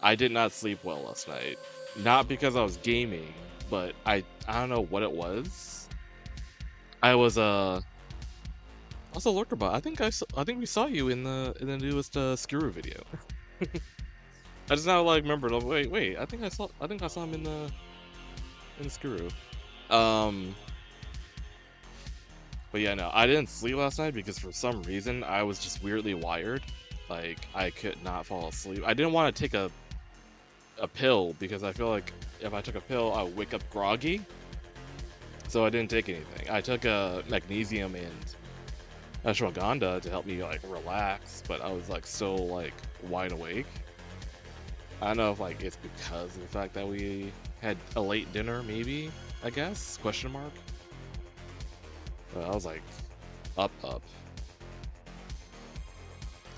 I did not sleep well last night. Not because I was gaming, but I don't know what it was. I was also lurker bot. I think we saw you in the newest Skuru video. I just now like remembered. Like, wait. I think I saw him in the Skuru. But yeah, no, I didn't sleep last night because for some reason I was just weirdly wired. Like I could not fall asleep. I didn't want to take a pill because I feel like if I took a pill, I would wake up groggy. So I didn't take anything. I took a magnesium and ashwagandha to help me like relax, but I was like so like wide awake. I don't know if like it's because of the fact that we had a late dinner, maybe, I guess, question mark. But I was like up.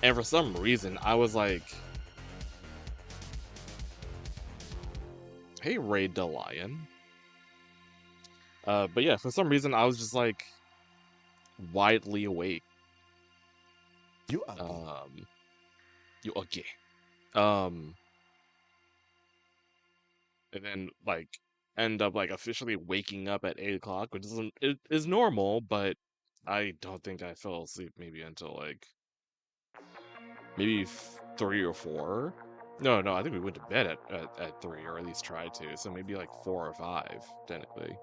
And for some reason I was like, hey Raid the Lion. But yeah, for some reason I was just like widely awake. You ugly. You okay. And then like end up like officially waking up at 8 o'clock, which is normal, but I don't think I fell asleep maybe until like maybe 3 or 4. No, I think we went to bed at 3, or at least tried to. So maybe like 4 or 5 technically.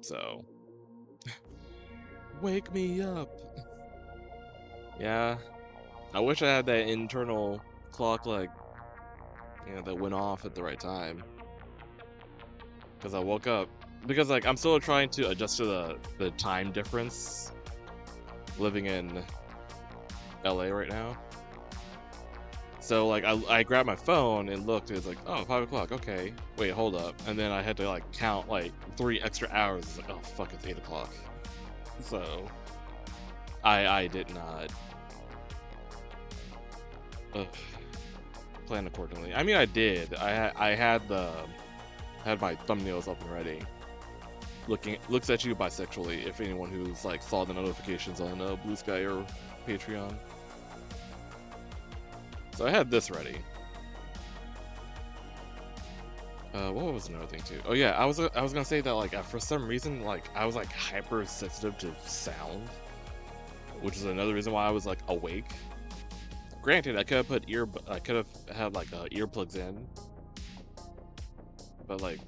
So wake me up. Yeah, I wish I had that internal clock like that went off at the right time. Because I woke up because like I'm still trying to adjust to the time difference living in LA right now. So like I grabbed my phone and looked, and it's like, oh, 5 o'clock, okay. Wait, hold up. And then I had to like count like 3 extra hours. It's like, oh fuck, it's 8 o'clock. So I did not plan accordingly. I mean I did. I had my thumbnails up and ready. Looks at you bisexually, if anyone who's like saw the notifications on Blue Sky or Patreon. So I had this ready. What was another thing too? Oh yeah, I was gonna say that like for some reason like I was like hypersensitive to sound, which is another reason why I was like awake. Granted, I could have had like earplugs in, but like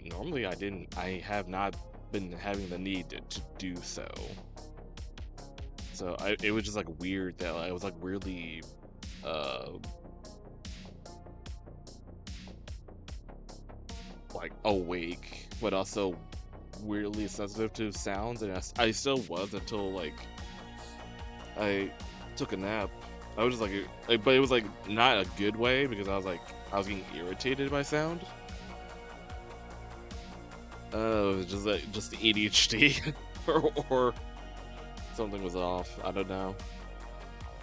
normally I have not been having the need to do so. So it was just like weird that I was like weirdly like awake, but also weirdly sensitive to sounds, and I still was until like I took a nap. I was just like, but it was like not a good way because I was getting irritated by sound. It was just the ADHD or something was off. I don't know,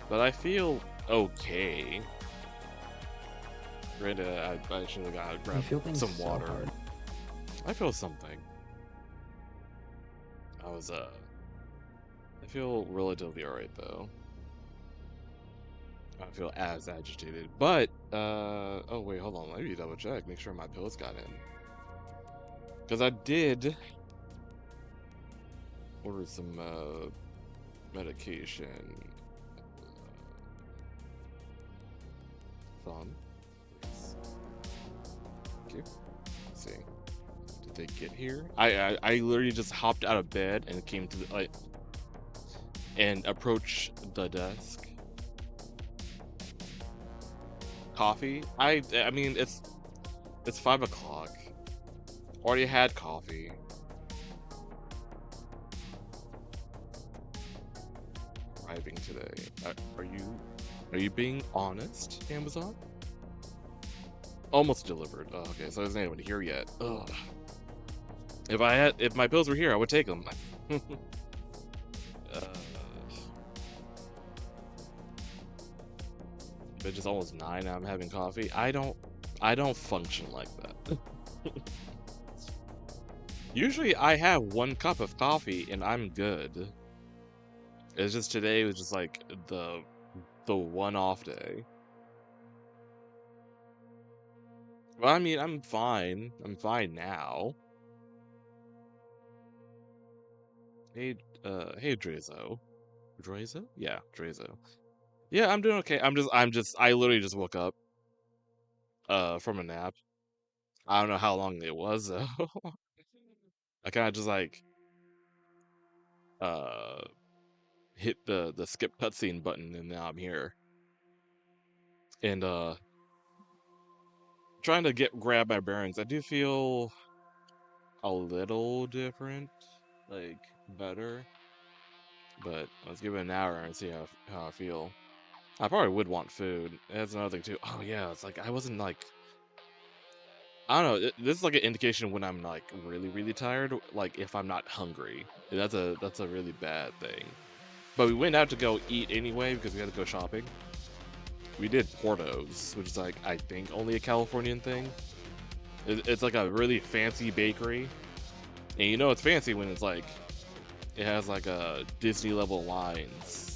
but I feel okay. Granted, I should have grabbed some water. So I feel something. I feel relatively alright though. I don't feel as agitated, but oh wait, hold on, let me double check, make sure my pills got in. Because I did order some medication. Fun. Okay. Let's see. Did they get here? I literally just hopped out of bed and came to the and approached the desk. Coffee? I mean it's 5 o'clock. Already had coffee. Arriving today. Are you being honest, Amazon? Almost delivered. Oh, okay, so there's anyone here yet. Ugh. If my pills were here, I would take them. It's just almost 9 and I'm having coffee. I don't function like that. Usually I have 1 cup of coffee and I'm good. It's just today was just like the one off day. Well, I mean, I'm fine. I'm fine now. Hey, hey, Drazo. Drazo? Yeah, Drazo. Yeah, I'm doing okay. I literally just woke up, from a nap. I don't know how long it was, though. I kind of just, like, uh, hit the skip cutscene button, and now I'm here. And, trying to grab my bearings. I do feel a little different, like, better. But let's give it an hour and see how I feel. I probably would want food. That's another thing too. Oh yeah, it's like I wasn't like, I don't know. This is like an indication when I'm like really really tired. Like if I'm not hungry, and that's a really bad thing. But we went out to go eat anyway because we had to go shopping. We did Porto's, which is like I think only a Californian thing. It's like a really fancy bakery, and you know it's fancy when it's like it has like a Disney level lines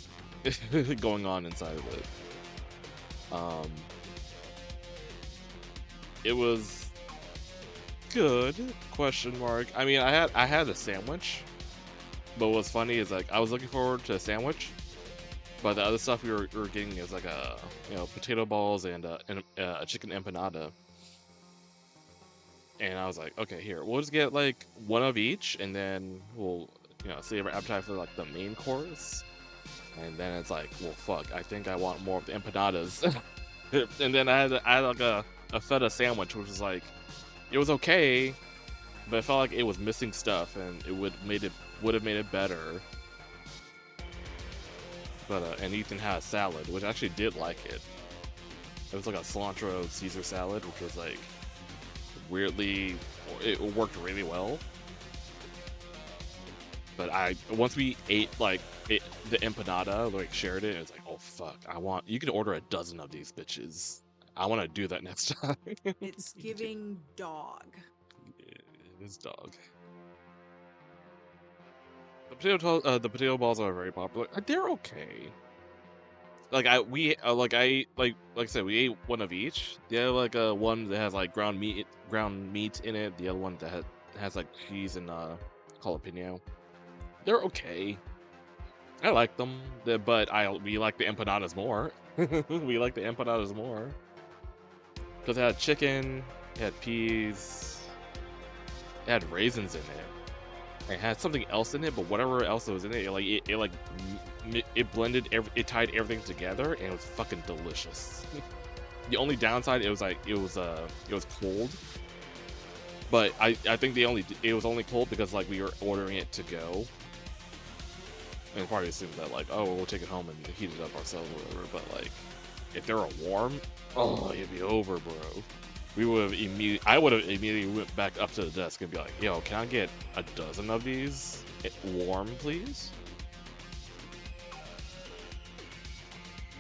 going on inside of it. It was good, question mark. I mean, I had a sandwich, but what's funny is like I was looking forward to a sandwich, but the other stuff we were getting is like potato balls and a chicken empanada. And I was like, okay, here we'll just get like one of each, and then we'll save our appetite for like the main course. And then it's like, well, fuck, I think I want more of the empanadas. And then I had like a feta sandwich, which was like, it was okay, but it felt like it was missing stuff, and it would have made it better. But and Ethan had a salad, which I actually did like it. It was like a cilantro Caesar salad, which was like weirdly, it worked really well. But once we ate like the empanada, like shared it, it's like, oh fuck, you can order a dozen of these bitches. I want to do that next time. It's giving dog. It is dog. The potato balls are very popular. They're okay. Like I said, we ate one of each. They have like one that has like ground meat in it. The other one that has like cheese and jalapeno. They're okay. I like them, but we like the empanadas more. We like the empanadas more because it had chicken, it had peas, it had raisins in it. It had something else in it, but whatever else was in it, it blended it tied everything together, and it was fucking delicious. The only downside, it was cold. But I think it was only cold because like we were ordering it to go. And probably assumed that like, oh, we'll take it home and heat it up ourselves or whatever. But like, if they were warm, oh, it'd be over, bro. I would have immediately went back up to the desk and be like, yo, can I get a dozen of these warm, please?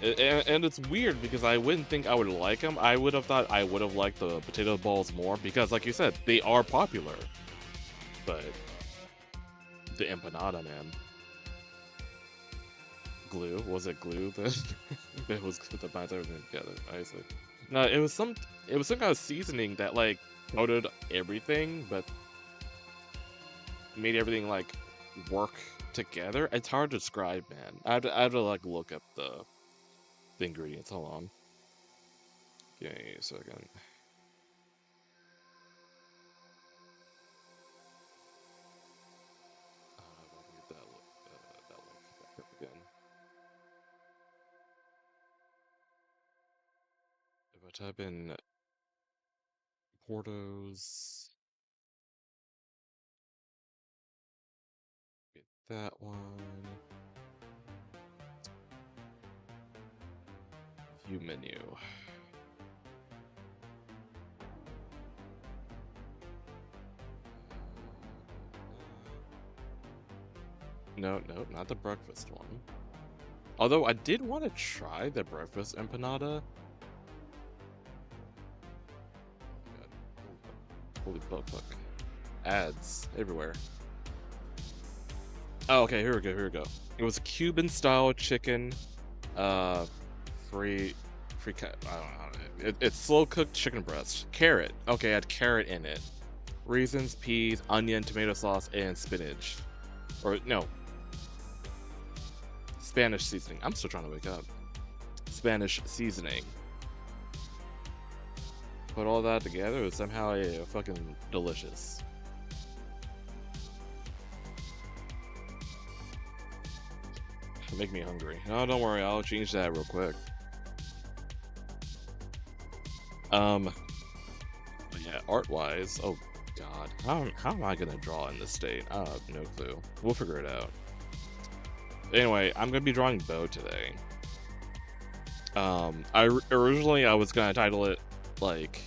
And it's weird because I wouldn't think I would like them. I would have thought I would have liked the potato balls more because, like you said, they are popular. But the empanada, man. Glue? Was it glue that was that binds everything together? I see. No, it was some kind of seasoning that like coated everything, but made everything like work together. It's hard to describe, man. I have to like look up the ingredients. Hold on. Give me a second. That link back up again. If I type in Porto's, get that one. View menu. No, not the breakfast one. Although I did want to try the breakfast empanada. Oh God. Holy fuck. Ads everywhere. Oh, okay, here we go. It was a Cuban style chicken, frito I don't know. It's slow cooked chicken breast. Carrot. Okay, I had carrot in it. Raisins, peas, onion, tomato sauce, and spinach. Or no, Spanish seasoning. I'm still trying to wake up. Spanish seasoning. Put all that together, is somehow fucking delicious. Make me hungry. No, don't worry, I'll change that real quick. But yeah, art-wise, oh god, how am I gonna draw in this state? I have no clue. We'll figure it out. Anyway, I'm gonna be drawing Bo today. Originally I was gonna title it like,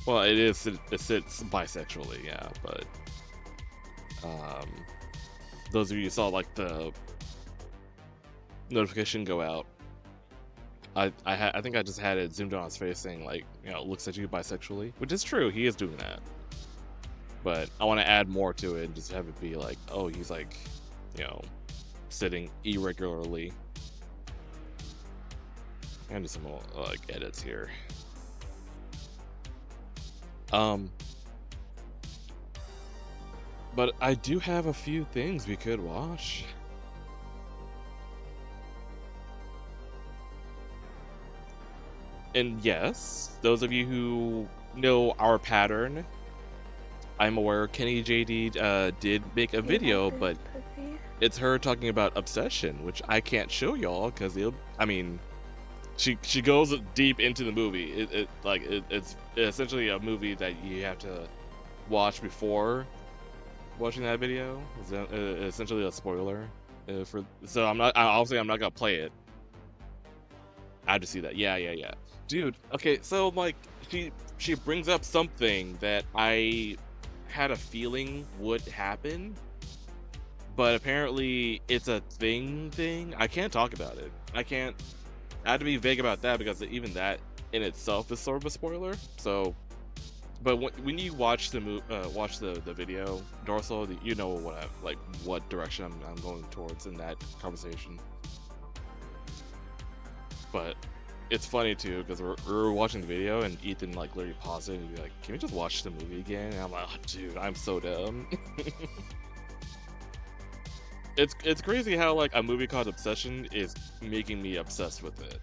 well, it sits bisexually, yeah, but those of you who saw like the notification go out, I think I just had it zoomed on his face saying like, you know, looks at you bisexually, which is true, he is doing that. But I want to add more to it and just have it be like, oh, he's like, you know, sitting irregularly. And do some more like edits here. But I do have a few things we could watch. And yes, those of you who know our pattern, I'm aware Kenny JD did make a video, but it's her talking about obsession, which I can't show y'all because I mean, she goes deep into the movie. It's essentially a movie that you have to watch before watching that video. It's essentially a spoiler so I'm not gonna play it. I had to see that. Yeah. Dude, okay, so like she brings up something that I had a feeling would happen, but apparently it's a thing. I can't talk about it. I had to be vague about that because even that in itself is sort of a spoiler. So, but when you watch the video, Dorsal, you know what direction I'm going towards in that conversation. But it's funny too because we're watching the video and Ethan like literally paused it and be like, "Can we just watch the movie again?" And I'm like, "Oh, dude, I'm so dumb." It's crazy how like a movie called Obsession is making me obsessed with it.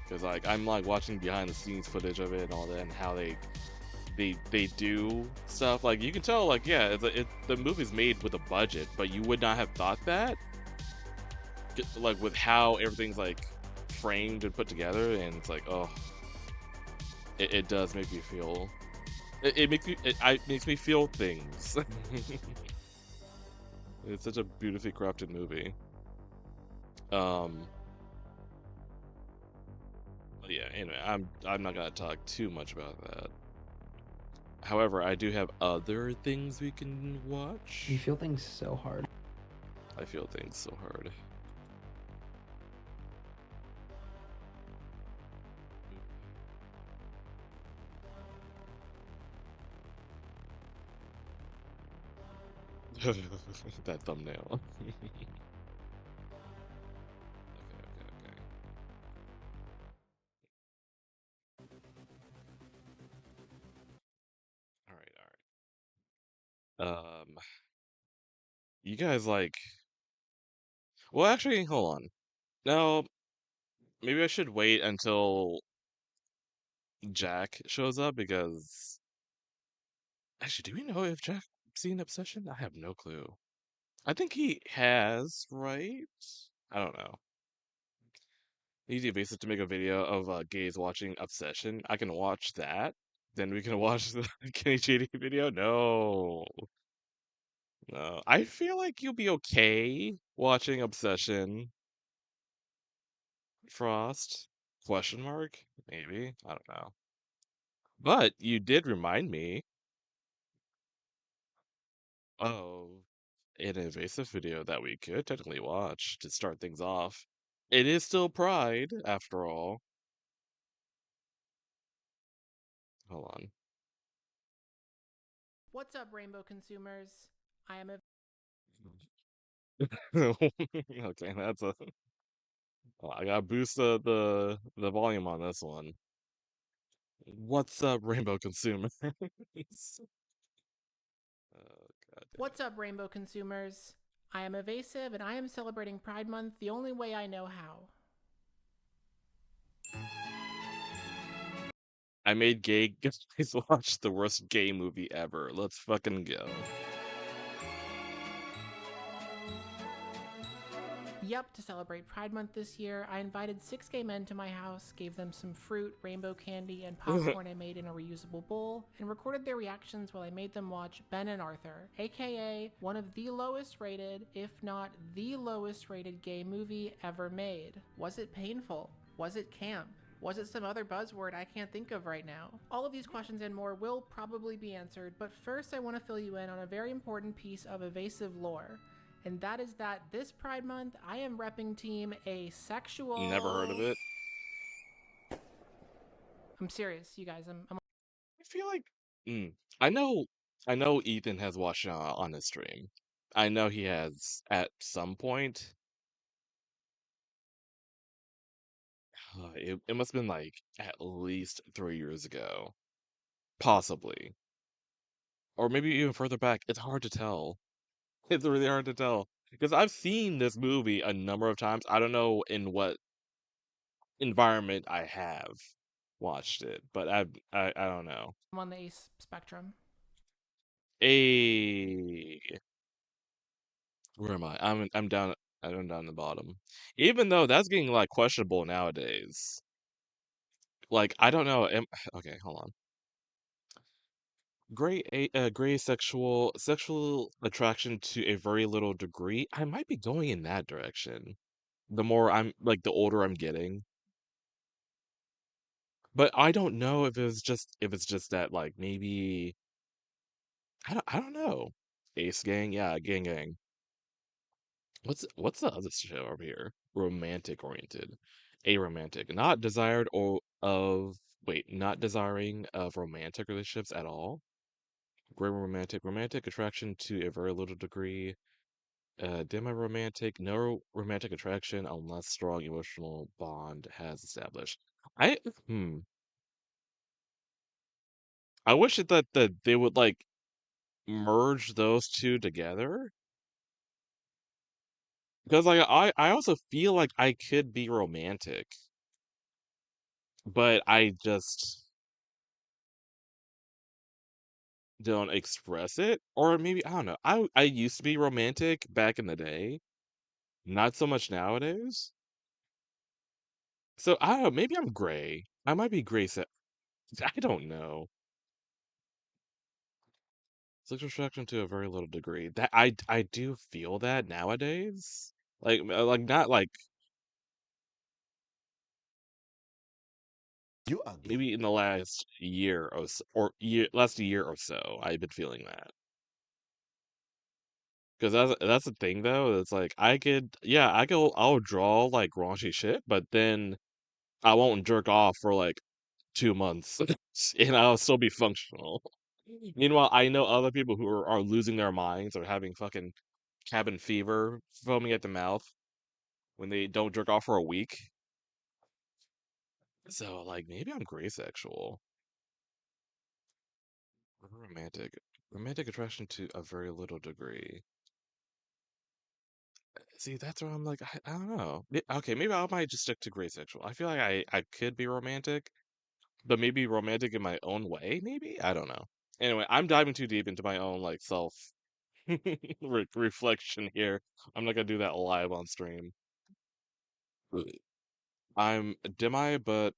Because like I'm like watching behind the scenes footage of it and all that, and how they do stuff. Like you can tell, like yeah, the movie's made with a budget, but you would not have thought that. Like with how everything's like framed and put together, and it's like, oh, it does make me feel. It makes me feel things. It's such a beautifully crafted movie. But yeah, anyway, I'm not gonna talk too much about that. However, I do have other things we can watch. You feel things so hard. I feel things so hard. That thumbnail. Okay. All right. You guys like? Well, actually, hold on. No, maybe I should wait until Jack shows up because actually, do we know if Jack's seen Obsession? I have no clue. I think he has, right? I don't know. Easy basis to make a video of gays watching Obsession. I can watch that. Then we can watch the Kenny JD video. No, no. I feel like you'll be okay watching Obsession. Frost? Question mark? Maybe. I don't know. But you did remind me. Oh, an invasive video that we could technically watch to start things off. It is still Pride, after all. Hold on. What's up, Rainbow consumers? I am a Okay, that's a Oh, I gotta boost the volume on this one. What's up, Rainbow Consumers? Oh, God damn What's up, rainbow consumers? I am evasive and I am celebrating Pride Month the only way I know how. I made gay guys watch the worst gay movie ever. Let's fucking go. Yep, to celebrate Pride Month this year, I invited 6 gay men to my house, gave them some fruit, rainbow candy, and popcorn I made in a reusable bowl, and recorded their reactions while I made them watch Ben and Arthur, aka one of the lowest rated, if not the lowest rated gay movie ever made. Was it painful? Was it camp? Was it some other buzzword I can't think of right now? All of these questions and more will probably be answered, but first I want to fill you in on a very important piece of evasive lore. And that is that this Pride Month, I am repping team asexual. Never heard of it. I'm serious, you guys. I'm I feel like I know Ethan has watched it on his stream. I know he has at some point. It must have been like at least 3 years ago, possibly, or maybe even further back. It's hard to tell. It's really hard to tell because I've seen this movie a number of times. I don't know in what environment I have watched it, but I don't know. on the ace spectrum. A Where am I? I'm down. I'm down the bottom. Even though that's getting like questionable nowadays. Like I don't know. Okay, hold on. Gray sexual attraction to a very little degree. I might be going in that direction. The more I'm like, the older I'm getting. But I don't know if it's just that like maybe I don't know. Ace Gang, yeah, gang. What's the other show over here? Romantic oriented. Aromantic. Not desired or of not desiring of romantic relationships at all. Gray romantic. Romantic attraction to a very little degree. Demi-romantic. No romantic attraction unless strong emotional bond has established. I hmm. I wish that they would like merge those two together. Because like I also feel like I could be romantic, but I just don't express it. Or maybe I don't know. I used to be romantic back in the day, not so much nowadays. So I don't know, maybe I'm gray. I might be gray set. I don't know. Sexual attraction to a very little degree. That I do feel that nowadays. Like not like You are gay. maybe in the last year or so, last year or so, I've been feeling that. Because that's the thing though. It's like I'll draw like raunchy shit, but then I won't jerk off for like 2 months, and I'll still be functional. Meanwhile, I know other people who are losing their minds or having fucking cabin fever, foaming at the mouth when they don't jerk off for a week. So like maybe I'm gray sexual. Romantic. Romantic attraction to a very little degree. See, that's where I'm like, I don't know. Okay, maybe I might just stick to gray sexual. I feel like I could be romantic, but maybe romantic in my own way, maybe? I don't know. Anyway, I'm diving too deep into my own like self reflection here. I'm not gonna do that live on stream. I'm demi, but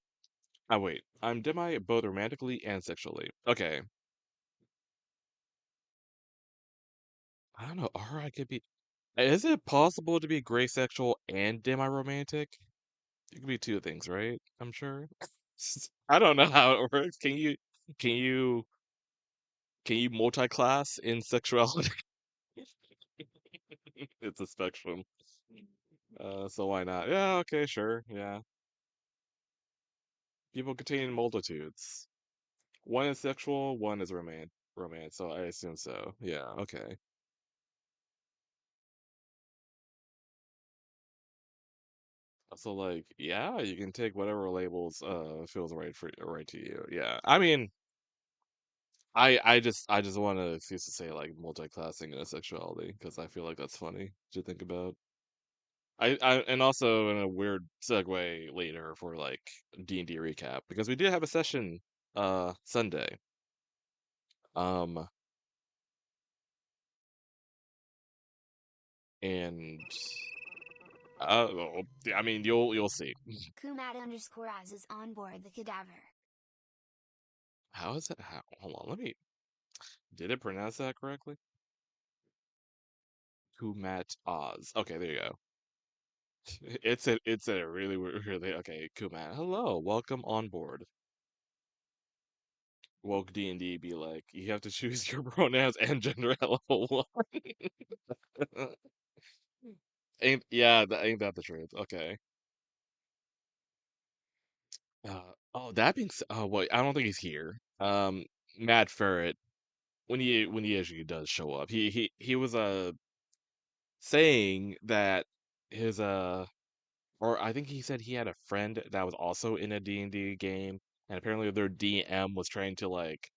I'm demi both romantically and sexually. Okay, I don't know. Or I could be. Is it possible to be gray sexual and demi romantic? It could be two things, right? I'm sure. I don't know how it works. Can you can you multi-class in sexuality? It's a spectrum. So why not? Yeah, okay, sure. Yeah. People contain multitudes. One is sexual, one is romance, so I assume so. Yeah, okay. So like, yeah, you can take whatever labels feels right to you. Yeah. I mean, I just want to excuse to say like multi-classing and sexuality because I feel like that's funny to think about. I and also in a weird segue later for like D&D recap because we did have a session Sunday. Um and I mean you'll see. Kumat_Az is on board the cadaver. How is it? Hold on, let me. Did it pronounce that correctly? Kumat Oz. Okay, there you go. It's a really okay. Kumat, hello, welcome on board. Woke D&D be like, you have to choose your pronouns and gender at level 1. Ain't that the truth? Okay. Oh, that being said, oh wait, I don't think he's here. Matt Ferret, when he actually does show up, he was saying that his or I think he said he had a friend that was also in a D&D game, and apparently their DM was trying to like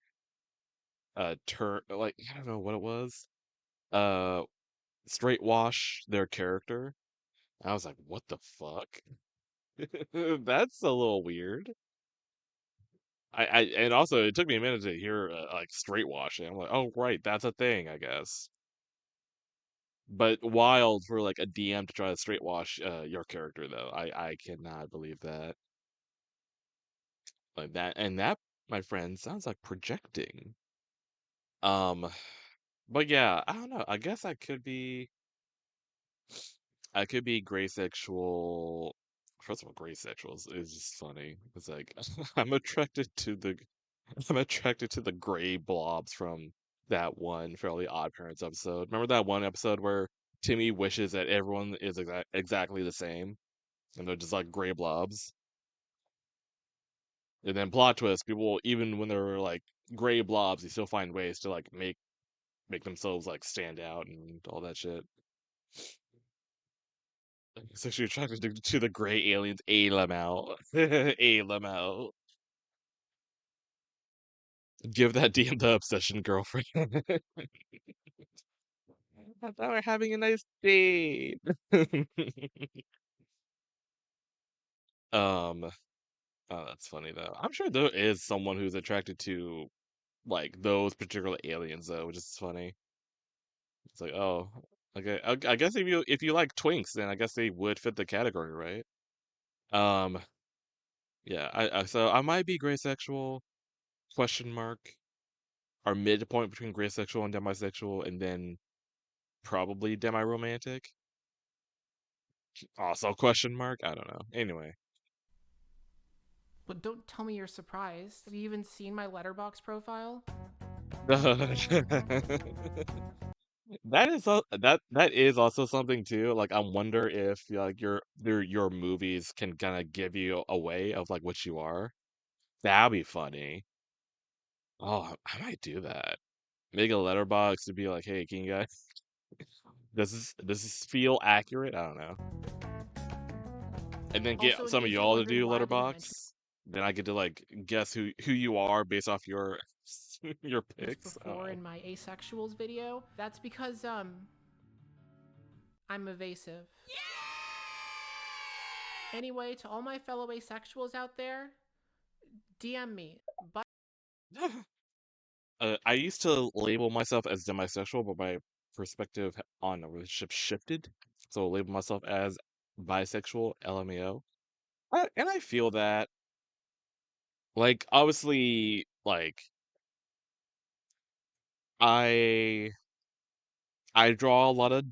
turn like I don't know what it was, uh straight wash their character. I was like, what the fuck? That's a little weird. And also it took me a minute to hear like straight washing. I'm like, oh right, that's a thing, I guess. But wild for like a DM to try to straight wash your character though. I cannot believe that. Like that and that, my friend, sounds like projecting. Um, but yeah, I don't know. I could be gray sexual. First of all, gray sexual is just funny. It's like I'm attracted to the I'm attracted to the gray blobs from that one Fairly Odd Parents episode. Remember that one episode where Timmy wishes that everyone is exactly the same, and they're just like gray blobs. And then plot twist, people even when they're like gray blobs, they still find ways to like make themselves like stand out and all that shit. Sexually attracted to the gray aliens. A Lamau. A Lamau. Give that DM the obsession, girlfriend. I thought we're having a nice date. um, oh, that's funny though. I'm sure there is someone who's attracted to like those particular aliens though, which is funny. It's like, oh, okay. I guess if you like twinks, then I guess they would fit the category, right? Um, yeah. So I might be gray sexual question mark. Our midpoint between gray sexual and demisexual, and then probably demi-romantic. Also question mark. I don't know. Anyway, But don't tell me you're surprised. Have you even seen my letterbox profile? that is also something too. Like I wonder if like your movies can kind of give you a way of like what you are. That'd be funny. Oh, I might do that. Make a letterbox to be like, hey, can you guys does this feel accurate? I don't know. And then get Also, in some of case you're y'all to wondering do why I didn't mention letterbox. Then I get to like guess who you are based off your your this picks. I don't before know. in my asexuals video, that's because I'm evasive. Anyway, to all my fellow asexuals out there, DM me. Bye. I used to label myself as demisexual, but my perspective on a relationship shifted. So I label myself as bisexual, LMAO. And I feel that, like, obviously, like, I I draw a lot of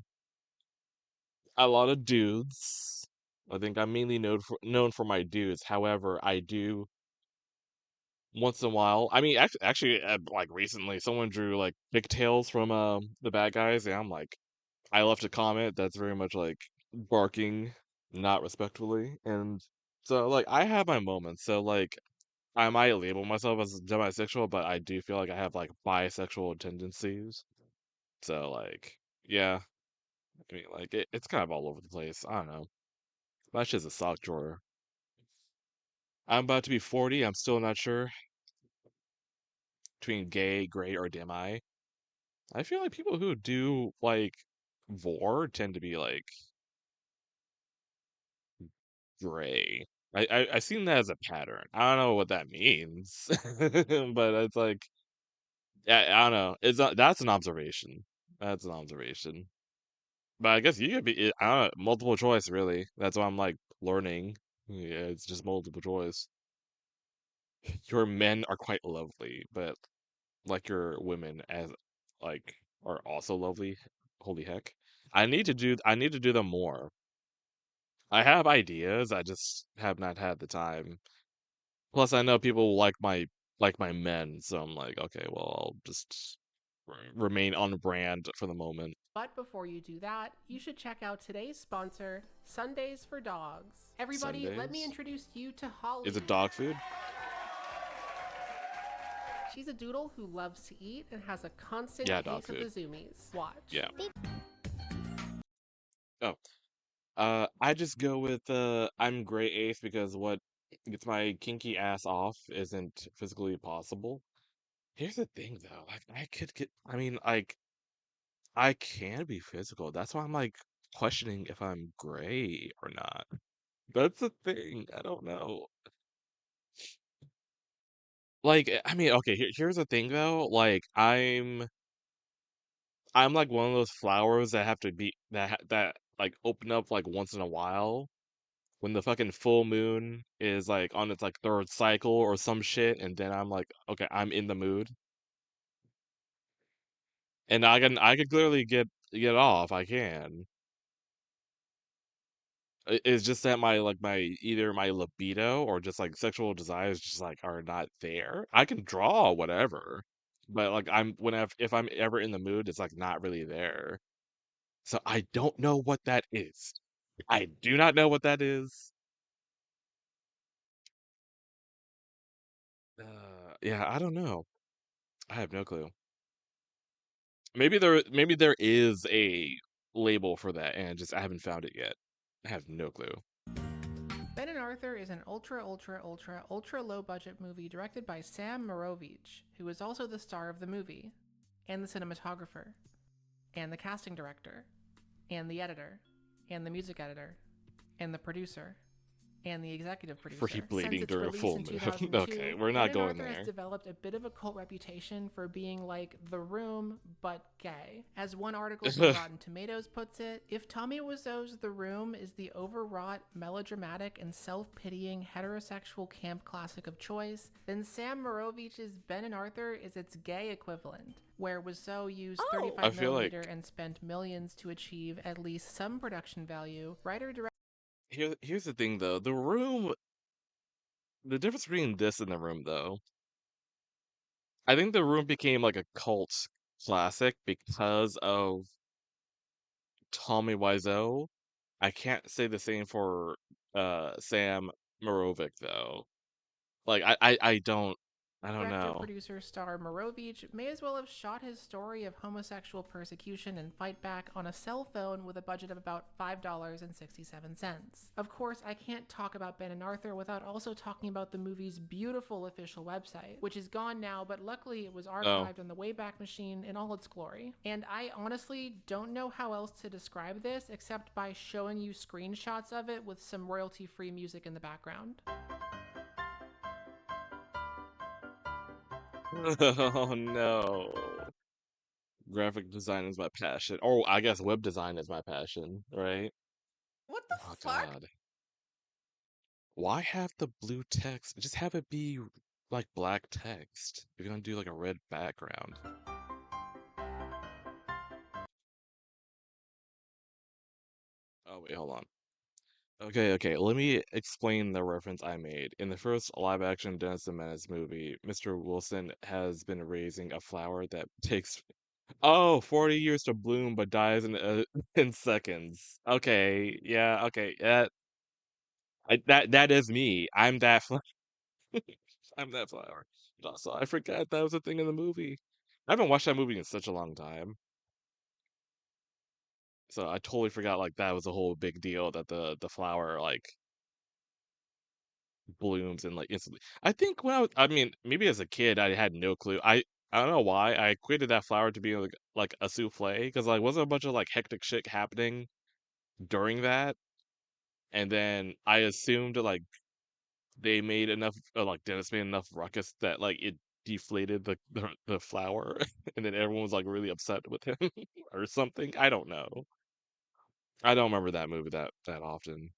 dudes. I think I'm mainly known for my dudes. However, I do once in a while. I mean, actually, like recently, someone drew like pigtails from the bad guys, and I'm like, I left a comment that's very much like barking, not respectfully, and so like I have my moments. So like I might label myself as demisexual, but I do feel like I have like bisexual tendencies. So like, yeah, I mean, like it's kind of all over the place. I don't know. My shit's a sock drawer. I'm about to be 40. I'm still not sure between gay, gray, or demi. I feel like people who do like vor tend to be like gray. I've seen that as a pattern. I don't know what that means, but it's like I don't know. That's an observation. That's an observation. But I guess you could be I don't know, multiple choice really. That's why I'm like learning. Yeah, it's just multiple choice. Your men are quite lovely, but like your women as like are also lovely. Holy heck. I need to do them more. I have ideas, I just have not had the time. Plus I know people like my men, so I'm like, okay, well, I'll just remain on brand for the moment. But before you do that, you should check out today's sponsor, Sundays for Dogs. Everybody, let me Sundays? introduce you to Holly. Is it dog food? She's a doodle who loves to eat and has a constant Yeah, dog case of food. the zoomies. Watch. Yeah. Oh. I just go with I'm gray ace because what gets my kinky ass off isn't physically possible. Here's the thing though, like I could get I mean like I can be physical. That's why I'm like questioning if I'm gray or not. That's the thing. I don't know. Like I mean, okay, here's the thing though. Like I'm like one of those flowers that have to be that like open up like once in a while when the fucking full moon is like on its like third cycle or some shit, and then I'm like, okay, I'm in the mood, and I can clearly get off. I can. It's just that my like my either my libido or just like sexual desires just like are not there. I can draw whatever, but like if I'm ever in the mood, it's like not really there. So I don't know what that is. I do not know what that is. Yeah, I don't know. I have no clue. Maybe there is a label for that and just I haven't found it yet. I have no clue. Ben and Arthur is an ultra low budget movie directed by Sam Morovich, who is also the star of the movie, and the cinematographer, and the casting director, and the editor, and the music editor, and the producer, and the executive Free producer. Since bleeding its during a release full in moon. 2002, Okay, we're Ben not and going Arthur has there. developed a bit of a cult reputation for being like The Room, but gay. As one article from Rotten Tomatoes puts it, if Tommy Wiseau's The Room is the overwrought, melodramatic, and self-pitying heterosexual camp classic of choice, then Sam Morovich's Ben and Arthur is its gay equivalent, where Wiseau used Oh. 35mm and spent millions to achieve at least some production value. Here's the thing though. The difference between this and The Room though. I think The Room became like a cult classic because of Tommy Wiseau. I can't say the same for Sam Morovic though. Like I don't Director, know. producer, star Morovich may as well have shot his story of homosexual persecution and fight back on a cell phone with a budget of about $5.67. Of course, I can't talk about Ben and Arthur without also talking about the movie's beautiful official website, which is gone now, but luckily it was Oh. archived on the Wayback Machine in all its glory. And I honestly don't know how else to describe this except by showing you screenshots of it with some royalty-free music in the background. Oh no. Graphic design is my passion. Or I guess web design is my passion, right? What the Oh fuck? god. Why have the blue text? Just have it be like black text. If you're gonna do like a red background. Oh wait, hold on. Okay, let me explain the reference I made. In the first live-action Dennis the Menace movie, Mr. Wilson has been raising a flower that takes 40 years to bloom but dies in in seconds. Okay, yeah, okay, that is me. I'm that I'm that flower. But also, I forgot that was a thing in the movie. I haven't watched that movie in such a long time. So I totally forgot like that was a whole big deal that the flower like blooms and like instantly. I think when I mean, maybe as a kid I had no clue. I don't know why I equated that flower to be like a souffle because like wasn't a bunch of like hectic shit happening during that, and then I assumed like they made enough like Dennis made enough ruckus that like it deflated the flower, and then everyone was like really upset with him or something. I don't know. I don't remember that movie that often.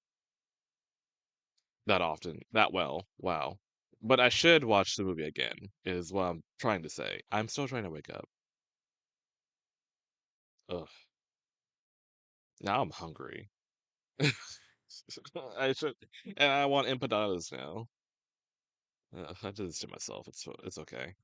That well. Wow. But I should watch the movie again, is what I'm trying to say. I'm still trying to wake up. Ugh. Now I'm hungry. I should, and I want empanadas now. I did this to myself. It's okay.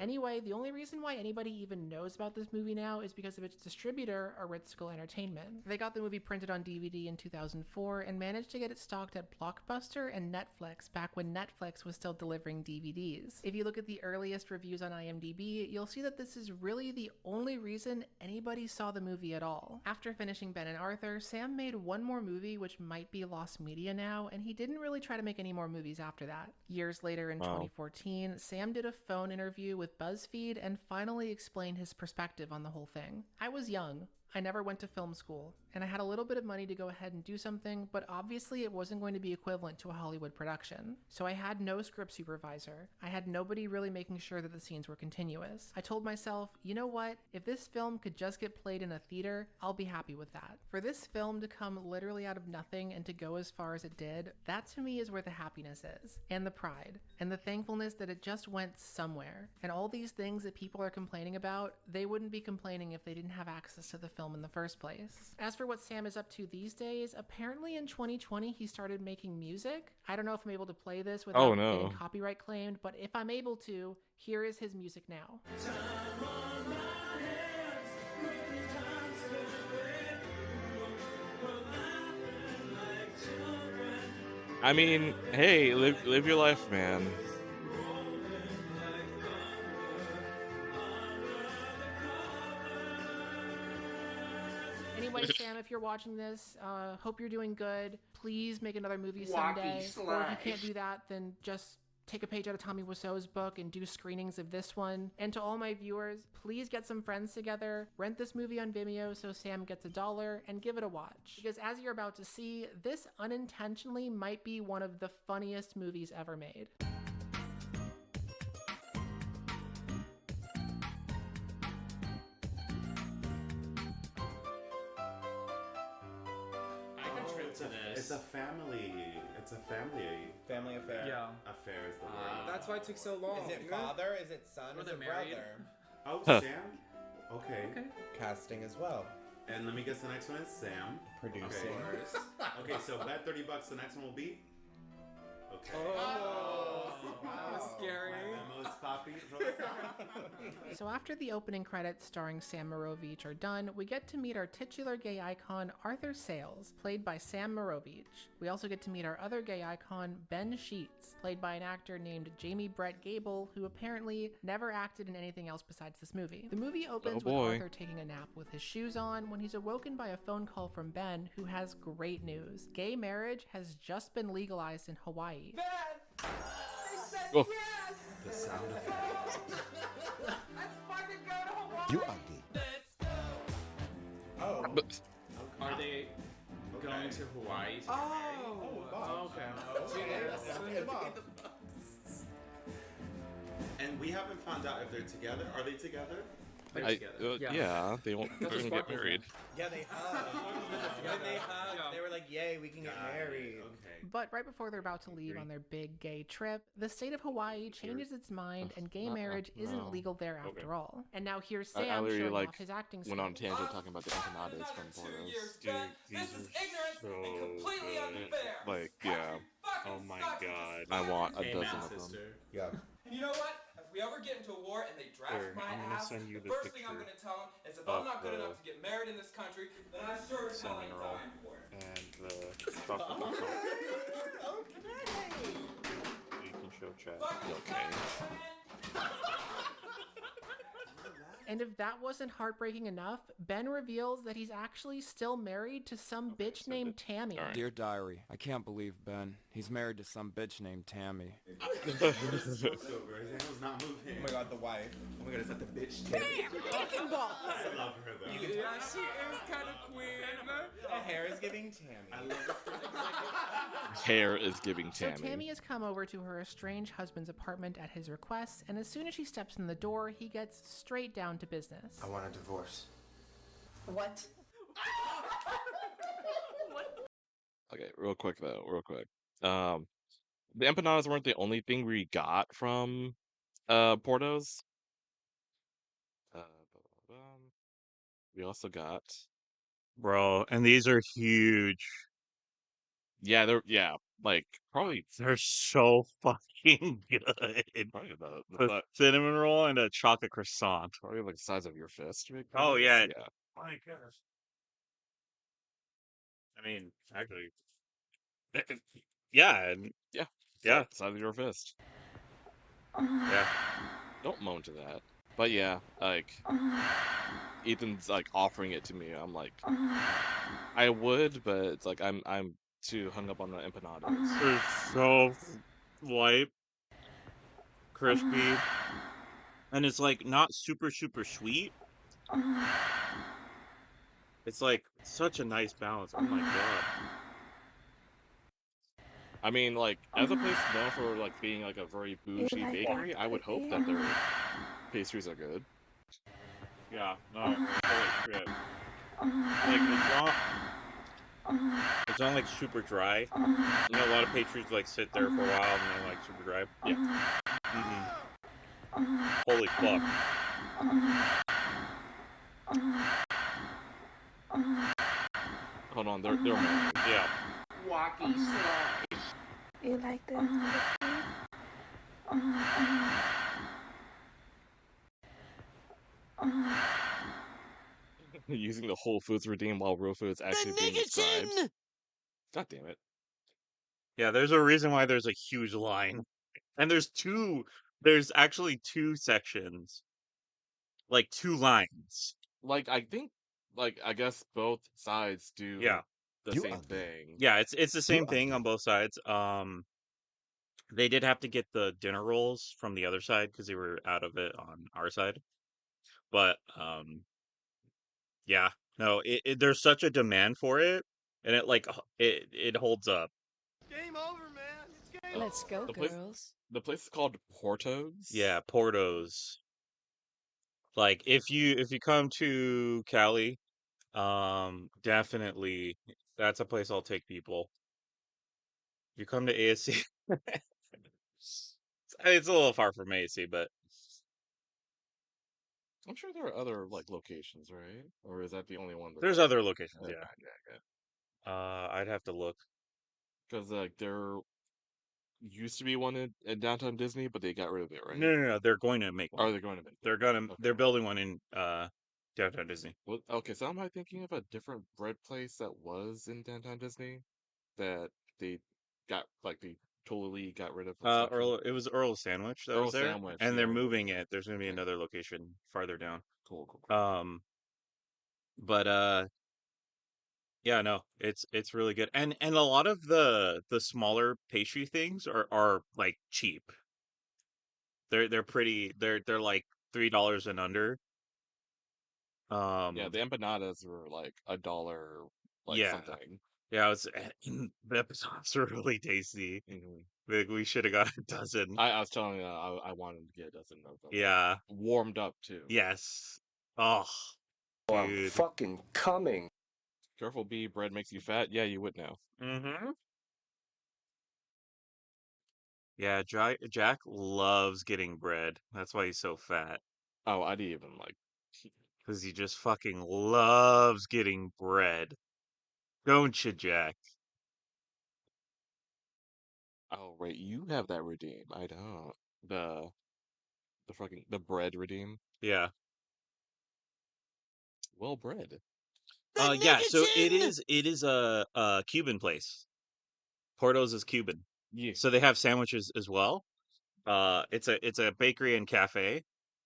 Anyway, the only reason why anybody even knows about this movie now is because of its distributor, Aritzkel Entertainment. They got the movie printed on DVD in 2004 and managed to get it stocked at Blockbuster and Netflix back when Netflix was still delivering DVDs. If you look at the earliest reviews on IMDb, you'll see that this is really the only reason anybody saw the movie at all. After finishing Ben and Arthur, Sam made one more movie which might be lost media now, and he didn't really try to make any more movies after that. Years later in 2014, Sam did a phone interview with BuzzFeed and finally explained his perspective on the whole thing. I was young. I never went to film school, and I had a little bit of money to go ahead and do something, but obviously it wasn't going to be equivalent to a Hollywood production. So I had no script supervisor. I had nobody really making sure that the scenes were continuous. I told myself, you know what? If this film could just get played in a theater, I'll be happy with that. For this film to come literally out of nothing and to go as far as it did, that to me is where the happiness is, and the pride, and the thankfulness that it just went somewhere. And all these things that people are complaining about, they wouldn't be complaining if they didn't have access to the film in the first place. As for what Sam is up to these days, apparently in 2020 he started making music. I don't know if I'm able to play this without getting copyright claimed, but if I'm able to, here is his music now. I mean, hey, live your life, man. Anyway, Sam, if you're watching this, hope you're doing good. Please make another movie someday. Or if you can't do that, then just take a page out of Tommy Wiseau's book and do screenings of this one. And to all my viewers, please get some friends together, rent this movie on Vimeo so Sam gets $1, and give it a watch. Because as you're about to see, this unintentionally might be one of the funniest movies ever made. It's a family affair. Yeah. Affair is the word. That's why it took so long. Is it father? Is it son? Is it brother? Oh, Sam? Okay. Casting as well. And let me guess, the next one is Sam. Producing. Okay, so bet $30 the next one will be? Okay. Oh, that was scary. My memo is Poppy. So after the opening credits starring Sam Morovich are done, we get to meet our titular gay icon, Arthur Sales, played by Sam Morovich. We also get to meet our other gay icon, Ben Sheets, played by an actor named Jamie Brett Gable, who apparently never acted in anything else besides this movie. The movie opens with Arthur taking a nap with his shoes on when he's awoken by a phone call from Ben, who has great news. Gay marriage has just been legalized in Hawaii. Ben! They said yes! The sound effect. Let's fucking go to Hawaii! You are gay. Let's go! Oh. Are they going to Hawaii to Oh, okay. And we haven't found out if they're together. Are they together? Yeah, they're gonna get married. Yeah, they hugged. When they hugged, they were like, yay, we can get married. Okay. But right before they're about to leave on their big gay trip, the state of Hawaii changes its mind and gay marriage isn't legal there after all. And now here's Sam showing off his acting skills. Went on a tangent talking about the empanadas from Portos. Dude, these are so good. Like, yeah. Oh my god. I want a dozen of them. Sister. Yeah. And you know what? If we ever get into a war and they draft Here, my I'm gonna ass, send you the the first thing I'm picture going to tell them is if I'm not good of enough to get married in this country, then I sure as hell ain't Seminole dying for it. and the chocolate milk. You can show chat. Fucking Okay. man. And if that wasn't heartbreaking enough, Ben reveals that he's actually still married to some bitch named Tammy. All right. Dear Diary, I can't believe Ben. He's married to some bitch named Tammy. This is so bro. His hand was not moving. Oh my god, the wife. Oh my god, is that the bitch? Damn, chicken balls. I love her though. Yeah, she is kind of queen. The hair is giving Tammy. I love her. Hair is giving So Tammy. Tammy has come over to her estranged husband's apartment at his request, and as soon as she steps in the door, he gets straight down to business. I want a divorce. What? Okay, real quick though, real quick. The empanadas weren't the only thing we got from Porto's. We also got, Bro, and these are huge. yeah, like probably They're so fucking good. probably A cinnamon roll and a chocolate croissant. probably like the size of your fist. Right? Oh, yeah. yeah. My goodness. I mean, actually, yeah, and Yeah. yeah, Size of your fist. yeah. Don't moan to that. But yeah, like Ethan's like offering it to me. I'm like, I would, but it's like I'm too hung up on the empanadas. They're so light, crispy, and it's like not super sweet. It's like such a nice balance. Oh my god. I mean, like as a place known for like being like a very bougie bakery, I would hope that their pastries are good. Yeah, no, holy shit. Like it's not like super dry. You know, a lot of pastries like sit there for a while and they're like super dry. Yeah. Holy fuck. Hold on, they're moaning. Yeah. Walkie slide. You like that? Using the Whole Foods redeem while real food's actually being described. God damn it. Yeah, there's a reason why there's a huge line. And there's actually two sections. Like 2 lines. Like I think, like I guess both sides do Yeah. the same thing. Yeah, it's the same thing on both sides. They did have to get the dinner rolls from the other side because they were out of it on our side. But yeah, no, there's such a demand for it, and it holds up. Game over, man. It's game Let's go, The place- girls. The place is called Porto's. Yeah, Porto's. Like if you come to Cali, definitely that's a place I'll take people. If you come to ASC, it's a little far from ASC, but I'm sure there are other like locations, right? Or is that the only one? there's other locations. Okay, Yeah, yeah. I'd have to look. Because like there used to be one in downtown Disney, but they got rid of it, right? No, they're going to make one. Are they going to make? They're building one in downtown Disney. Well, okay, so am I thinking of a different bread place that was in downtown Disney that they totally got rid of? It was Earl's Sandwich that was Earl's there, Sandwich, and they're yeah. moving it. There's going to be Okay. another location farther down. Cool. But yeah, no, it's really good, and a lot of the smaller pastry things are like cheap. They're pretty. They're like $3 and under. Yeah, the empanadas were like $1, like Yeah. something. Yeah, the episodes are really tasty. Mhm. Like, we should have got a dozen. I was telling you, I wanted to get a dozen of them. Yeah. Warmed up too. Yes. Oh, I'm dude. fucking coming. Careful, B. Bread makes you fat. Yeah, you would know. Mm-hmm. Yeah, Jack loves getting bread. That's why he's so fat. Oh, I didn't even like. Because he just fucking loves getting bread. Don't you, Jack? Oh, right, you have that redeem. I don't. The bread redeem. Yeah. Well, bread. Yeah, so it is a Cuban place. Porto's is Cuban. Yeah. So they have sandwiches as well. It's a bakery and cafe.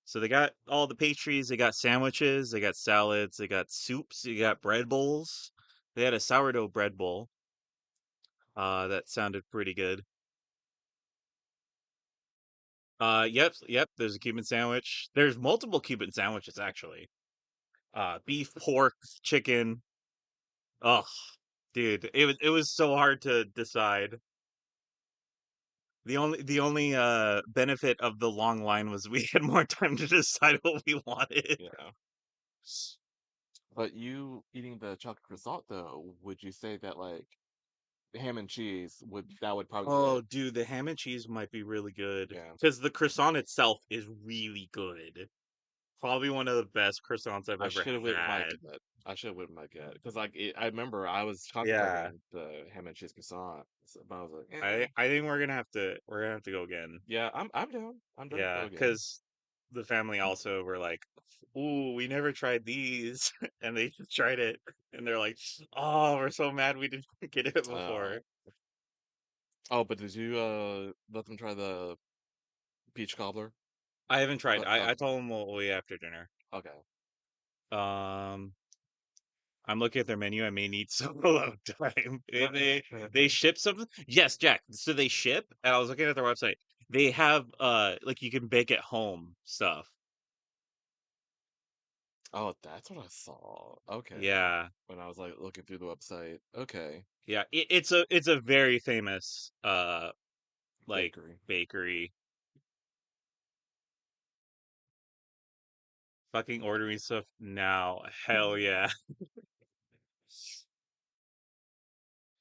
So they got all the pastries, they got sandwiches, they got salads, they got soups, they got bread bowls. They had a sourdough bread bowl. That sounded pretty good. Yep, there's a Cuban sandwich. There's multiple Cuban sandwiches actually. Beef, pork, chicken. Ugh, dude, it was so hard to decide. The only benefit of the long line was we had more time to decide what we wanted. Yeah. But you eating the chocolate croissant though, would you say that like ham and cheese would probably be Oh, it? dude, the ham and cheese might be really good Yeah. because the croissant itself is really good. Probably one of the best croissants I've I ever should have went with my had. gut. I should have went with my gut because like I remember I was Yeah, contemplating the ham and cheese croissant, but I was like, I think we're gonna have to go again. yeah, I'm down. I'm down to go Yeah, again. because the family also were like, "Ooh, we never tried these," and they just tried it, and they're like, "Oh, we're so mad we didn't get it Uh, before." oh, but did you let them try the peach cobbler? I haven't tried. I Okay, told them we'll wait after dinner. okay. Um, I'm looking at their menu. I may need some alone time. They ship something. Yes, Jack. So they ship, and I was looking at their website. They have like you can bake at home stuff. Oh, that's what I saw. Okay. Yeah, When I was like looking through the website. Okay. yeah. It's a very famous like Bakery. bakery. Fucking ordering stuff now. Hell yeah.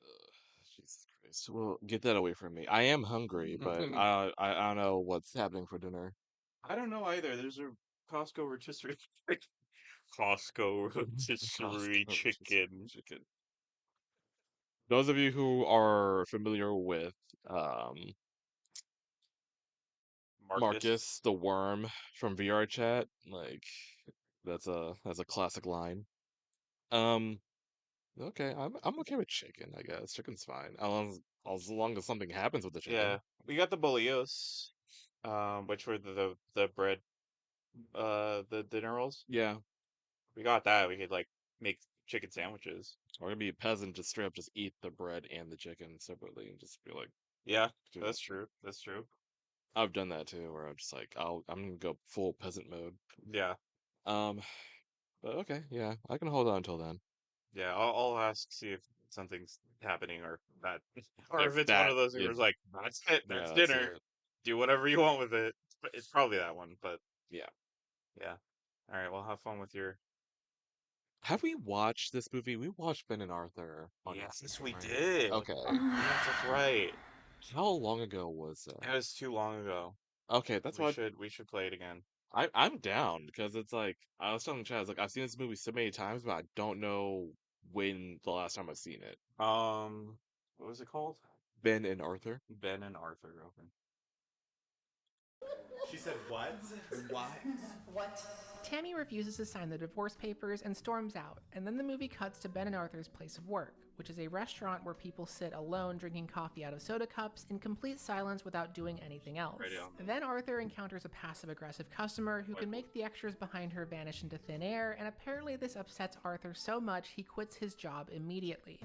Ugh, Jesus Christ. Well, get that away from me. I am hungry, but I don't know what's happening for dinner. I don't know either. There's a Costco rotisserie Costco rotisserie Costco rotisserie chicken. chicken. Those of you who are familiar with um Marcus. Marcus the worm from VR chat, like that's a classic line. Um, okay, I'm okay with chicken, I guess. Chicken's fine. As long as something happens with the Yeah. chicken. We got the bolillos, which were the bread the dinner rolls. Yeah. We got that. We could like make chicken sandwiches. Or maybe a peasant just straight up just eat the bread and the chicken separately and just be like, Yeah, do that's that. true. That's true. I've done that too, where I'm just like, I'm gonna go full peasant mode. Yeah. Um, but okay, yeah, I can hold on until then. Yeah, I'll ask, see if something's happening or that, or if If it's one that, of those things where if it's like, that's it, yeah, that's that's dinner. it. Do whatever you want with it. But it's probably that one, but Yeah. yeah. All right, well, have fun with your. Have we watched this movie? We watched Ben and Arthur on Yes, yesterday, we right? did. Okay. Yes, that's right. How long ago was that? It was too long ago. Okay, that's We what should we should play it again. I'm down because it's like I was telling Chad, I was like I've seen this movie so many times, but I don't know when the last time I've seen it. What was it called? Ben and Arthur. Ben and Arthur open. She said what? What? What? Tammy refuses to sign the divorce papers and storms out, and then the movie cuts to Ben and Arthur's place of work, which is a restaurant where people sit alone drinking coffee out of soda cups in complete silence without doing anything else. Right on. Then Arthur encounters a passive-aggressive customer who can make the extras behind her vanish into thin air, and apparently this upsets Arthur so much he quits his job immediately.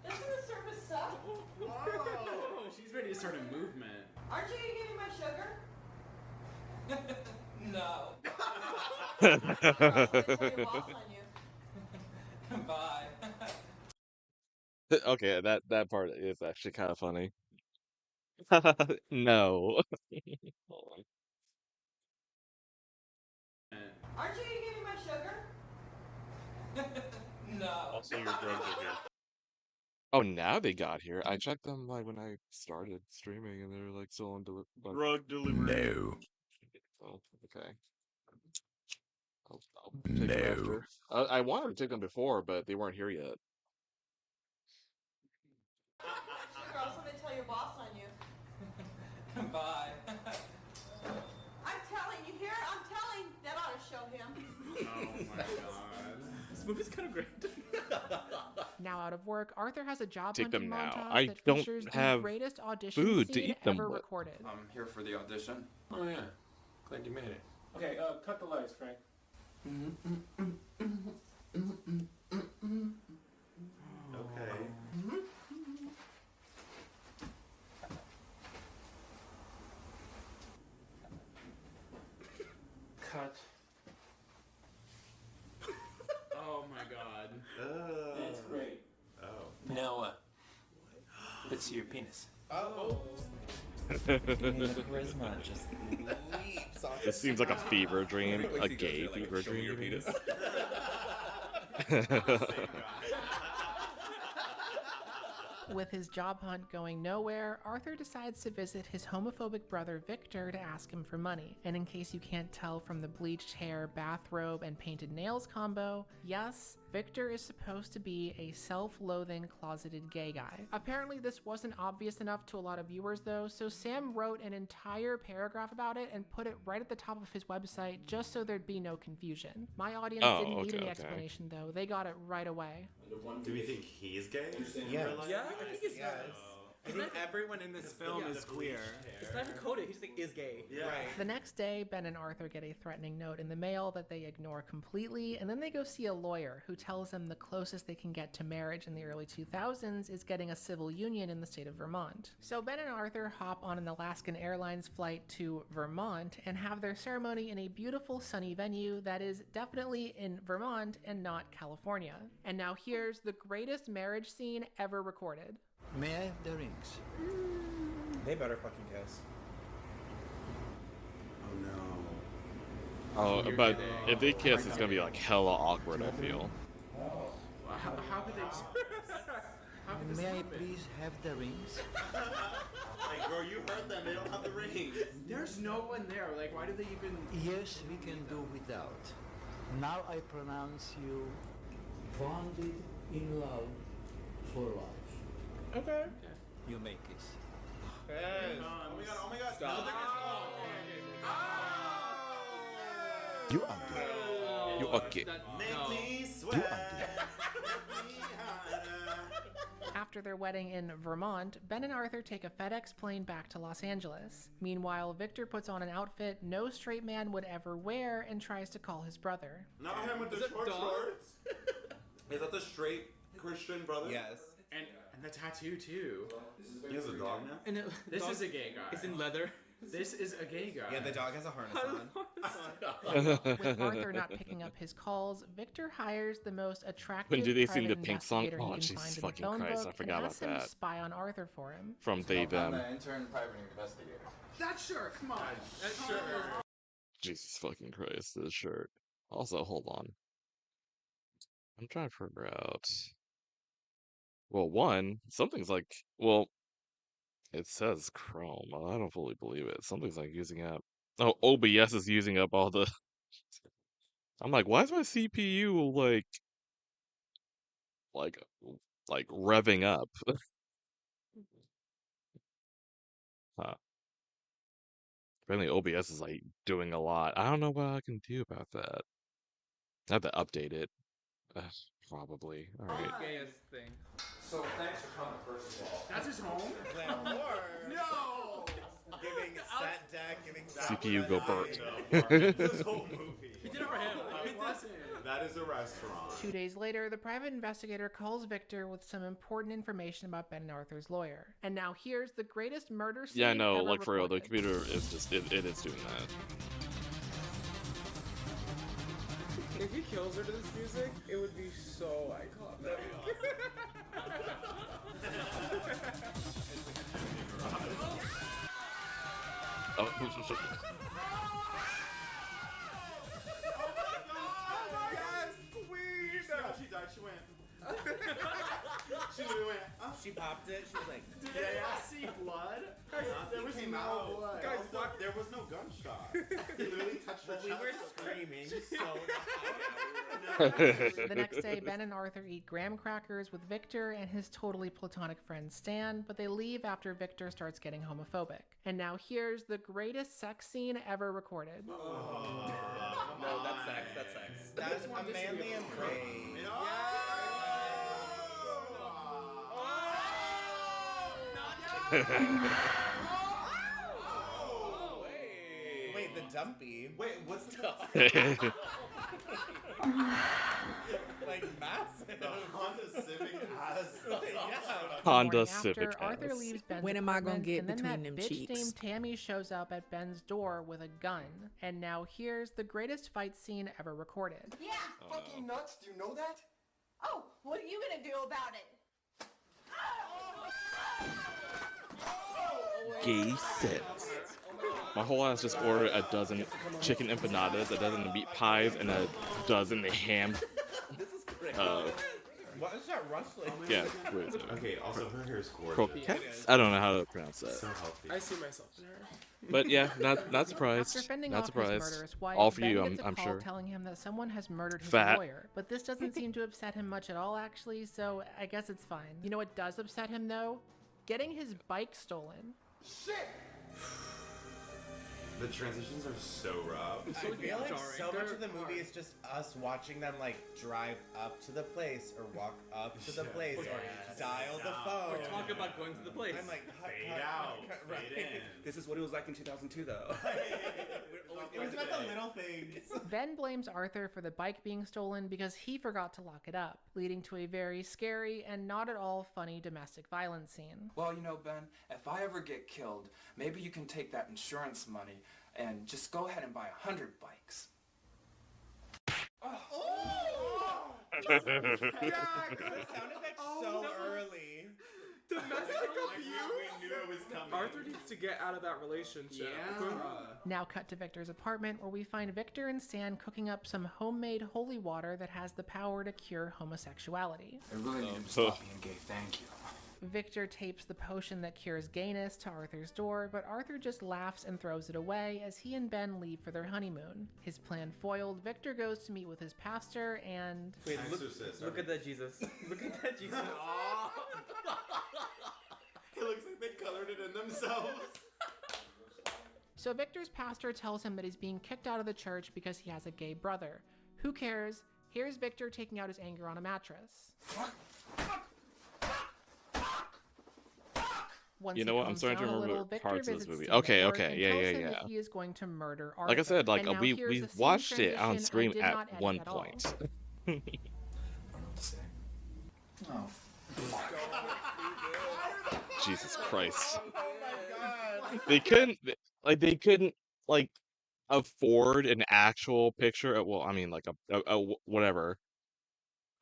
Doesn't the service suck? Oh, she's ready to start a movement. Aren't you gonna give me my sugar? No. I'm gonna tell your boss on you. Bye. Okay, that part is actually kind of funny. No. Hold on. Aren't you gonna give me my sugar? No. Also, your drugs are here. Oh, now they got here. I checked them like when I started streaming, and they're like still on Drug delivery. Oh, okay. I'll take them after. I wanted to take them before, but they weren't here yet. Sugar, also gonna tell your boss on you. Bye. I'm telling, you hear? I'm telling. That ought to show him. Oh my god. This movie's kind of great. Now out of work, Arthur has a job Take hunting them now. montage I that don't features have the greatest audition food to scene eat them ever with. recorded. I'm here for the audition. Oh yeah. Glad you made it. Okay, cut the lights, Frank. Okay. Cut. Oh my god. That's great. Oh. Now, let's see your penis. Oh. Charisma just Leaps off This seems like a fever dream, a gay fever show me your dream. penis. With his job hunt going nowhere, Arthur decides to visit his homophobic brother Victor to ask him for money. And in case you can't tell from the bleached hair, bathrobe, and painted nails combo, yes, Victor is supposed to be a self-loathing, closeted gay guy. Apparently this wasn't obvious enough to a lot of viewers though, so Sam wrote an entire paragraph about it and put it right at the top of his website just so there'd be no confusion. My audience didn't need any explanation though, they got it right away. Do we think he's gay? Yeah. Yeah, I think it's I think everyone in this film is queer. It's not even coded. He's like is gay. Yeah. Right. The next day, Ben and Arthur get a threatening note in the mail that they ignore completely, and then they go see a lawyer who tells them the closest they can get to marriage in the early 2000s is getting a civil union in the state of Vermont. So Ben and Arthur hop on an Alaskan Airlines flight to Vermont and have their ceremony in a beautiful sunny venue that is definitely in Vermont and not California. And now here's the greatest marriage scene ever recorded. May I have the rings? They better fucking kiss. Oh no. Oh, but if they kiss, it's gonna be like hella awkward, I feel. How could they? How could this May I happen? please have the rings? Like, girl, you heard them. They don't have the rings. There's no one there. Like, why do they even? Yes, we can do without. Now I pronounce you bonded in love for life. Okay. You may kiss. Yes. Oh my god, oh my god. Stop. You ugly. You ugly. Make me sweat. After their wedding in Vermont, Ben and Arthur take a FedEx plane back to Los Angeles. Meanwhile, Victor puts on an outfit no straight man would ever wear and tries to call his brother. Not him with the short shorts. Is that the straight Christian brother? Yes. And the tattoo too. He has a dog now? And this is a gay guy. It's in leather. This is a gay guy. Yeah, the dog has a harness on. With Arthur not picking up his calls, Victor hires the most attractive When do they sing private the Pink song? investigator he Oh, can Jesus find in the fucking phone Christ, book I forgot and about asks him that. to spy on Arthur for him. From They Them. Intern private investigator. That shirt, come on. That shirt. Jesus fucking Christ, this shirt. Also, hold on. I'm trying to figure out. Well, one, something's like, well, it says Chrome. I don't fully believe it. Something's like using up. Oh, OBS is using up all the. I'm like, why is my CPU like revving up? Huh. Apparently OBS is like doing a lot. I don't know what I can do about that. I have to update it. Probably. All right. Gayest thing. So thanks for coming, first of all. That's his home. Glamour. No. Giving set deck, giving CPU go burnt. This whole movie. He did it for him. It wasn't. That is a restaurant. 2 days later, the private investigator calls Victor with some important information about Ben and Arthur's lawyer. And now here's the greatest murder scene Yeah, I know. ever Like for real, the recorded. computer is just it is doing that. If he kills her to this music, it would be so iconic. Oh, Yes, queen! She died, she went. She literally went, She popped it. She was like, did I see blood? There was came no out. blood. Guys, Also, there was no gunshot. He literally touched her we chest. were screaming so The next day, Ben and Arthur eat graham crackers with Victor and his totally platonic friend Stan, but they leave after Victor starts getting homophobic. And now here's the greatest sex scene ever recorded. No, that's sex. That's sex. That's a manly embrace. Wait, the jumpy. Wait, what's the like massive? The Honda Civic has Honda Morning Civic after, Arthur ass. leaves Ben's When am I gonna apartment, get and then between that them bitch cheeks? named Tammy shows up at Ben's door with a gun. And now here's the greatest fight scene ever recorded. Yeah. Fucking nuts, do you know that? Oh, what are you gonna do about it? Gay sex. My whole ass just ordered a dozen chicken empanadas, a dozen meat pies, and a dozen ham. This is great. What is that rustling? Yeah, wait, Okay, also her hair is gorgeous. croquettes? I don't know how to pronounce that. So healthy. I see myself in her. But yeah, not After surprised. fending Not off his surprised. murderous wife, All for Ben you, gets a I'm call sure. telling him that someone has murdered his Fat. lawyer. But this doesn't seem to upset him much at all, actually, so I guess it's fine. You know what does upset him, though? Getting his bike stolen. Shit! The transitions are so rough. I feel like so much of the movie is just us watching them like drive up to the place or walk up to the place or dial the phone. Or talk about going to the place. I'm like, Fade out, fade in. This is what it was like in 2002, though. It's about the little things. Ben blames Arthur for the bike being stolen because he forgot to lock it up, leading to a very scary and not at all funny domestic violence scene. Well, you know, Ben, if I ever get killed, maybe you can take that insurance money and just go ahead and buy 100 bikes. God, the sound effects so early. Domestic abuse? We knew it was coming. Arthur needs to get out of that relationship. Now cut to Victor's apartment, where we find Victor and Stan cooking up some homemade holy water that has the power to cure homosexuality. I really need him to stop being gay, thank you. Victor tapes the potion that cures gayness to Arthur's door, but Arthur just laughs and throws it away as he and Ben leave for their honeymoon. His plan foiled, Victor goes to meet with his pastor and... Wait, Exorcist. Look at that Jesus. Look at that Jesus. It looks like they colored it in themselves. So Victor's pastor tells him that he's being kicked out of the church because he has a gay brother. Who cares? Here's Victor taking out his anger on a mattress. Once You know he what? I'm calms starting to down a remember little, Victor parts of this visits movie. Steve at Okay, work okay, and yeah, tells yeah, him yeah. that he is going to murder Arthur. Like I said, like And now we here's a scene watched it on transition I stream did at not edit one at all. point. Oh, Jesus Christ. Oh my god. They couldn't like afford an actual picture of, well, I mean like a whatever.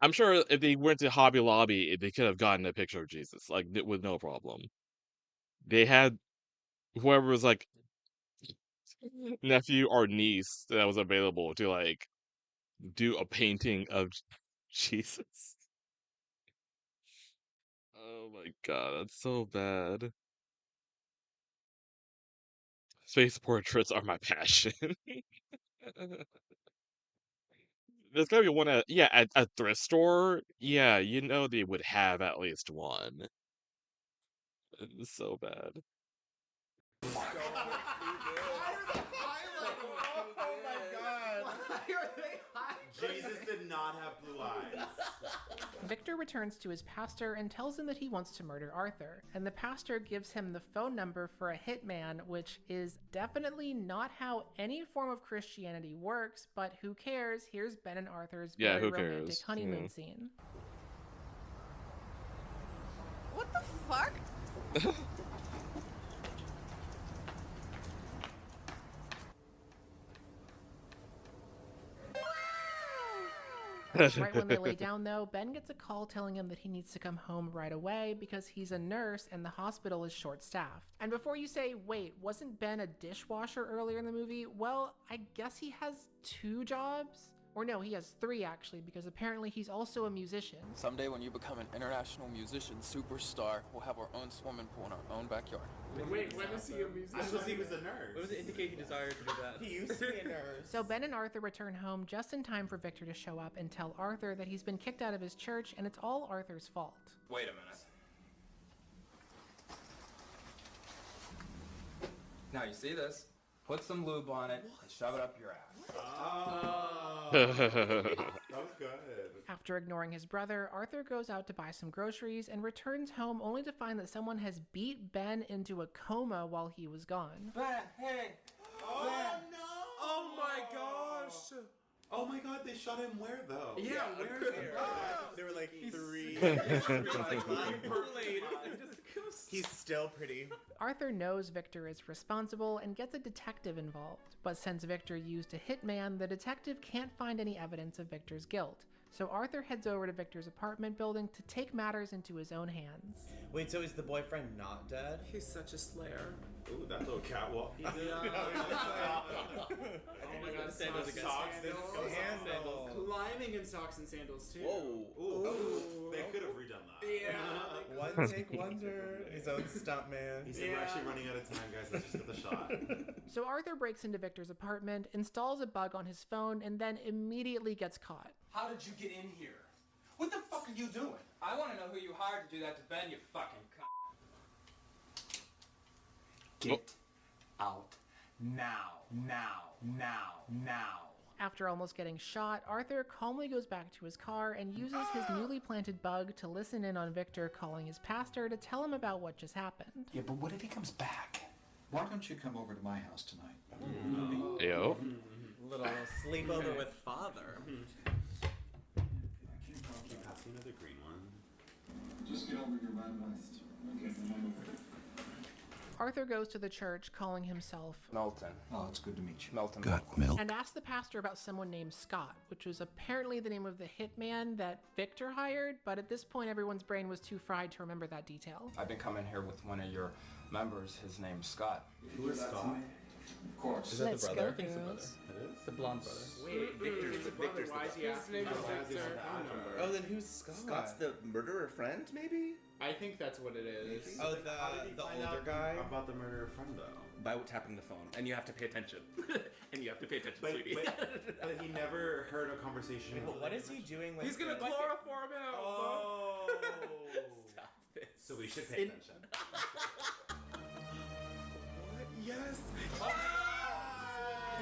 I'm sure if they went to Hobby Lobby, they could have gotten a picture of Jesus like with no problem. They had whoever was like nephew or niece that was available to like do a painting of Jesus. Oh my god, that's so bad. Face portraits are my passion. There's gotta be one at at a thrift store. Yeah, you know they would have at least one. It's so bad. Oh my god. Jesus did not have blue eyes. Victor returns to his pastor and tells him that he wants to murder Arthur, and the pastor gives him the phone number for a hitman, which is definitely not how any form of Christianity works, but who cares? Here's Ben and Arthur's Yeah, very who cares? romantic honeymoon Yeah. scene. What the fuck? Right when they lay down, though, Ben gets a call telling him that he needs to come home right away because he's a nurse and the hospital is short-staffed. And before you say, wait, wasn't Ben a dishwasher earlier in the movie? Well, I guess he has 2 jobs? Or no, he has 3 actually, because apparently he's also a musician. Someday when you become an international musician superstar, we'll have our own swimming pool in our own backyard. Wait, when is he a musician? I thought he was a nurse. What does it indicate he desired to do that? He used to be a nurse. So Ben and Arthur return home just in time for Victor to show up and tell Arthur that he's been kicked out of his church and it's all Arthur's fault. Wait a minute. Now you see this? Put some lube on it and shove it up your ass. Oh. That was good. After ignoring his brother, Arthur goes out to buy some groceries and returns home only to find that someone has beat Ben into a coma while he was gone. Ben, hey! Oh Ben. no! Oh my god, they shot him where though? Yeah, where is it? There were like three. He's still pretty. Arthur knows Victor is responsible and gets a detective involved, but since Victor used a hitman, the detective can't find any evidence of Victor's guilt. So Arthur heads over to Victor's apartment building to take matters into his own hands. Wait, so is the boyfriend not dead? He's such a slayer. Ooh, that little catwalk. Oh my god, sandals again. Sandals. Climbing in socks and sandals too. Whoa. Ooh. They could have redone that. Yeah. One take wonder. His own stunt man. He said, we're actually running out of time, guys. Let's just get the shot. So Arthur breaks into Victor's apartment, installs a bug on his phone, and then immediately gets caught. How did you get in here? What the fuck are you doing? I want to know who you hired to do that to Ben, you fucking cunt. Get out now. After almost getting shot, Arthur calmly goes back to his car and uses his newly planted bug to listen in on Victor calling his pastor to tell him about what just happened. Yeah, but what if he comes back? Why don't you come over to my house tonight? Yo. Little sleepover with father. Another green one. Just get over your red vest. Okay, Arthur goes to the church calling himself Melton. Oh, it's good to meet you. Melton. and asks the pastor about someone named Scott, which was apparently the name of the hitman that Victor hired, but at this point everyone's brain was too fried to remember that detail. I've been coming here with one of your members. His name's Scott. Who is Scott? Of course. Is that Let's the brother? go, girls. It is? The blonde brother. Wait, Victor's the brother. Why is he asking for Victor? Oh, then who's Scott? Scott's the murderer friend, maybe? I think that's what it is. Oh, How did he the find older out guy? about the murderer friend, though. By tapping the phone. And you have to pay attention. And you have to pay attention, sweetie. But he never heard a conversation. But what is he doing with He's gonna chloroform him! Oh! Stop this. So we should pay attention. Yes!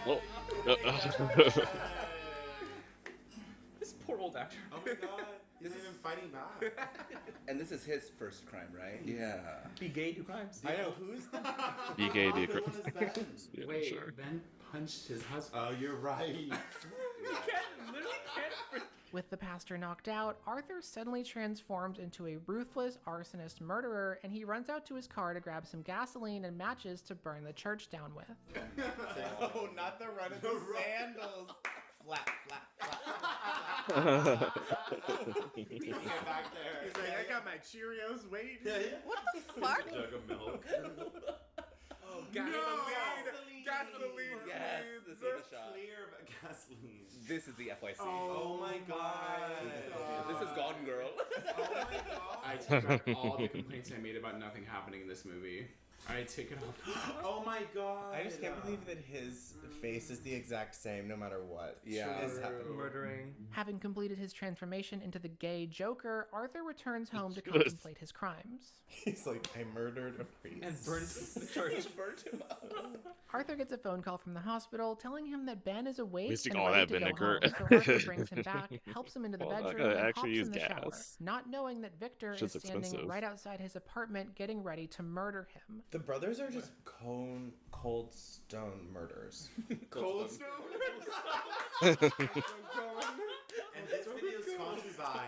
Whoa. This poor old actor. Oh my god. He's not even fighting back. And this is his first crime, right? Yeah. Be gay, do crimes. I know, who's the... Be gay, be Everyone is Ben. Yeah, Wait, sure. Ben punched his husband. Oh, you're right. With the pastor knocked out, Arthur suddenly transforms into a ruthless arsonist murderer, and he runs out to his car to grab some gasoline and matches to burn the church down with. Oh, not the run of the sandals. Flat. Get back there. He's like, I got my Cheerios waiting. What the fuck? A jug of milk. Oh, gasoline! Gasoline! Yes, this is the shot. Clear gasoline. This is the FYC. Oh my god. This is Gone Girl. Oh my god. I take back all the complaints I made about nothing happening in this movie. I take it off. Oh my god. I just can't believe that his face is the exact same no matter what. Yeah. Is happening. Murdering. Having completed his transformation into the gay Joker, Arthur returns home to contemplate his crimes. He's like, I murdered a priest. And burnt the church. Burnt him up. Arthur gets a phone call from the hospital telling him that Ben is awake Wasting and all ready that to vinegar. go home. So Arthur brings him back, helps him into the Well, I bedroom, gotta and actually hops in use the shower, gas. not knowing that Victor Shit's is standing expensive. right outside his apartment getting ready to murder him. The brothers are just cold stone murders. Cold Stone? And this video is sponsored by.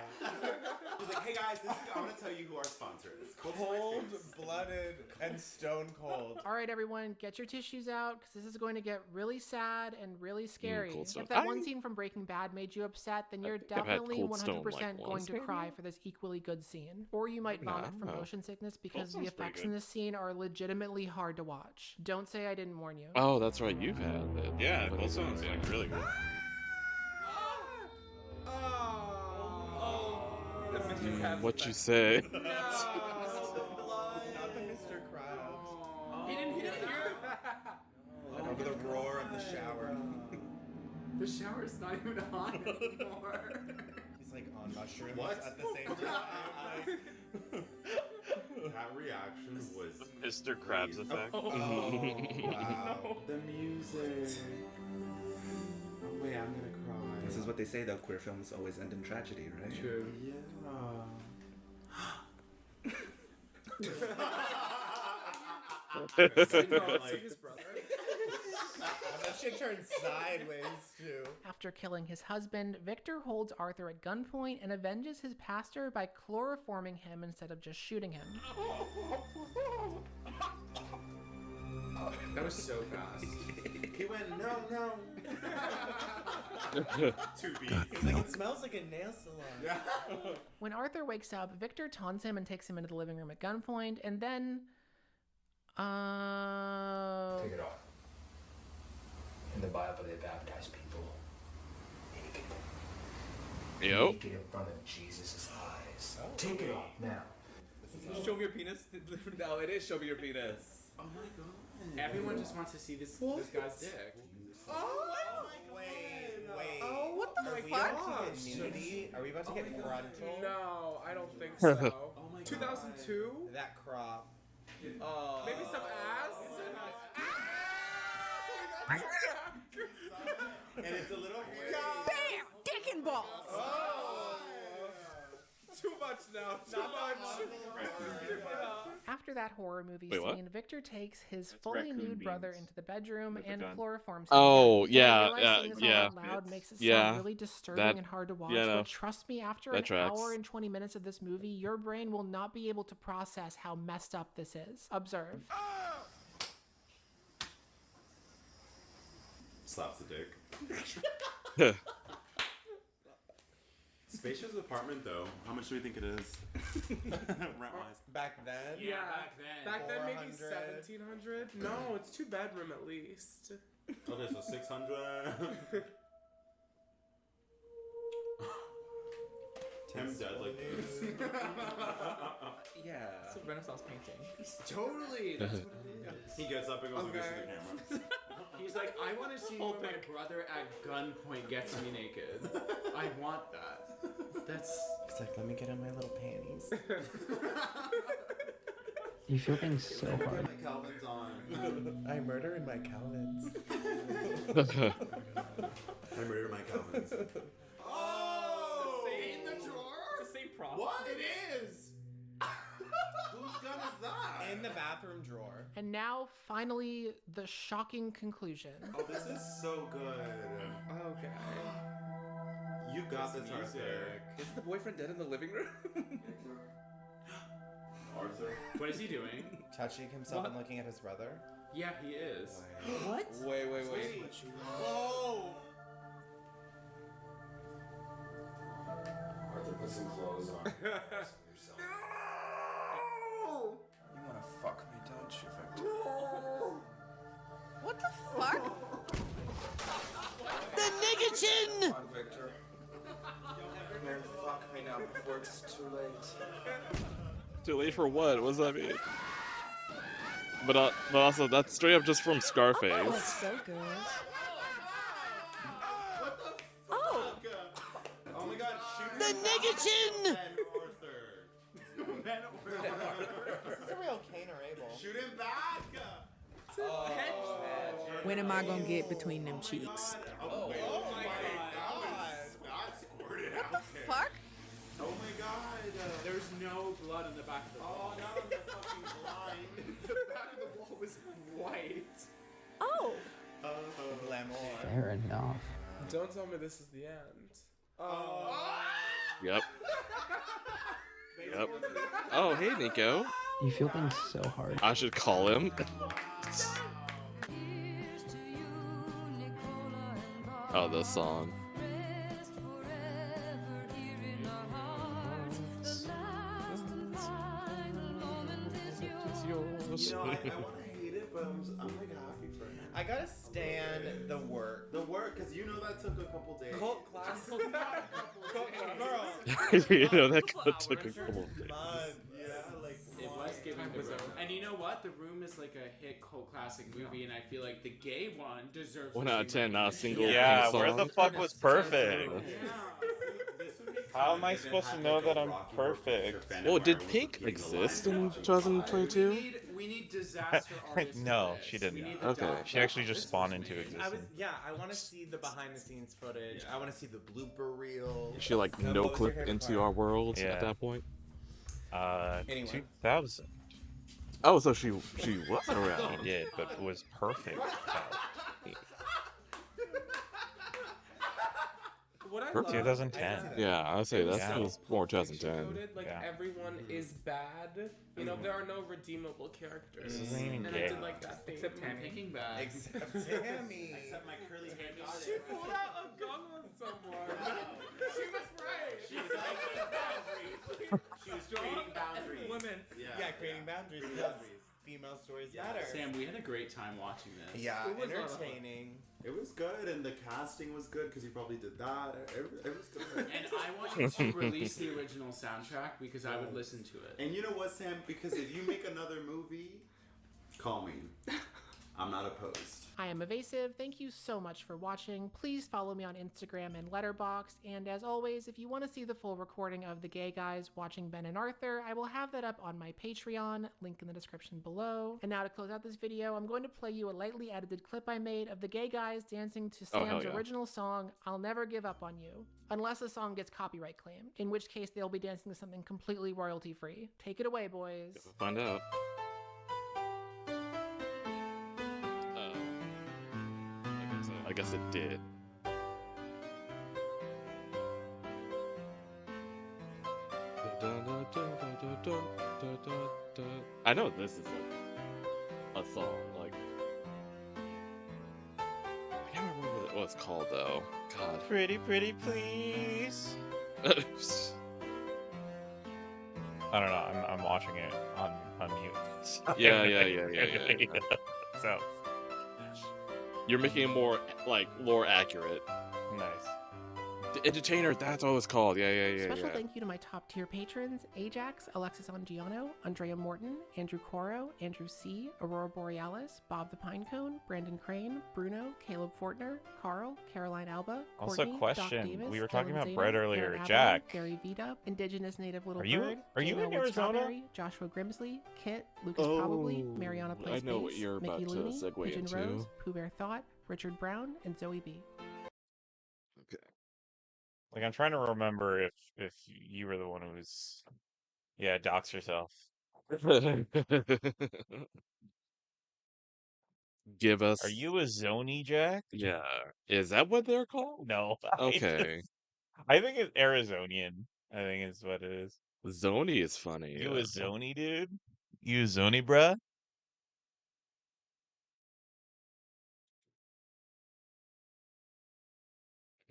He's like, hey guys, I want to tell you who our sponsor is. Cold-blooded and stone cold. All right, everyone, get your tissues out because this is going to get really sad and really scary. Cold Stone. If that one scene from Breaking Bad made you upset, then you're think I've had definitely Cold 100% Stone, like, going once, to maybe? cry for this equally good scene. Or you might vomit from No. motion sickness because the Stone's pretty effects in good. this scene are legitimately hard to watch. Don't say I didn't warn you. Oh, that's right. You've had it. Yeah, What Cold is it? Stone's like really good. What you say? No! Not the Mr. Krabs. He didn't hear it. And over the roar of the shower. The shower's not even on anymore. He's like on mushrooms What? at the same time. That reaction was Mr. Krabs effect. Oh, wow. the music. Oh wait, I'm gonna cry. This is what they say though, queer films always end in tragedy, right? True. Yeah. It's like his brother. I bet shit turned sideways too. After killing his husband, Victor holds Arthur at gunpoint and avenges his pastor by chloroforming him instead of just shooting him. That was so fast. He went, no. Too beat. He's like, it smells like a nail salon. When Arthur wakes up, Victor taunts him and takes him into the living room at gunpoint, and then... Take it off. In the Bible, they baptize people naked. Yep. Naked in front of Jesus' eyes. Take it off now. Show me your penis? No, it is show me your penis. Oh my god. Everyone just wants to see this guy's dick. Wait. Oh, what the Are we fuck? about to get nudity? Are we about to get frontal? No, I don't think so. Oh my god. 2002? That crop. Maybe some ass? And it's a little hairy. Bam! Dick and balls! Oh. Too much now. Too much. After that horror movie Wait, what? scene, Victor takes his fully raccoon nude brother beans. into the bedroom With the and gun. chloroforms him. Oh, And yeah, I realize saying this all yeah. out loud makes it sound Yeah, really disturbing that- and hard to watch, yeah, no. but trust me, after That an tracks. hour and 20 minutes of this movie, your brain will not be able to process how messed up this is. Observe. Slaps the dick. Spacious apartment though. How much do we think it is? Rent-wise. Back then? Yeah, back then maybe 400. 1700. No, it's 2-bedroom at least. Okay, so 600. Tim dead like this. Yeah. It's a Renaissance painting. Totally. That's what it is. He gets up and goes and gets to the camera. He's like, I want to see when my brother at gunpoint gets me naked. I want that. That's. He's like, let me get on my little panties. You feel things so hard. My Calvin's on. I murder in my Calvins. I murdered my Calvin's. Oh! In the drawer? It's the same prop. What? It is! Whose gun is that? In the bathroom drawer. And now, finally, the shocking conclusion. Oh, this is so good. Okay. You got this, Arthur. Is the boyfriend dead in the living room? Arthur? What is he doing? Touching himself and looking at his brother. Yeah, he is. What? Wait. Whoa! Arthur, put some clothes on. You wanna fuck me, don't you, Victor? What the fuck? The nigga chin! Come on, Victor. Come here, fuck me now before it's too late. Too late for what? What does that mean? But also, that's straight up just from Scarface. Oh, it's so good. What the Oh! Oh my god, shoot The him nigga back, chin! Ben Arthur. This is a real Cain or Abel. Shoot him back! When am I gonna get between them cheeks? Oh my god. That squirted out. What the fuck? Oh my god. There's no blood in the back of the wall. Oh, now I'm fucking blind. The back of the wall was white. Oh! Glamour. Fair enough. Don't tell me this is the end. Yep. Yep. Oh, hey, Nico. You feel things so hard. I should call him. Oh, this song. You know, I want to hate it, but I'm like happy for him. I gotta stand the work. The work, because you know that took a couple days. Cult classic. Girl. You know, that took a couple of days. Yeah, like It was giving the room. And you know what? The Room is like a hit cult classic movie, and I feel like the gay one deserves 1 the out of same 10, not a single Yeah, song. where the fuck was perfect? this would be How am I supposed to know that I'm perfect? Well, did Pink exist in 2022? We need disaster artists. No, for this. she did We not. need the Okay. doc- She actually just spawned into I existence. want to see the behind the scenes footage. I want to see the blooper reel. She like What no was your clip favorite into part? our world Yeah. at that point. Anyway. 2000. Oh, so she was around. She did, but it was perfect. What I Perfect. love 2010. is that Yeah, I'd say it was that so was more Pulp Fiction 2010. coded. Like Yeah. everyone is bad. You know, there are no redeemable characters. This isn't even And gay. I did like that thing. Except Tammy. Thinking back. Except Tammy. Except my curly hair got She it. pulled out a gun on someone. She was right. She was like boundaries. She was creating boundaries. Women. Yeah, creating boundaries. Boundaries. Female stories matter. Sam, we had a great time watching this. Yeah, It was a lot of fun. entertaining. It was good, and the casting was good because he probably did that. It was good. And I want you to release the original soundtrack because I would listen to it. And you know what, Sam? Because if you make another movie, call me. I'm not opposed. I am Evasive. Thank you so much for watching. Please follow me on Instagram and Letterboxd. And as always, if you want to see the full recording of the gay guys watching Ben and Arthur, I will have that up on my Patreon, link in the description below. And now to close out this video, I'm going to play you a lightly edited clip I made of the gay guys dancing to Sam's original song, I'll Never Give Up on You. Unless the song gets copyright claimed, in which case they'll be dancing to something completely royalty free. Take it away, boys. Find out. I guess it did. I know this is a song. Like, I can't remember what it's called though. God. Pretty, pretty, please. I don't know. I'm watching it on mute. Yeah. So You're making it more like lore accurate. nice. The Entertainer, that's what it's called. Yeah. Special thank you to my top tier patrons, Ajax, Alexis Angiano, Andrea Morton, Andrew Coro, Andrew C., Aurora Borealis, Bob the Pinecone, Brandon Crane, Bruno, Caleb Fortner, Carl, Caroline Alba, Also, Courtney, question. Doc Davis, We were talking Dylan about Zeta, bread earlier. Aaron Avalon, Jack. Gary Vida, Indigenous Native Little Are you- Bird, are you Jane in Elwood Arizona? Strawberry, Joshua Grimsley, Kit, Lucas Probably, Mariana Plays I know what Bass, you're about Mickey to Looney, segue Pigeon into. Rose, Pooh Bear Thought, Richard Brown, and Zoe B. Okay. Like, I'm trying to remember if you were the one who was, yeah, dox yourself. Give us. Are you a Zony, Jack? Yeah. Is that what they're called? No. Okay. I think it's Arizonian. I think is what it is. Zony is funny. You a Zony, dude? You a Zony, bruh?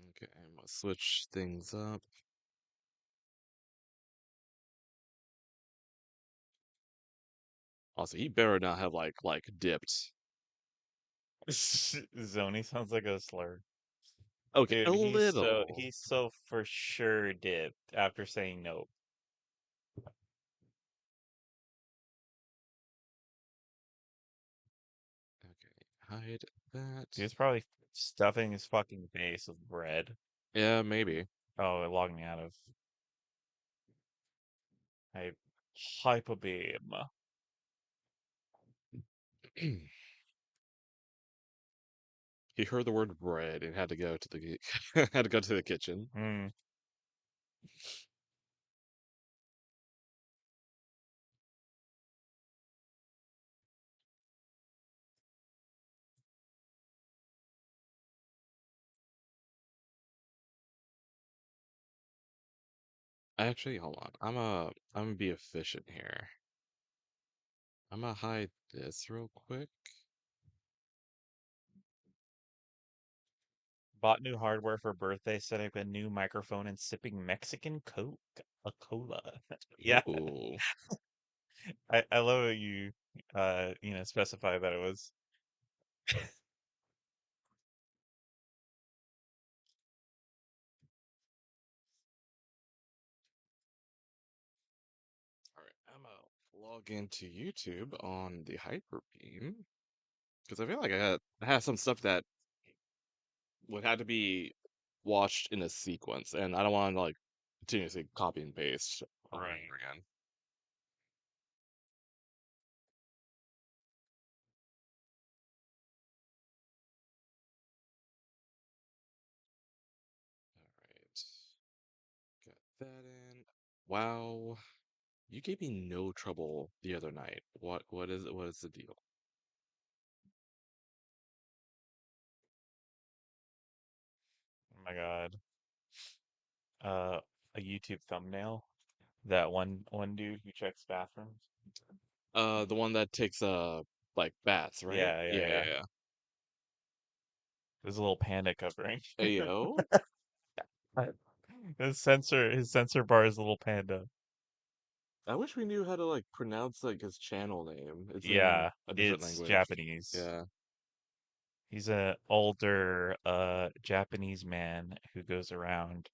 Okay, I'm gonna switch things up. Also, he better not have like dipped. Zony sounds like a slur. Okay, Dude, a little. he's so for sure dipped after saying no. Okay, hide that. He's probably stuffing his fucking face with bread. Yeah, maybe. Oh, it logged me out of. I hyperbeam. He heard the word bread and had to go to the had to go to the kitchen. Hmm. Actually, hold on. I'm gonna be efficient here. I'm gonna hide this real quick. Bought new hardware for birthday, setting up a new microphone and sipping Mexican Coke. A cola. Yeah. Ooh. I love that you specify that it was. Alright, I'm gonna log into YouTube on the Hyperbeam. Because I feel like I have some stuff that would have to be watched in a sequence, and I don't want to like continuously copy and paste over and over again. Alright. Got that in. Wow. You gave me no trouble the other night. What is the deal? Oh my god. a YouTube thumbnail? That one dude who checks bathrooms. The one that takes like bats, right? Yeah, yeah, Yeah, yeah. yeah, yeah. There's a little panda covering. Ayo. His sensor bar is a little panda. I wish we knew how to like pronounce like his channel name. It's in Yeah, a different it's language. Japanese. Yeah. He's an older Japanese man who goes around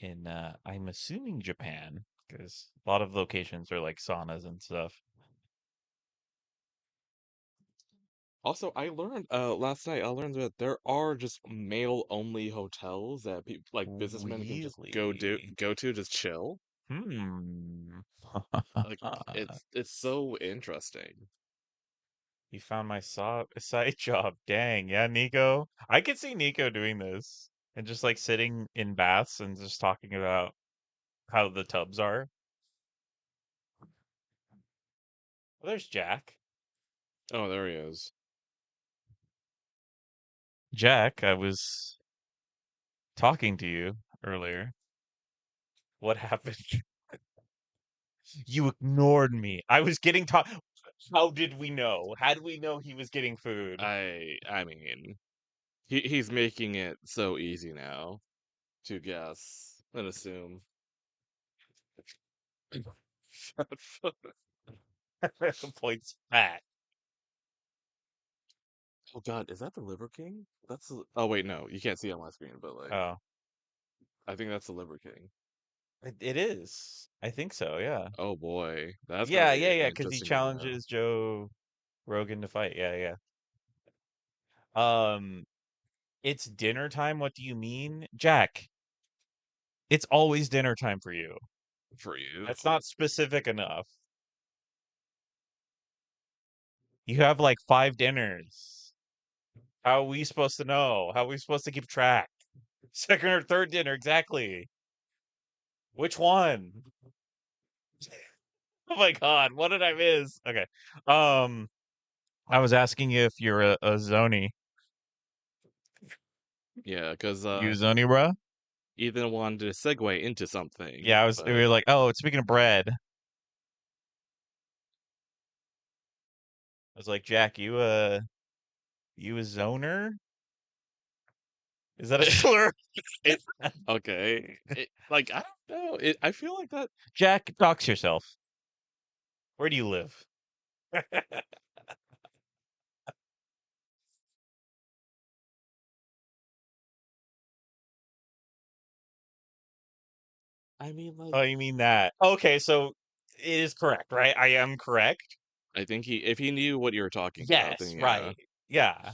in I'm assuming Japan, because a lot of locations are like saunas and stuff. Also, I learned last night. I learned that there are just male only hotels that people like businessmen can just Really? go to just chill. Hmm. Like it's so interesting. You found my side job. Dang. Yeah, Nico. I could see Nico doing this and just like sitting in baths and just talking about how the tubs are. Well, there's Jack. Oh, there he is. Jack, I was talking to you earlier. What happened? You ignored me. I was getting How did we know? How did we know he was getting food? I mean, he's making it so easy now to guess and assume. Points fat. Oh God, is that the Liver King? Oh wait, no, you can't see it on my screen, but like, Oh, I think that's the Liver King. it is. I think so. Yeah. Oh boy, that's gonna Yeah, be yeah, yeah. Because he interesting to know. challenges Joe Rogan to fight. Yeah, yeah. It's dinner time. What do you mean, Jack? It's always dinner time for you. For you, That's not specific enough. You have like 5 dinners. How are we supposed to know? How are we supposed to keep track? Second or third dinner, exactly. Which one? Oh my God, what did I miss? Okay. I was asking you if you're a Zoni. yeah, because You a Zoni, bro? Ethan wanted to segue into something, Yeah, we but were like, oh, speaking of bread. I was like, Jack, you a zoner? Is that a slur? okay. Like I don't know. I feel like that. Jack, dox yourself. Where do you live? I mean, like, Oh, you mean that? Okay, so it is correct, right? I am correct. I think if he knew what you were talking about, Yes, then yeah. right. Yeah.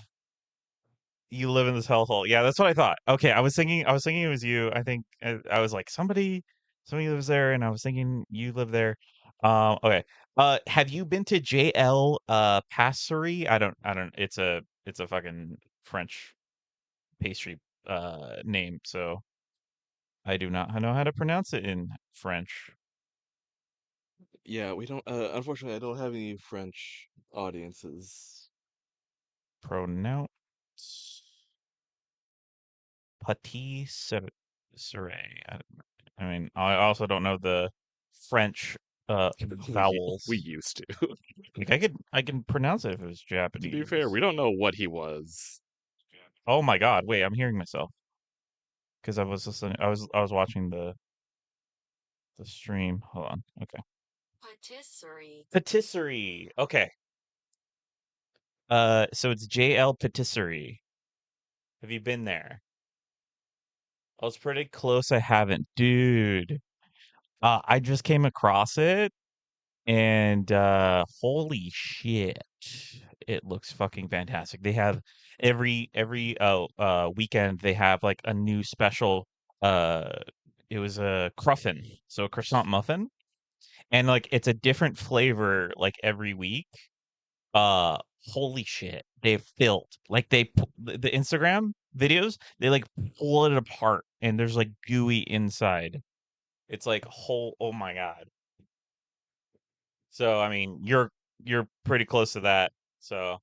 You live in this hellhole. Yeah, that's what I thought. Okay, I was thinking it was you. I think I was like somebody lives there, and I was thinking you live there. Okay. Have you been to JL Passerie? I don't. It's a fucking French pastry name, so I do not know how to pronounce it in French. Yeah, we don't. Unfortunately, I don't have any French audiences. Pronounce Pâtisserie. I mean, I also don't know the French We vowels. used to. Like I can pronounce it if it was To be fair, we Japanese. don't know what he was. Oh my God! Wait, I'm hearing myself because I was listening. I was watching the stream. Hold on. Okay. Patisserie. Patisserie. Okay. So it's JL Patisserie. Have you been there? I was pretty close. I haven't, dude. I just came across it. And holy shit, it looks fucking fantastic. They have every weekend they have like a new special. Uh, it was a cruffin, so a croissant muffin, and like it's a different flavor like every week. Uh, Holy shit, they've built like the Instagram videos. They like pull it apart, and there's like gooey inside. It's like whole. Oh my god. So I mean, you're pretty close to that. So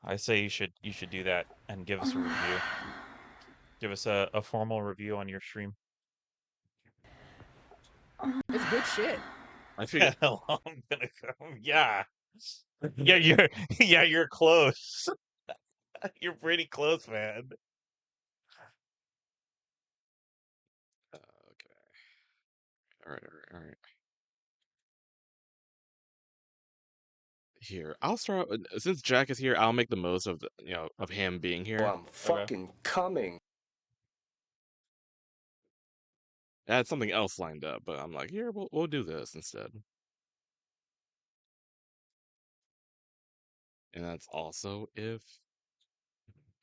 I say you should do that and give us a review. Give us a formal review on your stream. It's good shit. I figured. Hell, I'm gonna come. Yeah. You're close. You're pretty close, man. Okay. All right. Here, I'll start. Since Jack is here, I'll make the most of of him being here. I'm fucking coming. I had something else lined up, but I'm like, here, we'll do this instead. And that's also if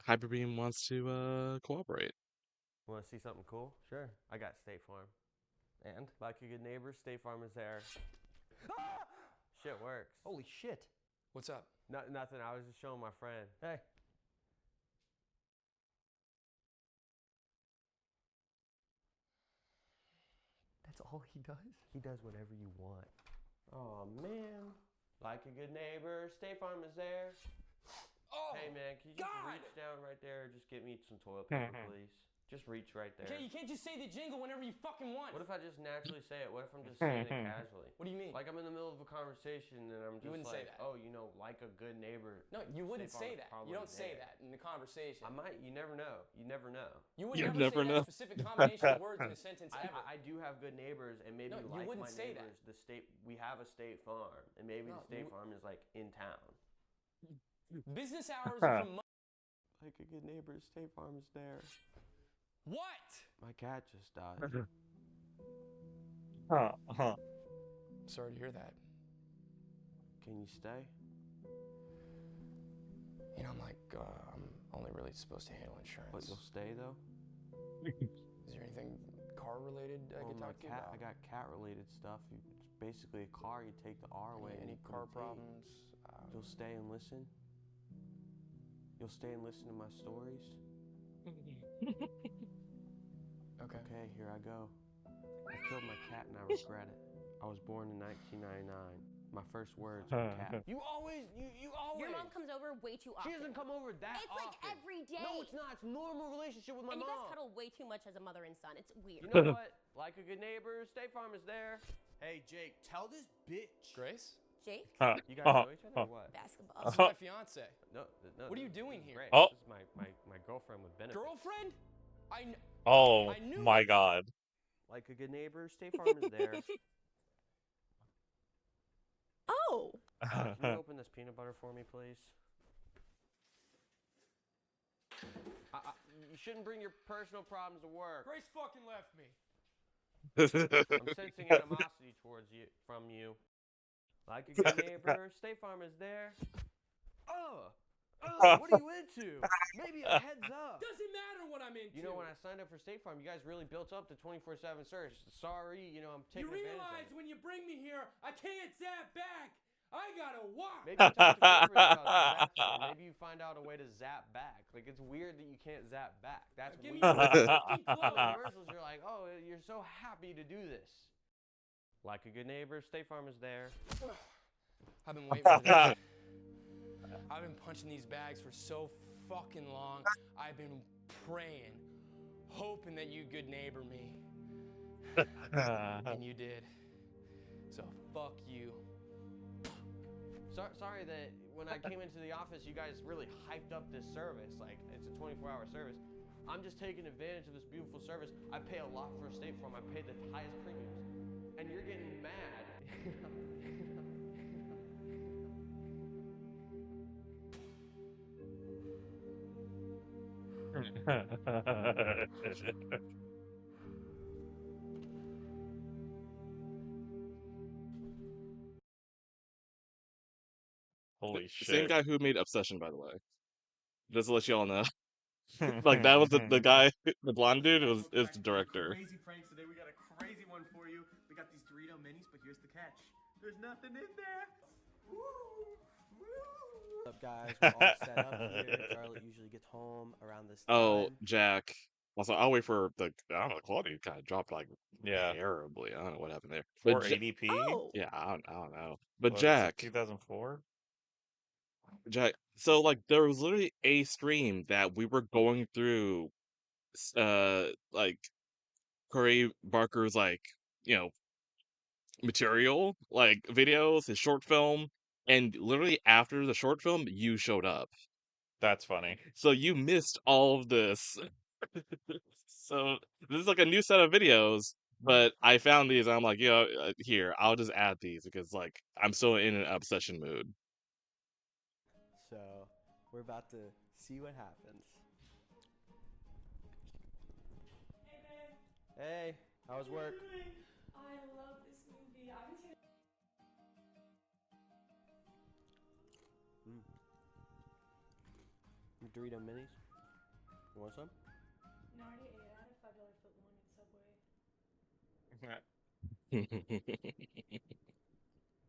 Hyperbeam wants to cooperate. Want to see something cool? Sure. I got State Farm. And? Like a good neighbor, State Farm is there. Ah! Shit works. Holy shit. What's up? Nothing. I was just showing my friend. Hey. That's all he does? He does whatever you want. Oh, man. Like a good neighbor, State Farm is there. Oh, hey, man, can you just reach down right there and just get me some toilet paper, please? Just reach right there. Okay, you can't just say the jingle whenever you fucking want. What if I just naturally say it? What if I'm just saying it casually? What do you mean? Like I'm in the middle of a conversation and I'm just wouldn't say like, that. oh, like a good neighbor. No, you wouldn't State Farm say is that. probably You don't say there. that in the conversation. I might. You never know. You never know. You would never say that specific combination of words in a sentence ever. I do have good neighbors, and maybe No, like you wouldn't my say neighbors, the state. We have a State Farm, and maybe No, the State Farm is like in town. Business hours are from Like a good neighbor, State Farm is there. What? My cat just died. Sorry to hear that. Can you stay? You know, I'm only really supposed to handle insurance. But you'll stay though. Is there anything car related I could talk to you about? I got cat related stuff. It's basically a car. You take the R away. Any and car put a T. problems? You'll stay and listen. You'll stay and listen to my stories. Okay, here I go. I killed my cat and I regret it. I was born in 1999. My first words were cat. You always. Your mom comes over way too often. She doesn't come over that It's often. like every day. No, it's not. It's normal relationship with my and mom. you guys cuddle way too much as a mother and son. It's weird. You know what? Like a good neighbor, State Farm is there. Hey, Jake, tell this bitch. Grace? Jake? You guys know each other or what? Basketball. This is my fiance. No. What are you doing here? Great. Oh. This is my girlfriend with benefits. Girlfriend? Oh my god. Like a good neighbor, State Farm is there. Oh. Can you open this peanut butter for me, please? You shouldn't bring your personal problems to work. Grace fucking left me. I'm sensing animosity towards you from you. Like a good neighbor, State Farm is there. What are you into? Maybe a heads up. Doesn't matter what I'm into. You know, when I signed up for State Farm, you guys really built up to 24/7 service. Sorry, I'm taking You advantage realize of it. when you bring me here, I can't zap back. I gotta walk. Maybe you talk to corporate about the zap thing. Maybe you find out a way to zap back. Like, it's weird that you can't zap back. That's Give weird. me fucking In clothes. commercials, you're like, oh, you're so happy to do this. Like a good neighbor, State Farm is there. I've been waiting for this. I've been punching these bags for so fucking long. I've been praying, hoping that you good neighbor me. And you did. So fuck you. Sorry that when I came into the office, you guys really hyped up this service. Like, it's a 24-hour service. I'm just taking advantage of this beautiful service. I pay a lot for a State Farm. I pay the highest premiums. And you're getting mad. Holy shit. Same guy who made Obsession, by the way. Just to let y'all know. Like, that was the guy, the blonde dude, is the director. Crazy pranks today. We got a crazy one for you. We got these Dorito minis, but here's the catch. There's nothing in there. What's up, guys? We're all set up here. Charlotte usually gets home around this time. Oh, Jack. Also, I'll wait for the quality kind of dropped like terribly. I don't know what happened there. But 480p? Yeah, I don't know. But What, Jack, 2004? Jack. So like, there was literally a stream that we were going through like Corey Barker's like, you know, material, like videos, his short film, and literally after the short film, you showed up. That's funny. So you missed all of this. So this is like a new set of videos, but I found these. And I'm like, here, I'll just add these because like I'm still in an obsession mood. So we're about to see what happens. Hey, how was work? I love this movie. I haven't seen it. Dorito minis. You want some? No, I already ate. I had a $5 foot long at Subway.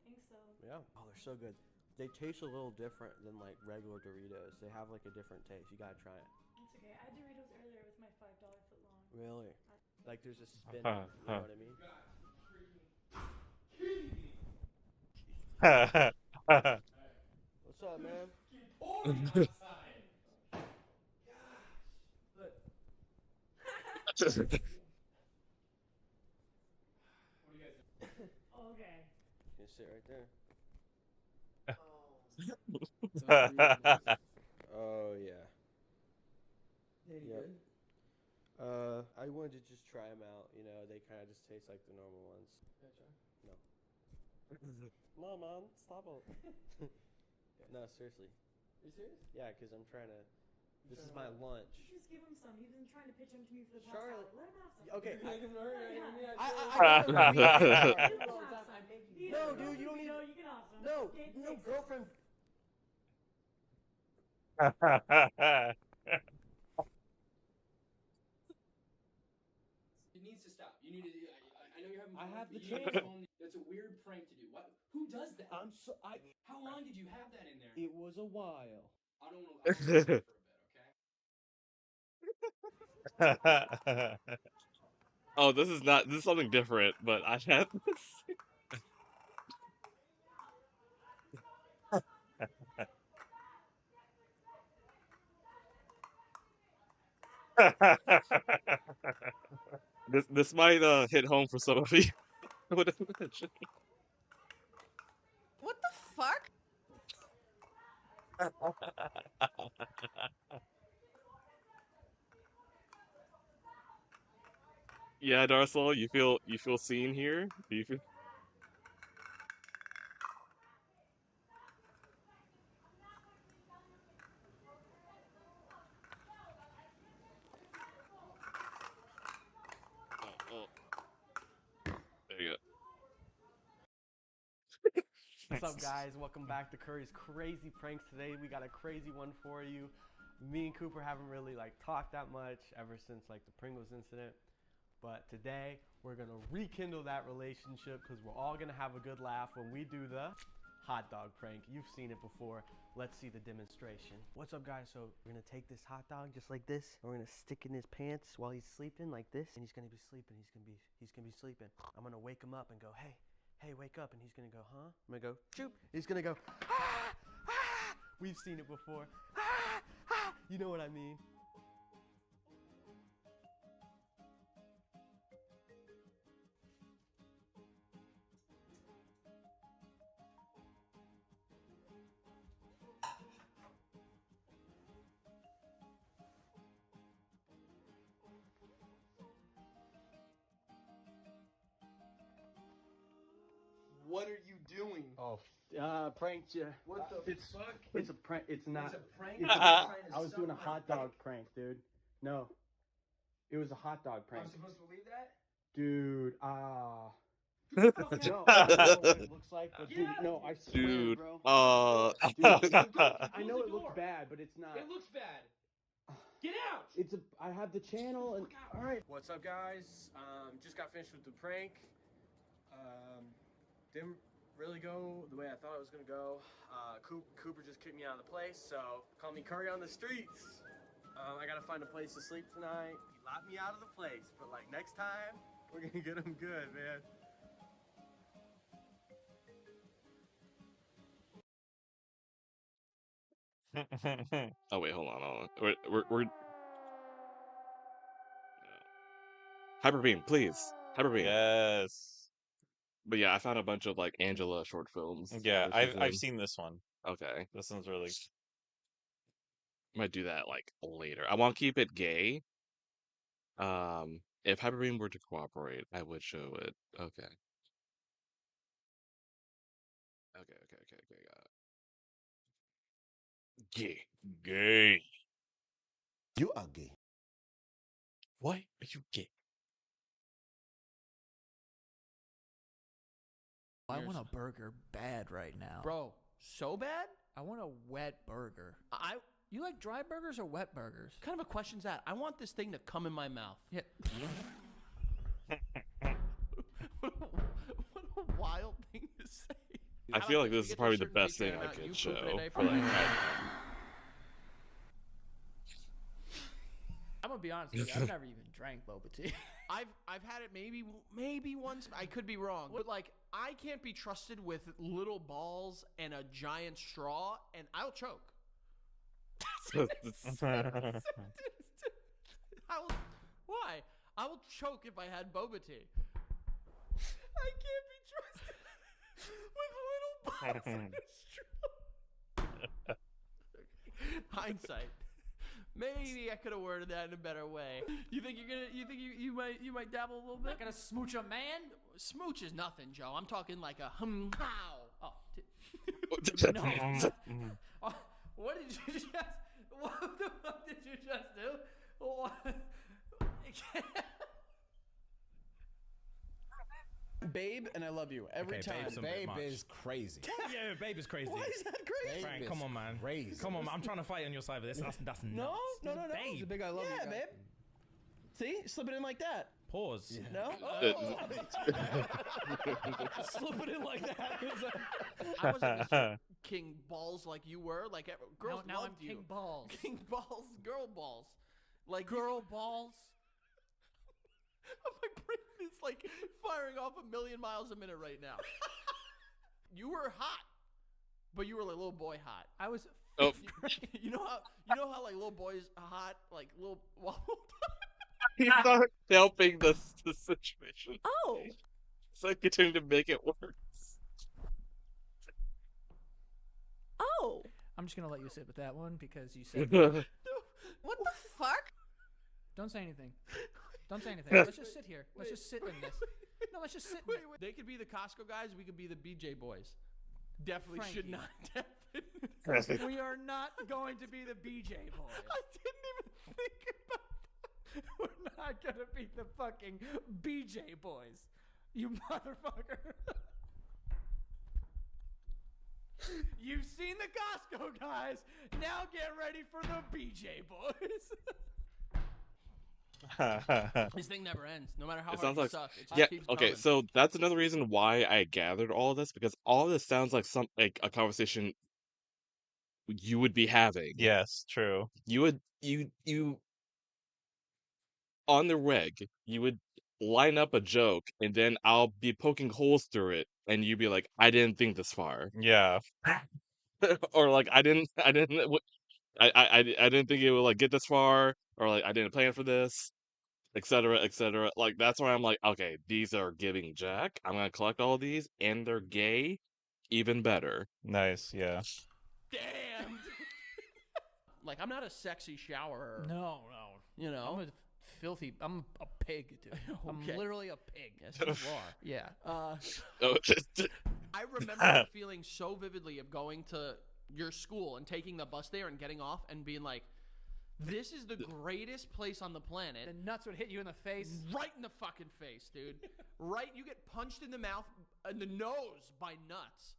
Thanks, though. Yeah. Oh, they're so good. They taste a little different than like regular Doritos. They have like a different taste. You gotta try it. It's okay. I had Doritos earlier with my $5 foot long. Really? Like there's a spin. You know what I mean? What's up, man? Okay. You can sit right there. Oh yeah. Yep. I wanted to just try them out. You know, they kind of just taste like the normal ones. No. No, man, stop it. No, seriously. Are you serious? Yeah, because I'm trying to. This is my lunch. Just give him some. He's been trying to pitch him to me for the past Charlotte. hour. Let him have some. Okay. I can hurry. No, dude, you don't need. You can have some. No, no, girlfriend. It needs to stop. You need to. I know you're having. I have the you need to channel. phone- That's a weird prank to do. What? Who does that? How long did you have that in there? It was a while. I don't know. I don't know for a bit, okay? Oh, this is something different, but I have this. This might hit home for some of you. What the fuck? Yeah, Darcel, you feel seen here? Do you feel? Oh. There you go. What's up, guys? Welcome back to Curry's Crazy Pranks. Today we got a crazy one for you. Me and Cooper haven't really talked that much ever since the Pringles incident, but today we're gonna rekindle that relationship because we're all gonna have a good laugh when we do the hot dog prank. You've seen it before. Let's see the demonstration. What's up, guys? So we're gonna take this hot dog just like this, and we're gonna stick in his pants while he's sleeping like this, and he's gonna be sleeping. He's gonna be sleeping. I'm gonna wake him up and go, hey, wake up, and he's gonna go, huh? I'm gonna go, choop. He's gonna go, ah, ah. We've seen it before. Ah, ah. You know what I mean? What are you doing? Oh, pranked you. What the fuck? It's a prank. It's not. It's a prank? I was doing a hot dog prank, dude. No. It was a hot dog prank. I'm supposed to believe that? Dude, no, I don't know what it looks like, but dude, no, I swear, Dude, bro. Dude, I know it looks bad, but it's not. It looks bad. Get out! I have the channel and. All right. What's up, guys? Just got finished with the prank. Didn't really go the way I thought it was gonna go. Cooper just kicked me out of the place, so call me Curry on the streets. I gotta find a place to sleep tonight. He locked me out of the place, but next time, we're gonna get him good, man. Oh wait, hold on. We're Hyperbeam, please. Hyperbeam. Yes. But yeah, I found a bunch of like Angela short films. Yeah, that she's I've in. seen this one. Okay. This one's really. Might do that like later. I want to keep it gay. If Hyperbeam were to cooperate, I would show it. Okay. Okay. Got it. Gay. Gay. You are gay. Why are you gay? I want a burger bad right now. Bro, so bad? I want a wet burger. You like dry burgers or wet burgers? What kind of a question's that? I want this thing to come in my mouth. Yeah. What a wild thing to say. I feel like this is probably the best thing I could show. For like, I'm gonna be honest with you. I've never even drank boba tea. I've had it maybe once. I could be wrong, but like I can't be trusted with little balls and a giant straw, and I'll choke. Why? I will choke if I had boba tea. I can't be trusted with little balls and a straw. Hindsight. Maybe I could have worded that in a better way. You think you might dabble a little bit? Not gonna smooch a man? Smooch is nothing, Joe. I'm talking like a how. Oh, no. What did you just? What the fuck did you just do? Babe, and I love you every time. Babe is crazy. Yeah, Babe is crazy. Why is that crazy? Frank, come on, man. Crazy. Come on, man. I'm trying to fight on your side of this. That's nuts. No. Babe. It's a big I love you. Yeah, babe. See, slip it in like that. Pause. Yeah. No. Slip it in like that. I wasn't Mr. King Balls like you were. Like girls now loved I'm you. King Balls. King Balls, girl balls. Like girl balls. My brain is like firing off 1,000,000 miles a minute right now. You were hot, but you were like little boy hot. I was. Oh. You know how like little boys are hot, like little. He's not helping the situation. Oh. It's like continuing to make it worse. Oh. I'm just gonna let you sit with that one because you said. What the fuck? Don't say anything. Don't say anything. Let's just sit here. Let's just sit in this. No, let's just sit. Wait. They could be the Costco guys. We could be the BJ boys. Definitely Frankie. should not happen. We are not going to be the BJ boys. I didn't even think about that. We're not gonna be the fucking BJ boys. You motherfucker. You've seen the Costco guys. Now get ready for the BJ boys. This thing never ends. No matter how It hard sounds you like suck, it just yeah. keeps Okay, coming. so that's another reason why I gathered all of this, because all of this sounds like a conversation you would be having. Yes, true. You on the reg, you would line up a joke, and then I'll be poking holes through it, and you'd be like, "I didn't think this far," Yeah. or like, "I didn't think it would like get this far," or like, "I didn't plan for this," etc., etc. Like that's why I'm like, okay, these are giving Jack. I'm gonna collect all these, and they're gay, even better. Nice, yeah. Damn. Like I'm not a sexy showerer. No. You know, I'm a pig, dude. I'm literally a pig. Yes, you are. Yeah. I remember feeling so vividly of going to your school and taking the bus there and getting off and being like, this is the greatest place on the planet. The nuts would hit you in the face. Right in the fucking face, dude. Right? You get punched in the mouth and the nose by nuts.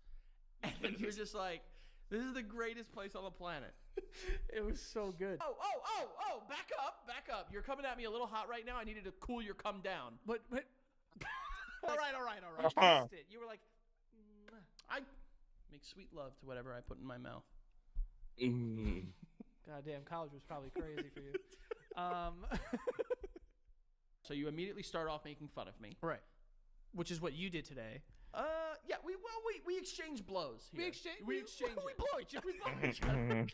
And you're just like, this is the greatest place on the planet. It was so good. Oh, back up. You're coming at me a little hot right now. I needed to cool your cum down. But all right. You kissed it. You were like, I make sweet love to whatever I put in my mouth. Goddamn, college was probably crazy for you. So you immediately start off making fun of me. Right. Which is what you did today. Yeah, we exchange blows here. We blow each other.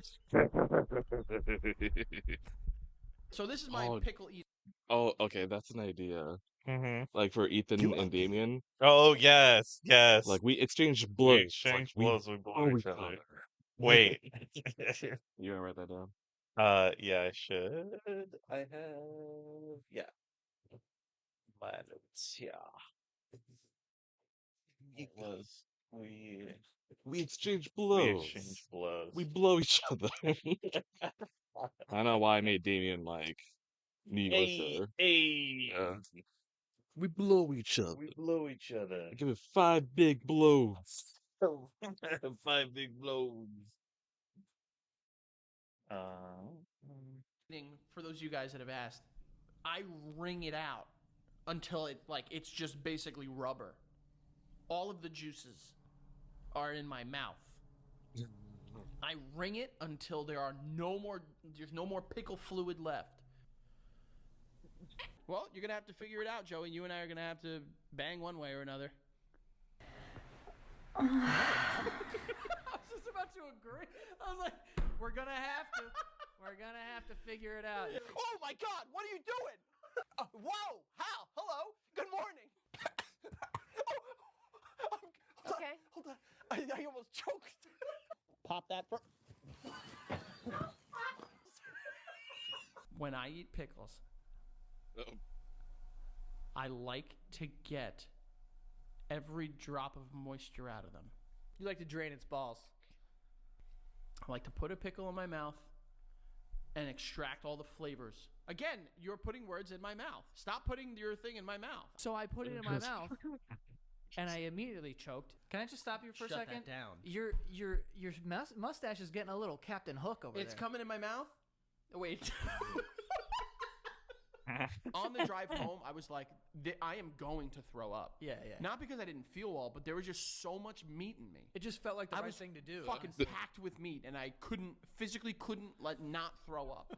So this is my pickle eat. Oh, okay, that's an idea. Mm-hmm. Like for Ethan and Damien. Oh yes, yes. Like we exchanged We blows. exchange Like, blows. We blow blow each other. Wait. You gonna write that down? Yeah, I should. I have. Yeah. My notes. Yeah. It was. We exchange We blows. exchange blows. We blow each other. I don't know why I made Damien like New Yorker. Hey. Yeah. We blow each other. We blow each other. I give it 5 big blows. 5 big blows. For those of you guys that have asked, I wring it out until it's just basically rubber. All of the juices are in my mouth. I wring it until there's no more pickle fluid left. Well, you're gonna have to figure it out, Joey. You and I are gonna have to bang one way or another. I was just about to agree. I was like, we're gonna have to. We're gonna have to figure it out. Oh my God! What are you doing? Whoa! Hal! Hello! Good morning! Okay. Hold on. I almost choked. Pop that. When I eat pickles, I like to get every drop of moisture out of them. You like to drain its balls. I like to put a pickle in my mouth and extract all the flavors. Again, you're putting words in my mouth. Stop putting your thing in my mouth. So I put it in my mouth, and I immediately choked. Can I just stop you for a Shut second? that down. Your mustache is getting a little Captain Hook over It's there. coming in my mouth. Oh, wait. On the drive home, I was like, I am going to throw up. Yeah. Not because I didn't feel well, but there was just so much meat in me. It just felt like the I right was thing to do. fucking packed with meat, and I physically couldn't not throw up.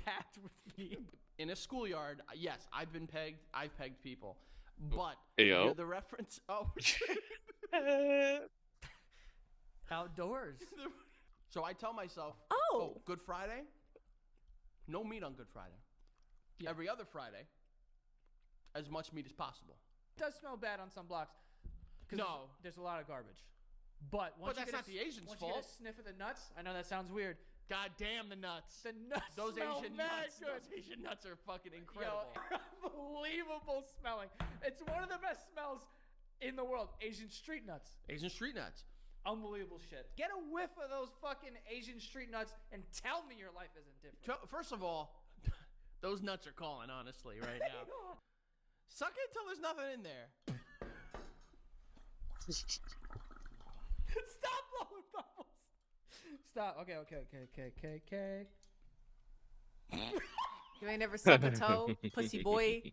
Packed with meat. In a schoolyard, yes, I've been pegged. I've pegged people. But Ayo. the reference... Oh, Outdoors. So I tell myself, Oh. Good Friday? No meat on Good Friday. Yeah. Every other Friday, as much meat as possible. It does smell bad on some blocks. 'Cause No. there's a lot of garbage. But once that's you get not the Asians' once you get fault. a sniff of the nuts, I know that sounds weird. God damn the nuts. The nuts Those smell Asian mad nuts. good. Those Asian nuts are fucking incredible. Yo, unbelievable smelling. It's one of the best smells in the world. Asian street nuts. Asian street nuts. Unbelievable shit. Get a whiff of those fucking Asian street nuts and tell me your life isn't different. First of all, those nuts are calling, honestly, right now. Suck it till there's nothing in there. Stop blowing bubbles. Stop. Okay. You ain't never sucked a toe, pussy boy.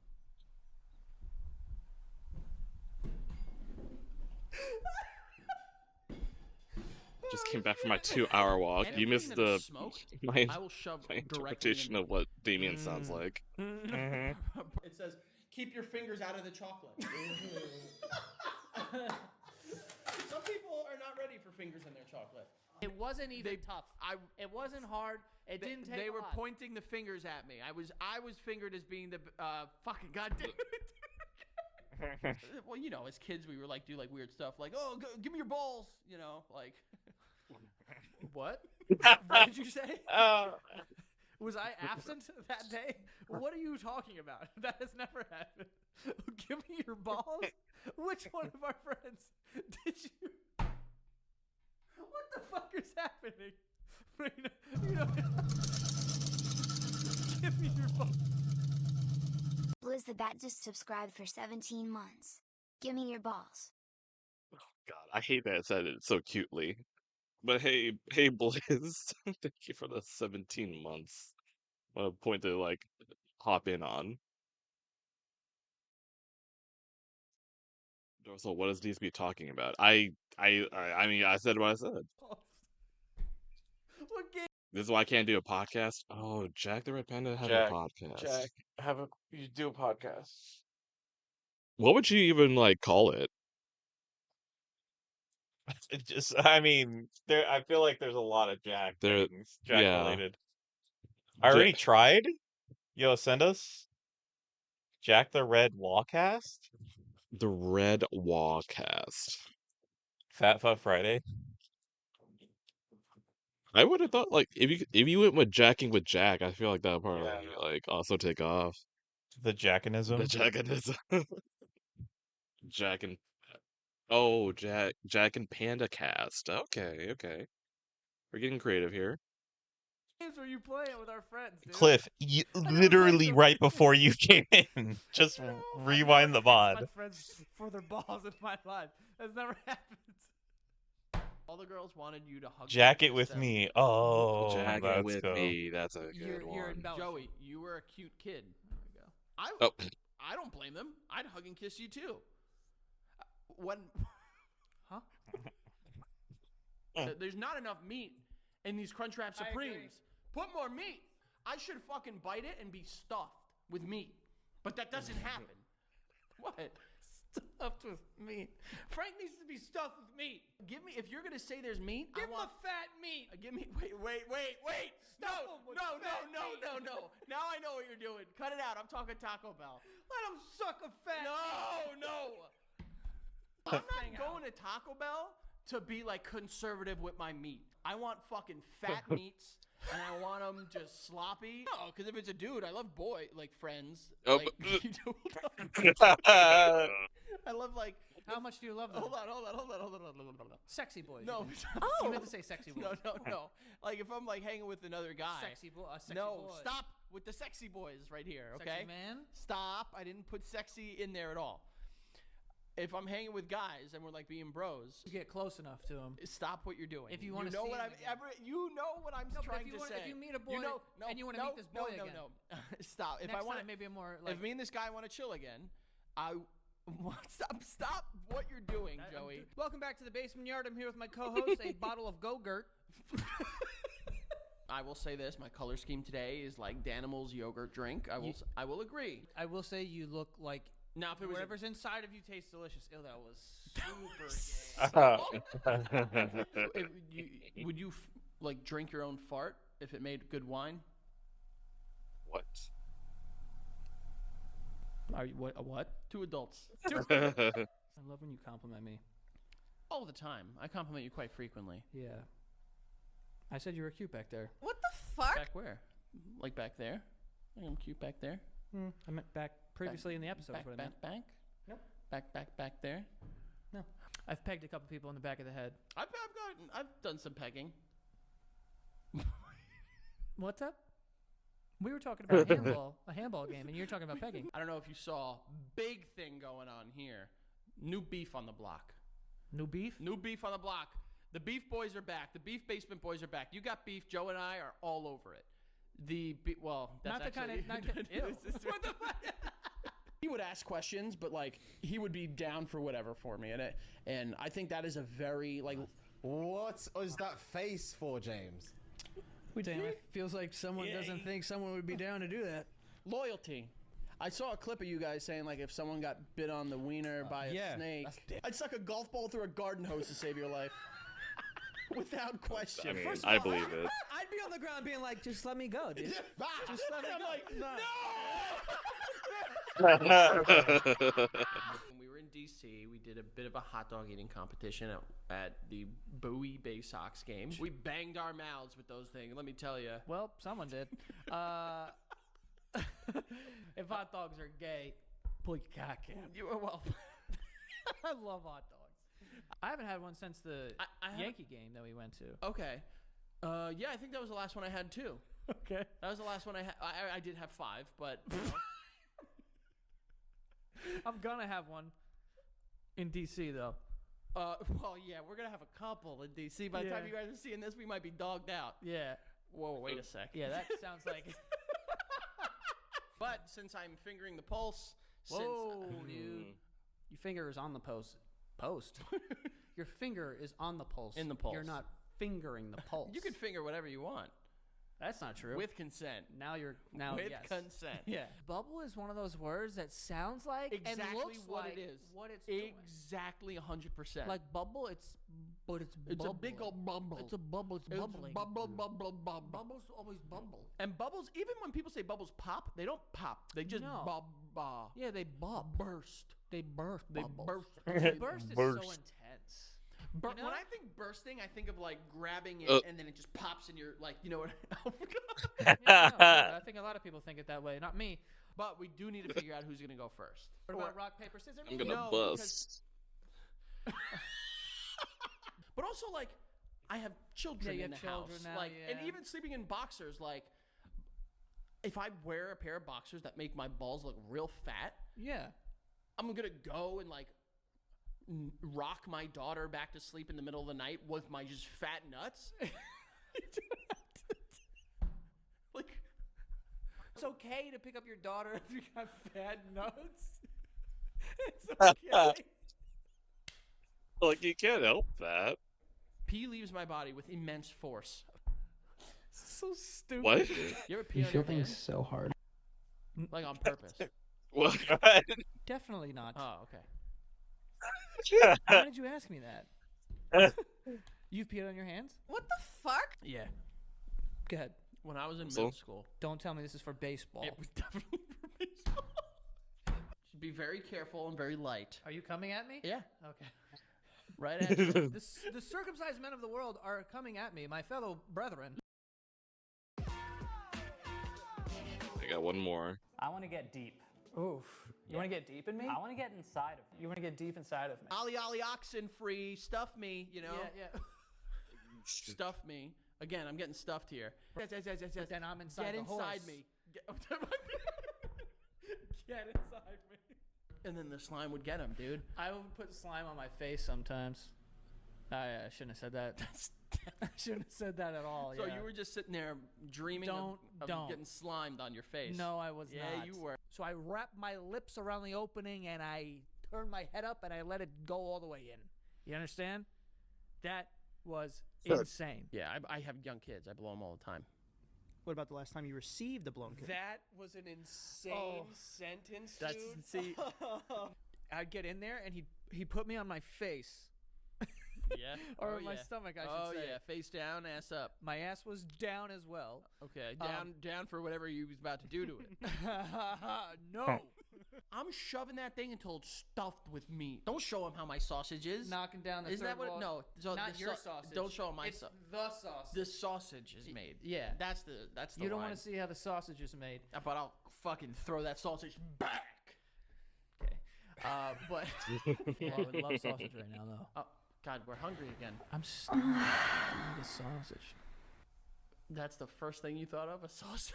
Just came back from my 2-hour walk. You missed Anything that is smoke, my I will shove directly interpretation in. of what Damien sounds like. It says, keep your fingers out of the chocolate. Some people are not ready for fingers in their chocolate. It wasn't even tough. It wasn't hard. It didn't take. They a were lot. pointing the fingers at me. I was fingered as being the fucking goddamn. Well, you know, as kids, we were like do like weird stuff, like give me your balls, you know, like. What? What did you say? Was I absent that day? What are you talking about? That has never happened. Give me your balls? Which one of our friends did you? What the fuck is happening? You know, give me your balls. Blizz the Bat just subscribed for 17 months. Give me your balls. God, I hate that it said it so cutely. But hey, Blizz, thank you for the 17 months. What a point to like hop in on. So what does DSB talking about? I mean, I said what I said. What game? This is why I can't do a podcast. Oh, Jack the Red Panda had a podcast. Jack, you do a podcast. What would you even like call it? Just, I mean, I feel like there's a lot of Jack things, Jack related. I already tried. Yo, send us. Jack the Red Wallcast? The Red Wallcast. Fat Fuck Friday? I would have thought like if you went with jacking with Jack, I feel like that would probably like also take off. The Jackanism? The Jackanism. Jack and Jack and Panda Cast. Okay. We're getting creative here. Games where you play it with our friends, dude. Cliff, literally right before you came in. Just rewind the My mod. friends for their balls in my life. That's never happened. All the girls wanted you to hug Jack them, it kiss with them. me. Oh, Jack it let's with go. me. That's a good one. Joey, you were a cute kid. I don't blame them. I'd hug and kiss you too. There's not enough meat in these Crunchwrap Supremes. Put more meat. I should fucking bite it and be stuffed with meat, but that doesn't happen. What? Stuffed with meat. Frank needs to be stuffed with meat. Give me, if you're gonna say there's meat, Give him a fat meat. Give me. Wait. No. Now I know what you're doing. Cut it out. I'm talking Taco Bell. Let him suck a fat meat. No. I'm not going to Taco Bell to be like conservative with my meat. I want fucking fat meats, and I want them just sloppy. No, because if it's a dude, I love friends. Oh, I love like. How much do you love them? Hold on. Sexy boys. No. You meant to say sexy boys. No. Like if I'm like hanging with another guy. Sexy boy. Stop with the sexy boys right here. Okay. Sexy man. Stop. I didn't put sexy in there at all. If I'm hanging with guys and we're like being bros, you get close enough to them. Stop what you're doing. If you want to know see what I'm trying to say. If you meet a boy and you want to meet this boy again, stop. If next I want time, maybe a more like. If me and this guy want to chill again, Stop what you're doing, Joey. Welcome back to the Basement Yard. I'm here with my co-host, a bottle of Go-Gurt. I will say this: my color scheme today is like Danimals yogurt drink. I will agree. I will say you look like. Now, if it was whatever's inside of you tastes delicious. Ew, that was super gay. Would you like drink your own fart if it made good wine? What? Are you what? Two adults. I love when you compliment me. All the time. I compliment you quite frequently. Yeah. I said you were cute back there. What the fuck? Back where? Like back there? I'm cute back there. I meant back previously in the episode. Back. Nope. Back there. No. I've pegged a couple people in the back of the head. I've done some pegging. What's up? We were talking about a handball game, and you're talking about pegging. I don't know if you saw, big thing going on here. New beef on the block. New beef? New beef on the block. The beef boys are back. The beef basement boys are back. You got beef. Joe and I are all over it. That's not the kind of. Ew. What the fuck? He would ask questions, but like he would be down for whatever for me, and I think that is a very like. What is that face for, James? Damn, it feels like someone doesn't think someone would be down to do that. Loyalty. I saw a clip of you guys saying like if someone got bit on the wiener by a snake, I'd suck a golf ball through a garden hose to save your life. Without question. I mean, I believe it. I'd be on the ground being like, just let me go, dude. Just let me go. When we were in DC, we did a bit of a hot dog eating competition at the Bowie Bay Sox game. We banged our mouths with those things, let me tell you. Well, someone did. If hot dogs are gay, pull your cock in. Well, I love hot dogs. I haven't had one since the Yankee game that we went to. Okay. Yeah, I think that was the last one I had too. Okay. That was the last one I had. I did have 5, but... I'm gonna have one in DC though. Well, yeah, we're gonna have a couple in DC. By the time you guys are seeing this, we might be dogged out. Yeah. Whoa, wait a sec. Yeah, that sounds like. But since I'm fingering the pulse, whoa, dude, your finger is on the post. Your finger is on the pulse. In the pulse. You're not fingering the pulse. You can finger whatever you want. That's not true. With consent. Now With yes. consent. Yeah. Bubble is one of those words that sounds like Exactly and looks what like it is. what it's doing. Exactly 100%. Like bubble, it's It's a big old bubble. It's a bubble. It's bubbling. Bubble, bubble, bubble. Bubbles always bubble. And bubbles, even when people say bubbles pop, they don't pop. They just No. Yeah, they burst. They burst. They bubbles. burst. Burst is Burst. so intense. When You know? I think bursting, I think of like grabbing it and then it just pops in your like, you know what? Oh my God. Yeah, no, I think a lot of people think it that way. Not me. But we do need to figure out who's gonna go first. What about rock paper scissors? I'm gonna No, bust. But also, like, I have children you in have the children house, now, like, and yeah. even sleeping in boxers, like, if I wear a pair of boxers that make my balls look real fat, Yeah. I'm gonna go and like rock my daughter back to sleep in the middle of the night with my just fat nuts. Like, It's okay to pick up your daughter if you got fat nuts. It's okay. Like, you can't help that. pee leaves my body with immense force. So stupid. What? You ever pee on your hand? so hard. Like on purpose? What? Definitely not. Oh, okay. Why did you ask me that? You've peed on your hands? What the fuck? Yeah. Go ahead. When I was in So? middle school. Don't tell me this is for baseball. It was definitely for baseball. Should be very careful and very light. Are you coming at me? Yeah. Okay. Right at you. The circumcised men of the world are coming at me, my fellow brethren. I got one more. I want to get deep. Oof. You want to get deep in me? I want to get inside of You want to get deep inside of me? Ollie Ollie oxen free. Stuff me, you know? Yeah. Stuff me. Again, I'm getting stuffed here. But then I'm inside Get the inside horse. me. Get inside me. And then the slime would get him, dude. I would put slime on my face sometimes. I shouldn't have said that. I shouldn't have said that at all. So yeah. you were just sitting there dreaming of getting slimed on your face. No, I was not. Yeah, you were. So I wrapped my lips around the opening and I turned my head up and I let it go all the way in. You understand? That was insane. Yeah, I have young kids. I blow them all the time. What about the last time you received a blown kiss? That was an insane sentence, dude. See, I'd get in there and he put me on my face. Yeah. Or my stomach, I should say. Oh, yeah. Face down, ass up. My ass was down as well. Okay. Down for whatever you was about to do to it. No. I'm shoving that thing until it's stuffed with meat. Don't show him how my sausage is. Knocking down the Isn't that third what? wall. No. So Not the your sausage. Don't show him my It's sausage. the sausage. The sausage is made. Yeah. That's the You don't line. want to see how the sausage is made. But I'll fucking throw that sausage back. Okay. But well, I would love sausage right now, though. Oh, God, we're hungry again. I'm starving for the sausage. That's the first thing you thought of? A sausage?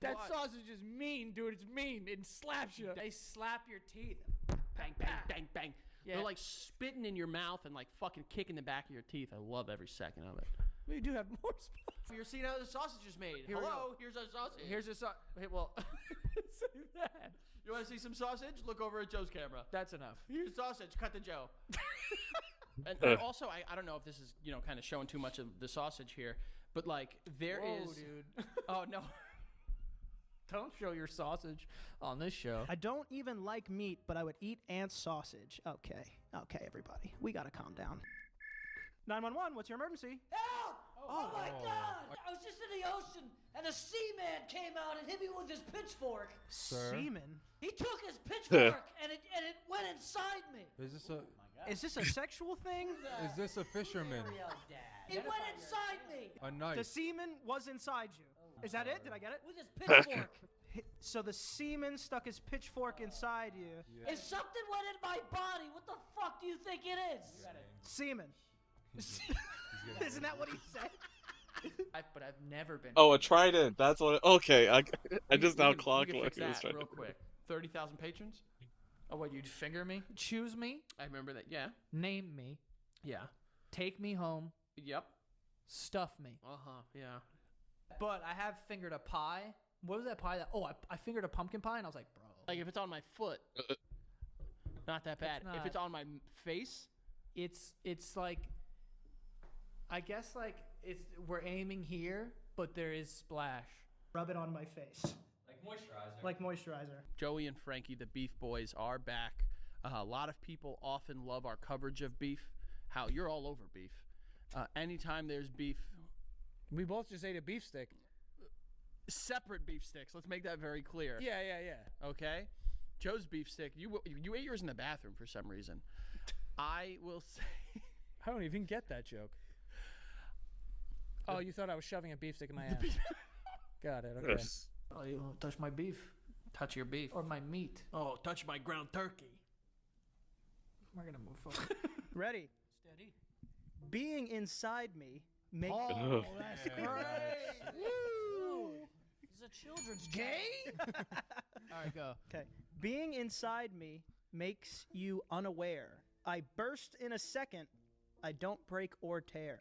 That What? sausage is mean, dude. It's mean. It slaps you. They slap your teeth. Bang, bang, bang, bang. Yeah. They're like spitting in your mouth and like fucking kicking the back of your teeth. I love every second of it. We do have more spots. You're seeing how the sausage is made. Here we Hello, go. here's our sausage. Here's a sausage. Well, say that. You want to see some sausage? Look over at Joe's camera. That's enough. Here's sausage. Cut to Joe. and also, I don't know if this is kind of showing too much of the sausage here, but like there is. Whoa, dude. Oh no. Don't show your sausage on this show. I don't even like meat, but I would eat ant sausage. Okay, everybody. We gotta calm down. 911, what's your emergency? Help! Oh my God! I was just in the ocean, and a seaman came out and hit me with his pitchfork. Seaman? He took his pitchfork and it went inside me. Is this a sexual thing? Is this a fisherman? It went inside me A knife. The seaman was inside you. Is that it? Did I get it? with his pitchfork. So the seaman stuck his pitchfork inside you. If something went in my body, what the fuck do you think it is? Seaman. Isn't that what he said? But I've never been. Oh, a trident. That's what. Okay, I just now We clocked can what fix he was that trying real to. quick. 30,000 patrons. Oh, what? You'd finger me? Choose me? I remember that. Yeah. Name me? Yeah. Take me home? Yep. Stuff me? Yeah. But I have fingered a pie. What was that pie that? Oh, I fingered a pumpkin pie, and I was like, bro. Like if it's on my foot, not that bad. It's If it's on my face, it's like, I guess like we're aiming here, but there is splash. Rub it on my face. Like moisturizer. Like moisturizer. Joey and Frankie, the Beef Boys, are back. A lot of people often love our coverage of beef. How you're all over beef. Anytime there's beef, We both just ate a beef stick. separate beef sticks. Let's make that very clear. Yeah. Okay. Joe's beef stick. You ate yours in the bathroom for some reason. I will say. I don't even get that joke. Oh, you thought I was shoving a beef stick in my ass. Got it. Okay. Oh, you won't touch my beef. Touch your beef. Or my meat. Oh, touch my ground turkey. We're gonna move forward. Ready? Steady. Being inside me makes. Oh, that's great. Woo! It's a children's game. All right, go. Okay. Being inside me makes you unaware. I burst in a second. I don't break or tear.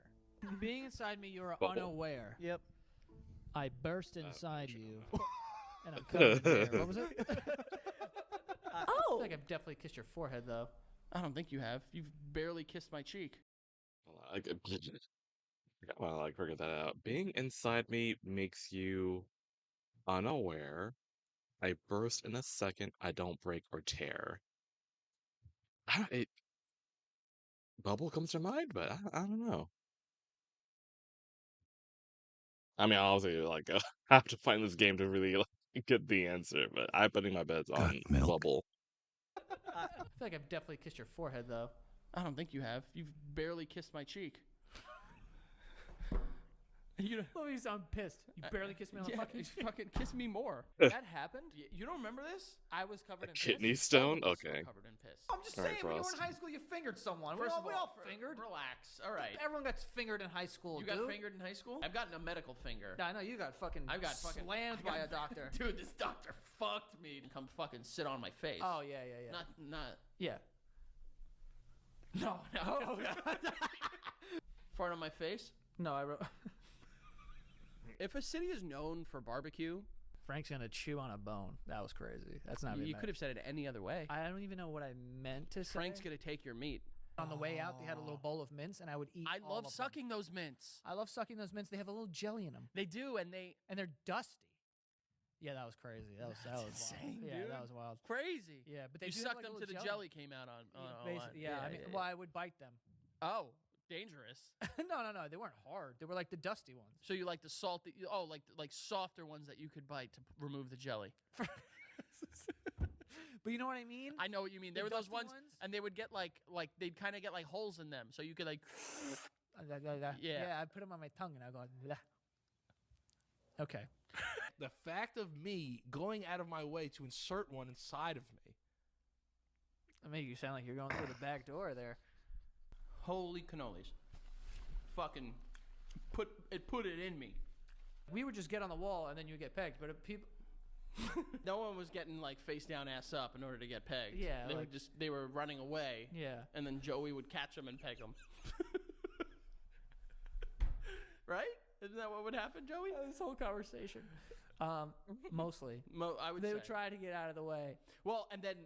Being inside me, you are Bubble. unaware. Yep. I burst inside you, and I'm covered in hair. What was it? I feel like I've definitely kissed your forehead, though. I don't think you have. You've barely kissed my cheek. I gotta figure that out. Being inside me makes you unaware. I burst in a second. I don't break or tear. Bubble comes to mind, but I don't know. I mean, obviously, I have to find this game to really get the answer, but I'm putting my bets on Bubble. I feel like I've definitely kissed your forehead, though. I don't think you have. You've barely kissed my cheek. Let me sound pissed. You barely kissed me on the fucking cheek. Fucking kiss me more. That happened? You don't remember this? I was covered in Kidney piss. stone? All of us were Okay. covered in piss. I'm just All right, saying, when you were Frost. in high school, you fingered someone. First we all of fingered. Relax. All right. Everyone got fingered in high school, You dude. got fingered in high school? I've gotten a medical finger. Yeah, I know. You got fucking slammed by a doctor. Dude, this doctor fucked me and come fucking sit on my face. Oh, yeah. Not. Yeah. No. Fart on my face? No, I wrote... If a city is known for barbecue, Frank's gonna chew on a bone. That was crazy. That's not. you could have said it any other way. I don't even know what I meant to say. Frank's gonna take your meat. On the way out, they had a little bowl of mints, and I would eat. I all love of sucking those mints. them. I love sucking those mints. They have a little jelly in them. They do, and they're dusty. Yeah, that was crazy. That was insane, wild. Yeah, dude. that was wild. Crazy. Yeah, but they you do have, sucked like, a them to the little jelly came out on. Basically, yeah. I mean, well, I would bite them. Oh, dangerous. No, they weren't hard. They were like the dusty ones. So you like the salty? Oh, like softer ones that you could bite to remove the jelly. But you know what I mean? I know what you mean. They The were those dusty ones, and they would get like they'd kind of get like holes in them, so you could like. Yeah, I put them on my tongue and I go. Bleh. Okay. The fact of me going out of my way to insert one inside of me. I make you sound like you're going through the back door there. Holy cannolis! Fucking put it in me. We would just get on the wall and then you get pegged, but if people. No one was getting like face down, ass up in order to get pegged. Yeah, they were running away. Yeah. And then Joey would catch them and peg them. Right? Isn't that what would happen, Joey? This whole conversation. Mostly. I would They say. would try to get out of the way. Well, and then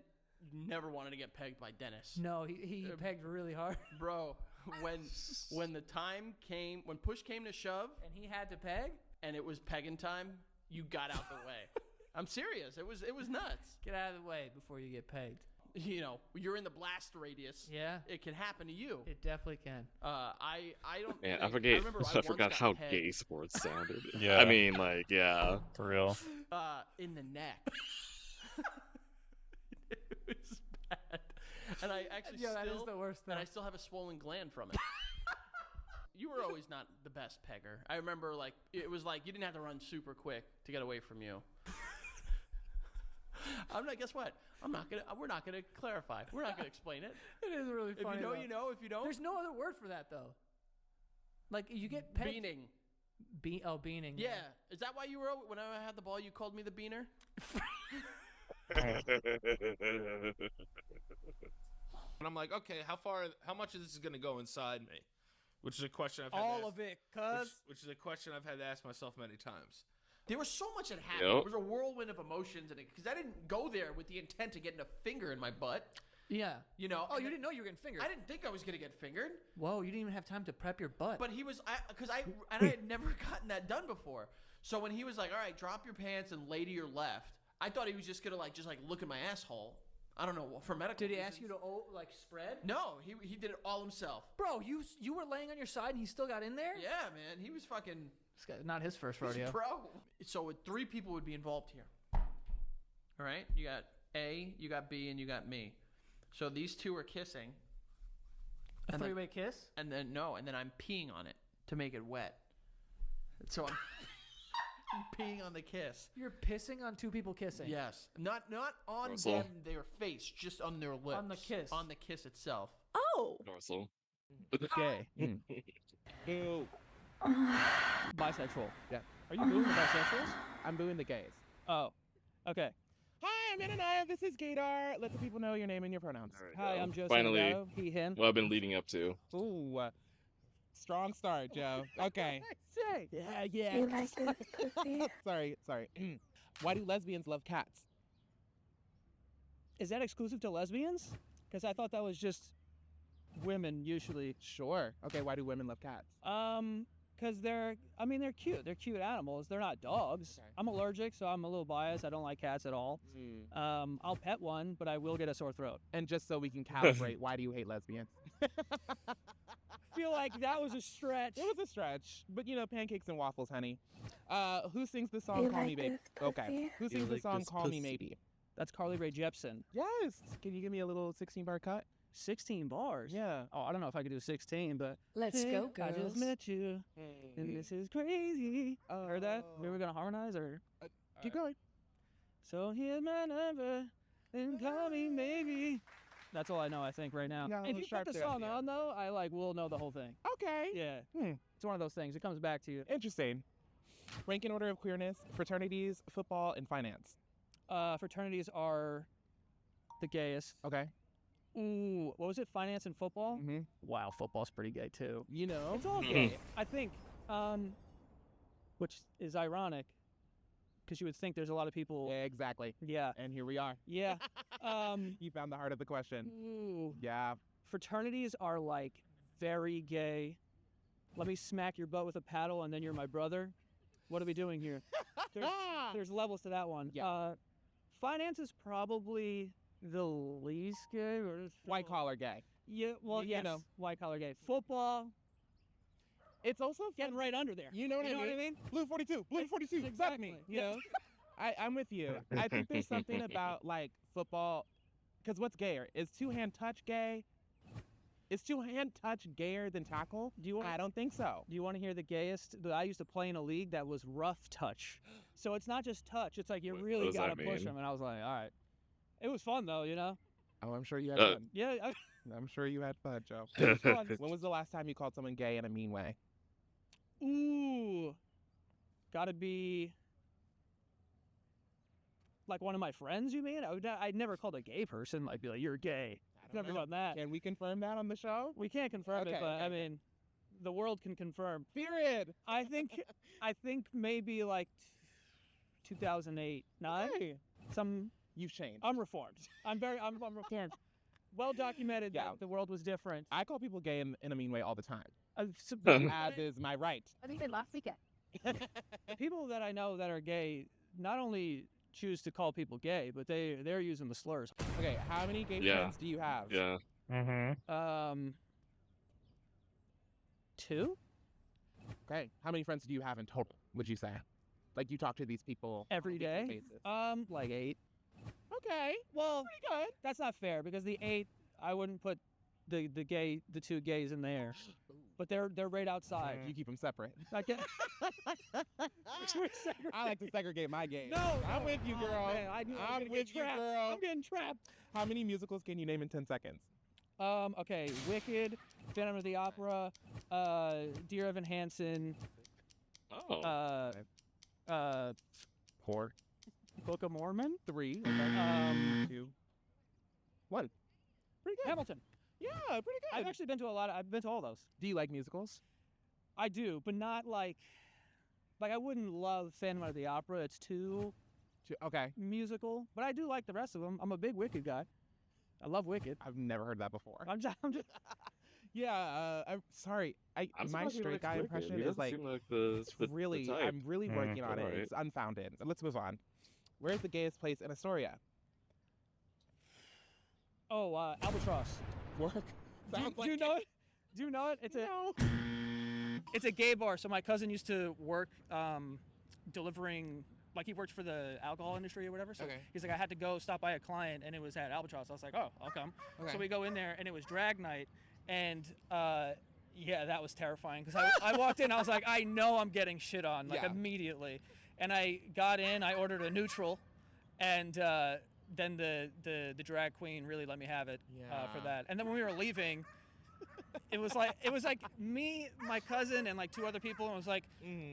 you never wanted to get pegged by Dennis. No, he pegged really hard. Bro, when the time came, when push came to shove, and he had to peg, and it was pegging time, you got out the way. I'm serious. It was nuts. Get out of the way before you get pegged. You know, you're in the blast radius. Yeah. It can happen to you. It definitely can. I don't. Man, I forgot how pegged. gay sports sounded. Yeah. I mean, yeah. For real. In the neck. It was bad. And I actually that is the worst and though. I still have a swollen gland from it. You were always not the best pegger. I remember it was like you didn't have to run super quick to get away from you. Guess what? We're not gonna clarify. We're not gonna explain it. It is really funny. If you know, though. you know. If you don't, There's no other word for that though. Like you get pegged. beaning. Beaning. Yeah. Is that why you were when I had the ball? You called me the beaner. And I'm like, okay, how much of this is going to go inside me? Which is a question I've had All to of it, cuz. which is a question I've had to ask myself many times. There was so much that happened. Yep. There was a whirlwind of emotions in it because I didn't go there with the intent of getting a finger in my butt. Yeah. You know. Oh, and you then- didn't know you were getting fingered. I didn't think I was gonna get fingered. Whoa, you didn't even have time to prep your butt. But he was, I had never gotten that done before. So when he was like, "All right, drop your pants and lay to your left," I thought he was just gonna like look at my asshole. I don't know, for medical. Did he reasons. ask you to like spread? No, he did it all himself. Bro, you were laying on your side and he still got in there? Yeah, man, he was fucking. This guy, not his first He's rodeo. pro. So 3 people would be involved here. All right, you got A, you got B, and you got me. So these 2 are kissing. A three-way kiss? And then I'm peeing on it to make it wet. So I'm peeing on the kiss. You're pissing on 2 people kissing? Yes. Not on Dorsal. them, their face, just on their lips. On the kiss. On the kiss itself. Oh. Dorsal. Gay. Ew. Bisexual. Yeah. Are you booing the bisexuals? I'm booing the gays. Oh. Okay. Hi, I'm Ananiah. This is Gaydar. Let the people know your name and your pronouns. Hi, I'm Joseph. Finally, Delgado. He, him. what I've been leading up to. Ooh. Strong start, Joe. Okay. Say. Yeah. You like this pussy? Sorry. Why do lesbians love cats? Is that exclusive to lesbians? Because I thought that was just women usually. Sure. Okay, why do women love cats? Because they're cute. They're cute animals. They're not dogs. Okay. I'm allergic, so I'm a little biased. I don't like cats at all. I'll pet one, but I will get a sore throat. And just so we can calibrate, why do you hate lesbians? I feel like that was a stretch. It was a stretch, but pancakes and waffles, honey. Who sings the song "Call Me Baby"? Okay. Who sings the song "Call Me Maybe"? That's Carly Rae Jepsen. Yes. Can you give me a little 16-bar cut? 16 bars? Yeah. Oh, I don't know if I could do 16, but Let's go, girls. I just met you, and this is crazy. Heard that? We were gonna harmonize, or keep going. So here's my number, and call me maybe. That's all I know, I think, right now. Yeah, If you sharp put the there, song yeah. on, though, I will know the whole thing. Okay. Yeah. Hmm. It's one of those things. It comes back to you. Interesting. Rank and order of queerness: fraternities, football, and finance. Fraternities are the gayest. Okay. Ooh, what was it? Finance and football? Mm-hmm. Wow, football's pretty gay too. It's all gay. I think, which is ironic, because you would think there's a lot of people. Yeah, exactly. Yeah. And here we are. Yeah. You found the heart of the question. Ooh. Yeah. Fraternities are like very gay. Let me smack your butt with a paddle, and then you're my brother. What are we doing here? There's levels to that one. Yeah. Finance is probably the least gay. White collar gay. Yeah, well, yes. White collar gay. Football. It's also getting right under there. You know what I mean? Blue 42. Blue 42. Exactly. I'm with you. I think there's something about like football, because what's gayer? Is two-hand touch gay? Is two-hand touch gayer than tackle? I don't think so. Do you want to hear the gayest? I used to play in a league that was rough touch. So it's not just touch. It's like you really does got that to push mean? them. And I was like, all right. It was fun, though, Oh, I'm sure you had fun. Yeah. I'm sure you had fun, Joe. It was fun. When was the last time you called someone gay in a mean way? Ooh. Gotta be like one of my friends, you mean? I'd never called a gay person, like, be like, you're gay. I've never done that. Can we confirm that on the show? We can't confirm it, Okay, but okay. I mean, the world can confirm. Period. I think maybe like 2008, 9. Okay. You've changed. I'm reformed. I'm reformed. Well documented. Yeah. That the world was different. I call people gay in a mean way all the time. As is my right. I think they last weekend. People that I know that are gay not only choose to call people gay, but they're using the slurs. Okay, how many gay Yeah. friends do you have? Yeah. Mm-hmm. 2? Okay, how many friends do you have in total, would you say? Like, you talk to these people Every on a weekly day? basis. Like 8. Okay, Well, pretty good. that's not fair because the 8, I wouldn't put the 2 gays in there, but they're right outside. You keep them separate. I get. I like to segregate my gays. No, I'm with you, girl. Man, I knew I was I'm gonna with get you, trapped. girl. I'm getting trapped. How many musicals can you name in 10 seconds? Okay, Wicked, Phantom of the Opera, Dear Evan Hansen, Oh. 4, Book of Mormon, 3, 2, 1. Pretty good. Hamilton. Yeah, pretty good. I've actually been to I've been to all those. Do you like musicals? I do, but not like I wouldn't love Phantom of the Opera. It's too Okay. musical, but I do like the rest of them. I'm a big Wicked guy. I love Wicked. I've never heard that before. I'm just yeah, I'm sorry. I'm My surprised he straight likes guy Wicked. impression He is doesn't like seem like the really. type. I'm really working on but it. alright. It's unfounded. Let's move on. Where's the gayest place in Astoria? Oh, Albatross. Work. Do you know it? Do you know it? It's a gay bar. So my cousin used to work delivering, like he worked for the alcohol industry or whatever. So Okay. he's like, I had to go stop by a client, and it was at Albatross. I was like, oh, I'll come. Okay. So we go in there, and it was drag night, and yeah, that was terrifying because I walked in, I was like, I know I'm getting shit on like Yeah. immediately, and I got in, I ordered a neutral, and then the drag queen really let me have it for Yeah. that. And then when we were leaving, it was like me, my cousin, and like two other people, and it was like,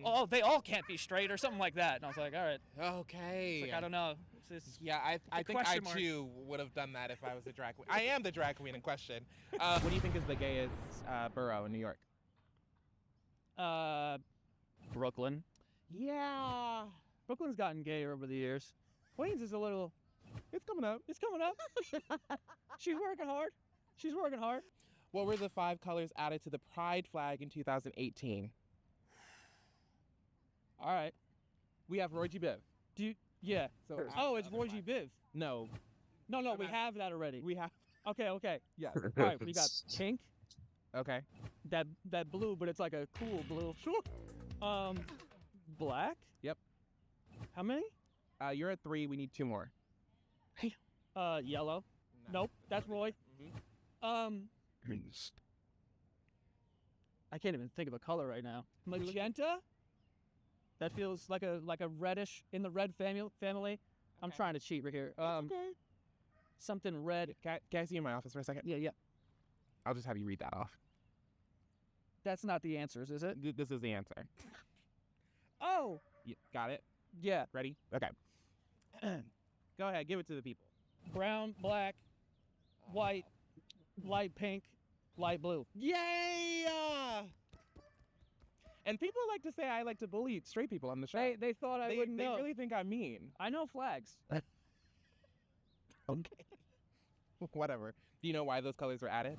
oh, they all can't be straight or something like that. And I was like, all right, Okay. it's like, I don't know. It's Yeah, I a think I question mark. too would have done that if I was the drag queen. I am the drag queen in question. What do you think is the gayest borough in New York? Brooklyn. Yeah. Brooklyn's gotten gayer over the years. Queens is a little. It's coming up. It's coming up. She's working hard. She's working hard. What were the 5 colors added to the Pride flag in 2018? All right. We have Roy G. Biv. Yeah. So Oh, it's Roy G. Biv. no. No, we have that already. We have. Okay. Yeah. All right, we got pink. Okay. That blue, but it's like a cool blue. Sure. Black. Yep. How many? You're at 3. We need 2 more. Yellow. Nope, that's Roy. I can't even think of a color right now. Magenta. That feels like a reddish in the red family. I'm trying to cheat right here. Okay. Something red. Can I see you in my office for a second? Yeah. I'll just have you read that off. That's not the answers, is it? This is the answer. Oh. Got it? Yeah. Ready? Okay. Go ahead. Give it to the people. Brown, black, white, light pink, light blue. Yay! And people like to say I like to bully straight people on the show. They thought I wouldn't know. They really think I'm mean. I know flags. Okay. Whatever. Do you know why those colors were added?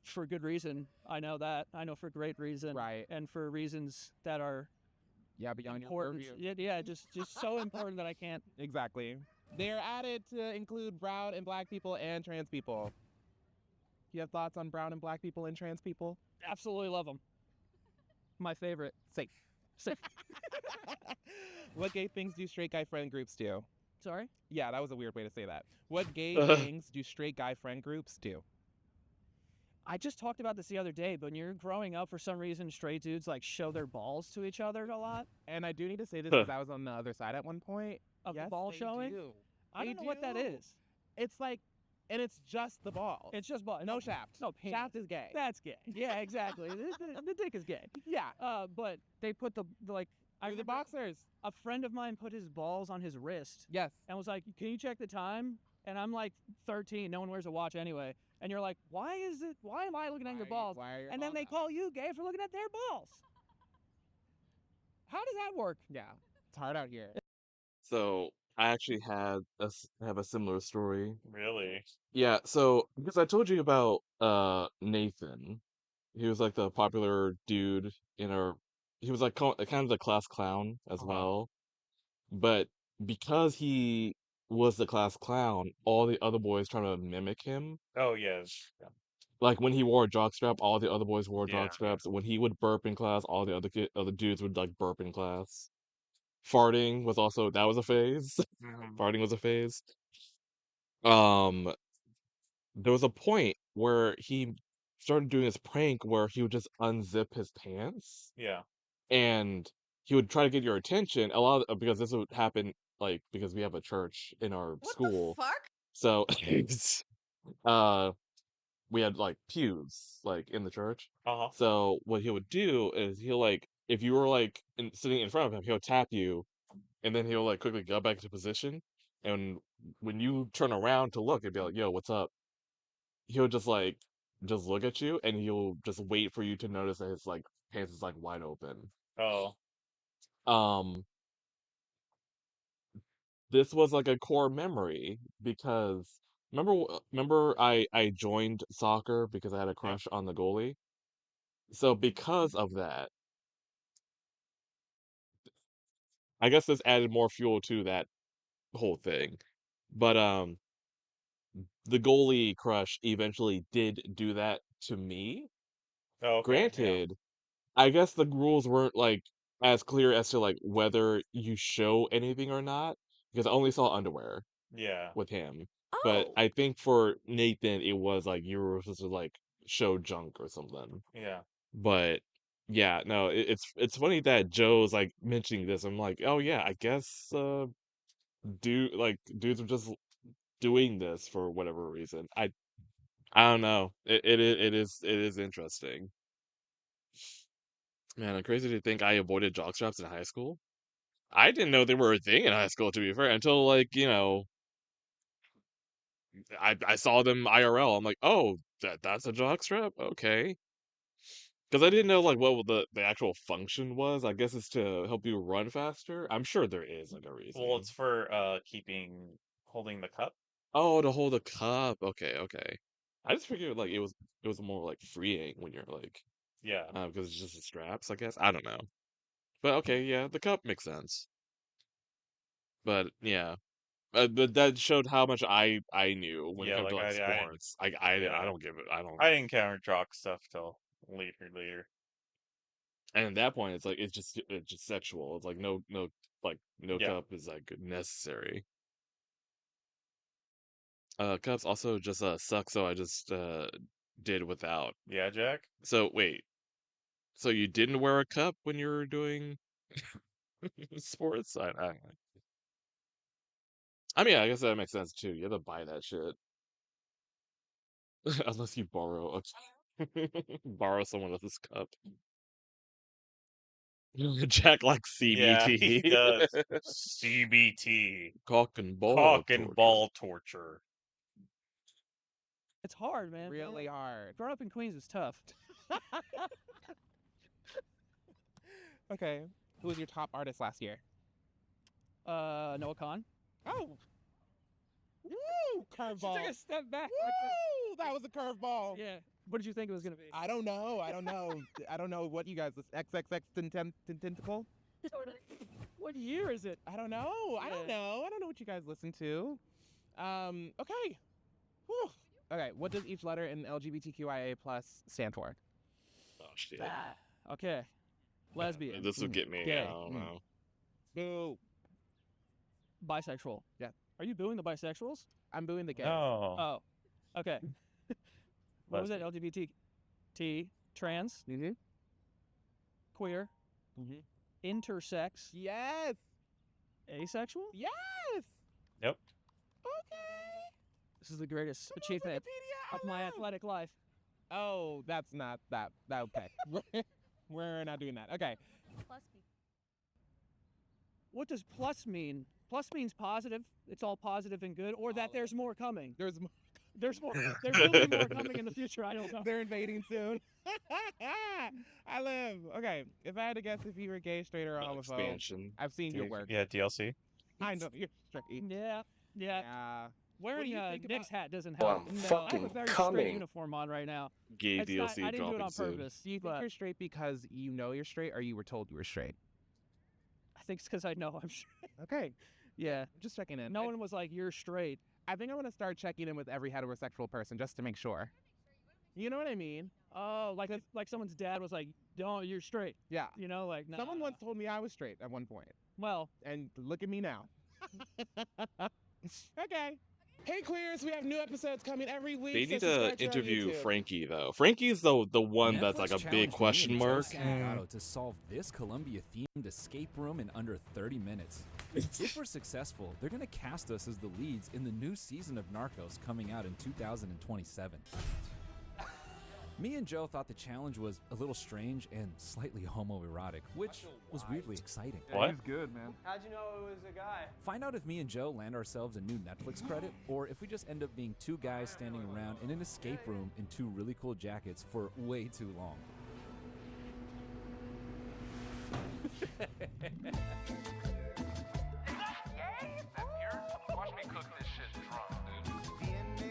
For good reason. I know that. I know for great reason. Right. And for reasons that are beyond important. your purview. Yeah, just so important that I can't. Exactly. They're added to include brown and black people and trans people. You have thoughts on brown and black people and trans people? Absolutely love them. My favorite. Safe. What gay things do straight guy friend groups do? Sorry? Yeah, that was a weird way to say that. What gay things do straight guy friend groups do? I just talked about this the other day, but when you're growing up, for some reason, straight dudes like show their balls to each other a lot. And I do need to say this because I was on the other side at one point. Of Yes, the ball they showing? do. I They don't know what that do. is. It's like, and it's just the ball. It's just ball. No shaft. No penis. Shaft is gay. That's gay. Yeah, exactly. the dick is gay. Yeah. But they put the like. They're the boxers. A friend of mine put his balls on his wrist. Yes. And was like, "Can you check the time?" And I'm like 13. No one wears a watch anyway. And you're like, "Why am I looking at your balls?" Why are your And then balls they out? call you gay for looking at their balls. How does that work? Yeah. It's hard out here. So I actually have a similar story. Really? Yeah, so because I told you about Nathan. He was like the popular dude in our he was like kind of the class clown as well. But because he was the class clown, all the other boys trying to mimic him. Oh yes. Yeah. Like when he wore a jockstrap, all the other boys wore Yeah. jockstraps. When he would burp in class, all the other dudes would like burp in class. Farting was also that was a phase. Farting was a phase. There was a point where he started doing this prank where he would just unzip his pants Yeah. and he would try to get your attention. A lot of, because this would happen like because we have a church in our school. Fuck? So we had like pews like in the church. So what he would do is he'll like if you were like sitting in front of him, he'll tap you, and then he'll like quickly go back into position. And when you turn around to look, it'd be like, "Yo, what's up?" He'll just like just look at you, and he'll just wait for you to notice that his like pants is like wide open. Oh. This was like a core memory because remember I joined soccer because I had a crush on the goalie. So because of that, I guess this added more fuel to that whole thing. But the goalie crush eventually did do that to me. Oh, okay, yeah. Granted, I guess the rules weren't like as clear as to like whether you show anything or not, because I only saw underwear Yeah. with him. But I think for Nathan, it was like you were supposed to like show junk or something. Yeah. But yeah, no, it's funny that Joe's like mentioning this. I'm like, oh yeah, I guess dudes are just doing this for whatever reason. I don't know. It is interesting. Man, I'm crazy to think I avoided jockstraps in high school. I didn't know they were a thing in high school, to be fair, until like, I saw them IRL. I'm like, oh, that's a jockstrap? Okay. Because I didn't know like what the actual function was. I guess it's to help you run faster. I'm sure there is like a reason. Well, it's for holding the cup. Oh, to hold a cup. Okay, okay. I just figured like it was more like freeing when you're like Yeah. because it's just the straps, I guess. I don't know. But okay, yeah, the cup makes sense. But yeah. But that showed how much I knew when it Yeah, comes to like like sports. I don't give it. I don't. I didn't encounter jock stuff till later. And at that point, it's just sexual. It's like no Yeah. cup is like necessary. Cups also just suck, so I just did without. Yeah, Jack? So wait, so you didn't wear a cup when you were doing sports? I mean, I guess that makes sense too. You have to buy that shit unless you borrow someone else's cup. Jack likes Yeah, he CBT. does. CBT. Cock and ball Cock and torture. ball torture. It's hard, man. Really hard. Growing up in Queens is tough. Okay. Who was your top artist last year? Noah Khan. Oh. Woo! Curveball. She took a step back. Woo! That was a curveball. Yeah. What did you think it was gonna be? I don't know. I don't know what you guys XXX tentacle. What year is it? I don't know. I don't know what you guys listen to. Okay. Whew. Okay. What does each letter in LGBTQIA+ stand for? Oh shit. Okay. Lesbian. This would get me. Gay. I don't know. Boo. Bisexual. Yeah. Are you booing the bisexuals? I'm booing the gays. No. Oh. Okay. What was that? LGBT, trans, queer, intersex, Yes. asexual. Yes. Yep. Okay. This is the greatest achievement of my athletic life. Oh, that's not that. Okay. We're not doing that. Okay. Plus me. What does plus mean? Plus means positive. It's all positive and good, or that there's more coming. There's more. There's more. There will be more coming in the future. I don't know. They're invading soon. I live. Okay. If I had to guess if you were gay, straight, or homophobe, Expansion. I've seen your work. Yeah, DLC. I know you're straight. Yeah. What Wearing do you a think Nick's about- hat doesn't Oh, help. I'm No, I have a fucking very straight coming. uniform on right now. Gay It's not- DLC I didn't do it dropping on soon. purpose. Do you think you're straight because you know you're straight, or you were told you were straight? I think it's because I know I'm straight. Okay. Yeah. Just checking in. No one was like, "You're straight." I think I'm gonna start checking in with every heterosexual person just to make sure. You know what I mean? Oh, like someone's dad was like, "No, you're straight." Yeah. You know, like nah. Someone once told me I was straight at one point. Well, and look at me now. Okay. Hey queers, we have new episodes coming every week. They so need subscribe to to our interview YouTube. Frankie though. Frankie's the one that's like a big question mark. To solve this Columbia-themed escape room in under 30 minutes. If we're successful, they're gonna cast us as the leads in the new season of Narcos coming out in 2027. Me and Joe thought the challenge was a little strange and slightly homoerotic, which was weirdly exciting. Yeah, he's good, man. How'd you know it was a guy? Find out if me and Joe land ourselves a new Netflix credit, or if we just end up being two guys standing around in an escape room in two really cool jackets for way too long. Watch me cook this shit drunk, dude.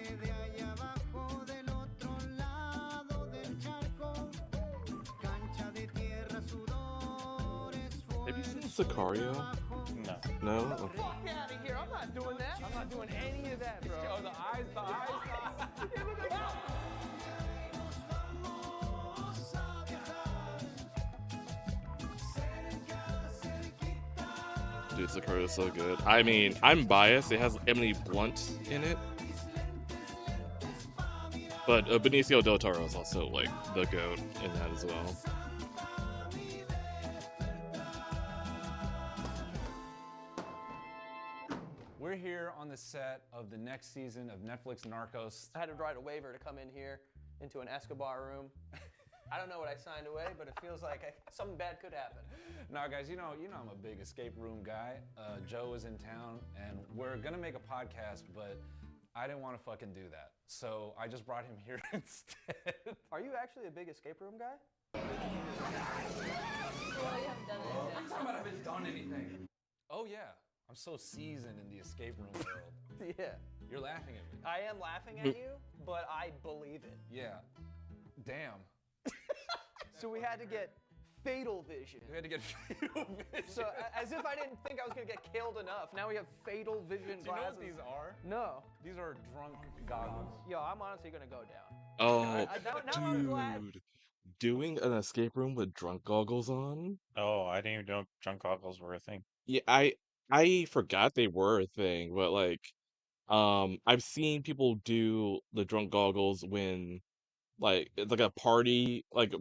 Sicario? No. No? Get the fuck out of here. I'm not doing that. I'm not doing any of that, bro. Oh, the eyes. Yeah, look at that. Dude, Sicario is so good. I mean, I'm biased. It has Emily Blunt in it. But Benicio del Toro is also, like, the GOAT in that as well. We're here on the set of the next season of Netflix Narcos. I had to write a waiver to come in here into an Escobar room. I don't know what I signed away, but it feels like something bad could happen. Now, guys, you know I'm a big escape room guy. Joe is in town, and we're gonna make a podcast, but I didn't want to fucking do that. So I just brought him here instead. Are you actually a big escape room guy? I haven't done anything. Oh yeah, I'm so seasoned in the escape room world. Yeah. You're laughing at me. I am laughing at you, but I believe it. Yeah. Damn. So we had to get fatal vision. We had to get fatal vision. So as if I didn't think I was gonna get killed enough, now we have fatal vision Do you know glasses. what these are? No. These are drunk goggles. Yo, I'm honestly gonna go down. Oh, now I'm glad. dude. Doing an escape room with drunk goggles on? Oh, I didn't even know drunk goggles were a thing. Yeah, I forgot they were a thing, but like, I've seen people do the drunk goggles when, like, it's like a party, like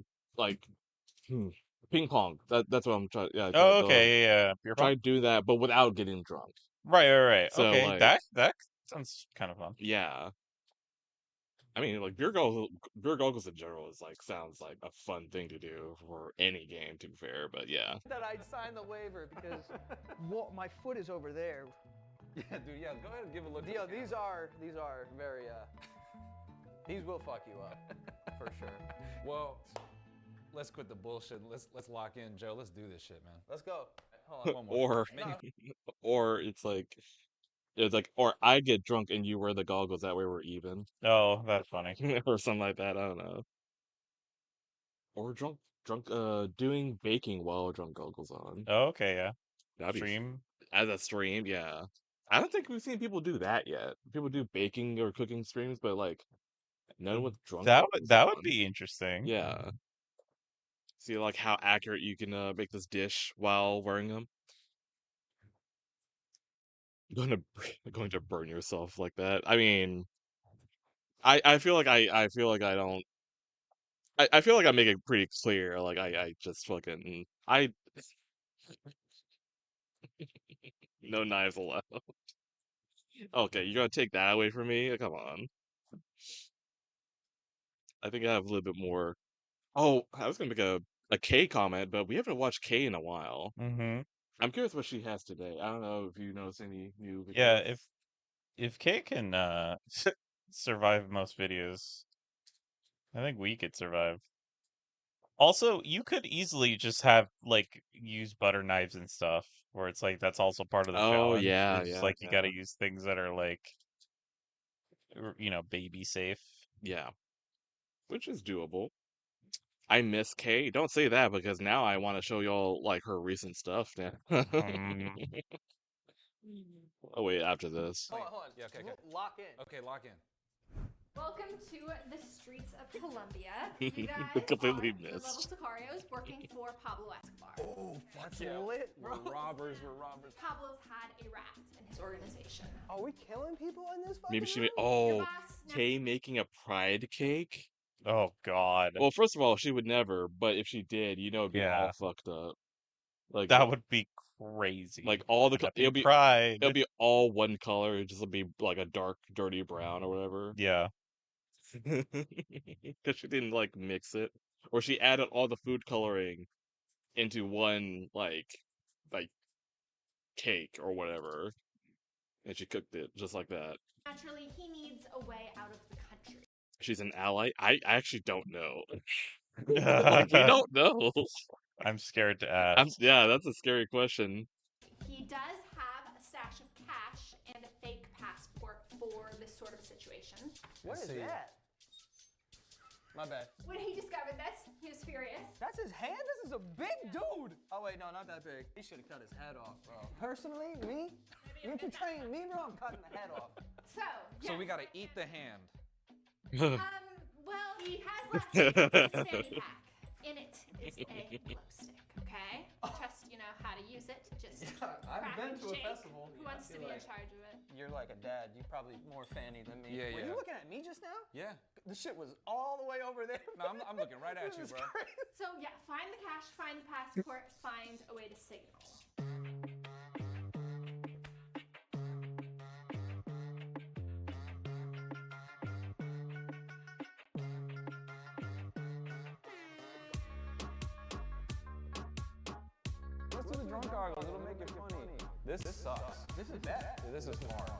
ping pong. That's what I'm trying. Yeah, Oh, okay, yeah. Beer try pong? to do that, but without getting drunk. Right. So, Okay, like, that sounds kind of fun. yeah. I mean, like beer goggles in general is like sounds like a fun thing to do for any game, to be fair. But yeah. That I'd sign the waiver because my foot is over there. Yeah, dude. Yeah, go ahead and give a look. Yo, these are very these will fuck you up for sure. Well, let's quit the bullshit. Let's lock in, Joe. Let's do this shit, man. Let's go. Hold on, one more. Or or it's like or I get drunk and you wear the goggles, that way we're even. Oh, that's funny. Or something like that. I don't know. Or drunk doing baking while drunk goggles on. Oh, okay, yeah. That'd be Stream? as a stream, yeah. I don't think we've seen people do that yet. People do baking or cooking streams, but like none with drunk goggles That would on. be interesting. Yeah. See like how accurate you can make this dish while wearing them. Going to burn yourself like that. I mean, I feel like I feel like I don't. I feel like I make it pretty clear. Like I just fucking no knives allowed. Okay, you're gonna take that away from me? Come on. I think I have a little bit more. Oh, I was gonna make a K comment, but we haven't watched K in a while. Mm-hmm. I'm curious what she has today. I don't know if you notice any new videos. Yeah, if Kay can survive most videos, I think we could survive. Also, you could easily just have like use butter knives and stuff, where it's like that's also part of the Oh, challenge. yeah, It's yeah, like you got to yeah. use things that are like, baby safe. Yeah, which is doable. I miss Kay. Don't say that because now I want to show y'all like her recent stuff now. Oh wait, after this. Hold on. Yeah, okay. Lock in. Okay, lock in. Welcome to the streets of Colombia. You guys Completely are the level missed. Sicarios working for Pablo Escobar. Oh, that's lit, bro. We're robbers. Pablo's had a rat in his organization. Are we killing people in this fucking Maybe she movie? oh, Kay making a pride cake? Oh God. Well, first of all, she would never, but if she did, it'd be all Yeah. fucked up. Like That would be crazy. like all the Happy it'll be Pride. it'll be all one color. It'll just be like a dark, dirty brown or whatever. Yeah. Because she didn't like mix it, or she added all the food coloring into one like cake or whatever, and she cooked it just like that. Naturally, he needs a way out of the country. She's an ally. I actually don't know. Like we don't know. I'm scared to ask. Yeah, that's a scary question. He does have a stash of cash and a fake passport for this sort of situation. What is that? My bad. When he discovered this, he was furious. That's his hand? This is is a big dude. Oh wait, no, not that big. He should have cut his head off, bro. Personally, me, you entertain me, bro. I'm cutting the head off. So, So yes. we gotta eat the hand. Well, he has left it in his fanny pack. In it is a glow stick, okay? Trust you know how to use it. Just I've crack been and to a shake. festival. Who wants to be in charge of it? You're like a dad. You're probably more fanny than me. Yeah, Were yeah. you looking at me just now? Yeah. The shit was all the way over there. No, I'm looking right at you, bro. So yeah, find the cash, find the passport, find a way to signal. Let's do the drunk goggles. It'll make it funny. This sucks. This is bad. Dude, this is hard.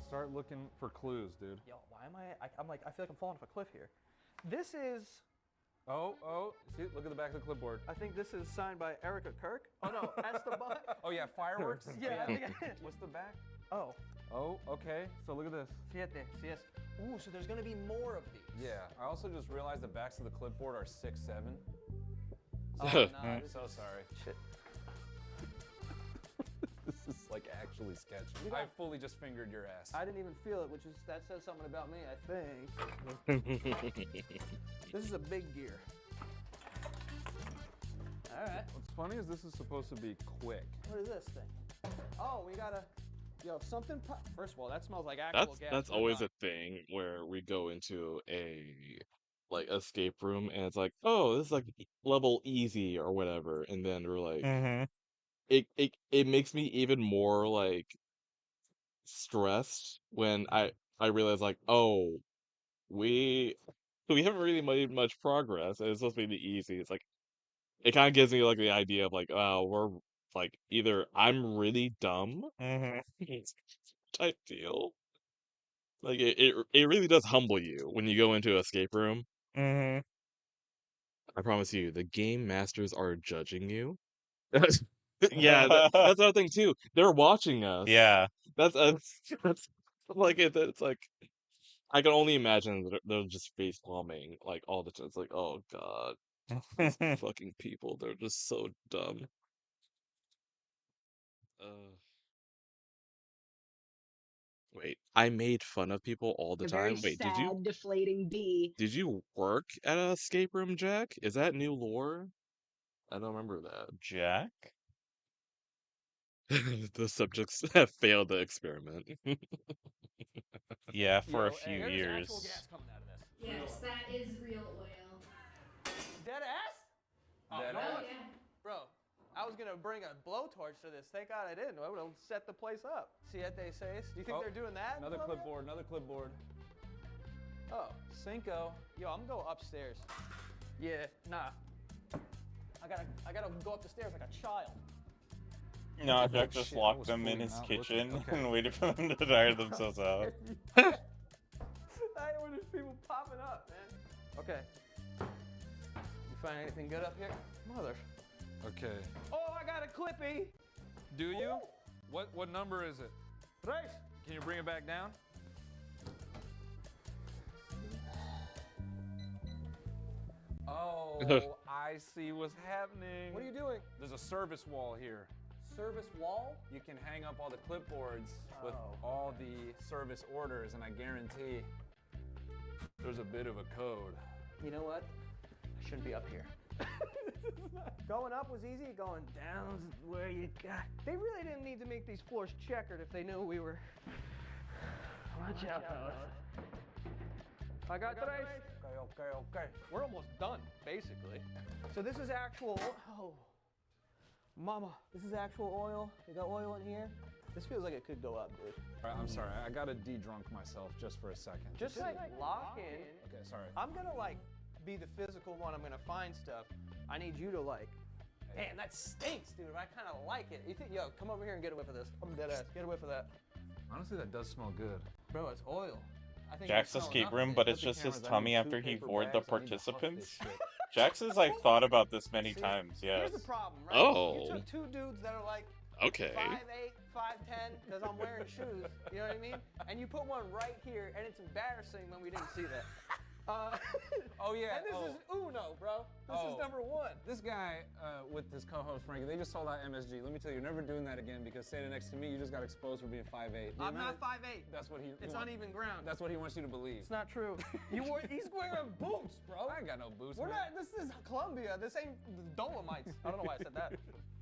Start looking for clues, dude. Yo, why am I'm like, I feel like I'm falling off a cliff here. This is, Oh, see, look at the back of the clipboard. I think this is signed by Erica Kirk. Oh no, Esteban. Oh yeah, fireworks? Yeah, I think What's the back? Oh. Oh, okay. So look at this. Siete. Ooh, so there's gonna be more of these. Yeah, I also just realized the backs of the clipboard are 6'7". Oh, no, I'm so sorry. Shit. This is like actually sketchy. I fully just fingered your ass. I didn't even feel it, that says something about me, I think. This is a big gear. All right. What's funny is this is supposed to be quick. What is this thing? Oh, we gotta. Yo, if something. First of all, that smells like actual gas. That's always a thing where we go into a like escape room and it's like, oh, this is like level easy or whatever, and then we're like, it makes me even more like stressed when I realize like, oh, we haven't really made much progress and it's supposed to be the easy. It's like it kind of gives me like the idea of like, oh, we're like either I'm really dumb type deal. Like it really does humble you when you go into an escape room. I promise you, the game masters are judging you. Yeah, that's another thing too. They're watching us. Yeah. That's like it's like I can only imagine that they're just face palming like all the time. It's like, oh god, these fucking people, they're just so dumb. Wait, I made fun of people all the A very time. Wait, sad, deflating bee. did you work at an escape room, Jack? Is that new lore? I don't remember that. Jack? The subjects have failed the experiment. Yeah, for a few There's years. actual gas coming out of this. Yes, that is real oil. Dead ass? Dead no, ass? Yeah. Bro, I was gonna bring a blowtorch to this. Thank God I didn't. I would have set the place up. Siete seis. Do you think Oh, they're doing that? Another clipboard, another clipboard. Oh, Cinco. Yo, I'm gonna go upstairs. Yeah, nah. I gotta go up the stairs like a child. No, Jack Oh, just shit, I locked was them in fully his not looking. kitchen Okay. and waited for them to tire themselves out. I hate when there's people popping up, man. Okay. You find anything good up here? Mother. Okay. Oh, I got a clippy. Do you? What number is it? Race. Can you bring it back down? Oh, I see what's happening. What are you doing? There's a service wall here. Service wall? You can hang up all the clipboards with all the service orders, and I guarantee there's a bit of a code. You know what? I shouldn't be up here. Going up was easy. Going down's where you got. They really didn't need to make these floors checkered if they knew we were. Watch out, fellas. I got the race. Okay. We're almost done, basically. So this is actual. Oh, mama, this is actual oil. You got oil in here. This feels like it could go up, dude. All right, I'm sorry. I gotta de-drunk myself just for a second. Just like lock in. Okay, sorry. I'm gonna like be the physical one. I'm gonna find stuff. I need you to like. Man, that stinks, dude. I kind of like it. You think? Yo, come over here and get a whiff of this. I'm dead ass. Get a whiff of that. Honestly, that does smell good. Bro, it's oil. I think Jack's you smell escape enough room, of but it. it's just his cameras, I tummy need after 2 he paper bored the bags. I need to huff this participants. shit. Jax has like thought about this many times, yes. Here's the problem, right? Oh. You took 2 dudes that are like Okay. 5'8", 5'10", because I'm wearing shoes. You know what I mean? And you put one right here, and it's embarrassing when we didn't see that. Oh yeah. And this is Uno, bro. This is number one. This guy with his co-host Frankie, they just sold out MSG. Let me tell you, you're never doing that again because standing next to me, you just got exposed for being 5'8". I'm not 5'8". That's what he. It's uneven ground. That's what he wants you to believe. It's not true. He's wearing boots, bro. I ain't got no boots. We're man. not. This is Columbia. This ain't the Dolomites. I don't know why I said that.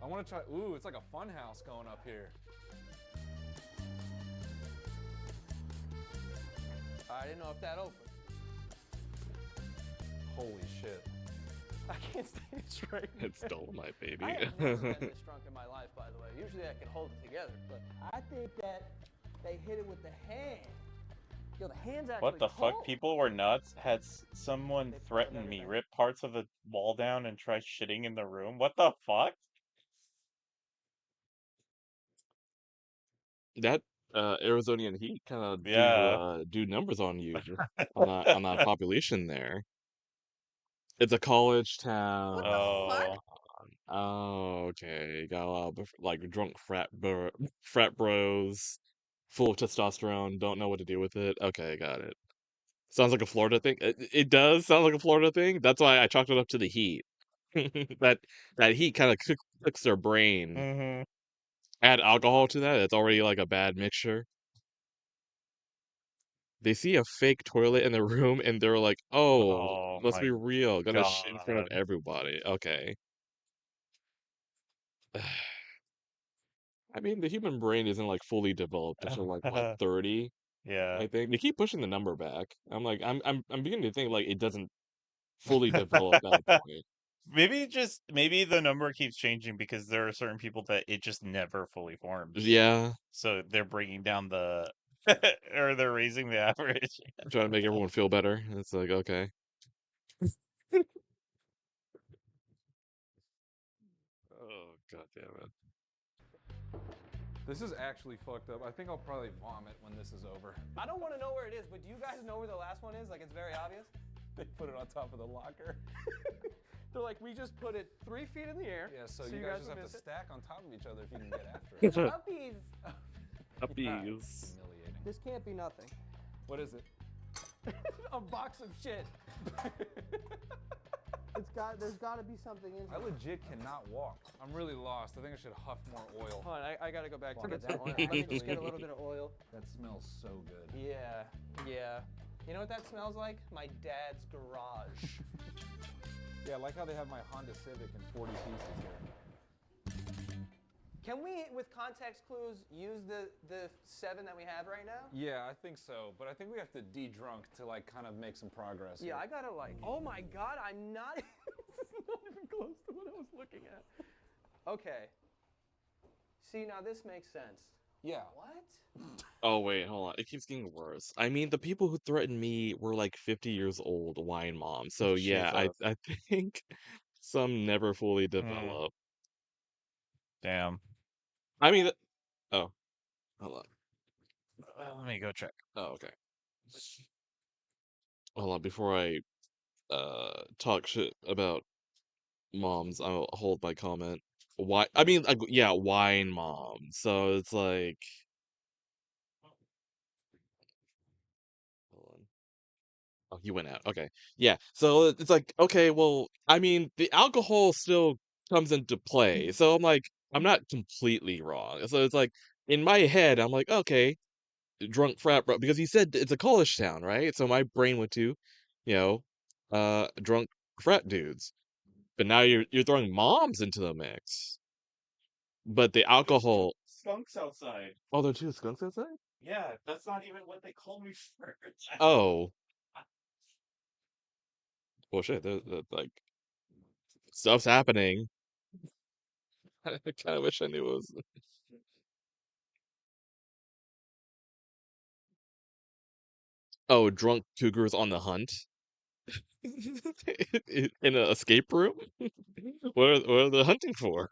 I want to try. Ooh, it's like a fun house going up here. I didn't know if that opened. Holy shit. I can't stay straight. It's Dolomite, baby. I have never been this drunk in my life, by the way. Usually I can hold it together, but I think that they hit it with the hand. Yo, the hand's actually What the cold. fuck? People were nuts. Had someone threaten me, rip parts of the wall down, and try shitting in the room. What the fuck? That Arizonian heat kind of Yeah. do numbers on you on that population there. It's a college town. What the fuck? Oh, okay. Got a lot of like drunk frat bros, full of testosterone, don't know what to do with it. Okay, got it. Sounds like a Florida thing. It does sound like a Florida thing. That's why I chalked it up to the heat. that that heat kind of cooks their brain. Mm-hmm. Add alcohol to that, it's already like a bad mixture. They see a fake toilet in the room and they're like, "Oh, Oh must my be real. Gonna shit in front of god. everybody." Okay. I mean, the human brain isn't like fully developed until like what 30, Yeah. I think. They keep pushing the number back. I'm like, I'm beginning to think like it doesn't fully develop at a point. Maybe the number keeps changing because there are certain people that it just never fully forms. Yeah, So they're bringing down the or they're raising the average. trying to make everyone feel better. It's like, okay. Oh, god damn it. This is actually fucked up. I think I'll probably vomit when this is over. I don't want to know where it is, but do you guys know where the last one is? Like, it's very obvious. They put it on top of the locker. They're like, we just put it 3 feet in the air. Yeah, so you guys just will have to miss it. stack on top of each other if you can get after it. Puppies. Puppies. Humiliating. This can't be nothing. What is it? A box of shit. There's got to be something in here. I legit cannot walk. I'm really lost. I think I should huff more oil. Hold on, I got to go back to get That some oil. Let me just get a little bit of oil. That smells so good. Yeah, yeah. You know what that smells like? My dad's garage. Yeah, I like how they have my Honda Civic in 40 pieces here. Can we, with context clues, use the 7 that we have right now? Yeah, I think so. But I think we have to de-drunk to like kind of make some progress. Yeah, here. I gotta like, oh my god, I'm not, this is not even close to what I was looking at. Okay. See, now this makes sense. Yeah. What? Oh wait, hold on. It keeps getting worse. I mean, the people who threatened me were like 50 years old wine moms. So yeah, I think some never fully develop. Damn. I mean, oh, hold on. Let me go check. Oh, okay. Hold on, before I talk shit about moms, I'll hold my comment. Why? I mean, like, yeah, wine mom. So it's like, hold on. Oh, he went out. Okay, yeah. So it's like, okay, well, I mean, the alcohol still comes into play. So I'm like, I'm not completely wrong. So it's like, in my head, I'm like, okay, drunk frat bro, because he said it's a college town, right? So my brain went to, you know, drunk frat dudes. But now you're throwing moms into the mix. But the alcohol. Skunks outside. Oh, there are 2 skunks outside? Yeah, that's not even what they called me first. Oh. Well, shit. Like stuff's happening. I kind of wish I knew it was. Oh, drunk cougars on the hunt in an escape room. What are they hunting for?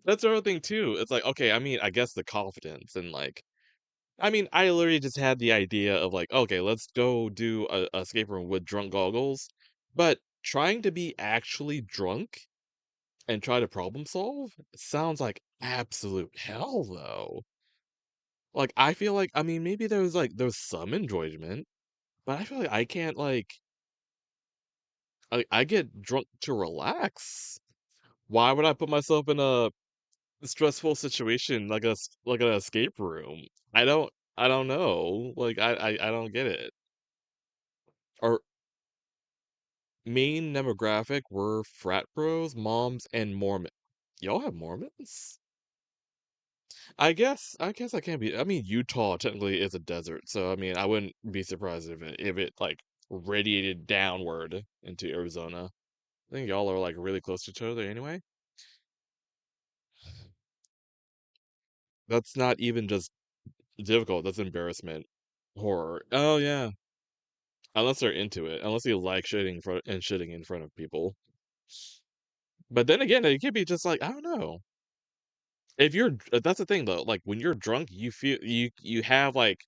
That's the other thing too. It's like, okay, I mean, I guess the confidence and like, I mean, I literally just had the idea of like, okay, let's go do a escape room with drunk goggles, but trying to be actually drunk and try to problem solve sounds like absolute hell, though. Like, I feel like, I mean, maybe there's some enjoyment, but I feel like I can't like I get drunk to relax. Why would I put myself in a stressful situation like like an escape room? I don't know. Like I don't get it. Our main demographic were frat bros, moms, and Mormon. Y'all have Mormons? I guess I can't be. I mean, Utah technically is a desert, so I mean, I wouldn't be surprised if it like radiated downward into Arizona. I think y'all are like really close to each other anyway. That's not even just difficult. That's embarrassment, horror. Oh yeah, unless they're into it, unless you like shitting in front of people. But then again, it could be just like I don't know. If you're that's the thing though. Like when you're drunk, you feel you have like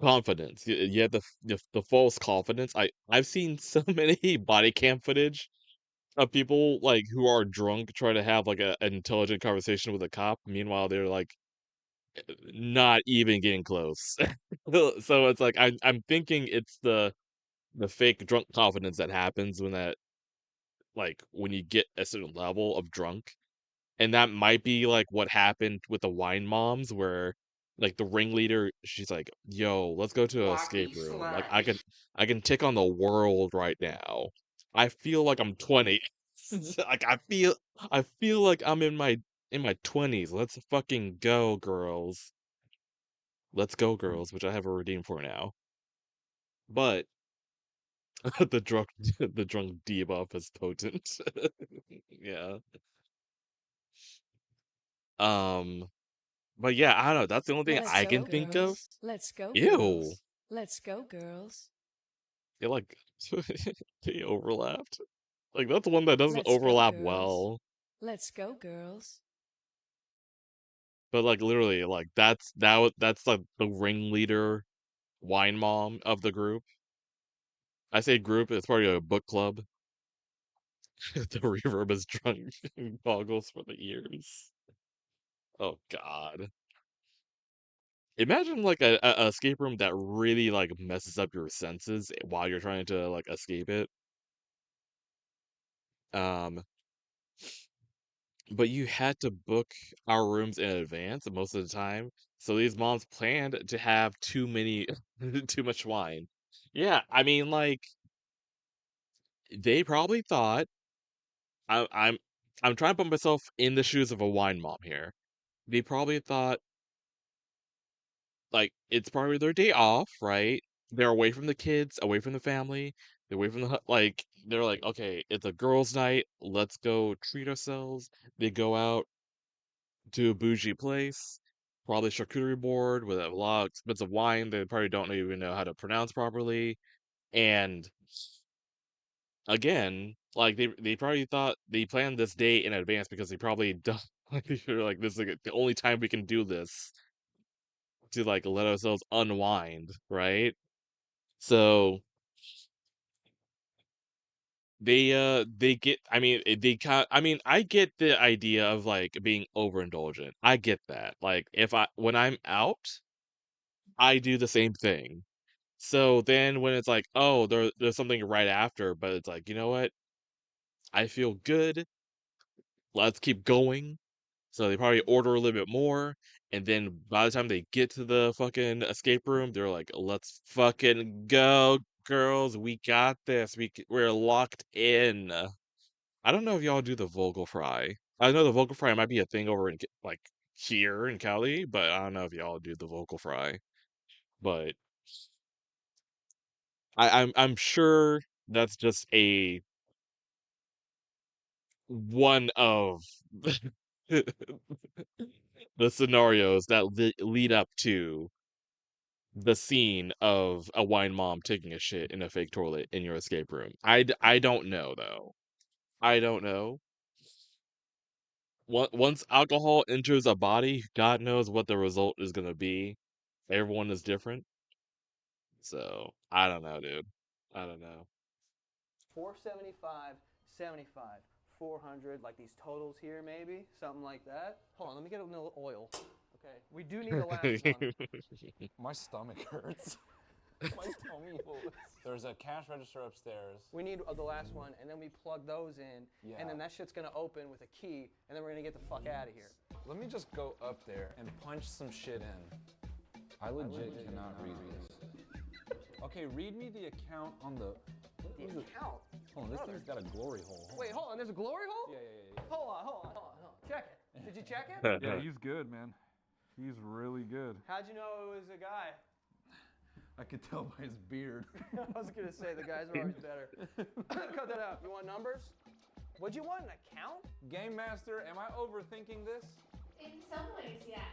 confidence. You have the false confidence. I've seen so many body cam footage of people like who are drunk try to have like an intelligent conversation with a cop. Meanwhile, they're like not even getting close. So it's like I'm thinking it's the fake drunk confidence that happens when that like when you get a certain level of drunk. And that might be like what happened with the wine moms where like the ringleader she's like, "Yo, let's go to an escape Blocky room. Like slash. I can take on the world right now. I feel like I'm 20." Like I feel like I'm in my 20s. Let's fucking go, girls. Let's go, girls, which I have a redeem for now. But the drunk the drunk debuff is potent. Yeah. Um but yeah, I don't know. That's the only thing Let's I go, can think of. girls. Let's go, Ew. girls. Let's go, girls. They like they overlapped. Like that's one that doesn't Let's go, overlap girls. well. Let's go, girls. But like literally, like that's like the ringleader wine mom of the group. I say group, it's probably a book club. The reverb is drunk boggles for the ears. Oh god. Imagine like a escape room that really like messes up your senses while you're trying to like escape it. Um, but you had to book our rooms in advance most of the time. So these moms planned to have too many, too much wine. Yeah, I mean, like they probably thought I, I'm, I'm trying to put myself in the shoes of a wine mom here. They probably thought like it's probably their day off, right? They're away from the kids, away from the family, they're away from the like. They're like, okay, it's a girls' night. Let's go treat ourselves. They go out to a bougie place, probably charcuterie board with a lot of expensive wine they probably don't even know how to pronounce properly. And again, like they probably thought they planned this day in advance because they probably don't like they're like this is like the only time we can do this to like let ourselves unwind, right? So they get I mean they kind I mean I get the idea of like being overindulgent. I get that. Like if I when I'm out, I do the same thing. So then when it's like, oh, there's something right after, but it's like, you know what? I feel good. Let's keep going. So they probably order a little bit more, and then by the time they get to the fucking escape room, they're like, let's fucking go, girls. We got this. We're locked in. I don't know if y'all do the Vogel fry. I know the Vogel fry might be a thing over in like here in Cali, but I don't know if y'all do the Vogel fry. But I'm sure that's just a one of the scenarios that lead up to the scene of a wine mom taking a shit in a fake toilet in your escape room. I don't know though. I don't know. Once alcohol enters a body, God knows what the result is gonna be. Everyone is different. So I don't know, dude. I don't know. 475, 75, 400, like these totals here, maybe something like that. Hold on, let me get a little oil. Okay, we do need the last one. My stomach hurts. Mike, tell me what was. There's a cash register upstairs. We need the last one, and then we plug those in, Yeah. and then that shit's gonna open with a key, and then we're gonna get the fuck out of here. Let me just go up there and punch some shit in. I legit cannot read this. Okay, read me the account on the... The account? Hold on, this thing's got a glory hole. Wait, hold on, there's a glory hole? Yeah. Hold on. Check it. Did you check it? Yeah, he's good, man. He's really good. How'd you know it was a guy? I could tell by his beard. I was gonna say, the guys are always better. Cut that out. You want numbers? What'd you want, an account? Game Master, am I overthinking this? In some ways, yes.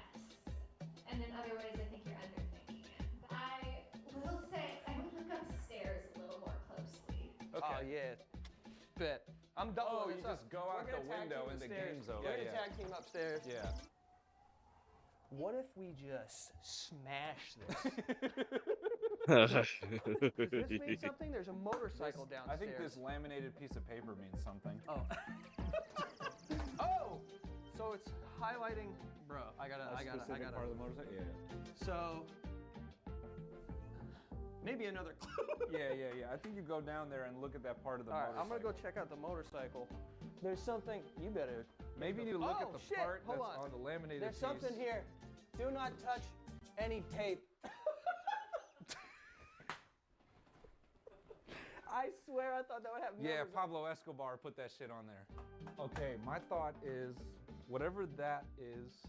And in other ways, I think you're underthinking it. I will say, I would look upstairs a little more closely. Okay. Oh, yeah. Bet. I'm done. Oh, you just go out the window and the game's over. We're gonna tag team upstairs. Yeah. What if we just smash this? Does this mean something? There's a motorcycle downstairs. I think this laminated piece of paper means something. Oh. Oh! So it's highlighting, bro. I gotta. Part of the motorcycle. Yeah. So maybe another clue. Yeah. I think you go down there and look at that part of the All right, motorcycle. I'm gonna go check out the motorcycle. There's something. You better. Maybe you need to look at the shit. part Hold that's on the laminated There's piece. something here. Do not touch any tape. I swear I thought that would have Yeah, numbers on- Pablo Escobar put that shit on there. Okay, my thought is whatever that is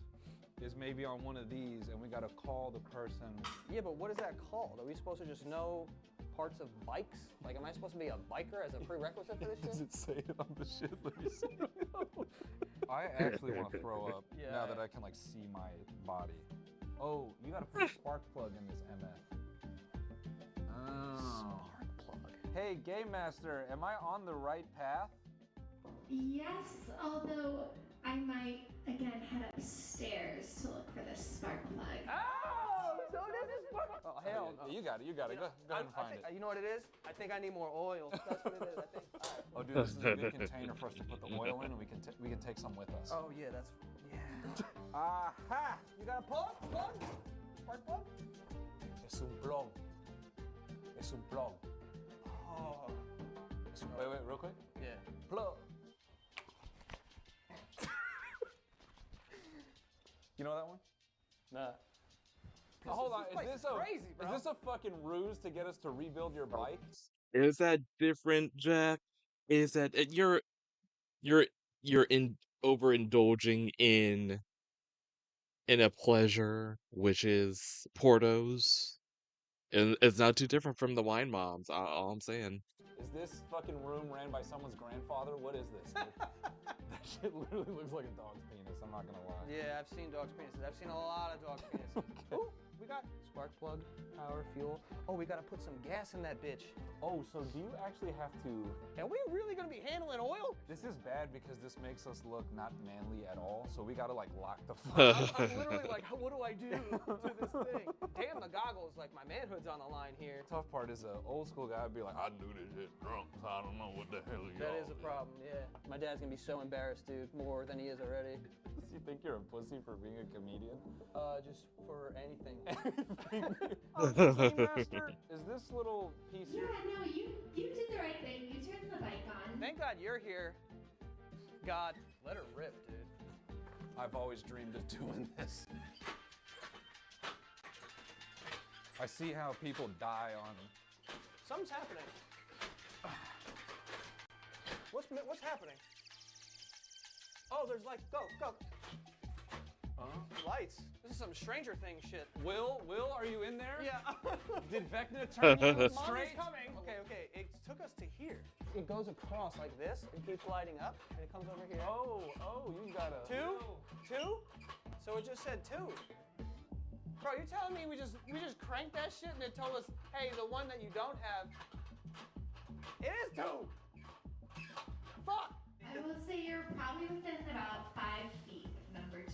maybe on one of these, and we gotta call the person. Yeah, but what is that called? Are we supposed to just know parts of bikes? Like, am I supposed to be a biker as a prerequisite for this shit? Does it say it on the shit? Let me see. I actually want to throw up now that I can like see my body. Oh, you gotta put a spark plug in this MF. Oh. Spark plug. Hey, Game Master, am I on the right path? Yes, although I might again head upstairs to look for this spark plug. Oh, so this is spark. Oh hell no. You got it. Go ahead and find it. You know what it is? I think I need more oil. That's what it is. I think. Oh, dude, this is a good container for us to put the oil in, and we can take some with us. Oh yeah, that's Aha! You got a plug? Spark plug? Es un plug. Es un plug. Oh. Wait, real quick. Yeah. Plug. You know that one? Nah. Oh, hold on. This place is crazy, bro. Is this a fucking ruse to get us to rebuild your bike? Is that different, Jack? Is that you're overindulging in a pleasure, which is Portos. And it's not too different from the wine moms. All I'm saying. Is this fucking room ran by someone's grandfather? What is this? That shit literally looks like a dog's penis. I'm not gonna lie. Yeah, I've seen dogs' penises. I've seen a lot of dogs' penises. Ooh, we got spark plug, power, fuel. Oh, we gotta put some gas in that bitch. Oh, so do you actually have to... Are we really gonna be handling oil? This is bad because this makes us look not manly at all. So we gotta like lock the fuck. I'm literally like, what do I do to this thing? Damn, the goggles, like my manhood's on the line here. The tough part is an old school guy would be like, I do this shit drunk, so I don't know what the hell you That is a problem, yeah. My dad's gonna be so embarrassed, dude, more than he is already. Does he think you're a pussy for being a comedian? Just for anything. Game Master, is this little piece Yeah, here? no, you did the right thing. You turned the bike on. Thank God you're here. God, let her rip, dude. I've always dreamed of doing this. I see how people die on... Something's happening. What's happening? Oh, there's like, go. Lights. This is some Stranger Things shit. Will, are you in there? Yeah. Did Vecna turn you Mom straight? is coming. Okay. It took us to here. It goes across like this. It keeps lighting up, and it comes over here. Oh, you gotta... Two? So it just said 2. Bro, you're telling me we just cranked that shit and it told us, hey, the one that you don't have, it is 2. Fuck. I will say you're probably within about 5 feet of number 2.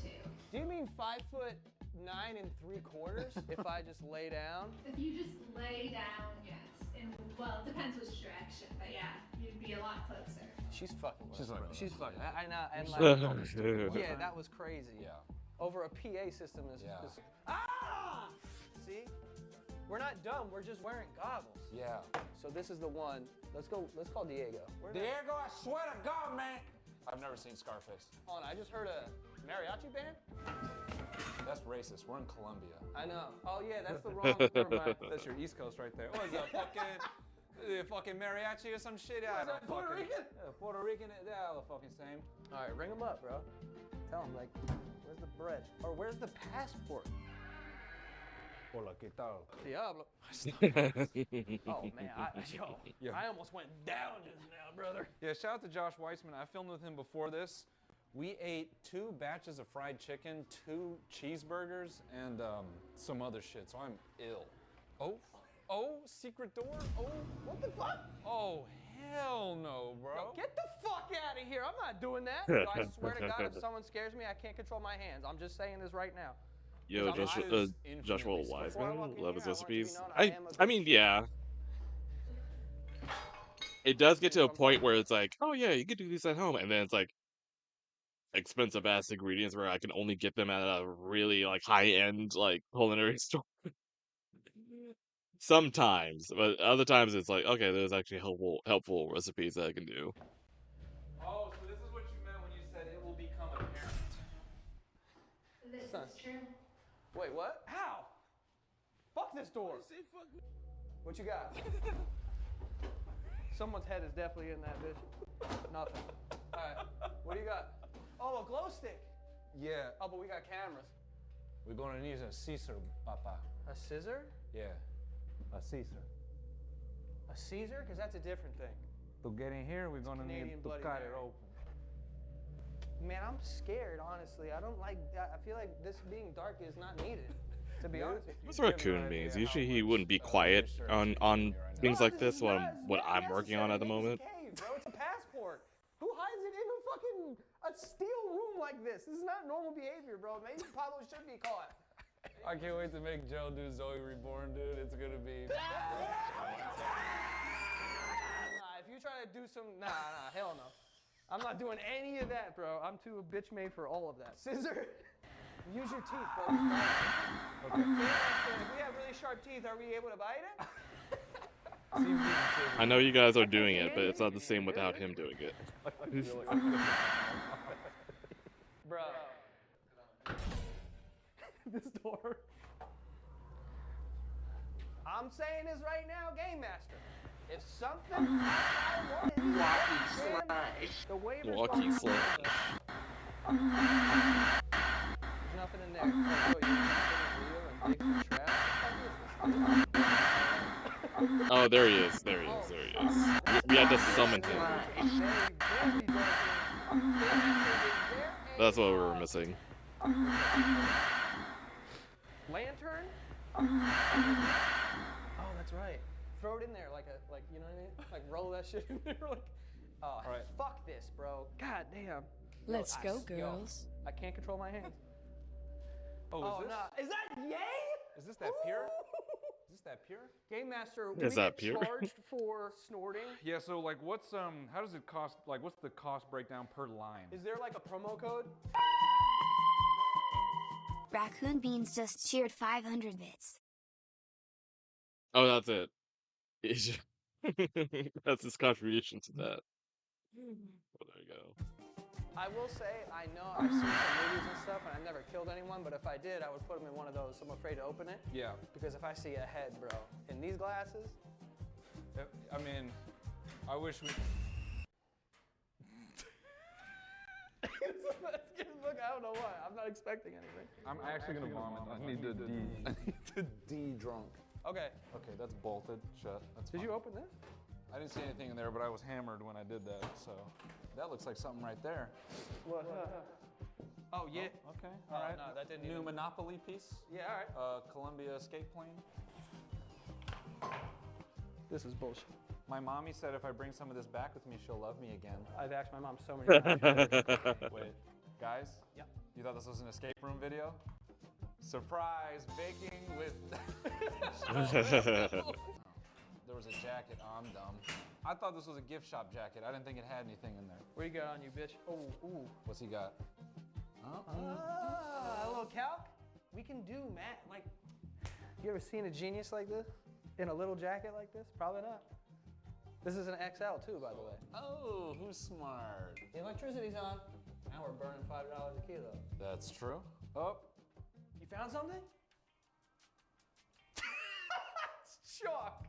Do you mean 5'9"3/4" if I just lay down? If you just lay down, yes. Well, it depends which direction, but yeah, you'd be a lot closer. She's fucking with She's us, fucking bro. with She's us, fucking. yeah. I know. And You're like, yeah, that was crazy. Yeah. Over a PA system is. Yeah. Ah! See? We're not dumb. We're just wearing goggles. Yeah. So this is the one. Let's go. Let's call Diego. Diego, I swear to God, man. I've never seen Scarface. Hold on, I just heard a mariachi band. That's racist. We're in Colombia. I know. Oh yeah, that's the wrong. Never mind. That's your East Coast right there. What is that, fucking mariachi or some shit? What is that, Puerto Rican? Yeah, Puerto Rican. They're all the fucking same. All right, ring them up, bro. Tell them like, where's the bread? Or where's the passport? Hola, ¿qué tal? Diablo. Oh man, I almost went down just now, brother. Yeah, shout out to Josh Weissman. I filmed with him before this. We ate 2 batches of fried chicken, 2 cheeseburgers, and some other shit, so I'm ill. Oh, secret door? Oh, what the fuck? Oh, hell no, bro. Yo, get the fuck out of here. I'm not doing that. I swear to God, if someone scares me, I can't control my hands. I'm just saying this right now. Yo, Joshua Wiseman, love his recipes. I mean, yeah. It does get to a point where it's like, oh yeah, you could do these at home, and then it's like expensive ass ingredients where I can only get them at a really like high end like culinary store. Sometimes, but other times it's like, okay, there's actually helpful recipes that I can do. Oh, so this is what you meant when you said it will become apparent. This is true. Wait, what? How? Fuck this door. What you got? Someone's head is definitely in that bitch. Nothing. All right. What do you got? Oh, a glow stick. Yeah. Oh, but we got cameras. We're gonna need a Caesar, papa. A scissor? Yeah. A Caesar. A Caesar? Because that's a different thing. To get in here, we're gonna Canadian need to Bloody cut Mary. it open. Man, I'm scared, honestly. I don't like. I feel like this being dark is not needed. To be honest with you. What's Raccoon means? Usually he wouldn't be quiet on things like this when I'm working on at the moment. Cave, bro. It's a passport. Who hides it in a steel room like this? This is not normal behavior, bro. Maybe Pablo should be caught. I can't wait to make Joe do Zoe Reborn, dude. It's gonna be. Nah, if you try to do some, nah, hell no. I'm not doing any of that, bro. I'm too a bitch made for all of that. Scissor. Use your teeth, bro. Okay. If we have really sharp teeth, are we able to bite it? I know you guys are doing it, but it's not the same without him doing it. Bro. This door. I'm saying this right now, Game Master. If something the waivers Walkie slash. There's nothing in there. Oh, there he is. There he is. We had to summon him. That's what we were missing. Lantern? Oh, that's right. Throw it in there like you know what I mean? Like roll that shit in there like oh right. Fuck this, bro. God damn. Let's go, girls. I can't control my hands. Oh, is this? No. Is that yay? Is this that pure? Is this that pure? Game Master, Is that pure? charged for snorting? Yeah, so like what's how does it cost, like what's the cost breakdown per line? Is there like a promo code? Raccoon Beans just cheered 500 bits. Oh, that's it. That's his contribution to that. Well, there you go. I will say, I know I've seen some movies and stuff, and I've never killed anyone, but if I did, I would put them in one of those. I'm afraid to open it. Yeah. Because if I see a head, bro, in these glasses. I mean, I wish we. Look, I don't know why. I'm not expecting anything. I'm actually gonna vomit. I need to de drunk. Okay. Okay, that's bolted shut. That's Did fine. you open this? I didn't see anything in there, but I was hammered when I did that, so that looks like something right there. What? Oh yeah. Oh, okay. All right. No, that didn't New even... Monopoly piece. Yeah. All right. Columbia escape plane. This is bullshit. My mommy said if I bring some of this back with me, she'll love me again. I've asked my mom so many times. Wait, guys? Yeah. You thought this was an escape room video? Surprise, baking with... There was a jacket. Oh, I'm dumb. I thought this was a gift shop jacket. I didn't think it had anything in there. What do you got on you, bitch? Oh, ooh. What's he got? A little calc? We can do, Matt. Like, You ever seen a genius like this? In a little jacket like this? Probably not. This is an XL too, by the way. Oh, who's smart? The electricity's on. Now we're burning $5 a kilo. That's true. Oh, You found something? Shock.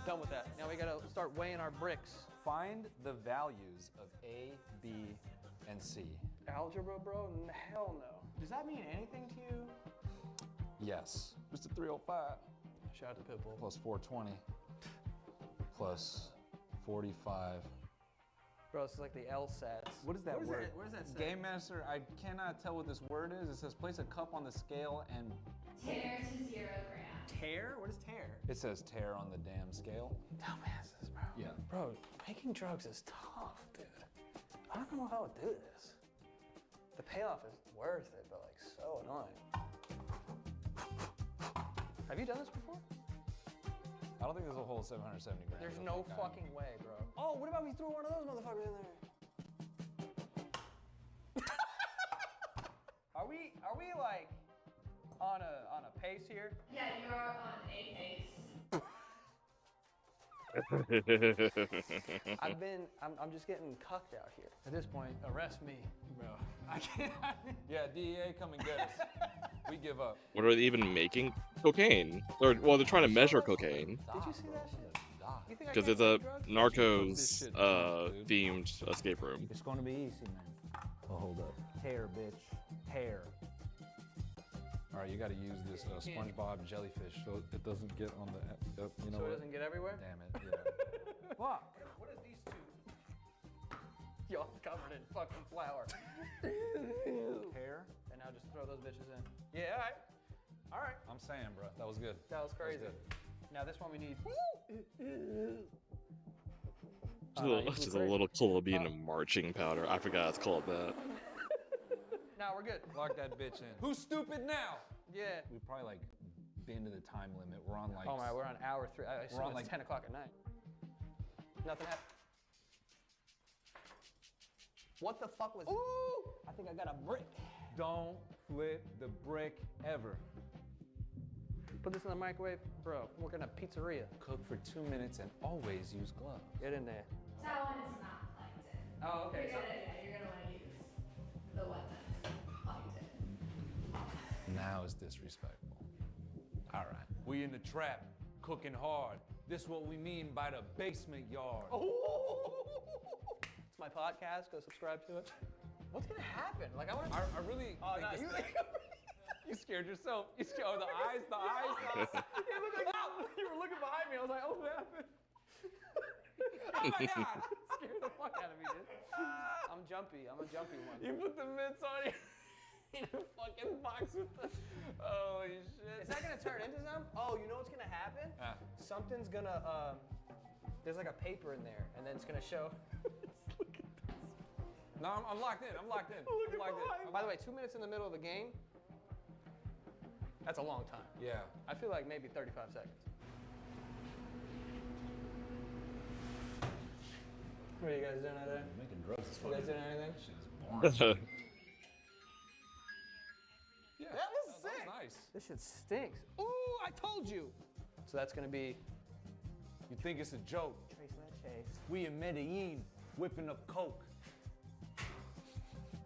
Done with that. Now we gotta start weighing our bricks. find the values of A, B, and C. Algebra, bro? Hell no. Does that mean anything to you? Yes. Mr. 305. Shout out to Pitbull. Plus 420. Plus 45. Bro, this is like the LSATs. What is that word? What does that say? Game Master, I cannot tell what this word is. It says place a cup on the scale and... Tear to 0 grams. Tear? What is tear? It says tear on the damn scale. Dumbasses, bro. Yeah. Bro, making drugs is tough, dude. I don't know how to do this. The payoff is worth it, but like so annoying. Have you done this before? I don't think there's a whole 770 grams. There's no fucking way, bro. Oh, what about we throw one of those motherfuckers in there? Are we like on a pace here? Yeah, you are on a pace. I'm just getting cucked out here. At this point, arrest me, bro. I can't. Yeah, DEA, come and get us. We give up. What are they even making? Cocaine. Or, well, they're trying to measure cocaine. Did you see that shit? You think I Because can't it's a make drugs? Narcos themed escape room. It's gonna be easy, man. Oh, hold up. Hair, bitch. Hair. All right, you got to use this SpongeBob jellyfish so it doesn't get on the. You know So it what? doesn't get everywhere? Damn it. Yeah. Fuck. What are these two? Y'all covered in fucking flour. Hair. And now just throw those bitches in. Yeah, all right. All right. I'm saying, bro, that was good. That was crazy. good. Now this one we need. Just a little Colombian marching powder. I forgot it's called that. Now we're good. Lock that bitch in. Who's stupid now? Yeah. We probably like been to the time limit. We're on like. Oh my, we're on hour 3. I assume on it's like 10 o'clock at night. Nothing happened. What the fuck was? Ooh! I think I got a brick. Don't flip the brick ever. Put this in the microwave, bro. I'm working at a pizzeria. Cook for 2 minutes and always use gloves. Get in there. That one is not plugged in. Oh, okay. You're gonna want to use the one that's plugged in. Now it's disrespectful. All right. We in the trap, cooking hard. This what we mean by the basement yard. Oh! It's my podcast. Go subscribe to it. What's gonna happen? Like I want to. I really think this you scared yourself. You scared the eyes. You looked like you were looking behind me. I was like, oh, what happened? Oh my god! Scared the fuck out of me, dude. I'm jumpy. I'm a jumpy one. You put the mitts on in a fucking box with the. Holy shit. Is that gonna turn into something? Oh, you know what's gonna happen? Something's gonna there's like a paper in there, and then it's gonna show. Look at this. No, I'm locked in. I'm locked in. I'm locked in. By the way, 2 minutes in the middle of the game. That's a long time. Yeah. I feel like maybe 35 seconds. What are you guys doing out there? Making drugs is You guys doing anything? Yeah. That was sick. That was nice. This shit stinks. Ooh, I told you. So that's gonna be. You think it's a joke? Trace that chase. We in Medellin whipping up coke.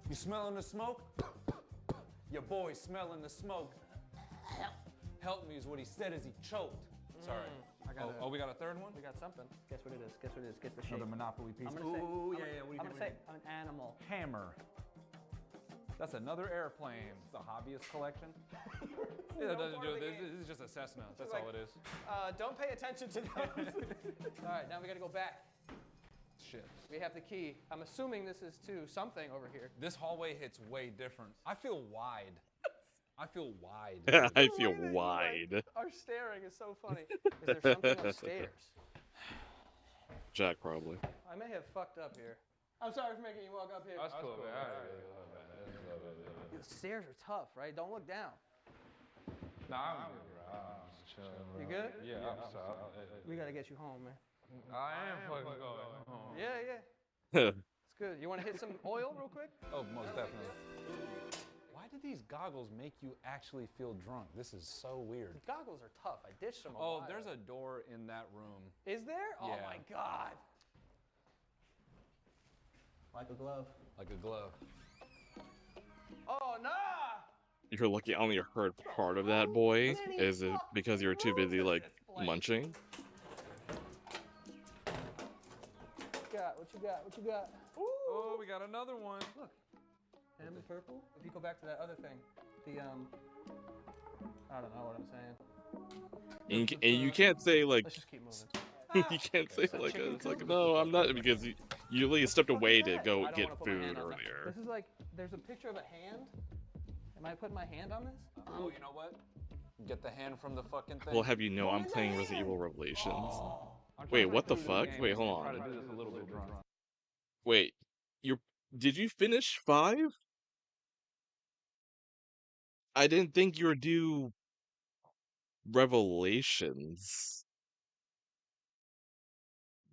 You smelling the smoke? Your boy smelling the smoke. Help me is what he said as he choked. Sorry. I got we got a third one? We got something. Guess what it is? Guess what it is? Guess the shape. Another Monopoly piece. I'm gonna say. Ooh, I'm yeah, gonna- yeah. What do you I'm think? gonna say an animal. Hammer. That's another airplane. It's a hobbyist collection. Yeah, it doesn't do this. This is just a Cessna. That's all it is. Don't pay attention to those. All right, now we gotta go back. Shit. We have the key. I'm assuming this is to something over here. This hallway hits way different. I feel wide. I feel wide. I feel wide. Our staring is so funny. Is there something upstairs? Jack, probably. I may have fucked up here. I'm sorry for making you walk up here. That's cool, man. The stairs are tough, right? Don't look down. Nah, You good? Yeah, I'm sorry. We gotta get you home, man. I am fucking going home. Yeah. It's good. You want to hit some oil real quick? Oh, most definitely. Why do these goggles make you actually feel drunk? This is so weird. The goggles are tough. I ditched them. Oh, there's a door in that room. Is there? Oh Yeah. my god. Like a glove. Like a glove. Oh nah. You're lucky I only heard part of that, boy. Is it because you're too busy, like, munching? What you got? What you got? Ooh. Oh, we got another one. Look. M purple. If you go back to that other thing, the I don't know what I'm saying. And you can't say like. Let's just keep moving. You can't say like it's like no, I'm not, because you really stepped away to go get food earlier. This is like there's a picture of a hand. Am I putting my hand on this? Oh, you know what? Get the hand from the fucking thing. Well, have you know I'm playing Resident Evil Revelations? Wait, what the fuck? Wait, hold on. Wait, did you finish 5? I didn't think you were due Revelations.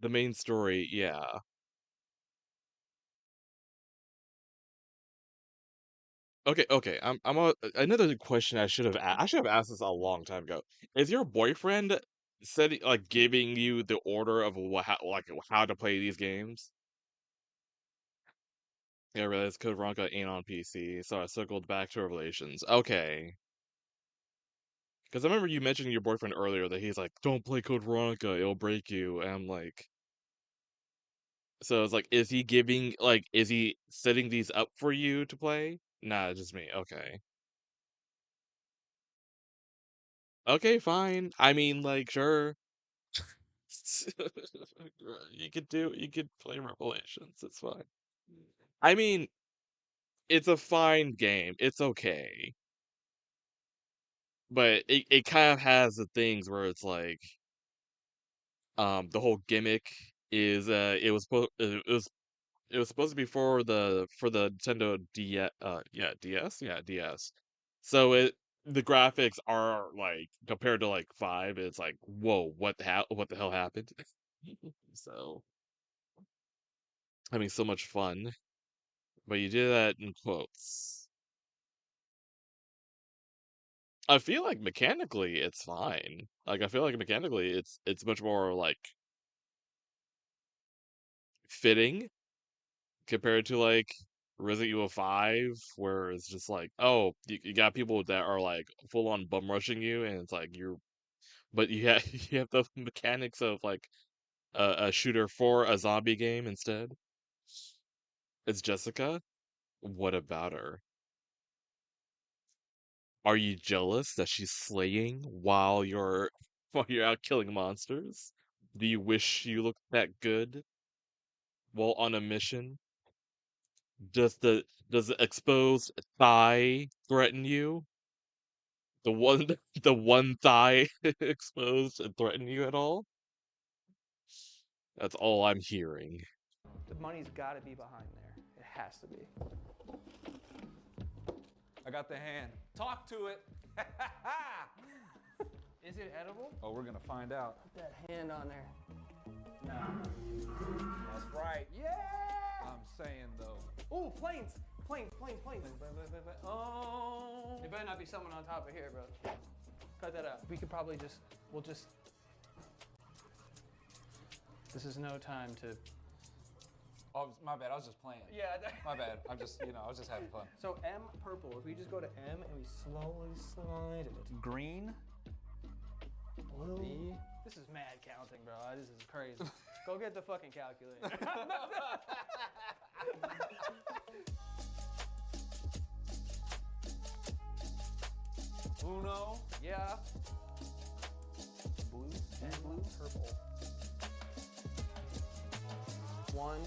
The main story, yeah. Okay. Another question I should have asked this a long time ago. Is your boyfriend giving you the order of how to play these games? Yeah, I realized Code Veronica ain't on PC, so I circled back to Revelations. Okay. Because I remember you mentioning your boyfriend earlier that he's like, don't play Code Veronica, it'll break you. And I'm like, so it's like, is he setting these up for you to play? Nah, just me. Okay. Okay, fine. I mean, like, sure. You could play Revelations, it's fine. I mean, it's a fine game. It's okay. But it kind of has the things where it's like, the whole gimmick is it was supposed to be for the Nintendo DS, DS, yeah, DS. So the graphics are like compared to like 5, it's like, whoa, what the hell happened? So, I mean, so much fun, but you did that in quotes. I feel like mechanically it's fine. Like I feel like mechanically it's much more like fitting compared to like Resident Evil 5, where it's just like, oh, you got people that are like full on bum rushing you, and it's like but you have you have the mechanics of like a shooter for a zombie game instead. It's Jessica. What about her? Are you jealous that she's slaying while you're while you're out killing monsters? Do you wish you looked that good while on a mission? Does the exposed thigh threaten you? The one the one thigh exposed and threaten you at all? That's all I'm hearing. The money's got to be behind there. It has to be. I got the hand. Talk to it. Is it edible? Oh, we're gonna find out. Put that hand on there. That's right. Yeah! I'm saying though. Ooh, planes. Planes. Oh. There better not be someone on top of here, bro. Cut that out. We could probably we'll just. This is no time to. Oh, my bad. I was just playing. Yeah. My bad. I was just having fun. So M purple. If we just go to M and we slowly slide it. Green. Blue. B. This is mad counting, bro. This is crazy. Go get the fucking calculator. Uno. Yeah. Blue and purple. 1,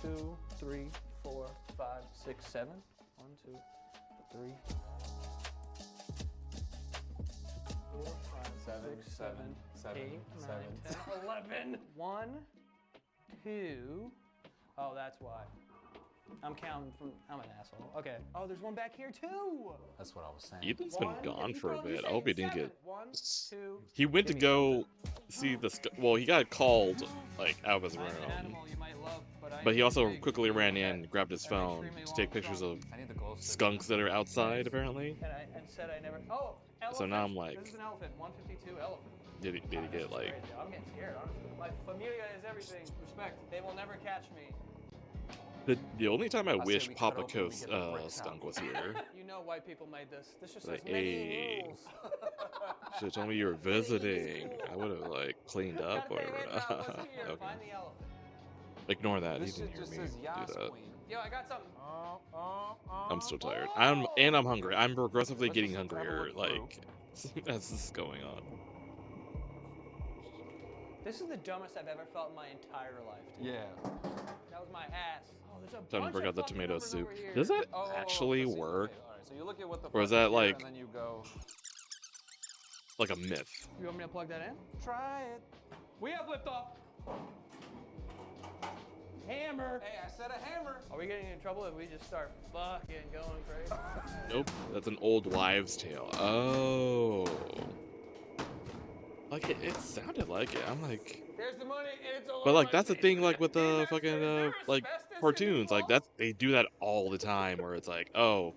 2, 3, 4, 5, 6, 7. 1, 2, 3, 4, 5, 6, 7, 8, 9, 10, 11. 1, 2. Oh, that's why. I'm counting from. I'm an asshole. Okay. Oh, there's one back here too. That's what I was saying. Ethan's been gone for a bit. I hope he didn't get. 1, 2. He went to Give me go see the. Well, he got called like out of his I'm an room, animal you might love, but I but he ain't also big. quickly ran Okay. in, grabbed his Gotta be phone extremely to take long, pictures strong. of I need the glow sticks. skunks that are outside apparently. And said I never. Oh, elephant. So now I'm like, This is an elephant. 152 elephant. did he This get is like? crazy. I'm getting scared, honestly. My familia is everything. Respect. They will never catch me. The only time I say wish we cut Papa open, we Coast get the bricks skunk out. was here. You know white people made this. This just Like, says many hey, rules. should have told me you were visiting. I would have like cleaned up or. Okay. Find the elephant. Ignore that. This He didn't shit hear just me says do Yas that. Queen. Yo, I got something. I'm still tired. I'm hungry. I'm progressively getting hungrier. Like as this is going on. This is the dumbest I've ever felt in my entire life. Dude. Yeah. That was my ass. Oh, there's a Time to bunch break of out the fucking tomato numbers soup. over here. Does that Oh, actually let's see. work? Okay, all right. So you look at what the Or is fuck that here, like and then you go. a myth? You want me to plug that in? Try it. We have liftoff. Hammer. Hey, I said a hammer. Are we getting in trouble if we just start fucking going crazy? Nope. That's an old wives' tale. Oh. Like it sounded like it. I'm like. There's the money, and it's all But over like my that's the face. thing, like with the fucking like asbestos in cartoons, these like they do that all the time, where it's like, oh,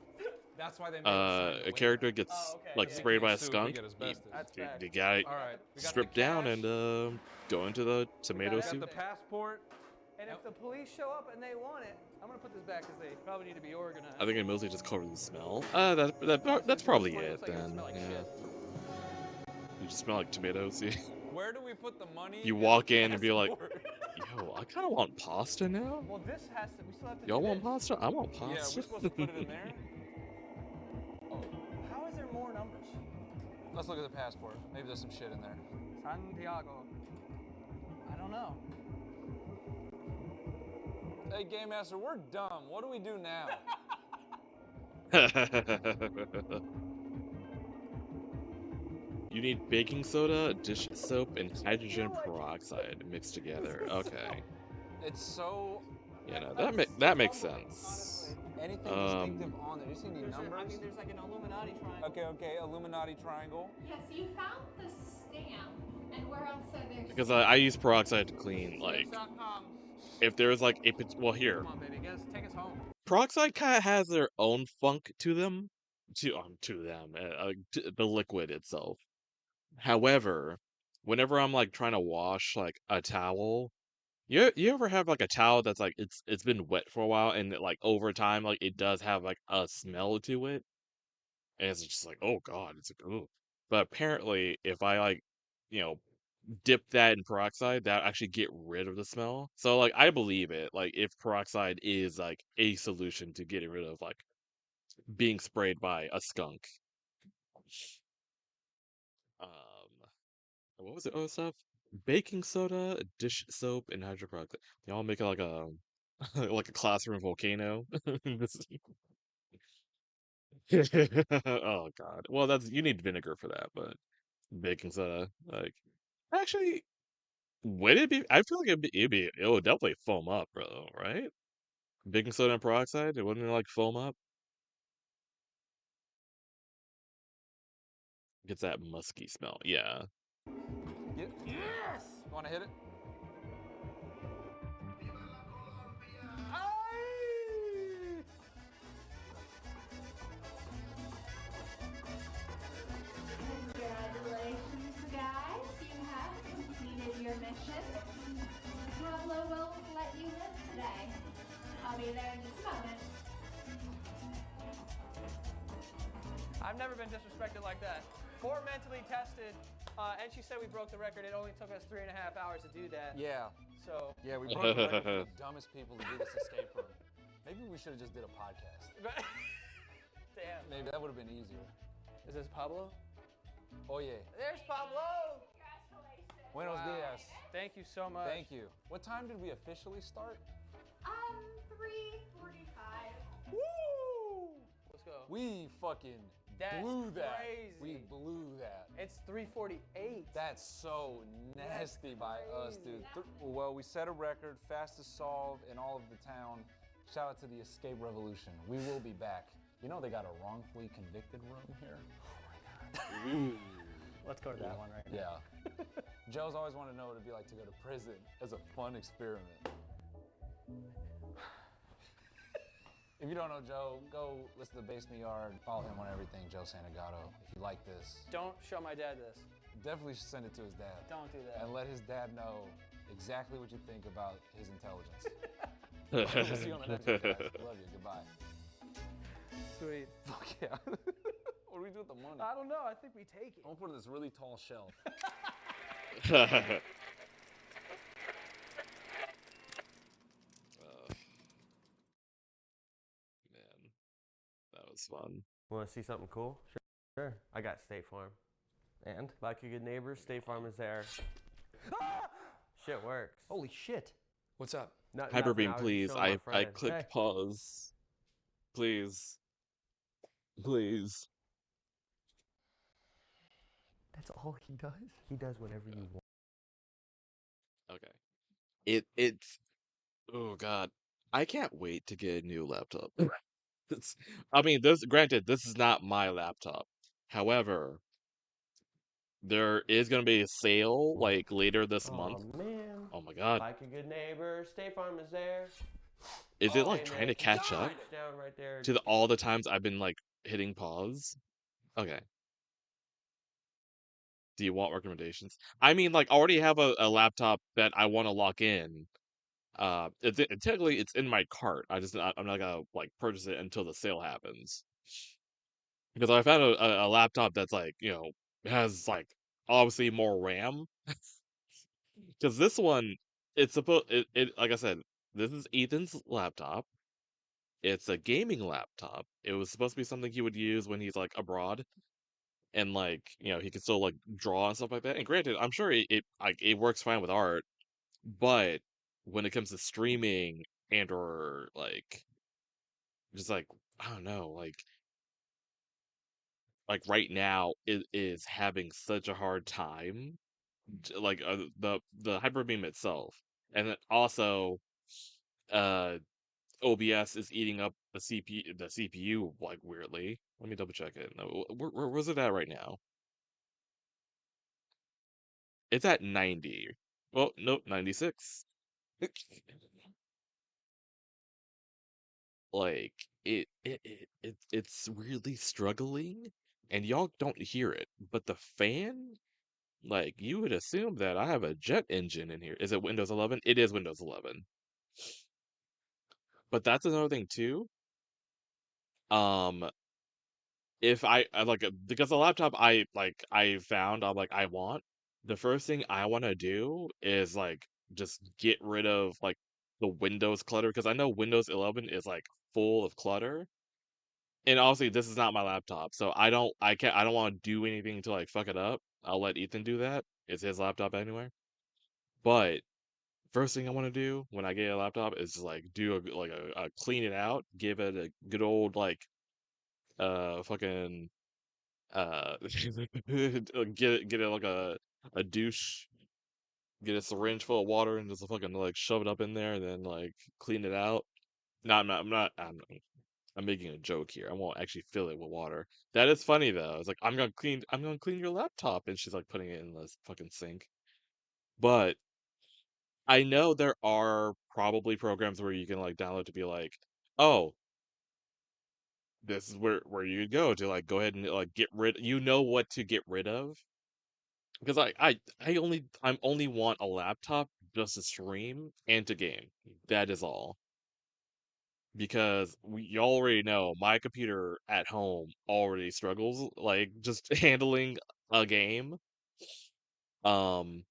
That's why they made us sign the a character gets like Because we sprayed can't by a sue if we skunk. get You, asbestos. That's you, fact. you gotta All right. We got strip the down cash. and go into the tomato We got soup. the passport. And if the police show up and they want it, I'm gonna put this back because they probably need to be organized. I think it mostly just covers the smell. That's probably it then. Yeah. You just smell like tomatoes. Where do we put the money? You and walk the in and be like, passport? yo, I kind of want pasta now. Well, this has to. We still have to. Y'all do want this. pasta? I want pasta. Yeah, we're supposed to put it in there. Oh, how is there more numbers? Let's look at the passport. Maybe there's some shit in there. Santiago. I don't know. Hey, Game Master, we're dumb. What do we do now? You need baking soda, dish soap, and hydrogen peroxide mixed together. Okay. It's so. Yeah, no, that makes sense. Anything distinctive on there? You see any numbers? I mean, there's like an Illuminati triangle. Okay, Illuminati triangle. Yes, you found the stamp, and where else are there? Because I use peroxide to clean, like, if there's like a well here, Come on, baby, take us home. peroxide kind of has their own funk to them, the liquid itself. However, whenever I'm like trying to wash like a towel, you ever have like a towel that's like it's been wet for a while and it, like over time like it does have like a smell to it, and it's just like, oh god, it's like, oh. But apparently, if I like, dip that in peroxide, that actually get rid of the smell. So like I believe it. Like if peroxide is like a solution to getting rid of like being sprayed by a skunk. What was it? Oh, stuff. Baking soda, dish soap, and hydrogen peroxide. They all make it like a like a classroom volcano. Oh god. Well, you need vinegar for that, but baking soda, like, actually, would it be? I feel like it would definitely foam up, bro. Right? Baking soda and peroxide, it wouldn't like foam up. Gets that musky smell. Yeah. Yes. You want to hit it? Congratulations, guys. You have completed your mission. Pueblo will let you live today. I'll be there in just a moment. I've never been disrespected like that. 4 mentally tested, and she said we broke the record. It only took us 3.5 hours to do that. Yeah. So. Yeah, we broke the record for the dumbest people to do this escape room. Maybe we should have just did a podcast. Damn. Maybe that would have been easier. Is this Pablo? Oh yeah. There's Pablo. Congratulations. Buenos dias. Thank you so much. Thank you. What time did we officially start? 3:45. Woo! Let's go. We fucking blew that. We blew that. It's 3:48. That's so nasty by us, dude. Well, we set a record, fastest solve in all of the town. Shout out to the Escape Revolution. We will be back. You know they got a wrongfully convicted room here? Let's go to that one right now. Yeah. Joe's always wanted to know what it'd be like to go to prison as a fun experiment. If you don't know Joe, go listen to Basement Yard. Follow him on everything, Joe Santagato. If you like this, Don't show my dad this. definitely send it to his dad. Don't do that. And let his dad know exactly what you think about his intelligence. We'll see you on the next one, guys. Love you. Goodbye. Sweet. Fuck yeah. What do we do with the money? I don't know. I think we take it. I'm gonna put it in this really tall shelf. Man, that was fun. Want to see something cool? Sure. I got State Farm. And like a good neighbor, State Farm is there. Shit works. Holy shit. What's up? Hyperbeam, please. I clicked pause. Please. Please. That's all he does. He does whatever you want. Okay. It's oh god. I can't wait to get a new laptop. Granted, this is not my laptop. However, there is gonna be a sale like later this month. Oh man. Oh my god. Like a good neighbor, State Farm is there. Is it like trying to catch up Down right there. to all the times I've been like hitting pause? Okay. Do you want recommendations? I mean, like, I already have a laptop that I want to lock in. Technically, it's in my cart. I'm not gonna like purchase it until the sale happens. Because I found a laptop that's like, has like obviously more RAM. Because this one, it's supposed like I said, this is Ethan's laptop. It's a gaming laptop. It was supposed to be something he would use when he's like abroad. And like he can still like draw and stuff like that. And granted, I'm sure it works fine with art, but when it comes to streaming and or like just like I don't know, like right now it is having such a hard time, like the Hyperbeam itself, and then also uh OBS is eating up the CPU like weirdly. Let me double check it. No, where was it at right now? It's at 90. Well, nope, 96. Like it's really struggling, and y'all don't hear it. But the fan, like you would assume that I have a jet engine in here. Is it Windows 11? It is Windows 11. But that's another thing too. Um, if I like because the laptop I found I'm like I want the first thing I want to do is like just get rid of like the Windows clutter because I know Windows 11 is like full of clutter. And obviously this is not my laptop, so I don't want to do anything to like fuck it up. I'll let Ethan do that. It's his laptop anyway. But first thing I want to do when I get a laptop is just like do a clean it out, give it a good old like fucking get it like a douche, get a syringe full of water and just fucking like shove it up in there and then like clean it out. No, I'm making a joke here. I won't actually fill it with water. That is funny though. It's like I'm gonna clean your laptop, and she's like putting it in this fucking sink. But I know there are probably programs where you can like download to be like, oh, this is where you go to like go ahead and like get rid. You know what to get rid of because I'm only want a laptop just to stream and to game. That is all. Because you already know my computer at home already struggles like just handling a game. Um,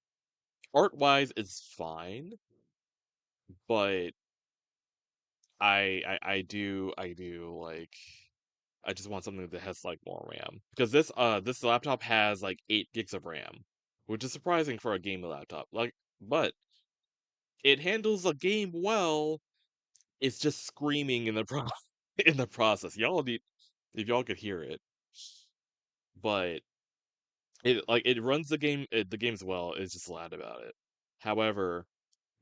art wise, it's fine, but I do like I just want something that has like more RAM because this laptop has like 8 gigs of RAM, which is surprising for a gaming laptop. Like, but it handles a game well. It's just screaming in the in the process. Y'all need if y'all could hear it, but it runs the games well. It's just loud about it. However,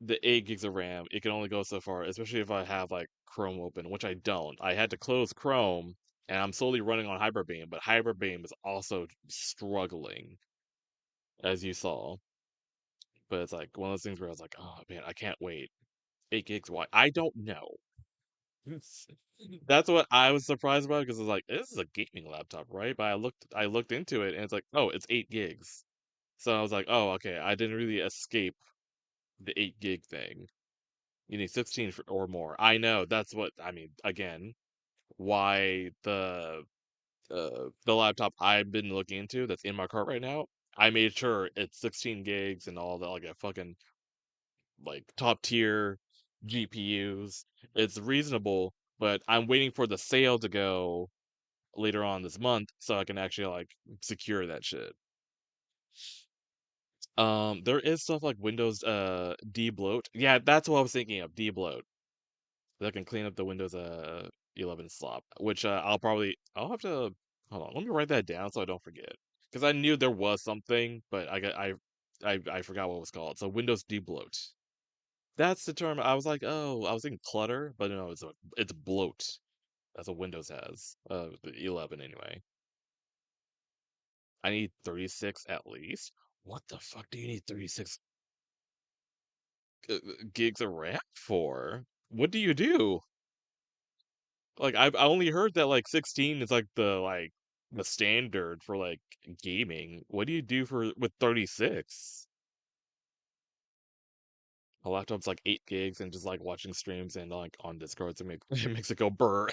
the 8 gigs of RAM, it can only go so far, especially if I have like Chrome open, which I don't. I had to close Chrome, and I'm solely running on Hyperbeam, but Hyperbeam is also struggling, as you saw. But it's like one of those things where I was like, oh man, I can't wait. 8 gigs, why? I don't know. That's what I was surprised about because I was like, this is a gaming laptop, right? But I looked into it and it's like, oh, it's 8 gigs. So I was like, oh, okay, I didn't really escape the 8 gig thing. You need 16 or more. I know, that's what I mean. Again, why the laptop I've been looking into that's in my cart right now, I made sure it's 16 gigs and all that, like a fucking like top tier GPUs. It's reasonable, but I'm waiting for the sale to go later on this month so I can actually like secure that shit. There is stuff like Windows debloat. Yeah, that's what I was thinking of, debloat. That can clean up the Windows 11 slop, which I'll have to hold on. Let me write that down so I don't forget. Because I knew there was something, but I forgot what it was called. So Windows debloat. That's the term. I was like, oh, I was thinking clutter, but no, it's bloat. That's what Windows has. The 11 anyway. I need 36 at least. What the fuck do you need 36 gigs of RAM for? What do you do? Like I only heard that like 16 is like the standard for like gaming. What do you do for with 36? A laptop's like 8 gigs and just like watching streams and like on Discord, so it makes it go burr.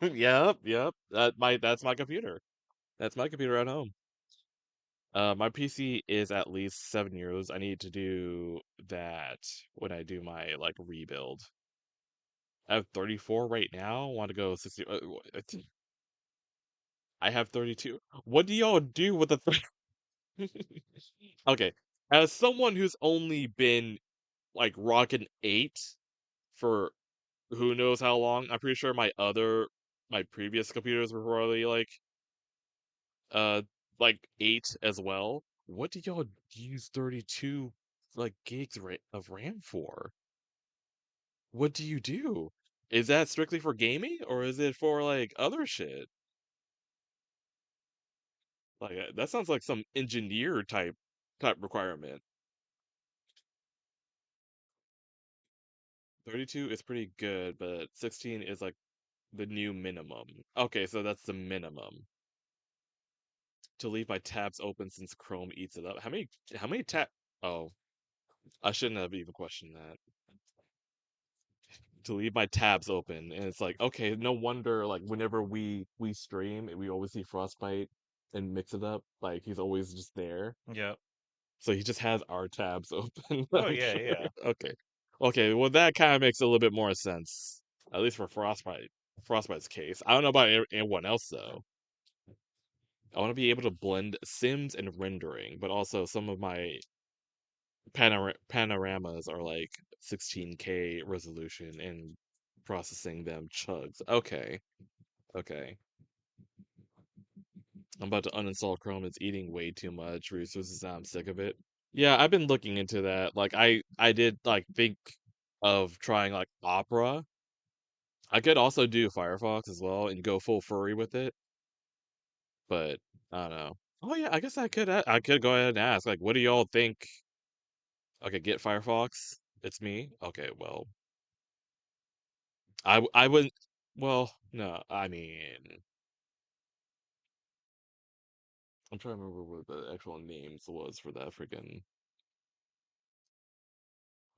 Yep, yep. That's my computer. That's my computer at home. My PC is at least €7. I need to do that when I do my like rebuild. I have 34 right now. Want to go 60? I have 32. What do y'all do with the Okay, as someone who's only been like rocking 8 for who knows how long, I'm pretty sure my previous computers were probably uh like 8 as well. What do y'all use 32 like gigs of RAM for? What do you do? Is that strictly for gaming or is it for like other shit? Like that sounds like some engineer type requirement. 32 is pretty good, but 16 is like the new minimum. Okay, so that's the minimum. To leave my tabs open since Chrome eats it up. How many tab Oh, I shouldn't have even questioned that. To leave my tabs open, and it's like, okay, no wonder like whenever we stream, we always see Frostbite and mix it up. Like he's always just there. Yep. So he just has our tabs open. Oh yeah, yeah. Okay. Okay, well that kind of makes a little bit more sense. At least for Frostbite's case. I don't know about anyone else though. I want to be able to blend sims and rendering, but also some of my panoramas are like 16K resolution and processing them chugs. Okay. Okay. I'm about to uninstall Chrome. It's eating way too much resources. I'm sick of it. Yeah, I've been looking into that. Like I did like think of trying like Opera. I could also do Firefox as well and go full furry with it, but I don't know. Oh yeah, I guess I could go ahead and ask like what do y'all think? Okay, get Firefox. It's me. Okay, well, I wouldn't. Well, no, I mean, I'm trying to remember what the actual names was for that freaking. It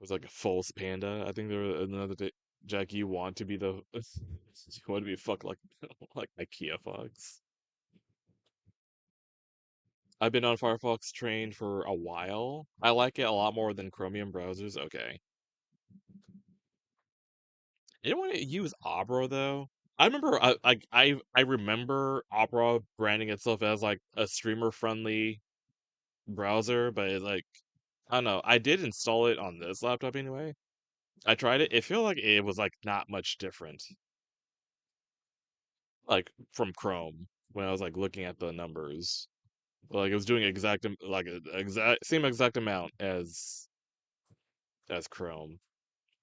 was like a false panda. I think there was another day. Jack, you want to be the you want to be fucked like like IKEA Fox. I've been on Firefox train for a while. I like it a lot more than Chromium browsers. Okay. Anyone use Opera though? I remember I remember Opera branding itself as like a streamer friendly browser, but it's like I don't know. I did install it on this laptop anyway. I tried it. It felt like it was like not much different, like from Chrome when I was like looking at the numbers. Like it was doing exact same exact amount as as Chrome.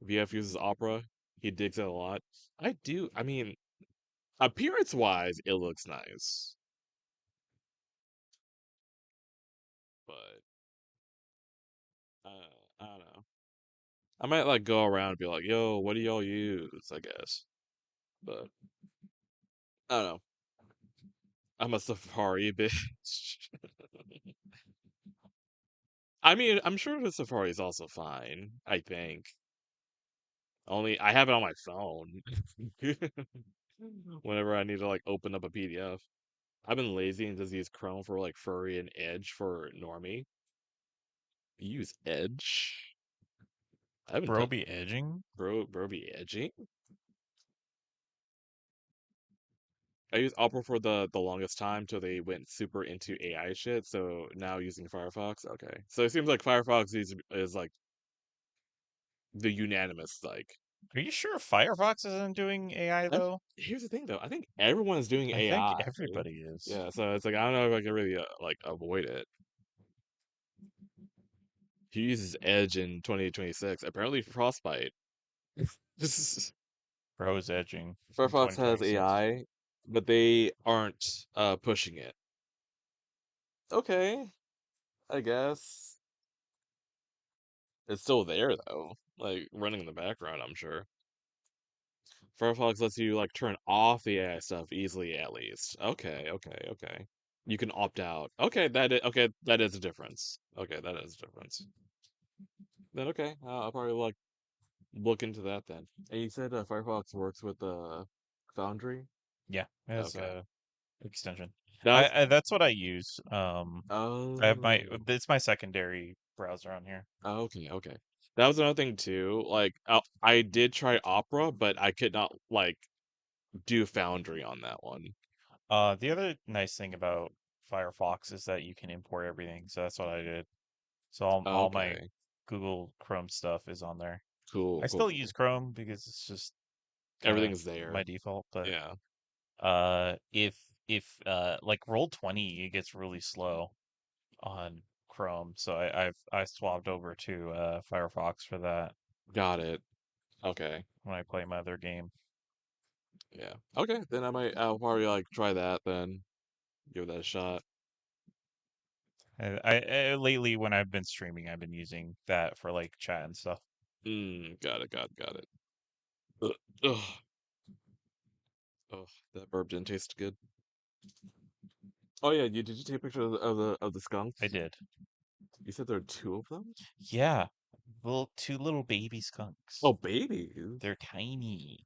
VF uses Opera. He digs it a lot. I do. I mean, appearance wise, it looks nice, but I don't know. I might like go around and be like, "Yo, what do y'all use?" I guess, but I don't know. I'm a Safari bitch. I mean, I'm sure the Safari is also fine. I think. Only I have it on my phone. Whenever I need to like open up a PDF. I've been lazy and just use Chrome for like Furry and Edge for Normie. You use Edge? I haven't Bro touched be edging? bro be edging? I used Opera for the longest time till they went super into AI shit. So now using Firefox. Okay, so it seems like Firefox is like the unanimous like. Are you sure Firefox isn't doing AI though? Here's the thing though. I think everyone's doing I think AI. everybody is. Yeah, so it's like I don't know if I can really like avoid it. He uses Edge in 2026. Apparently Frostbite. Bro's edging in Firefox has 2026. AI, but they aren't pushing it. Okay, I guess. It's still there though, like running in the background, I'm sure. Firefox lets you like turn off the AI stuff easily at least. Okay, okay, okay. You can opt out. Okay, okay, that is a difference. Okay, that is a difference. Then okay, I'll probably like look into that then. And you said Firefox works with Foundry? Yeah, it has Okay. a extension. That's That's what I use. I have my oh. it's my secondary browser on here. Okay, okay. That was another thing too. Like I did try Opera, but I could not like do Foundry on that one. The other nice thing about Firefox is that you can import everything, so that's what I did. So all my Okay. Google Chrome stuff is on there. Cool, I cool, still cool. use Chrome because it's just kind of Everything's there. my default, but Yeah. if like Roll20 it gets really slow on Chrome, so I swapped over to Firefox for that Got it. Okay. when I play my other game. Yeah. Okay, then I'll probably like try that then. Give that a shot. Lately when I've been streaming, I've been using that for like chat and stuff. Got it, got it. Ugh. Ugh. Oh, that burp didn't taste good. Oh yeah, did you take a picture of the skunks? I did. You said there are two of them? Yeah, two little baby Oh, skunks. babies. They're tiny.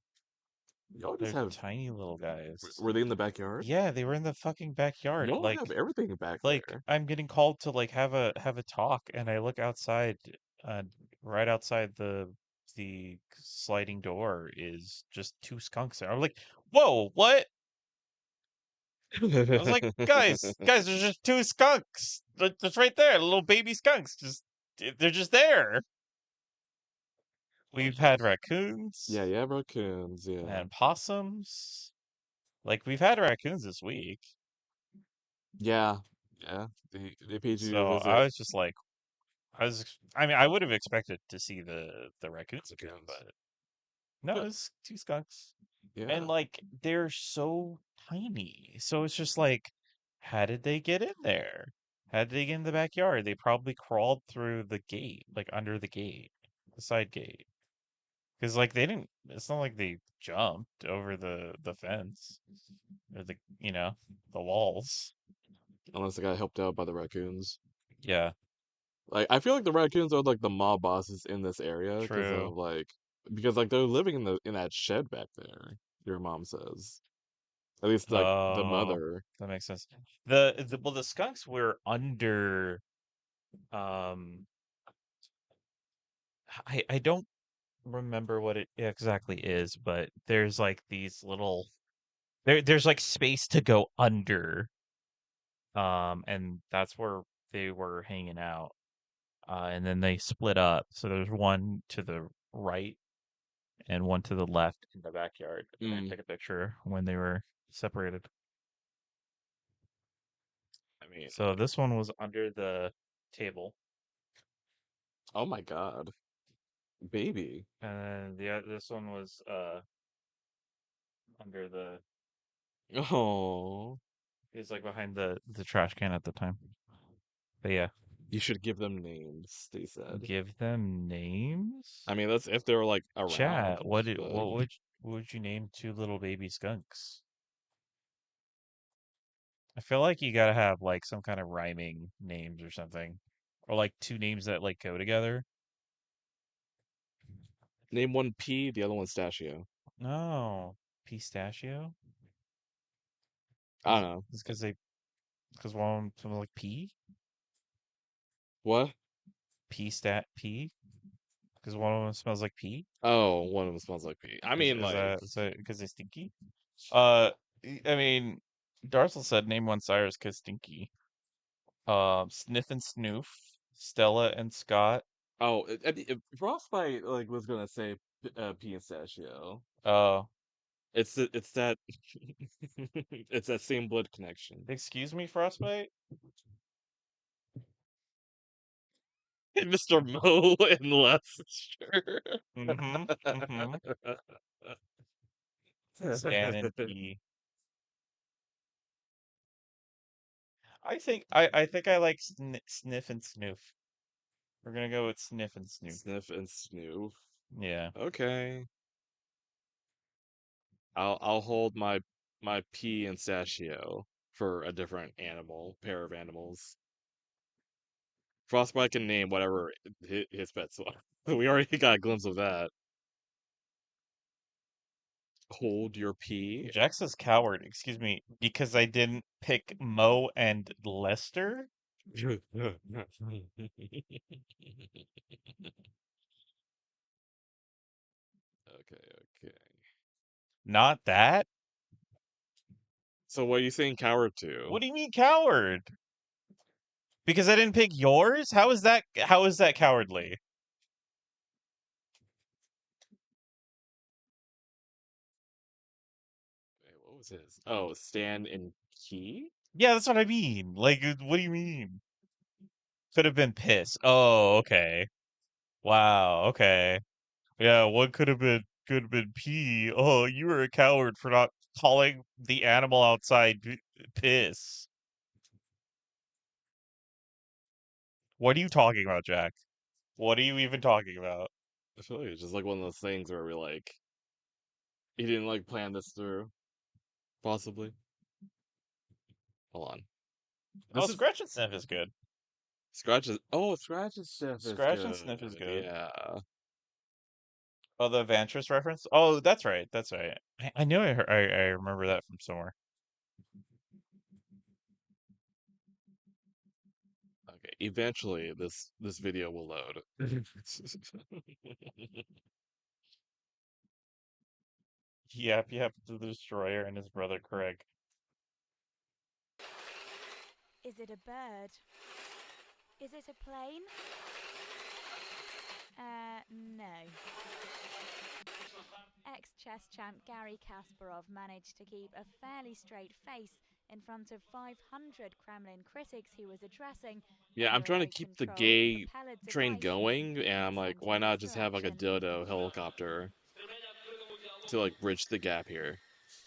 Y'all just They're have. tiny little guys. Were they in the backyard? Yeah, they were in the fucking backyard. Y'all have everything back Like there. I'm getting called to like have a talk, and I look outside, uh, right outside the sliding door is just two skunks there. I'm like, whoa, what? I was like, guys, there's just two skunks. That's right there, little baby skunks. They're just there. We've had raccoons Yeah, raccoons. Yeah. and possums. Like we've had raccoons this week. Yeah. Yeah. They paid you to So I visit. was just like, I mean, I would have expected to see the raccoons again, but no, it's two skunks. Yeah. And like they're so tiny. So it's just like, how did they get in there? How did they get in the backyard? They probably crawled through the gate, like under the gate, the side gate. Because like they didn't. It's not like they jumped over the fence or the walls. Unless they got helped out by the raccoons. Yeah, Like I feel like the raccoons are like the mob bosses in this area true. because like they're living in that shed back there. Your mom says. At least like the Oh, mother. that makes sense. The skunks were under. Um, I don't remember what it exactly is, but there's like these little there's like space to go under, and that's where they were hanging out. And then they split up. So there's one to the right and one to the left in the backyard. And I took a picture when they were separated. I mean, So this one was under the table. oh my god. Baby. And then this one was under the. Oh. He's like behind the trash can at the time. But yeah. You should give them names, they said. Give them names? I mean, that's if they were like around. Chat, what but- would you name two little baby skunks? I feel like you gotta have like some kind of rhyming names or something. Or like two names that like go together. Name one P, the other one Stachio. No. Pistachio? I don't know. It's because one of them smells like pea? What? Pea? Because one of them smells like pea? Oh, one of them smells like pee. I mean, like, is that because they stinky? I mean, Darcel said name one Cyrus because stinky. Sniff and Snoof, Stella and Scott. oh, Frostbite like was gonna say P and Stachio. Oh, it's that it's that same blood connection. Excuse me, Frostbite. Mr. Mo and Lester. Stan and P. I think I like Sniff and Snoof. We're gonna go with Sniff and Snoof. Sniff and Snoof. Yeah. Okay. I'll hold my P and Stachio for a different pair of animals. Frostbite can name whatever his pets are. We already got a glimpse of that. Hold your pee. Jack says coward, excuse me, because I didn't pick Mo and Lester? Okay. Not that? So what are you saying coward to? What do you mean coward? Because I didn't pick yours? How is that cowardly? Wait, what was his? Oh, Stan and Key? Yeah, that's what I mean. Like, what do you mean? Could have been piss. Oh, okay. Wow, okay. Yeah, what could have been pee. Oh, you were a coward for not calling the animal outside piss. What are you talking about, Jack? What are you even talking about? I feel like it's just like one of those things where we like he didn't like plan this through. Possibly. Hold on. Scratch and Sniff is good. Scratch and Sniff is Scratch good. and Sniff is good. Yeah. Oh, the Vantress reference? Oh, that's right. That's right. I knew I remember that from somewhere. Okay, eventually this video will load. Yep, the Destroyer and his brother Craig. Is it a bird? Is it a plane? No. Ex-chess champ Gary Kasparov managed to keep a fairly straight face in front of 500 Kremlin critics he was addressing. Yeah, I'm trying to keep the gay train going, and I'm like, why not just have like a dildo helicopter to like bridge the gap here?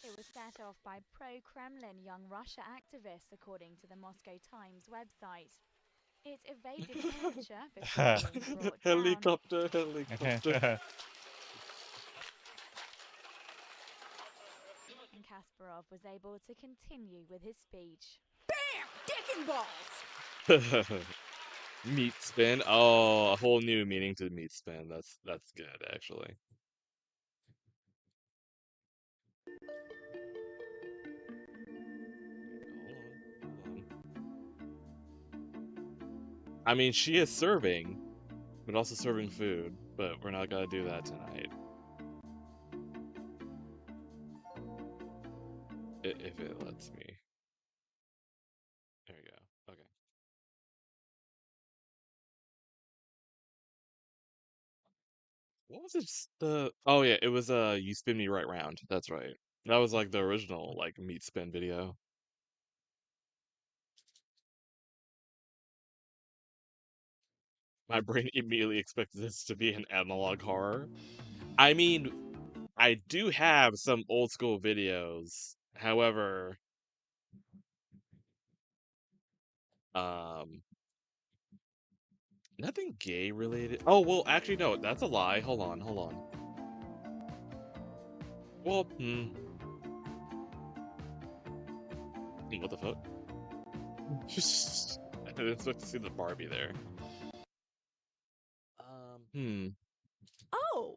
It was set off by pro-Kremlin young Russia activists, according to the Moscow Times website. It evaded capture before being brought down. Helicopter. And Kasparov was able to continue with his speech. Bam! Dick and balls! Meat spin. Oh, a whole new meaning to meat spin. That's good, actually. Hold on. I mean, she is serving, but also serving food, but we're not gonna do that tonight. If it lets me. There you go. Okay. What was it? Oh yeah, it was You Spin Me Right Round. That's right. That was like the original like meat spin video. my brain immediately expected this to be an analog horror. I mean, I do have some old school videos. However, nothing gay related. Oh, well, actually, no, that's a lie. Hold on. Well, what the fuck? I didn't expect to see the Barbie there. Oh.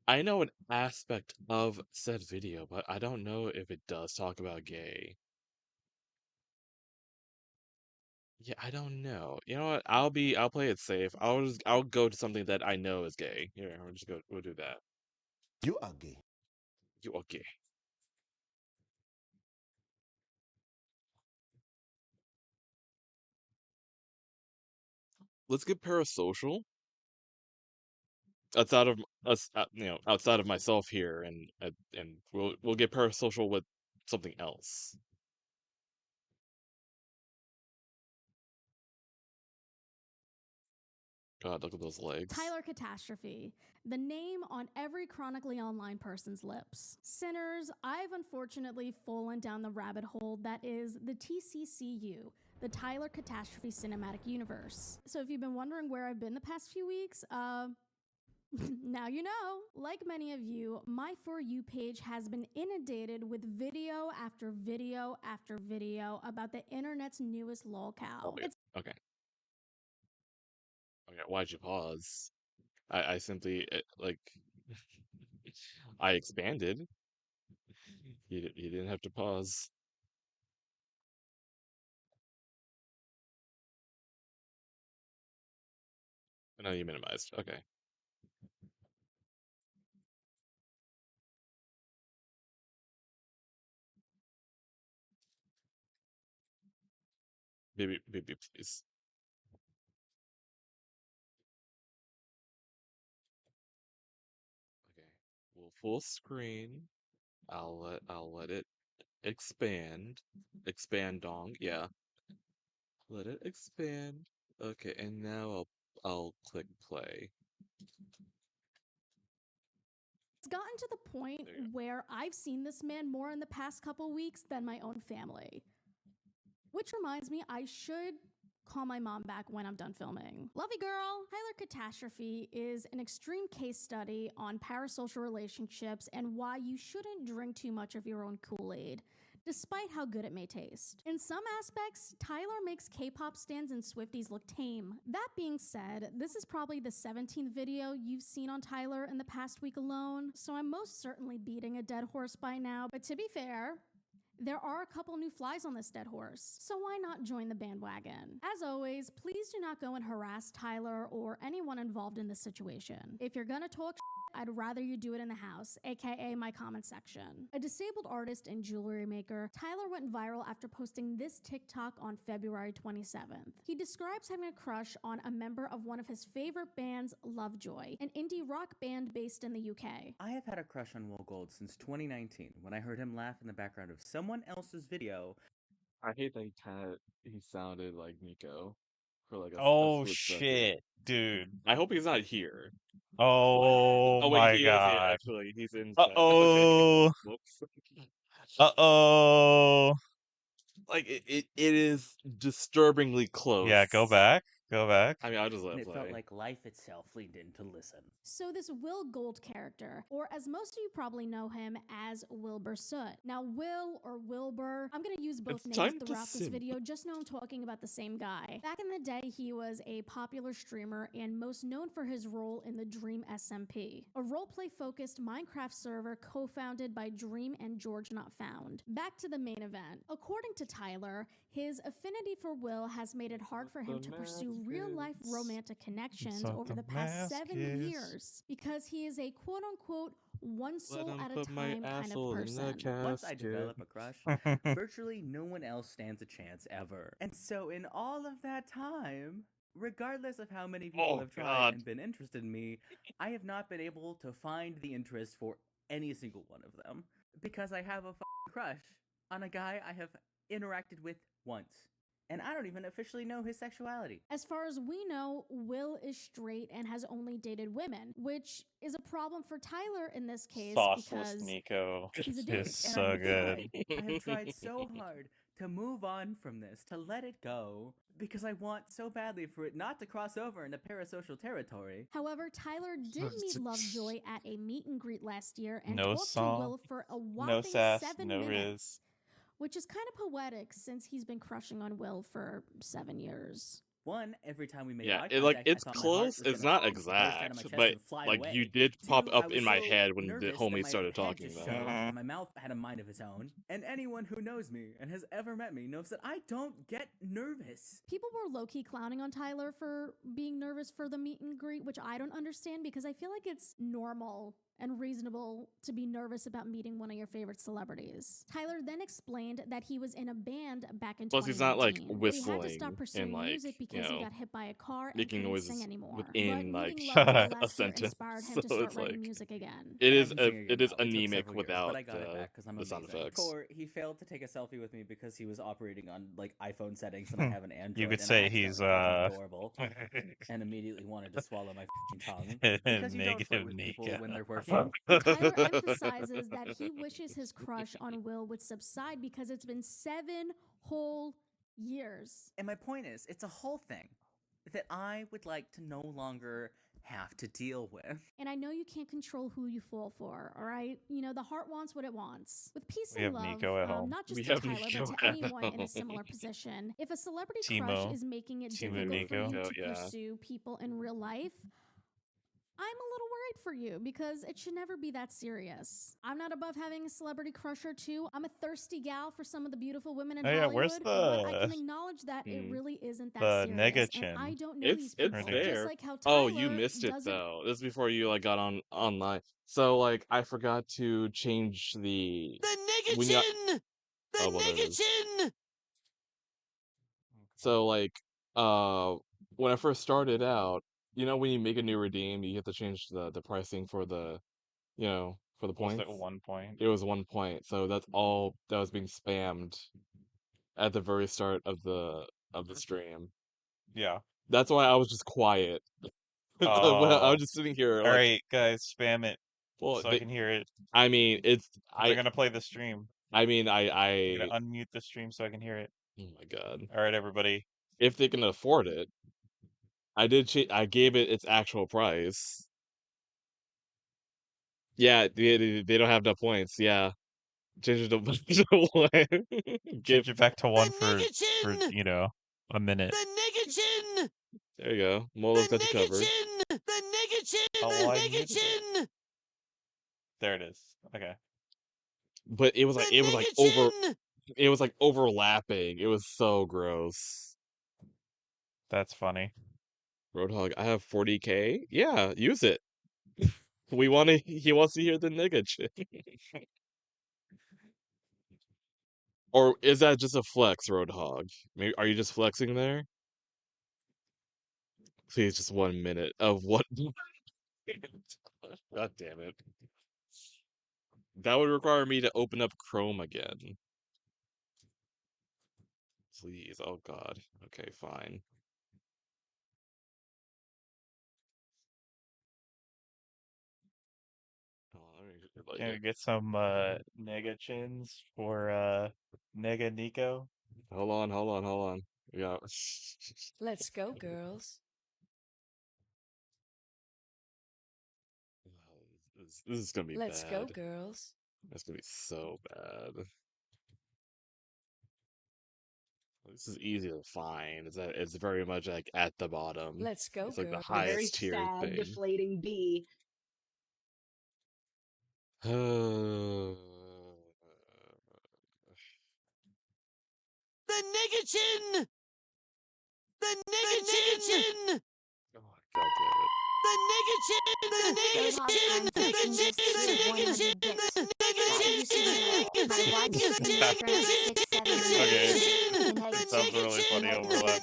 I know an aspect of said video, but I don't know if it does talk about gay. Yeah, I don't know. You know what? I'll play it safe. I'll go to something that I know is gay. Here, we'll do that. You are gay. You are gay. Let's get parasocial. Outside of us, outside of myself here, and we'll get parasocial with something else. God, look at those legs. Tyler Catastrophe, the name on every chronically online person's lips. Sinners, I've unfortunately fallen down the rabbit hole that is the TCCU, the Tyler Catastrophe Cinematic Universe. So if you've been wondering where I've been the past few weeks, now you know. Like many of you, my For You page has been inundated with video after video after video about the internet's newest lolcow. Okay. Why'd you pause? I simply like I expanded. You didn't have to pause. No, you minimized. Okay. Baby, please. Okay. We'll full screen. I'll let it expand. Expand dong. Yeah. Let it expand. Okay, and now I'll click play. It's gotten to the point where I've seen this man more in the past couple weeks than my own family. Which reminds me, I should call my mom back when I'm done filming. Love you, girl! Tyler Catastrophe is an extreme case study on parasocial relationships and why you shouldn't drink too much of your own Kool-Aid, despite how good it may taste. In some aspects, Tyler makes K-pop stans and Swifties look tame. That being said, this is probably the 17th video you've seen on Tyler in the past week alone, so I'm most certainly beating a dead horse by now, but to be fair, there are a couple new flies on this dead horse, so why not join the bandwagon? As always, please do not go and harass Tyler or anyone involved in this situation. If you're gonna talk I'd rather you do it in the house, aka my comment section. A disabled artist and jewelry maker, Tyler went viral after posting this TikTok on February 27th. He describes having a crush on a member of one of his favorite bands, Lovejoy, an indie rock band based in the UK. I have had a crush on Will Gold since 2019 when I heard him laugh in the background of someone else's video. I hate that he sounded like Nico for like a Oh split second. shit, dude. I hope he's not here. Oh wait, my he is here, god. actually. He's in. Uh-oh. Okay. Whoops. Uh-oh. Like it is disturbingly close. Yeah, go back. Go back. I mean, I'll just let And it it play. felt like life itself leaned in to listen. So this Will Gold character, or as most of you probably know him as Wilbur Soot. Now Will or Wilbur, I'm gonna use both It's names time to throughout this simp. video, just know I'm talking about the same guy. Back in the day, he was a popular streamer and most known for his role in the Dream SMP, a roleplay focused Minecraft server co-founded by Dream and George Not Found. Back to the main event. According to Tyler, his affinity for Will has made it hard for him to pursue real-life romantic connections over the past 7 years because he is a quote-unquote one soul at a time kind of person. Once I develop a crush, virtually no one else stands a chance ever. And so in all of that time, regardless of how many people have tried and been interested in me, I have not been able to find the interest for any single one of them because I have a crush on a guy I have interacted with once. and I don't even officially know his sexuality. As far as we know, Will is straight and has only dated women, which is a problem for Tyler in this case Sauceless because Nico he's a dude. is And so I've good. tried. I have tried so hard to move on from this, to let it go, because I want so badly for it not to cross over into parasocial territory. However, Tyler did meet Lovejoy at a meet and greet last year and No talked song, to Will for a no whopping sass, 7 no minutes, which is kind of poetic since he's been crushing on Will for 7 years. One, every time we made Yeah, eye it contact, it's I thought my heart close. was It's gonna not burst out of my exact, chest but and fly like away. you did Two, pop I up was in my so head when the nervous that homie my started head talking just about shut it. off and my mouth had a mind of its own. And anyone who knows me and has ever met me knows that I don't get nervous. People were low-key clowning on Tyler for being nervous for the meet and greet, which I don't understand because I feel like it's normal and reasonable to be nervous about meeting one of your favorite celebrities. Tyler then explained that he was in a band back in Plus, he's not like 2019, but he had to whistling stop and pursuing like music because he got hit by a car and making couldn't sing noises anymore. within But like meeting Lovejoy a last year sentence. inspired him So to start it's writing like music again. it And I is can sing again it is now. It took anemic several years, without but I got it back because I'm the sound amazing. effects. Or he failed to take a selfie with me because he was operating on like iPhone settings and I have an Android. You could and say I he's accidentally called him adorable and immediately wanted to swallow my tongue because you don't flirt Negative with people Nico. when they're working. Tyler emphasizes that he wishes his crush on Will would subside because it's been 7 whole years. And my point is, it's a whole thing that I would like to no longer have to deal with. And I know you can't control who you fall for, all right? You know, the heart wants what it wants. With peace We and have love, Nico at home. not just We to have Tyler, Nico but to at anyone in a home. similar position, if a celebrity Timo. crush is making it Timo difficult for Nico. you to Yeah. pursue people in real life, I'm a little worried for you because it should never be that serious. I'm not above having a celebrity crush or two. I'm a thirsty gal for some of the beautiful women in Oh, yeah, Hollywood, where's but I the- can acknowledge that it really isn't that the serious. nega And chin? I don't know these It's people, there. just like how Tyler Oh, you missed it doesn't. though. This is before you like got online. So like I forgot to change the nigga when you got- chin! The Oh, well, there it nigga is. chin! So like when I first started out, you know when you make a new redeem, you have to change the pricing for the for the Was points. it 1 point? It was 1 point. So that's all that was being spammed at the very start of the stream. Yeah. That's why I was just quiet. I Oh. was just sitting here like, all right, guys, spam it well, so I can hear it. I mean, They're gonna play the stream. I mean, I'm gonna unmute the stream so I can hear it. Oh my god! All right, everybody. If they can afford it, I gave it its actual price. Yeah, they don't have enough points. Yeah, change it to 1. Change it back to 1 for a minute. The nigga chin! There you go. Molo's got you covered. Chin! The nigga chin! Oh, The well, I nigga muted it. chin! There it is. Okay. But it was like it was like overlapping. It was so gross. That's funny. Roadhog, I have 40K. Yeah, use it. He wants to hear the nigga chin. Or is that just a flex, Roadhog? Maybe are you just flexing there? Please, just 1 minute of what? God damn it. That would require me to open up Chrome again. Please, oh god. Okay, fine. Can we get some nega chins for nega Nico? Hold on. Yeah. Let's go, girls. This is gonna be Let's bad. go, girls. It's gonna be so bad. This is easy to find. It's very much like at the bottom. Let's go, It's like the girls. A very highest tier sad, thing. deflating bee. The nigga chin! The nigga chin! Oh, god damn it. The nigga chin! The nigga chin! The nigga chin! The nigga chin! Okay. It sounds really funny overlap.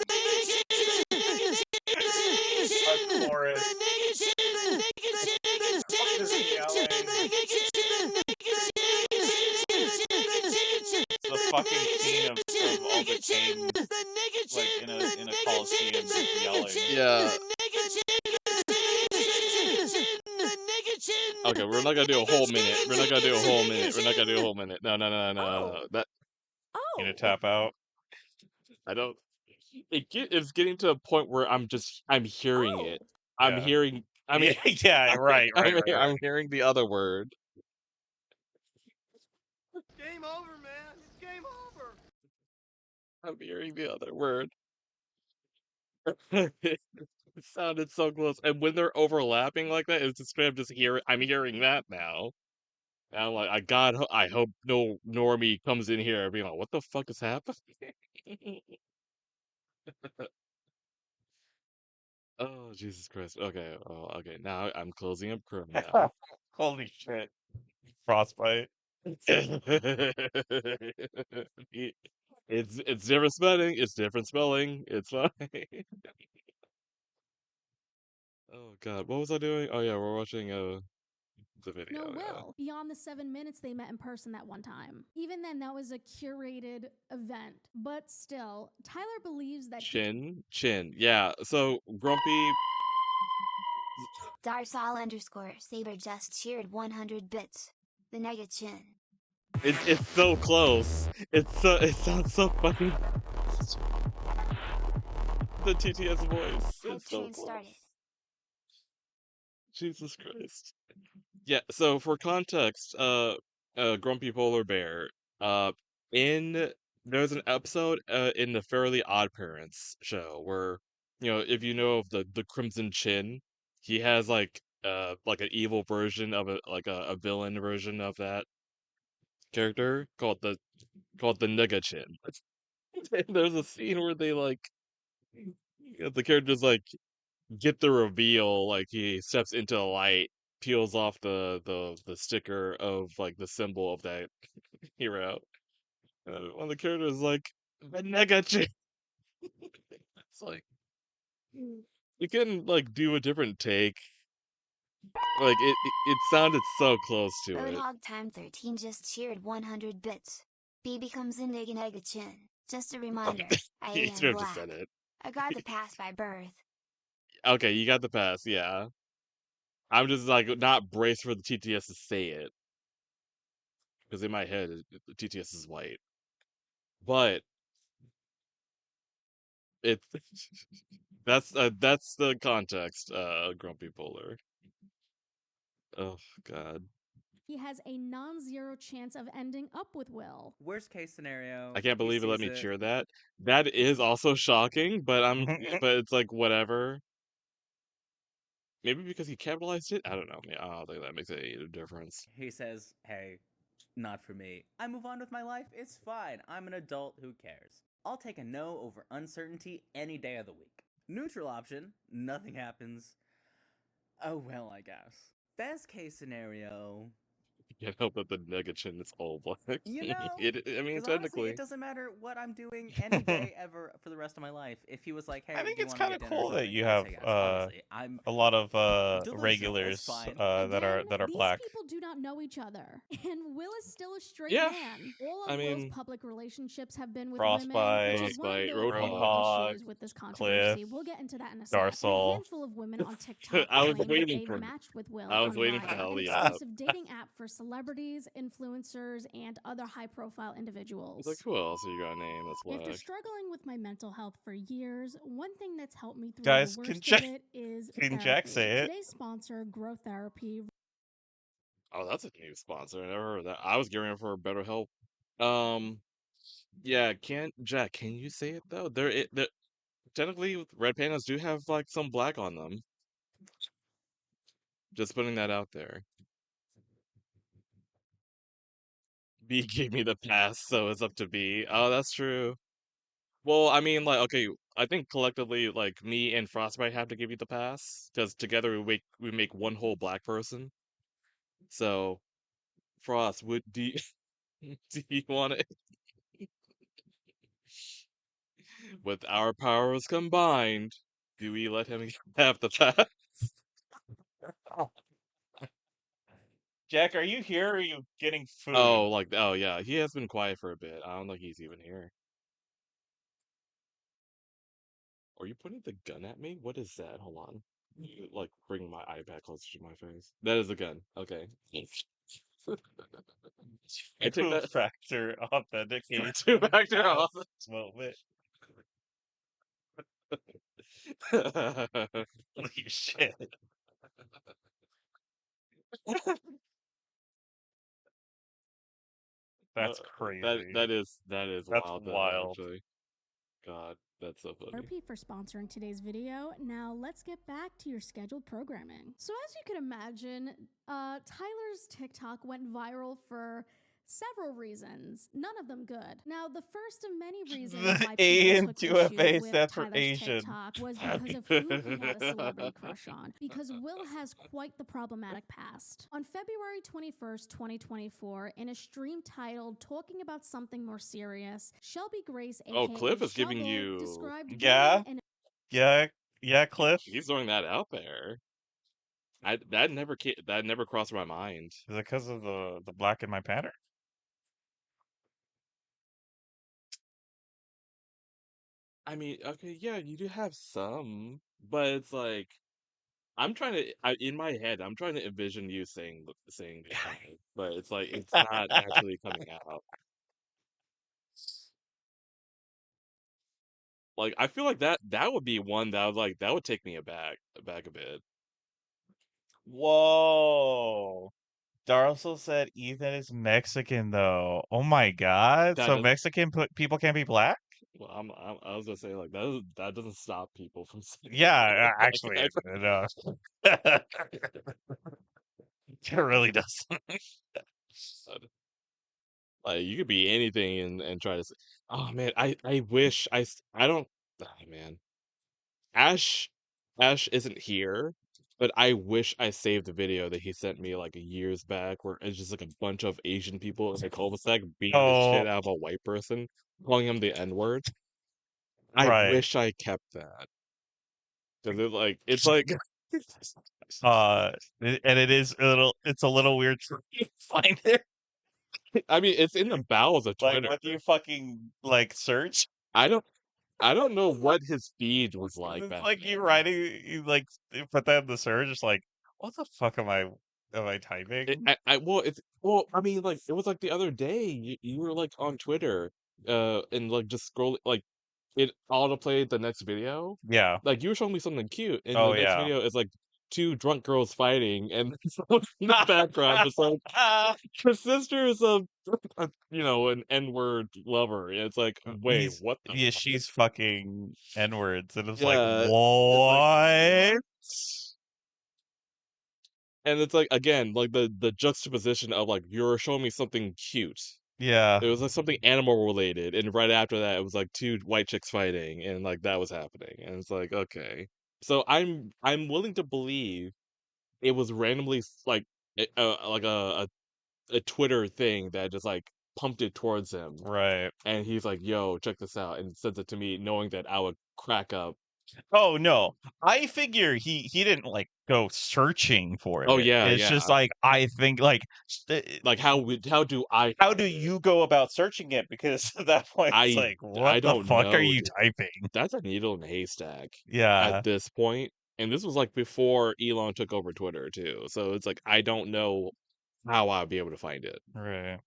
It's the fucking scene of all the kings, like in a coliseum, just yelling. Yeah. Okay, we're not gonna do a whole minute. We're not gonna do a whole minute. We're not gonna do a whole minute. No. That You gonna tap out? I don't. It's getting to a point where I'm hearing it. I'm Yeah. hearing. I mean, Yeah, right. I'm hearing the other word. Game over, man. It's game over. I'm hearing the other word. It sounded so close, and when they're overlapping like that, it's just straight up just hearing. I'm hearing that now. And I'm like, I hope no normie comes in here being like, what the fuck is happening? Oh, Jesus Christ. Okay, okay. Now I'm closing up Chrome now. Holy shit. Frostbite. It's different spelling. It's different spelling. It's fine. Oh God, what was I doing? Oh yeah, we're watching the video. No, Yeah. Will. Beyond the 7 minutes they met in person that one time. Even then, that was a curated event. But still, Tyler believes that Chin. Yeah. So Grumpy. Darsal_Saber just cheered 100 bits. The Nega Chin. It's so close. It sounds so funny. The TTS voice is so Train close. started. Jesus Christ. Yeah, so for context, Grumpy Polar Bear, there's an episode in the Fairly Odd Parents show where, if you know of the Crimson Chin, he has like an evil version of a villain version of that character called the Nigga Chin. And there's a scene where they the characters get the reveal, like he steps into the light, peels off the sticker of like the symbol of that hero. And one of the characters is like, the Nega Chin. It's like you can do a different take. Like it sounded so close to it. Roadhog Time 13 just cheered 100 bits. B becomes a Nega Chin. Just a reminder, I He am sort of black. just said it. I got the pass by birth. Okay, you got the pass, yeah. I'm just not braced for the TTS to say it. Because in my head, the TTS is white. But it's that's the context, Grumpy Polar. Oh God. he has a non-zero chance of ending up with Will. Worst case scenario. I can't he believe it let sees me cheer that. That is also shocking, but but it's like whatever. Maybe because he capitalized it? I don't know. I don't think that makes any difference. He says, hey, not for me. I move on with my life. It's fine. I'm an adult. Who cares? I'll take a no over uncertainty any day of the week. Neutral option. Nothing happens. Oh, well, I guess. Best case scenario. You can't help that the Negachin is all black. You know, I mean, because honestly, technically. it doesn't matter what I'm doing any day ever for the rest of my life. If he was like, "Hey, I think do you it's want to kind get of dinner or cool that something?" you I'd have say yes. Honestly, I'm a lot of delusional, regulars it's fine. that are These black. people do not know each other, and Will is still a straight Yeah. man. All I of Will's mean, public relationships have been with Frostbite, women, which is one of the Roadhog, main issues with this Cliff, controversy. We'll get into that in a sec. And a Darsal. handful of women on TikTok I was claim that waiting they've for matched with Will I was on waiting for Raya, an Ellie exclusive dating app for celebrities, influencers, and other high-profile I individuals. was like, who else are you gonna name that's After black? struggling with my mental health for years, one thing that's helped me through Guys, the can worst Jack- of it is can therapy. Jack say it? Today's sponsor, Grow Therapy. Oh, that's a new sponsor. I never heard of that. I was gearing up for better help. Yeah, Jack, can you say it though? Technically, red pandas do have some black on them. Just putting that out there. B gave me the pass, so it's up to B. Oh, that's true. Well, I mean, okay, I think collectively, me and Frostbite have to give you the pass, because together we make one whole black person. So, Frost, do you want it? With our powers combined, do we let him have the pass? Jack, are you here or are you getting food? Oh, oh yeah, he has been quiet for a bit. I don't think he's even here. Are you pointing the gun at me? What is that? Hold on. Like, bring my iPad closer to my face. That is a gun. Okay. I take that. Two-factor authentication. Two-factor moment. Holy shit. That's crazy. That is That's wild though, wild. actually. God, that's so funny. RP for sponsoring today's video. Now let's get back to your scheduled programming. So as you can imagine, Tyler's TikTok went viral for several reasons, none of them good. Now, the first of many reasons why people took issue with Tyler's TikTok was because of who he had a celebrity crush on, because Will has quite the problematic past. On February 21st, 2024, in a stream titled Talking About Something More Serious, Shelby Grace, aka Cliff is giving Shovel, you. described Yeah? women Yeah, Cliff. He's throwing that out there. That never crossed my mind. Is it because of the black in my pattern? I mean, okay, yeah, you do have some, but it's like I'm trying to in my head, I'm trying to envision you saying that, but it's like it's not actually coming out. Like I feel like that would be one that would take me back a bit. Whoa. Darcel said Ethan is Mexican, though. Oh my god. That So does, Mexican people can't be black? well, I was gonna say like that doesn't stop people from saying Yeah, that. actually, no. It really doesn't. Like you could be anything and try to say, oh man, I wish I don't. Oh man, Ash isn't here, but I wish I saved the video that he sent me like years back, where it's just like a bunch of Asian people in a cul-de-sac beating the shit out of a white person, calling him the N-word. I Right. wish I kept that because it's like And it's a little weird to find it. I mean, it's in the bowels of Like, Twitter. what do you fucking search? I don't know what his feed was like It's back like you writing, you put that in the search. It's like, what the fuck am I typing? I mean, like it was like the other day you were like on Twitter, and like just scrolling, like it autoplayed the next video. Yeah. Like you were showing me something cute, and Oh, the next yeah. video is like two drunk girls fighting, and someone in the background just like her sister is a an N-word lover. And it's like, wait, what the Yeah, fuck? she's fucking N-words, and it's like, Yeah, what? and it's like again, like the juxtaposition of like you're showing me something cute. Yeah. It was like something animal related, and right after that, it was like two white chicks fighting, and like that was happening, and it's like okay. So I'm willing to believe it was randomly like like a Twitter thing that just like pumped it towards him, Right? And he's like, "Yo, check this out," and sends it to me, knowing that I would crack up. Oh no, I figure he didn't go searching for Oh it. yeah, It's just yeah. like I think Like how do you go about searching it? Because at that point it's like, what I the don't fuck are know, you dude. typing? That's a needle in a haystack. Yeah. At this point, and this was like before Elon took over Twitter too. So it's like I don't know how I'd be able to find it. Right.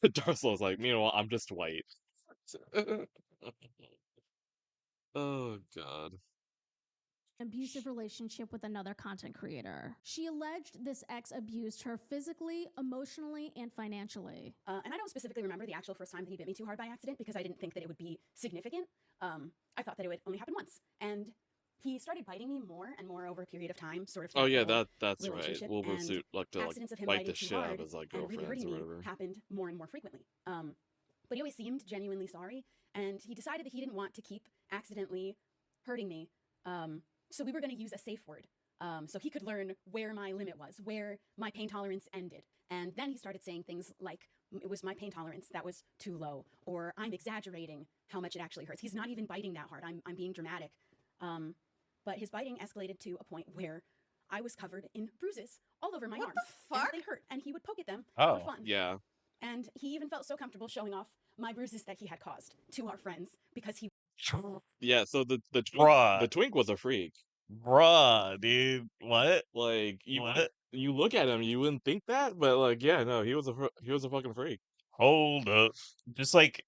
Darcel's like, meanwhile, I'm just white. Oh god. Abusive relationship with another content creator. She alleged this ex abused her physically, emotionally, and financially. And I don't specifically remember the actual first time that he bit me too hard by accident because I didn't think that it would be significant. I thought that it would only happen once. And he started biting me more and more over a period of time, sort of. Oh yeah, throughout the that's right. relationship. Wilbur And suit like to accidents of him bite biting the too shit out of hard his like and really girlfriends hurting or me whatever. happened more and more frequently. But he always seemed genuinely sorry, and he decided that he didn't want to keep accidentally hurting me. So we were going to use a safe word. So he could learn where my limit was, where my pain tolerance ended. And then he started saying things like, it was my pain tolerance that was too low, or I'm exaggerating how much it actually hurts. He's not even biting that hard. I'm being dramatic. But his biting escalated to a point where I was covered in bruises all over my arms. What the fuck? And they hurt, and he would poke at them Oh. for fun. Yeah. And he even felt so comfortable showing off my bruises that he had caused to our friends because he. Yeah, so the Bruh. twink was a freak. Bruh, dude. What? Like you What? you look at him, you wouldn't think that, but like yeah, no, he was a fucking freak. Hold up. Just like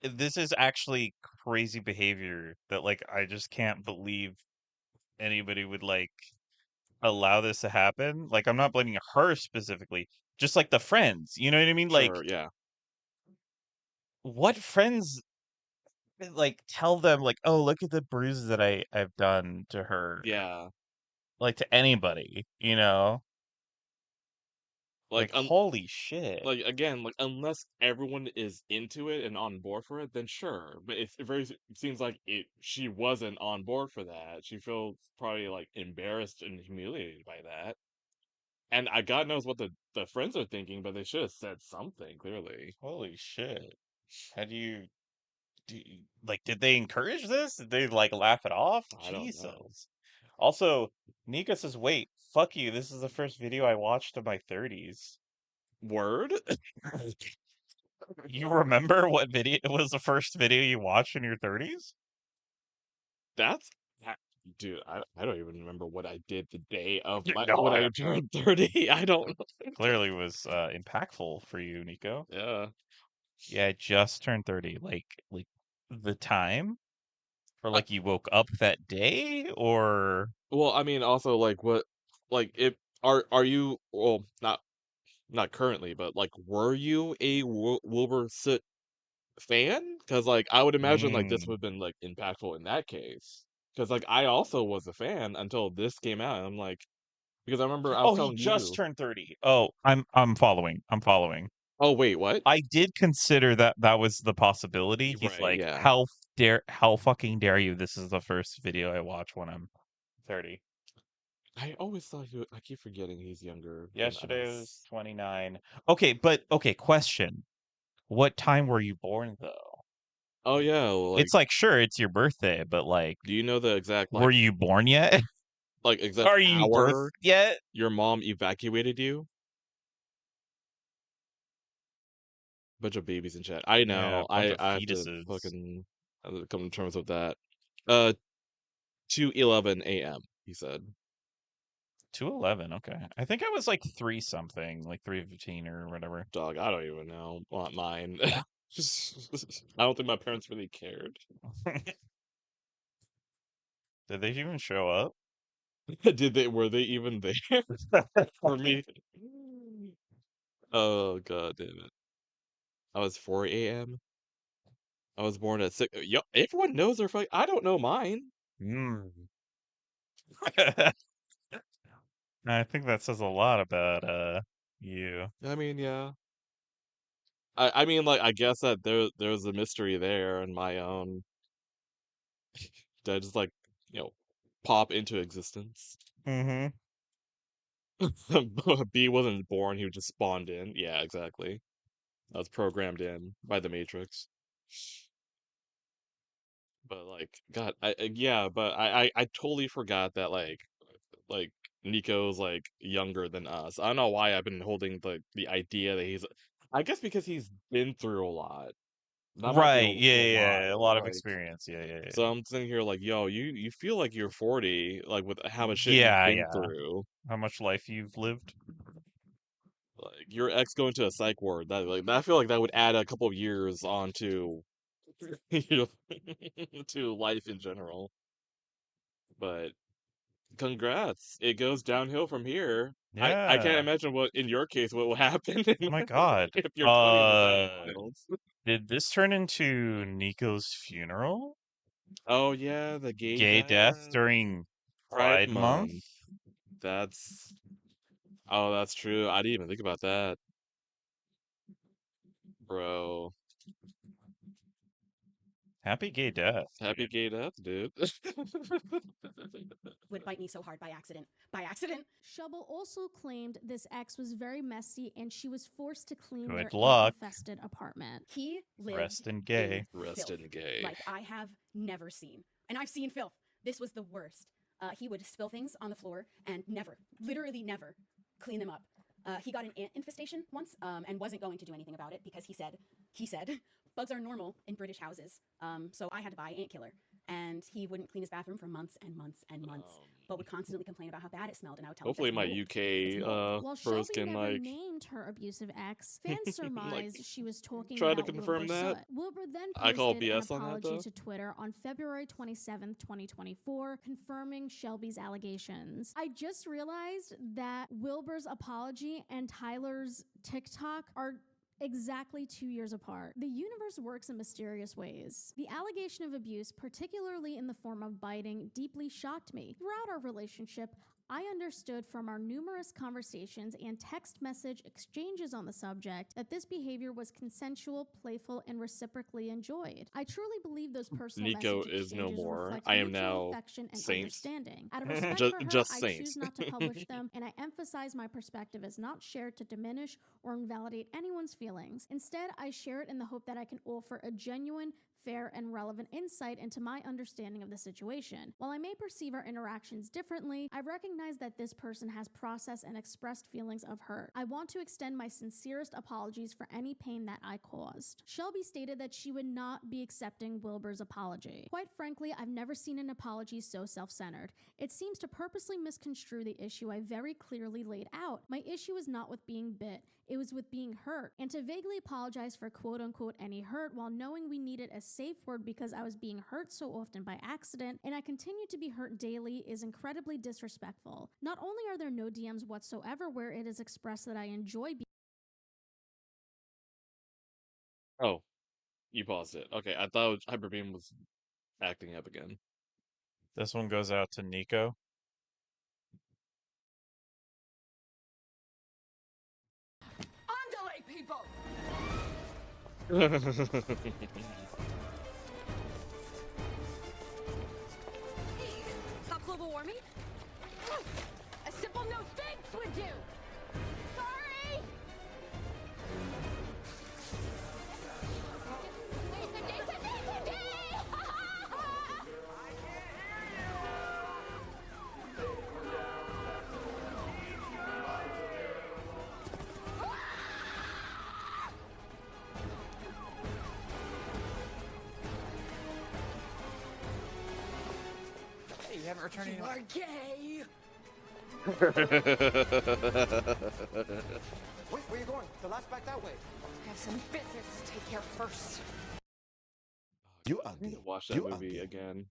this is actually crazy behavior that like I just can't believe anybody would like allow this to happen. Like I'm not blaming her specifically, just like the friends. You know what I mean? Like Sure, yeah. what friends like tell them like, "Oh, look at the bruises that I've done to her." Yeah. Like to anybody, you know? Like Like holy shit. like again, like unless everyone is into it and on board for it, then sure. But it seems like she wasn't on board for that. She feels probably like embarrassed and humiliated by that. And God knows what the friends are thinking, but they should have said something clearly. Holy shit. How do you like did they encourage this? Did they like laugh it off? I don't know. Jesus. Also, Nika says, "Wait, fuck you. This is the first video I watched in my 30s." Word? You remember what video was the first video you watched in your 30s? That's dude, I don't even remember what I did the day of No, when I turned 30. I don't know. Clearly was impactful for you, Nico. Yeah. Yeah, I just turned 30. Like the time? Or like you woke up that day or Well, I mean also like what like if are you well not currently, but like were you a Wilbur Soot fan? Because like I would imagine like this would have been like impactful in that case. Because like I also was a fan until this came out. And I'm like, because I remember I was Oh, he telling just you. turned 30. Oh, I'm following. I'm following. Oh wait, what? I did consider that was the possibility. He's Right, like, yeah. how fucking dare you? This is the first video I watch when I'm 30. I always thought I keep forgetting he's younger than Yesterday us. was 29. Okay, question. What time were you born though? Oh yeah, like It's like sure it's your birthday, but like do you know the exact were like you born yet? like exact Are you hour birthed yet? your mom evacuated you? Bunch of babies in chat. I Yeah, know. a bunch of I have to fetuses. fucking come to terms with that. 2:11 a.m. He said. 2:11. Okay, I think I was like 3 something, like 3:15 or whatever. Dog, I don't even know. Not mine. I don't think my parents really cared. Did they even show up? Were they even there for me? Oh god damn it. I was 4 a.m. I was born at 6. Yo, everyone knows their fuck. I don't know mine. I think that says a lot about you. I mean, yeah. I mean, like, I guess that there's a mystery there in my own that just like, you know, pop into existence. Mm-hmm. B wasn't born, he was just spawned in. Yeah, exactly. I was programmed in by the Matrix. But like, God, yeah, but I totally forgot that like Nico's like younger than us. I don't know why I've been holding the idea that he's. I guess because he's been through a lot. That might be Right. Yeah. why. A lot of Like, experience. Yeah. so I'm sitting here like, yo, you feel like you're 40, like with how much shit you've Yeah. been Yeah. through. How much life you've lived? Like your ex going to a psych ward. That like I feel like that would add a couple of years onto you know to life in general. But congrats. It goes downhill from here. I can't Yeah. imagine what in your case what will happen Oh my God. if your 20s is that wild. Did this turn into Nico's funeral? Oh yeah, the Gay death during Pride Pride Month? Month. That's that's true. I didn't even think about that. Bro. Happy gay death. Happy Dude. gay death, dude. Would bite me so hard by accident. By accident? Shubble also claimed this ex was very messy and she was forced to clean Good their luck. infested apartment. He lived Rest in gay. Rest in gay. like I have never seen. And I've seen filth. This was the worst. He would spill things on the floor and literally never, clean them up. He got an ant infestation once and wasn't going to do anything about it because he said bugs are normal in British houses. So I had to buy ant killer. And he wouldn't clean his bathroom for months and months and months, but would constantly complain about how bad it smelled. And I would tell Hopefully him my that's mold. UK While pros Shelby can never like named her abusive ex, fans surmised she was talking try to about confirm Wilbur that. Soot. Wilbur then I call posted an BS on that apology though. to Twitter on February 27th, 2024, confirming Shelby's allegations. I just realized that Wilbur's apology and Tyler's TikTok are exactly 2 years apart. The universe works in mysterious ways. The allegation of abuse, particularly in the form of biting, deeply shocked me. Throughout our relationship, I understood from our numerous conversations and text message exchanges on the subject that this behavior was consensual, playful, and reciprocally enjoyed. I truly believe those personal Nico message is no exchanges more. reflect I am mutual now affection and Saints. understanding. Out of respect for her, just I Saints. choose not to publish them, and I emphasize my perspective as not shared to diminish or invalidate anyone's feelings. Instead, I share it in the hope that I can offer a genuine, fair, and relevant insight into my understanding of the situation. While I may perceive our interactions differently, I recognize that this person has processed and expressed feelings of hurt. I want to extend my sincerest apologies for any pain that I caused. Shelby stated that she would not be accepting Wilbur's apology. Quite frankly, I've never seen an apology so self-centered. It seems to purposely misconstrue the issue I very clearly laid out. My issue is not with being bit. It was with being hurt. And to vaguely apologize for quote-unquote any hurt while knowing we needed a safe word because I was being hurt so often by accident and I continue to be hurt daily is incredibly disrespectful. Not only are there no DMs whatsoever where it is expressed that I enjoy being Oh, you paused it. Okay, I thought Hyperbeam was acting up again. This one goes out to Nico. Andale, people! Stop global warming? A simple no thanks would do! Sorry! Hey, you haven't returned You are gay! Wait, where are you going? The last back that way. I have some business to take care of first. You ugly. Watch that movie again.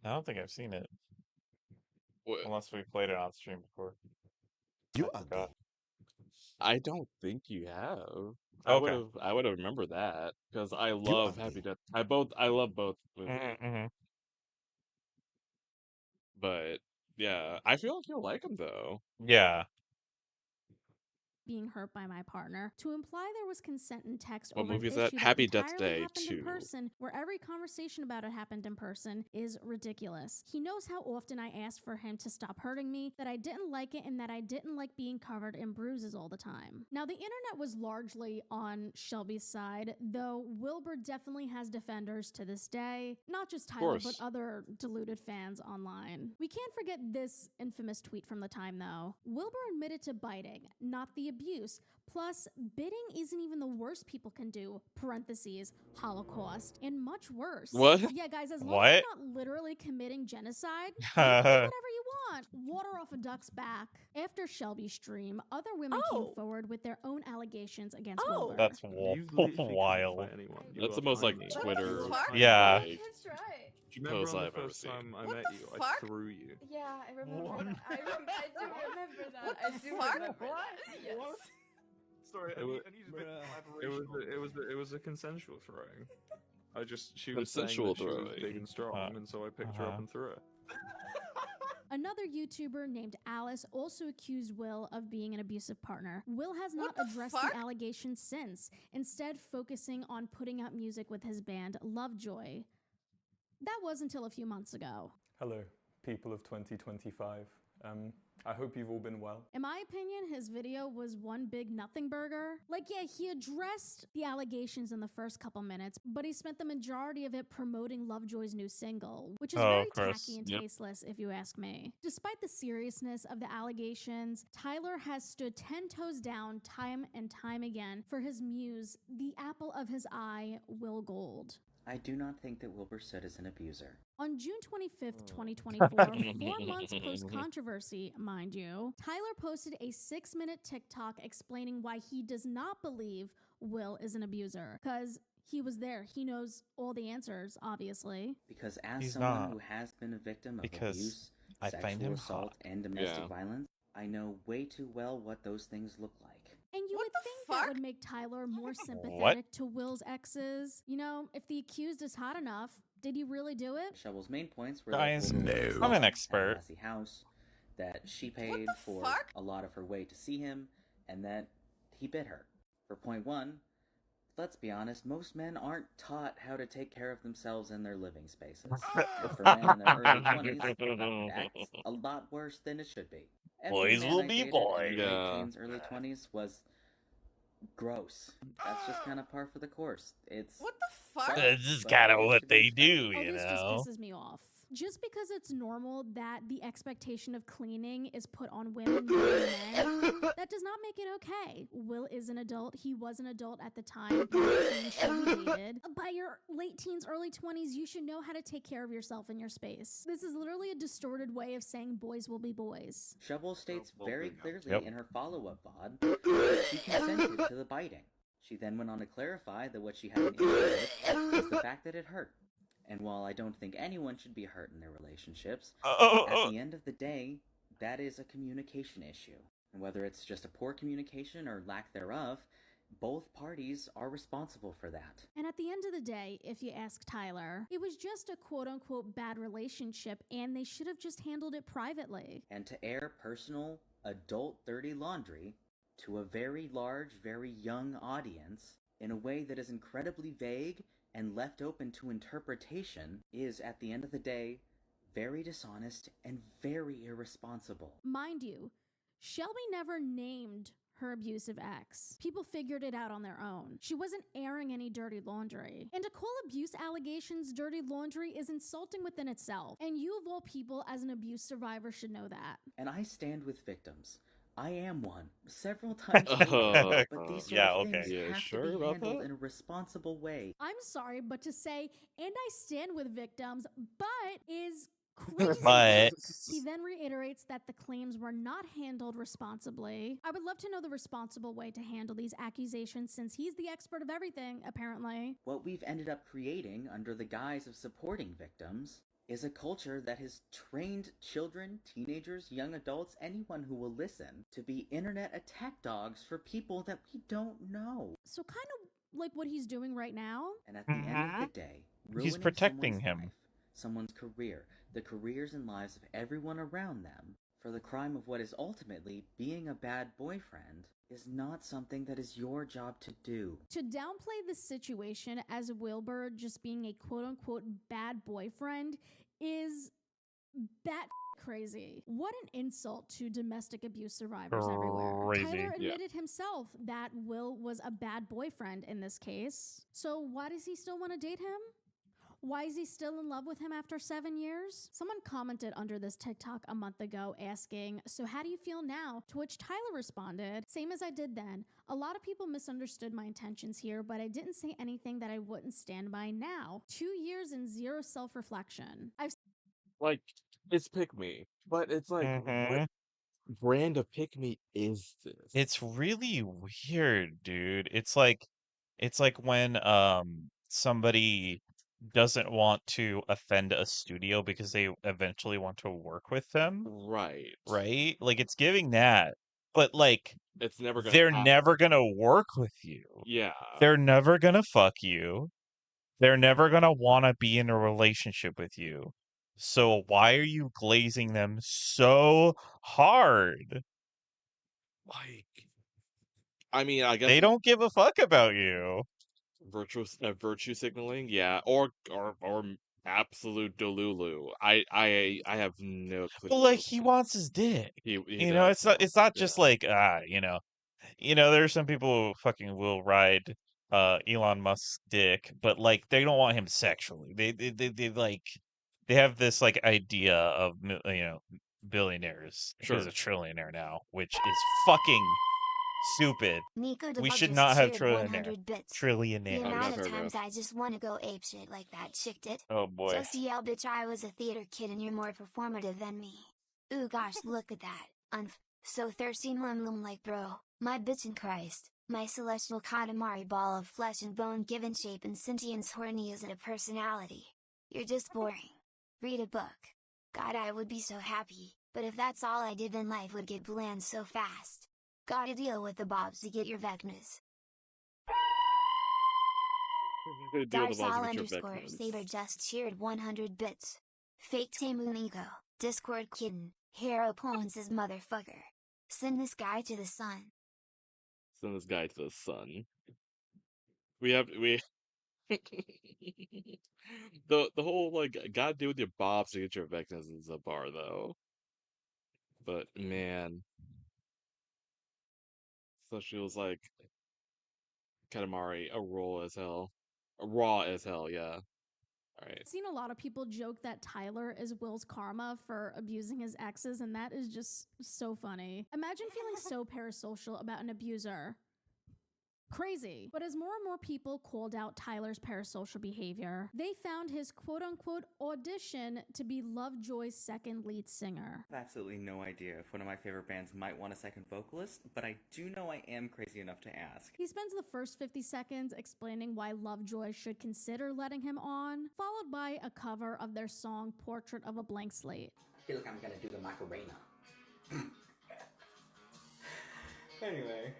I don't think I've seen it. What? Unless we played it on stream before. You I forgot. I don't think you have. Okay. I would have remembered that because I love Happy Death. I love both movies. Mm-hmm. But yeah, I feel like you'll like them though. Yeah. being hurt by my partner. To imply there was consent in text What over an movie is issue that? that Happy Death entirely Day happened in 2. person, where every conversation about it happened in person, is ridiculous. He knows how often I asked for him to stop hurting me, that I didn't like it, and that I didn't like being covered in bruises all the time. Now, the internet was largely on Shelby's side, though Wilbur definitely has defenders to this day. Not just Tyler, but other deluded fans online. We can't forget this infamous tweet from the time, though. Wilbur admitted to biting, not the abuse. Plus, bidding isn't even the worst people can do, parentheses, Holocaust, and much worse. What? Yeah, guys, as long as What? you're not literally committing genocide, you can do whatever you want. Water off a duck's back. After Shelby's stream, other women came forward with their own allegations against Wilbur. That's wild. That's the most like Twitter Yeah. like, That's right. Do you remember post on the I've ever first seen. time I What met the you, fuck? I threw you. Yeah, I remember What? that. I do remember that. What I the do fuck? remember that. Yes. Sorry, It was- I need a bit of collaboration. It was a consensual throwing. She was Consensual saying that she was throwing. big and strong, and so I picked her up and threw her. Another YouTuber named Alice also accused Will of being an abusive partner. Will has not addressed the allegations since, instead focusing on putting out music with his band Lovejoy. That was until a few months ago. Hello, people of 2025. I hope you've all been well. In my opinion, his video was one big nothing burger. Like, yeah, he addressed the allegations in the first couple minutes, but he spent the majority of it promoting Lovejoy's new single, which is very tacky and tasteless, if you ask me. Despite the seriousness of the allegations, Tyler has stood 10 toes down time and time again for his muse, the apple of his eye, Will Gold. I do not think that Wilbur Soot is an abuser. On June 25th, 2024, 4 months post-controversy, mind you, Tyler posted a 6-minute TikTok explaining why he does not believe Will is an abuser. Because he was there. He knows all the answers, obviously. Because as He's someone not. who has been a victim of Because abuse, I find sexual him assault, hot. and domestic Yeah. violence, I know way too well what those things look like. And you would think that would make Tyler more sympathetic to Will's exes. You know, if the accused is hot enough, did he really do it? Shovel's main points were Guys, that Wilbur was I'm an had a expert. messy house, that she paid for a lot of her way to see him, and that he bit her. For point 1, let's be honest, most men aren't taught how to take care of themselves in their living spaces. And for men in their early 20s, that's a lot worse than it should be. Every Boys man will I be dated boys. in late Yeah. teens, early 20s was gross. That's just kind of par for the course. It's What the fuck? sucks, This is but kind of it's what to be they expected. do, Oh, you this know? just pisses me off. Just because it's normal that the expectation of cleaning is put on women more than men, that does not make it okay. Will is an adult. He was an adult at the time that he should be dated. By your late teens, early 20s, you should know how to take care of yourself in your space. This is literally a distorted way of saying boys will be boys. Shovel states very clearly Yep. in her follow-up VOD that she consented to the biting. She then went on to clarify that what she had an issue with was the fact that it hurt. And while I don't think anyone should be hurt in their relationships, at the end of the day, that is a communication issue. And whether it's just a poor communication or lack thereof, both parties are responsible for that. And at the end of the day, if you ask Tyler, it was just a quote-unquote bad relationship and they should have just handled it privately. And to air personal, adult dirty laundry to a very large, very young audience in a way that is incredibly vague and left open to interpretation is, at the end of the day, very dishonest and very irresponsible. Mind you, Shelby never named her abusive ex. People figured it out on their own. She wasn't airing any dirty laundry. And to call abuse allegations dirty laundry is insulting within itself. And you, of all people, as an abuse survivor, should know that. And I stand with victims. I am one, several times over, but these sort of things have to be handled in a responsible way. I'm sorry, but to say, and I stand with victims, but is crazy. But He then reiterates that the claims were not handled responsibly. I would love to know the responsible way to handle these accusations since he's the expert of everything, apparently. What we've ended up creating under the guise of supporting victims is a culture that has trained children, teenagers, young adults, anyone who will listen, to be internet attack dogs for people that we don't know. So kind of like what he's doing right now. And at the end of the day, ruining he's protecting someone's him. life, someone's career, the careers and lives of everyone around them, for the crime of what is ultimately being a bad boyfriend, is not something that is your job to do. To downplay the situation as Wilbur just being a quote-unquote bad boyfriend is bat crazy. What an insult to domestic abuse survivors everywhere. Crazy. Tyler Yeah. admitted himself that Will was a bad boyfriend in this case. So why does he still want to date him? Why is he still in love with him after 7 years? Someone commented under this TikTok a month ago asking, so how do you feel now? To which Tyler responded, same as I did then. A lot of people misunderstood my intentions here, but I didn't say anything that I wouldn't stand by now. 2 years and zero self-reflection. Like, it's pick me, but it's like, what brand of pick me is this? It's really weird, dude. It's like when somebody doesn't want to offend a studio because they eventually want to work with them. Right. Right? Like it's giving that. But like It's never gonna they're happen. never gonna work with you. Yeah. They're never gonna fuck you. They're never gonna wanna be in a relationship with you. So why are you glazing them so hard? Like, I mean, I guess They don't give a fuck about you. virtue signaling, yeah, or absolute delulu. I have no clue. But like he wants his dick. He You know, does. it's not Yeah. just like there are some people who fucking will ride Elon Musk's dick, but like they don't want him sexually. They like they have this like idea of billionaires. Sure. He's a trillionaire now, which is fucking stupid. Nico We DeBug should just not have cheered 100 bits. The trillionaire. amount of times I just want to go apeshit like that chick did. Oh boy. Just yell, bitch, I was a theater kid and you're more performative than me. Ooh gosh, look at that. So thirsty mum like bro. My bitch in Christ. My celestial Katamari ball of flesh and bone given shape and sentience horny isn't a personality. You're just boring. Read a book. God, I would be so happy, but if that's all I did then life would get bland so fast. Gotta deal with the bobs to get your vecnas. Darsal_Saber just cheered 100 bits. Fake Tamu Nico, Discord kitten, Hero Pons is motherfucker. Send this guy to the sun. Send this guy to the sun. We the whole like gotta deal with your bobs to get your vecnas is a bar though. But man. So she was like Katamari, a raw as hell. Raw as hell, yeah. Alright. I've seen a lot of people joke that Tyler is Will's karma for abusing his exes, and that is just so funny. Imagine feeling so parasocial about an abuser. Crazy. But as more and more people called out Tyler's parasocial behavior, they found his quote-unquote audition to be Lovejoy's second lead singer. I have absolutely no idea if one of my favorite bands might want a second vocalist, but I do know I am crazy enough to ask. He spends the first 50 seconds explaining why Lovejoy should consider letting him on, followed by a cover of their song Portrait of a Blank Slate. I feel like I'm gonna do the Macarena. Anyway.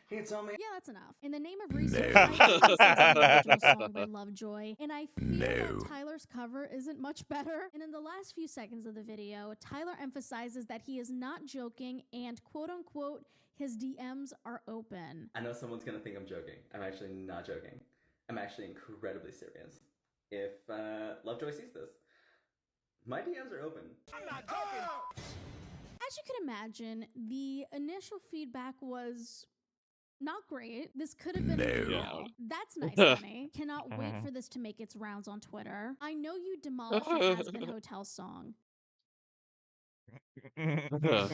He told me. Yeah, that's enough. In the name of research, I did listen to the original song by Lovejoy, and I feel that Tyler's cover isn't much better. And in the last few seconds of the video, Tyler emphasizes that he is not joking and quote-unquote, his DMs are open. I know someone's gonna think I'm joking. I'm actually not joking. I'm actually incredibly serious. If Lovejoy sees this, my DMs are open. I'm not joking! As you can imagine, the initial feedback was not great. This could have been a email. That's nice, honey. Cannot wait for this to make its rounds on Twitter. I know you demolished your Has-Been Hotel song. Brutal.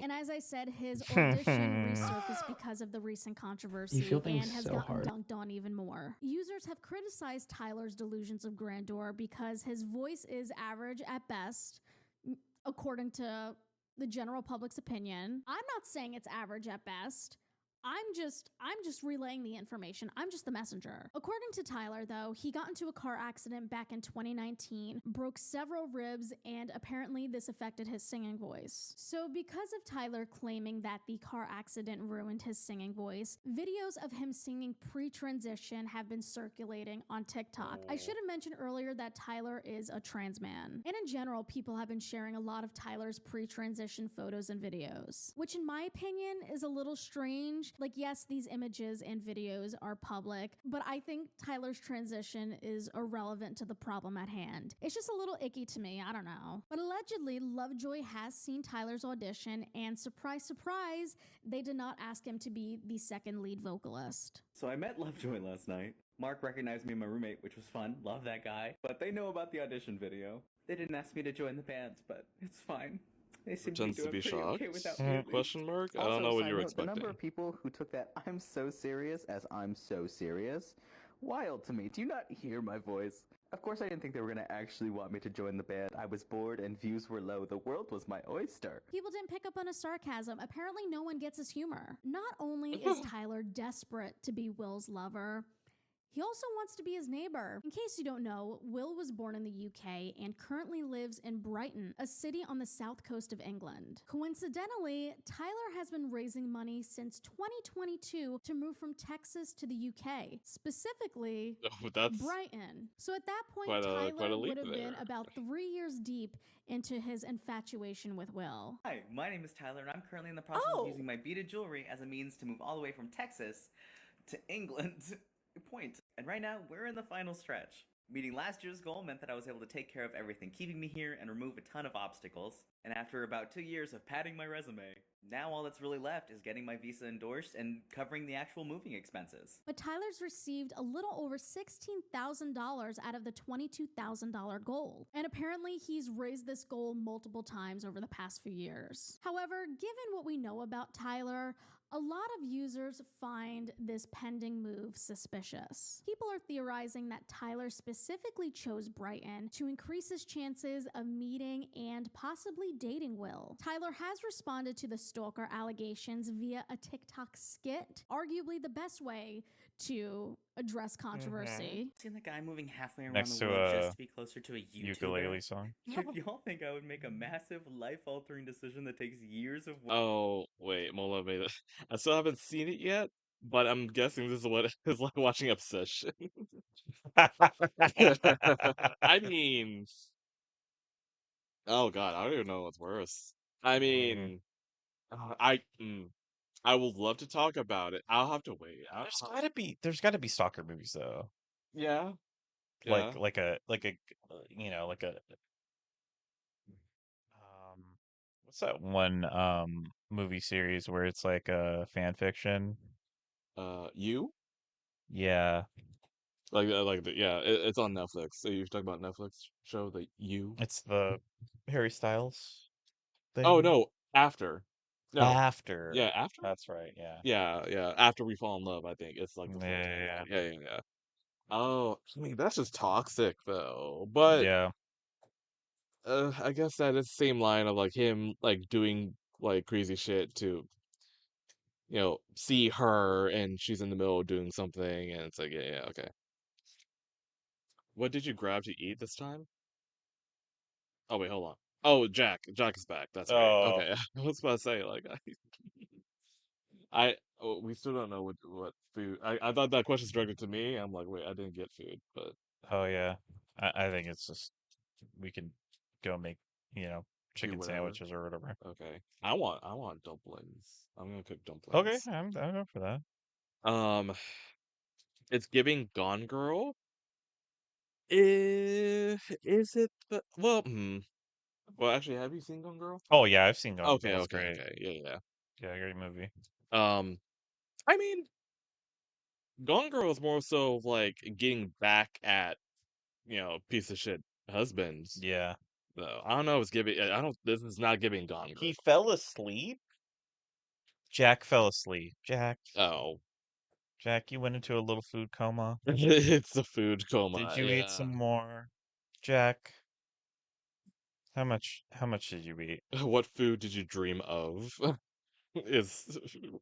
And as I said, his audition resurfaced because of the recent controversy and has gotten dunked on even more. Users have criticized Tyler's delusions of grandeur because his voice is average at best, according to the general public's opinion. I'm not saying it's average at best. I'm just relaying the information. I'm just the messenger. According to Tyler, though, he got into a car accident back in 2019, broke several ribs, and apparently this affected his singing voice. So because of Tyler claiming that the car accident ruined his singing voice, videos of him singing pre-transition have been circulating on TikTok. I should have mentioned earlier that Tyler is a trans man. And in general, people have been sharing a lot of Tyler's pre-transition photos and videos, which in my opinion is a little strange. Like, yes, these images and videos are public, but I think Tyler's transition is irrelevant to the problem at hand. It's just a little icky to me, I don't know. But allegedly, Lovejoy has seen Tyler's audition, and surprise, surprise, they did not ask him to be the second lead vocalist. So I met Lovejoy last night. Mark recognized me and my roommate, which was fun. Love that guy. But they know about the audition video. They didn't ask me to join the band, but it's fine. They seem Pretends to be shocked? okay without me, Question mark? I Also, don't know what side you were note, the number expecting. of people who took that I'm so serious as I'm so serious, wild to me. Do you not hear my voice? Of course I didn't think they were gonna actually want me to join the band. I was bored and views were low. The world was my oyster. People didn't pick up on his sarcasm. Apparently no one gets his humor. Not only is Tyler desperate to be Will's lover, he also wants to be his neighbor. In case you don't know, Will was born in the UK and currently lives in Brighton, a city on the south coast of England. Coincidentally, Tyler has been raising money since 2022 to move from Texas to the UK, specifically Brighton. So at that point, Tyler would have been about 3 years deep into his infatuation with Will. Hi, my name is Tyler and I'm currently in the process of using my beaded jewelry as a means to move all the way from Texas to England. Point. And right now, we're in the final stretch. Meeting last year's goal meant that I was able to take care of everything keeping me here and remove a ton of obstacles. And after about 2 years of padding my resume, now all that's really left is getting my visa endorsed and covering the actual moving expenses. But Tyler's received a little over $16,000 out of the $22,000 goal. And apparently he's raised this goal multiple times over the past few years. However, given what we know about Tyler, a lot of users find this pending move suspicious. People are theorizing that Tyler specifically chose Brighton to increase his chances of meeting and possibly dating Will. Tyler has responded to the stalker allegations via a TikTok skit, arguably the best way to address controversy. Seeing the guy moving halfway around Next the to world a just to be closer to a YouTuber. ukulele song. If y'all think I would make a massive life-altering decision that takes years of work. Oh, wait, Mola made it. I still haven't seen it yet, but I'm guessing this is what it's like watching Obsession. I mean, oh God, I don't even know what's worse. I mean, I would love to talk about it. I'll have to wait. There's gotta be soccer movies though. Yeah, Like yeah. like a like a you know like a what's that one movie series where it's like a fan fiction? You? Yeah, Yeah, it's on Netflix. So you're talking about Netflix show, the You? it's the Harry Styles Oh thing. no, After. No, After. yeah, After. That's right. Yeah. Yeah. After We Fall in Love, I think it's like the full title. Yeah. Yeah. Oh, I mean that's just toxic though. But Yeah. I guess that is the same line of like him like doing like crazy shit to see her and she's in the middle of doing something and it's like yeah, okay. What did you grab to eat this time? Oh wait, hold on. Oh, Jack is back. That's great. Oh. Okay, I was about to say like we still don't know what food. I thought that question's directed to me. I'm like, wait, I didn't get food, but Oh yeah. I think it's just we can go make, do chicken whatever. sandwiches or whatever. Okay, I want dumplings. I'm gonna cook Okay, dumplings. I'm up for that. Um, it's giving Gone Girl. Is it the well? Well, actually, have you seen Gone Girl? Oh yeah, I've seen Gone Okay, Girl. It's okay, great. okay. Yeah. Yeah, great movie. I mean, Gone Girl is more so of, like getting back at piece of shit husbands. Yeah. Though I don't know. It's giving. I don't. This is not giving Gone Girl. He fell asleep? Jack fell asleep. Oh, Jack, you went into a little food coma. it's a food coma. Did you eat Yeah. some more? Jack, how much did you eat? What food did you dream of? Is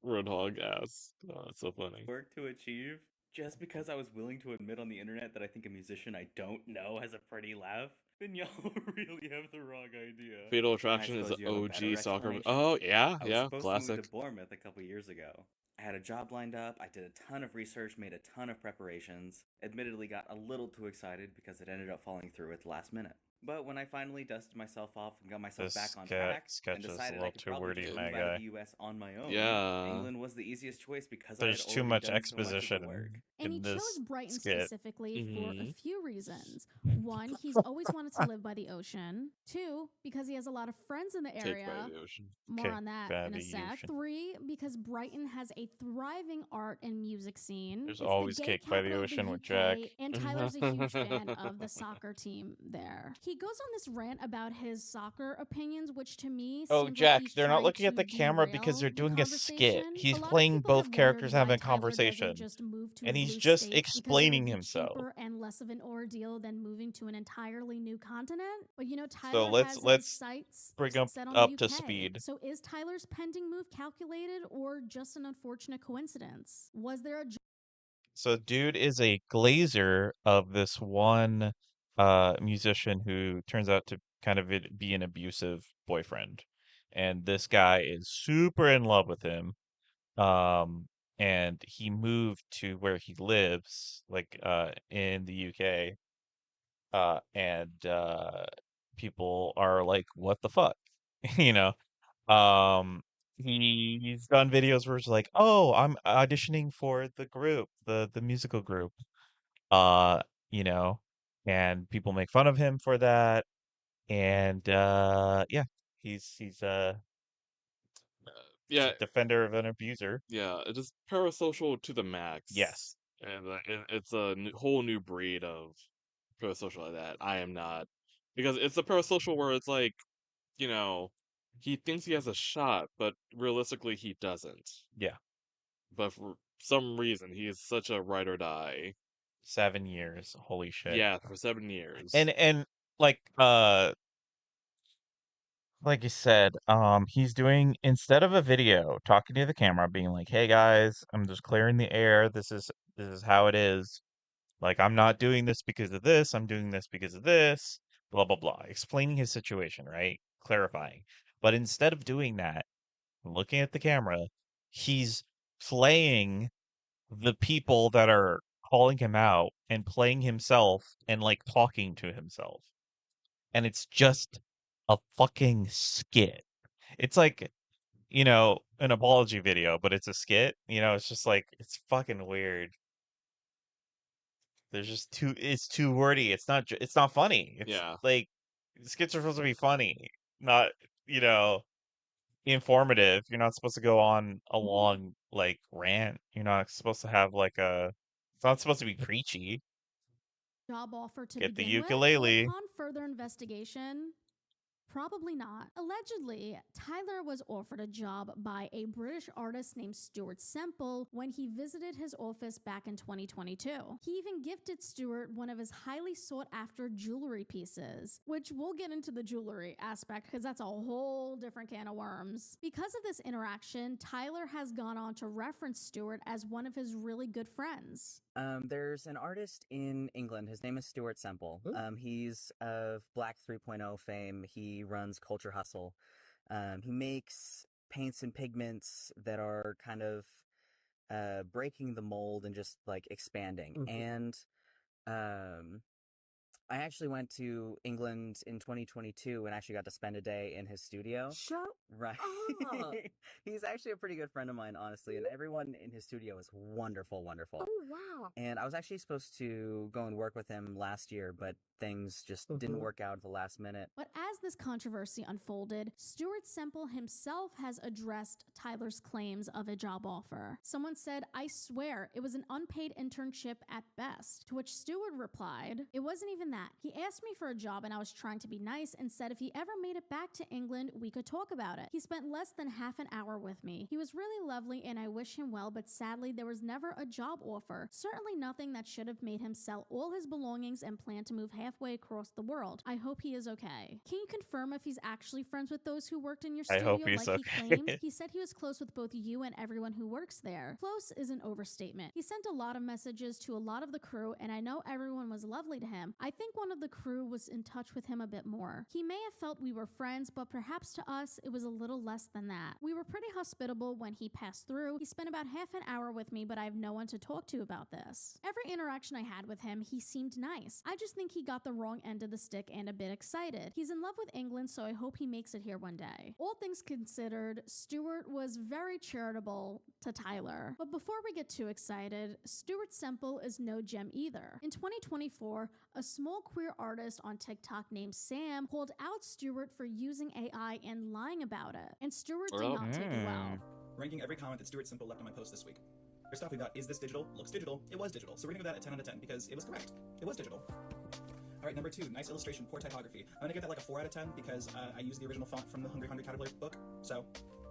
Roadhog asks. Oh, that's so funny. Work to achieve just because I was willing to admit on the internet that I think a musician I don't know has a pretty laugh, then y'all really have the wrong idea. Fatal And I Attraction is suppose the you have a better OG soccer. explanation. Oh yeah, I was yeah, supposed to move classic. to Bournemouth a couple years ago. I had a job lined up, I did a ton of research, made a ton of preparations, admittedly got a little too excited because it ended up falling through at the last minute. But when I finally dusted myself off and got myself back on track and sketch is a decided I little could too probably wordy, just my move out of guy. the US on my own, Yeah. England was the easiest choice because There's I had too already much done so much of exposition the work. And he in chose this Brighton skit. specifically for a Mhm. few reasons. One, he's always wanted to live by the ocean. Two, because he has a lot of friends in the Cake area. by the ocean. More Cake on that by in a the sec. ocean. Three, because Brighton has a thriving art and music scene. There's It's always the gay Cake by the capital of Ocean the with UK, Jack. and Tyler's a huge fan of the soccer team there. He goes on this rant about his soccer opinions, which to me Oh, seems Jack, like he's they're not trying looking at to the camera because they're derail the doing a skit. conversation. He's A lot of playing people both have characters wondered having why a Tyler doesn't conversation. just move to And a he's blue just state because it explaining would be himself. cheaper and less of an ordeal than moving to an entirely new continent. But So Tyler let's has his let's sights bring him set on up the to UK. speed. So is Tyler's pending move calculated or just an unfortunate coincidence? Was there a So dude is a glazer of this one musician who turns out to kind of be an abusive boyfriend. And this guy is super in love with him. And he moved to where he lives, like in the UK. And people are like, what the fuck? You know? Um, he's done videos where it's like, "Oh, I'm auditioning for the group, the musical group." Uh, you know, and people make fun of him for that. And yeah, he's a Yeah, defender of an abuser. yeah, it is parasocial to the max. Yes. And it's a whole new breed of parasocial like that. I am not. Because it's a parasocial where it's like, you know, he thinks he has a shot, but realistically he doesn't. Yeah. But for some reason, he is such a ride or die. 7 years. Holy shit. Yeah, for 7 years. And like you said, he's doing, instead of a video, talking to the camera, being like, "Hey guys, I'm just clearing the air. This is how it is. Like, I'm not doing this because of this. I'm doing this because of this. Blah blah blah." Explaining his situation, right? Clarifying. But instead of doing that, looking at the camera, he's playing the people that are calling him out and playing himself and like talking to himself. And it's just a fucking skit. It's like, an apology video, but it's a skit. It's just like, it's fucking weird. There's just it's too wordy. It's not funny. It's Yeah. like, skits are supposed to be funny, not, informative. You're not supposed to go on a long, like, rant. You're not supposed to have like it's not supposed to be preachy. Job offer to Get the begin with, ukulele. but upon further investigation, probably not. Allegedly, Tyler was offered a job by a British artist named Stuart Semple when he visited his office back in 2022. He even gifted Stuart one of his highly sought after jewelry pieces, which we'll get into the jewelry aspect because that's a whole different can of worms. Because of this interaction, Tyler has gone on to reference Stuart as one of his really good friends. There's an artist in England. His name is Stuart Semple. He's of Black 3.0 fame. He runs Culture Hustle. He makes paints and pigments that are kind of breaking the mold and just like expanding. And I actually went to England in 2022 and actually got to spend a day in his studio. Shut Right. up. He's actually a pretty good friend of mine, honestly, and everyone in his studio is wonderful, wonderful. Oh, wow. And I was actually supposed to go and work with him last year, but things just didn't work out at the last minute. But as this controversy unfolded, Stuart Semple himself has addressed Tyler's claims of a job offer. Someone said, "I swear it was an unpaid internship at best," to which Stuart replied, "It wasn't even that. He asked me for a job and I was trying to be nice and said if he ever made it back to England, we could talk about it. He spent less than half an hour with me. He was really lovely and I wish him well, but sadly there was never a job offer. Certainly nothing that should have made him sell all his belongings and plan to move halfway across the world. I hope he is okay." Can you confirm if he's actually friends with those who worked in your I studio hope he's like okay. he claimed? He said he was close with both you and everyone who works there. Close is an overstatement. He sent a lot of messages to a lot of the crew and I know everyone was lovely to him. I think one of the crew was in touch with him a bit more. He may have felt we were friends, but perhaps to us it was a little less than that. We were pretty hospitable when he passed through. He spent about half an hour with me, but I have no one to talk to about this. Every interaction I had with him, he seemed nice. I just think he got the wrong end of the stick and a bit excited. He's in love with England, so I hope he makes it here one day. All things considered, Stuart was very charitable to Tyler. But before we get too excited, Stuart Semple is no gem either. In 2024, a small queer artist on TikTok named Sam called out Stuart for using AI and lying about it. And Stuart did not take it well. Ranking every comment that Stuart Semple left on my post this week. First off, we got, "Is this digital?" Looks digital. It was digital. So we're gonna give that a 10 out of 10 because it was correct. It was digital. All right, number 2, nice illustration, poor typography. I'm gonna give that like a 4 out of 10 because I used the original font from the Hungry Hungry Caterpillar book, so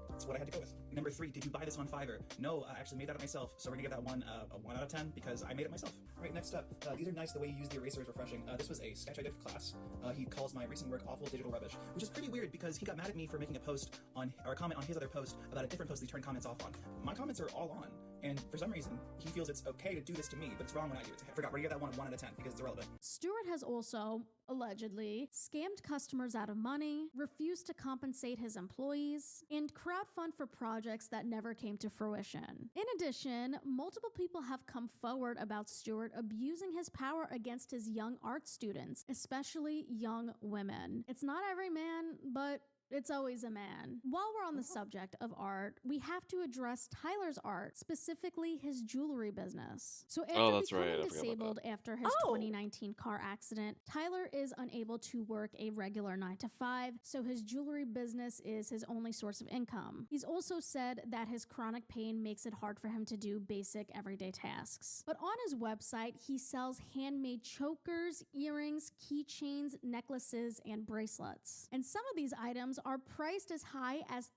that's what I had to go with. Number 3, did you buy this on Fiverr? No, I actually made that myself, so we're gonna give that one a 1 out of 10 because I made it myself. All right, next up, these are nice. The way you use the eraser is refreshing. This was a sketch I did for class. He calls my recent work awful digital rubbish, which is pretty weird because he got mad at me for making a post on, or a comment on his other post about a different post that he turned comments off on. My comments are all on. And for some reason, he feels it's okay to do this to me, but it's wrong when I do it. I forgot, we're gonna give that one a 1 out of 10 because it's irrelevant. Stuart has also, allegedly, scammed customers out of money, refused to compensate his employees, and crowdfund for projects that never came to fruition. In addition, multiple people have come forward about Stuart abusing his power against his young art students, especially young women. It's not every man, but It's always a man. While we're on the subject of art, we have to address Tyler's art, specifically his jewelry business. So after that's right. becoming I forgot about disabled after his 2019 car accident, Tyler is unable to work a regular 9-to-5, so his jewelry business is his only source of income. He's also said that his chronic pain makes it hard for him to do basic everyday tasks. But on his website, he sells handmade chokers, earrings, keychains, necklaces, and bracelets. And some of these items are priced as high as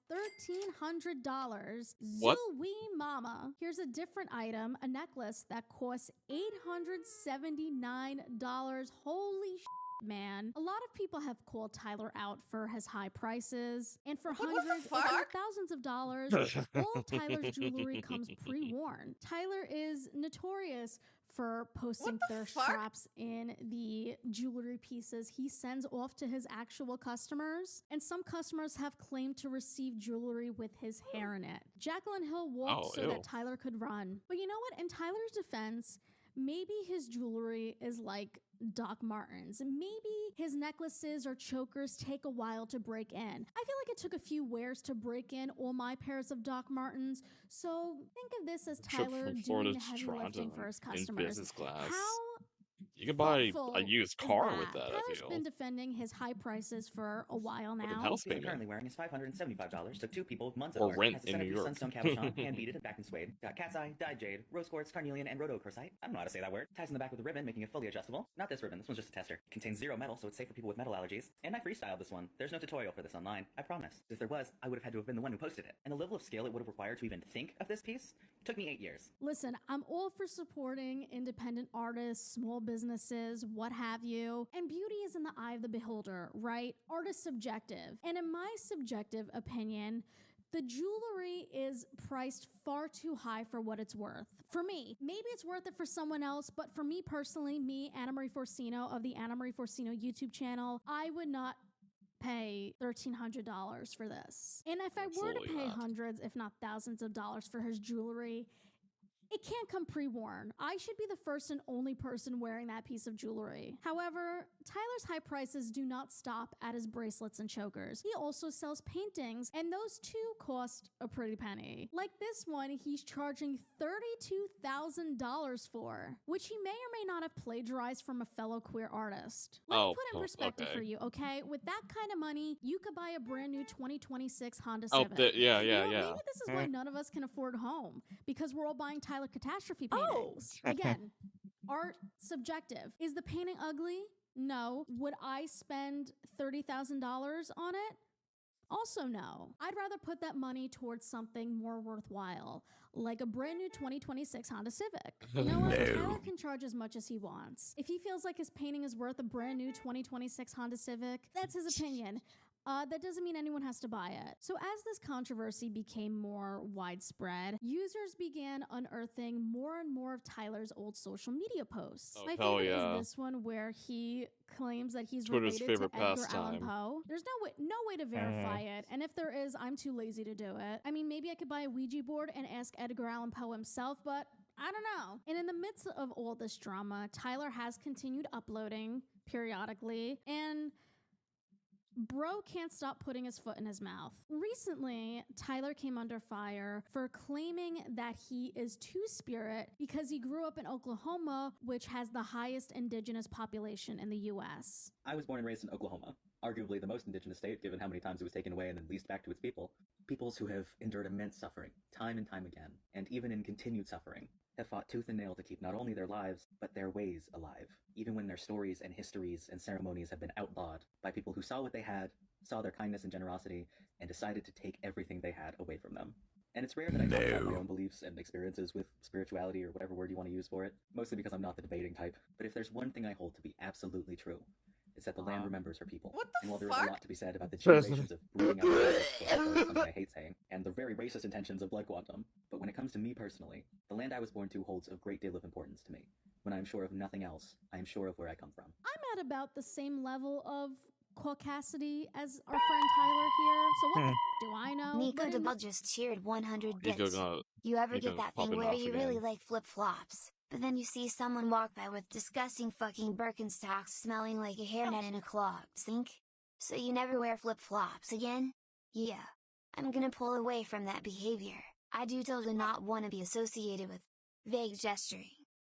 $1,300. What? Zooey mama. Here's a different item, a necklace that costs $879. Holy man. A lot of people have called Tyler out for his high prices, and for hundreds, if not thousands of dollars, all of Tyler's jewelry comes pre-worn. Tyler is notorious for posting thirst traps in the jewelry pieces he sends off to his actual customers, and some customers have claimed to receive jewelry with his hair in it. Jaclyn Hill walked so that Tyler could run. But you know what? In Tyler's defense, maybe his jewelry is like Doc Martens. Maybe his necklaces or chokers take a while to break in. I feel like it took a few wears to break in all my pairs of Doc Martens, so think of this as Tyler doing the heavy lifting for his customers. In business class. How you can buy thoughtful a used is car that? with that, I Tyler's feel. been defending his high prices for a while now. house The I'm payment. currently wearing is $575. Took 2 people months Or apart. rent Has a in New centerpiece York. sunstone cabochon, hand beaded and backed in suede. Got cat's eye, dyed jade, rose quartz, carnelian, and rhodochrosite. I don't know how to say that word. Ties in the back with a ribbon, making it fully adjustable. Not this ribbon. This one's just a tester. Contains 0 metal, so it's safe for people with metal allergies. And I freestyled this one. There's no tutorial for this online. I promise. If there was, I would have had to have been the one who posted it. And the level of skill it would have required to even think of this piece took me 8 years. Listen, I'm all for supporting independent artists, small businesses, what have you. And beauty is in the eye of the beholder, right? Art is subjective. And in my subjective opinion, the jewelry is priced far too high for what it's worth. For me, maybe it's worth it for someone else, but for me personally, Anna Marie Forcino of the Anna Marie Forcino YouTube channel, I would not pay $1,300 for this. And if I were to pay hundreds, if not thousands of dollars for his jewelry, it can't come pre-worn. I should be the first and only person wearing that piece of jewelry. However, Tyler's high prices do not stop at his bracelets and chokers. He also sells paintings, and those too cost a pretty penny. Like this one, he's charging $32,000 for, which he may or may not have plagiarized from a fellow queer artist. Let me put in perspective for you, okay? With that kind of money, you could buy a brand new 2026 Honda Civic. Yeah. Maybe this is why none of us can afford a home, because we're all buying Tyler Catastrophe paintings. Again, art subjective. Is the painting ugly? No. Would I spend $30,000 on it? Also no. I'd rather put that money towards something more worthwhile, like a brand new 2026 Honda Civic. You know what? Tyler can charge as much as he wants. If he feels like his painting is worth a brand new 2026 Honda Civic, that's his opinion. That doesn't mean anyone has to buy it. So as this controversy became more widespread, users began unearthing more and more of Tyler's old social media posts. My favorite is this one where he claims that he's Twitter's related to favorite Edgar Allan pastime. Poe. There's no way to verify it, and if there is, I'm too lazy to do it. I mean, maybe I could buy a Ouija board and ask Edgar Allan Poe himself, but I don't know. And in the midst of all this drama, Tyler has continued uploading periodically, and bro can't stop putting his foot in his mouth. Recently, Tyler came under fire for claiming that he is Two-Spirit because he grew up in Oklahoma, which has the highest indigenous population in the U.S. I was born and raised in Oklahoma, arguably the most indigenous state given how many times it was taken away and then leased back to its people. Peoples who have endured immense suffering, time and time again, and even in continued suffering, have fought tooth and nail to keep not only their lives, but their ways alive, even when their stories and histories and ceremonies have been outlawed by people who saw what they had, saw their kindness and generosity, and decided to take everything they had away from them. And it's rare that I talk about my own beliefs and experiences with spirituality or whatever word you want to use for it, mostly because I'm not the debating type. But if there's one thing I hold to be absolutely true, it's that the land remembers her people. And while there is a lot to be said about the generations of breeding out something I hate saying, and the very racist intentions of Blood Quantum, but when it comes to me personally, the land I was born to holds a great deal of importance to me. When I am sure of nothing else, I am sure of where I come from. I'm at about the same level of caucasity as our friend Tyler here, so what the do I know? Nico But in Double just cheered 100 Nico bits. got- You ever Nico get that popping thing where off you really again. like flip-flops, but then you see someone walk by with disgusting fucking Birkenstocks smelling like a hairnet in a clog sink? So you never wear flip-flops again? Yeah. I'm gonna pull away from that behavior. I do totally not want to be associated with vague gesturing.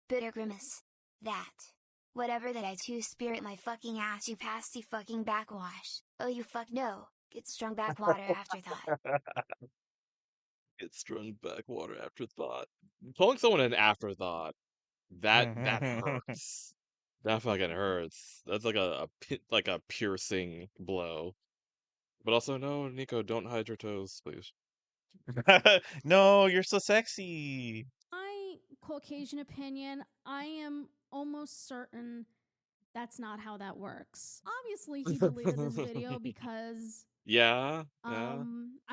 Bitter grimace. That. Whatever that I two-spirit my fucking ass you pasty fucking backwash. Oh you fuck no. Get strung backwater afterthought. Get strung backwater afterthought. Calling someone an afterthought, that hurts. That fucking hurts. That's like like a piercing blow. But also, no, Nico, don't hide your toes, please. No, you're so sexy. My Caucasian opinion, I am almost certain that's not how that works. Obviously, he deleted this video because Yeah.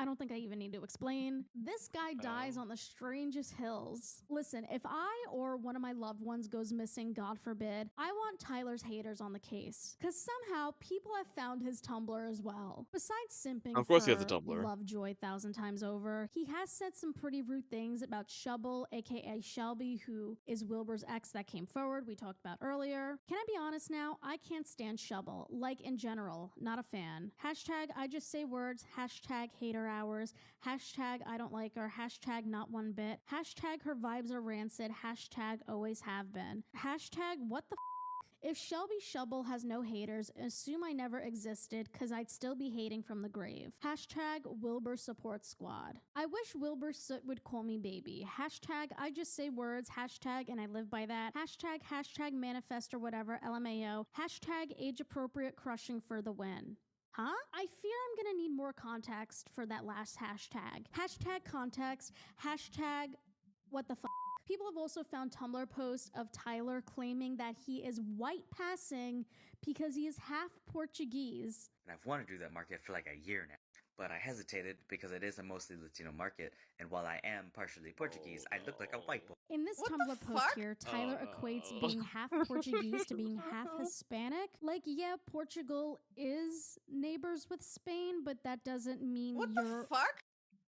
I don't think I even need to explain. This guy dies on the strangest hills. Listen, if I or one of my loved ones goes missing, God forbid, I want Tyler's haters on the case. Because somehow people have found his Tumblr as well. Besides simping Of course for he has a Tumblr. Lovejoy 1,000 times over, he has said some pretty rude things about Shubble, aka Shelby, who is Wilbur's ex that came forward, we talked about earlier. Can I be honest now? I can't stand Shubble. Like in general, not a fan. Hashtag I just say words, hashtag hater hours, hashtag I don't like her, hashtag not one bit, hashtag her vibes are rancid, hashtag always have been, hashtag what the if Shelby Shubble has no haters, assume I never existed, cause I'd still be hating from the grave. Hashtag Wilbur support squad. I wish Wilbur Soot would call me baby. Hashtag I just say words, hashtag and I live by that. Hashtag manifest or whatever, LMAO. Hashtag age appropriate crushing for the win. Huh? I fear I'm gonna need more context for that last hashtag. Hashtag context, hashtag what the fuck. People have also found Tumblr posts of Tyler claiming that he is white passing because he is half Portuguese. And I've wanted to do that market for like a year now, but I hesitated because it is a mostly Latino market, and while I am partially Portuguese, I look like a white boy. In this Tumblr post here, Tyler equates being half Portuguese to being half Hispanic. Like, yeah, Portugal is neighbors with Spain, but that doesn't mean you're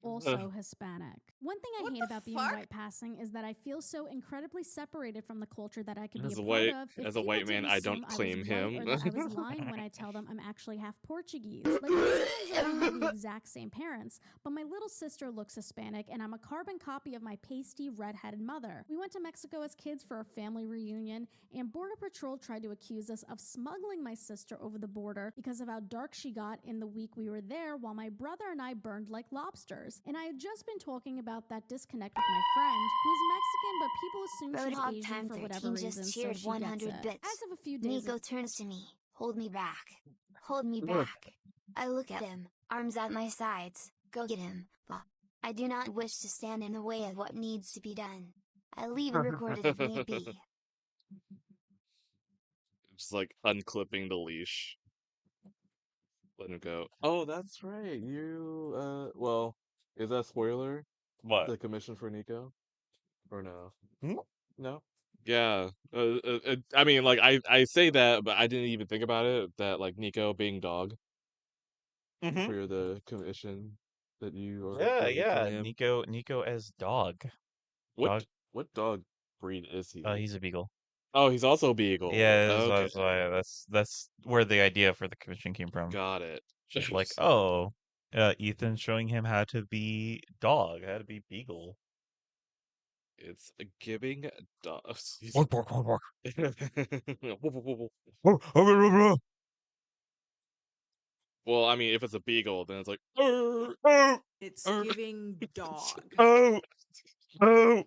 also Hispanic. One thing I hate about being white passing is that I feel so incredibly separated from the culture that I could be a part of. If As a people white man, didn't I assume don't I claim was white him. or that I was lying when I tell them I'm actually half Portuguese. Like my siblings and I have the exact same parents, but my little sister looks Hispanic and I'm a carbon copy of my pasty redheaded mother. We went to Mexico as kids for a family reunion, and Border Patrol tried to accuse us of smuggling my sister over the border because of how dark she got in the week we were there, while my brother and I burned like lobsters. And I had just been talking about that disconnect with my friend, who is Mexican, but people assume Roadhog she's Asian Time for 13 whatever reason, just so cheered she 100 gets it. bits. As of a few days Nico turns to me. Hold me back. Hold me back. I look at him, arms at my sides. Go get him. I do not wish to stand in the way of what needs to be done. I'll even record it if need be. Just like unclipping the leash. Let him go. Oh, that's right. Well, is that spoiler? What? The commission for Nico? Or no? Hmm? No? Yeah. I mean, like, I say that, but I didn't even think about it, that, like, Nico being dog for the commission that you are doing for Yeah. him. Nico as dog. What dog breed is he? He's a beagle. Oh, he's also beagle. Yeah, Okay. that's why that's where the idea for the commission came from. Got it. Just like, oh, Ethan's showing him how to be dog, how to be beagle. It's giving dogs. Bark, bark, bark, bark. Well, I mean, if it's a beagle, then it's like, It's giving dog. oh, oh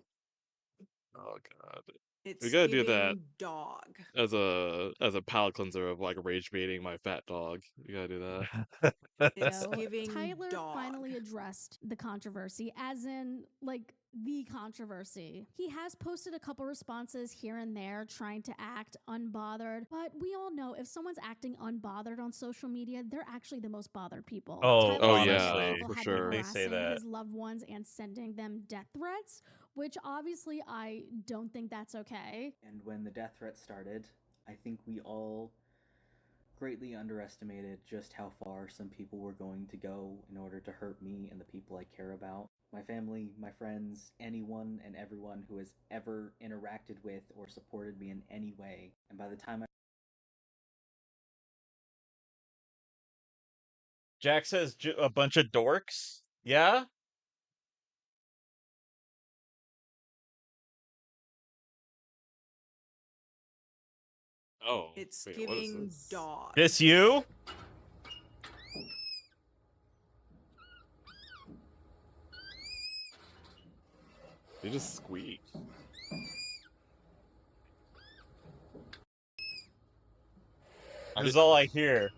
God. It's We gotta do that giving dog. as a palate cleanser of like rage baiting my fat dog. We gotta do that. It's giving Tyler dog. finally addressed the controversy, as in, like, the controversy. He has posted a couple responses here and there trying to act unbothered, but we all know if someone's acting unbothered on social media, they're actually the most bothered people. Oh, Tyler said yeah, that people for had sure. been They say harassing that. his loved ones and sending them death threats, which obviously I don't think that's okay. And when the death threat started, I think we all greatly underestimated just how far some people were going to go in order to hurt me and the people I care about. My family, my friends, anyone and everyone who has ever interacted with or supported me in any way. And by the time I Jack says a bunch of dorks. Yeah. Oh, It's wait, what is giving this? dog. This you? They just squeak. This is all I hear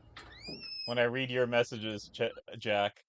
when I read your messages, Jack.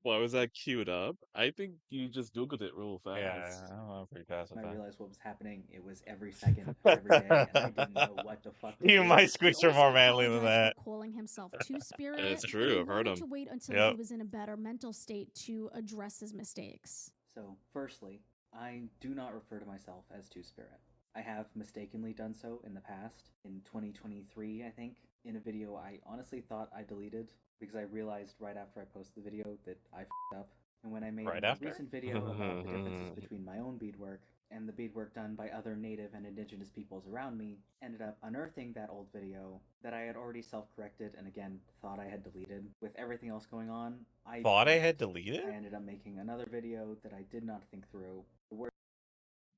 Why was that queued up? I think you just Googled it real fast. Yeah, I don't know if pretty fast with I that. realized what was happening. It was every second of every day, and I didn't know what the fuck to You do. might He squeaks are also more manly than apologized that. for calling himself Two-Spirit, It's but true, he I've heard wanted him. to wait until Yep. he was in a better mental state to address his mistakes. So, firstly, I do not refer to myself as Two-Spirit. I have mistakenly done so in the past, in 2023, I think, in a video I honestly thought I deleted, because I realized right after I posted the video that I f***ed up. And when I made Right a after? recent video about the differences between my own beadwork and the beadwork done by other native and indigenous peoples around me, ended up unearthing that old video that I had already self-corrected and again thought I had deleted. With everything else going on, I Thought I panicked. had deleted? I ended up making another video that I did not think through. The word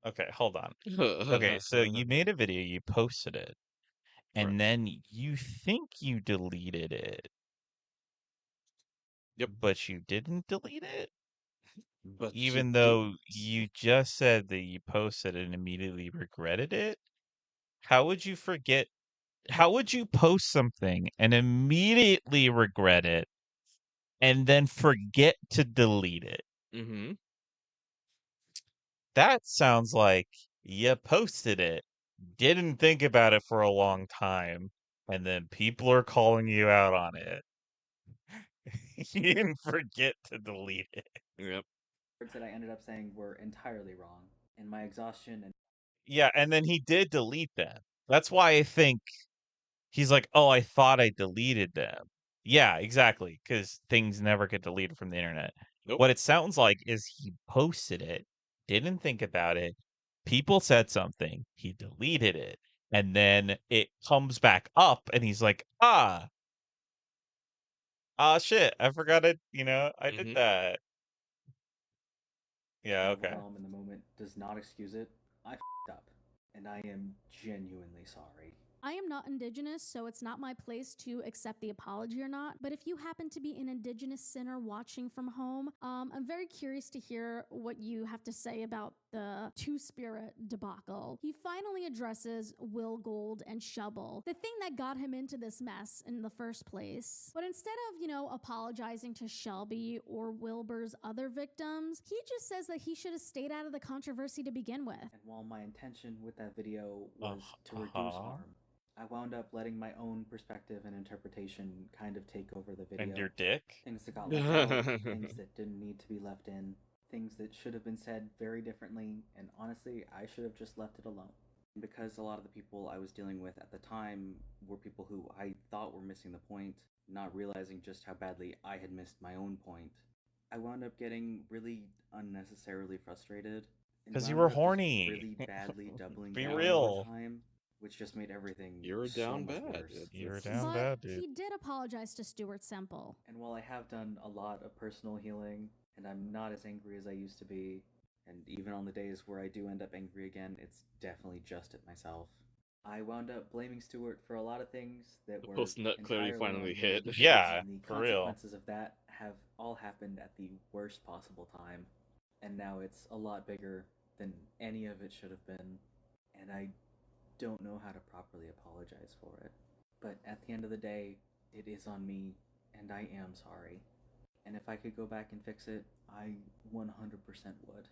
Okay, hold on. Okay, so you made a video, you posted it, and then you think you deleted it. Yep. But you didn't delete it? But even though you just said that you posted and immediately regretted it? How would you forget? How would you post something and immediately regret it and then forget to delete it? Mm-hmm. That sounds like you posted it, didn't think about it for a long time, and then people are calling you out on it. You didn't forget to delete it. Yep. words that I ended up saying were entirely wrong. In my exhaustion and Yeah, and then he did delete them. That's why I think he's like, "Oh, I thought I deleted them." Yeah, exactly, because things never get deleted from the internet. Nope. What it sounds like is he posted it, didn't think about it, people said something, he deleted it, and then it comes back up, and he's like, shit, I forgot it, I did that." Yeah, okay. overwhelm in the moment does not excuse it. I f***ed up, and I am genuinely sorry. I am not indigenous, so it's not my place to accept the apology or not. But if you happen to be an indigenous sinner watching from home, I'm very curious to hear what you have to say about the Two-Spirit debacle. He finally addresses Will Gold and Shovel, the thing that got him into this mess in the first place. But instead of, apologizing to Shelby or Wilbur's other victims, he just says that he should have stayed out of the controversy to begin with. And while my intention with that video was to reduce harm, I wound up letting my own perspective and interpretation kind of take over the video. And your dick? Things that got left out, things that didn't need to be left in, things that should have been said very differently, and honestly, I should have just left it alone. Because a lot of the people I was dealing with at the time were people who I thought were missing the point, not realizing just how badly I had missed my own point, I wound up getting really unnecessarily frustrated. Because you were horny. Really badly doubling Be down real. over time, which just made everything You're so down much bad. worse. You're down But bad, dude. he did apologize to Stuart Semple. And while I have done a lot of personal healing, and I'm not as angry as I used to be, and even on the days where I do end up angry again, it's definitely just at myself. I wound up blaming Stuart for a lot of things that were Post-nut clarity entirely finally on hit. me, Yeah, and the for real. consequences of that have all happened at the worst possible time, and now it's a lot bigger than any of it should have been, and I don't know how to properly apologize for it. But at the end of the day, it is on me, and I am sorry. And if I could go back and fix it, I 100% would.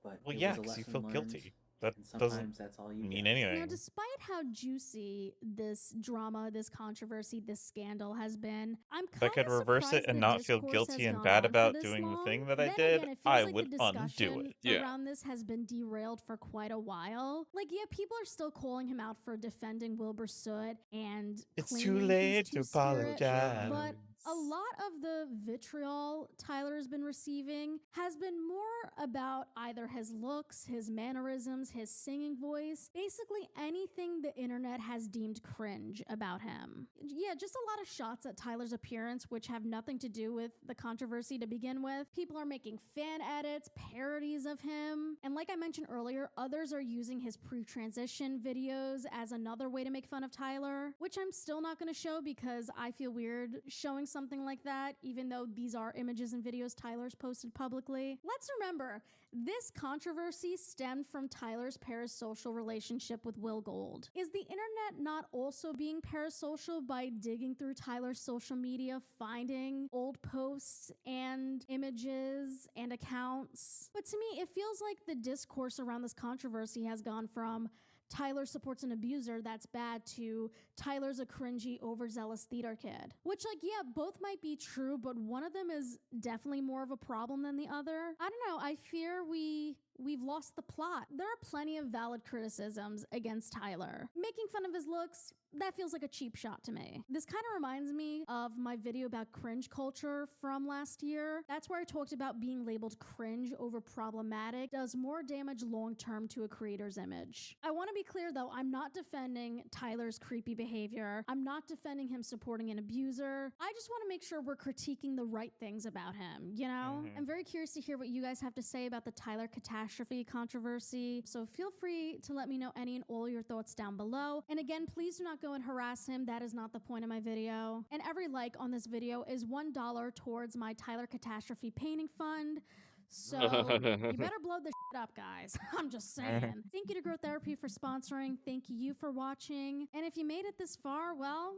But Well, it yeah, was a because you lesson feel learned, guilty. That and sometimes doesn't that's all you mean get. anything. Now, despite how juicy this drama, this controversy, this scandal has been, I'm If I kind could of reverse it surprised and the not feel discourse guilty has and gone bad on for about this doing the long. thing that I Then did, again, it feels I like would the undo discussion it. Yeah. around this has been derailed for quite a while. Like, yeah, people are still calling him out for defending Wilbur Soot and It's claiming too late he's to Two-Spirit, apologize. but A lot of the vitriol Tyler has been receiving has been more about either his looks, his mannerisms, his singing voice, basically anything the internet has deemed cringe about him. Yeah, just a lot of shots at Tyler's appearance, which have nothing to do with the controversy to begin with. People are making fan edits, parodies of him, and like I mentioned earlier, others are using his pre-transition videos as another way to make fun of Tyler, which I'm still not going to show because I feel weird showing something like that, even though these are images and videos Tyler's posted publicly. Let's remember, this controversy stemmed from Tyler's parasocial relationship with Will Gold. Is the internet not also being parasocial by digging through Tyler's social media, finding old posts and images and accounts? But to me, it feels like the discourse around this controversy has gone from Tyler supports an abuser, that's bad, to Tyler's a cringy, overzealous theater kid. Which, like, yeah, both might be true, but one of them is definitely more of a problem than the other. I don't know, I fear we've lost the plot. There are plenty of valid criticisms against Tyler. Making fun of his looks, that feels like a cheap shot to me. This kind of reminds me of my video about cringe culture from last year. That's where I talked about being labeled cringe over problematic does more damage long-term to a creator's image. I want to be clear though, I'm not defending Tyler's creepy behavior. I'm not defending him supporting an abuser. I just want to make sure we're critiquing the right things about him, you know? I'm very curious to hear what you guys have to say about the Tyler catastrophe controversy, so feel free to let me know any and all your thoughts down below. And again, please do not go and harass him. That is not the point of my video. And every like on this video is $1 towards my Tyler catastrophe painting fund. So you better blow this shit up, guys. I'm just saying. Thank you to Grow Therapy for sponsoring. Thank you for watching. And if you made it this far, well,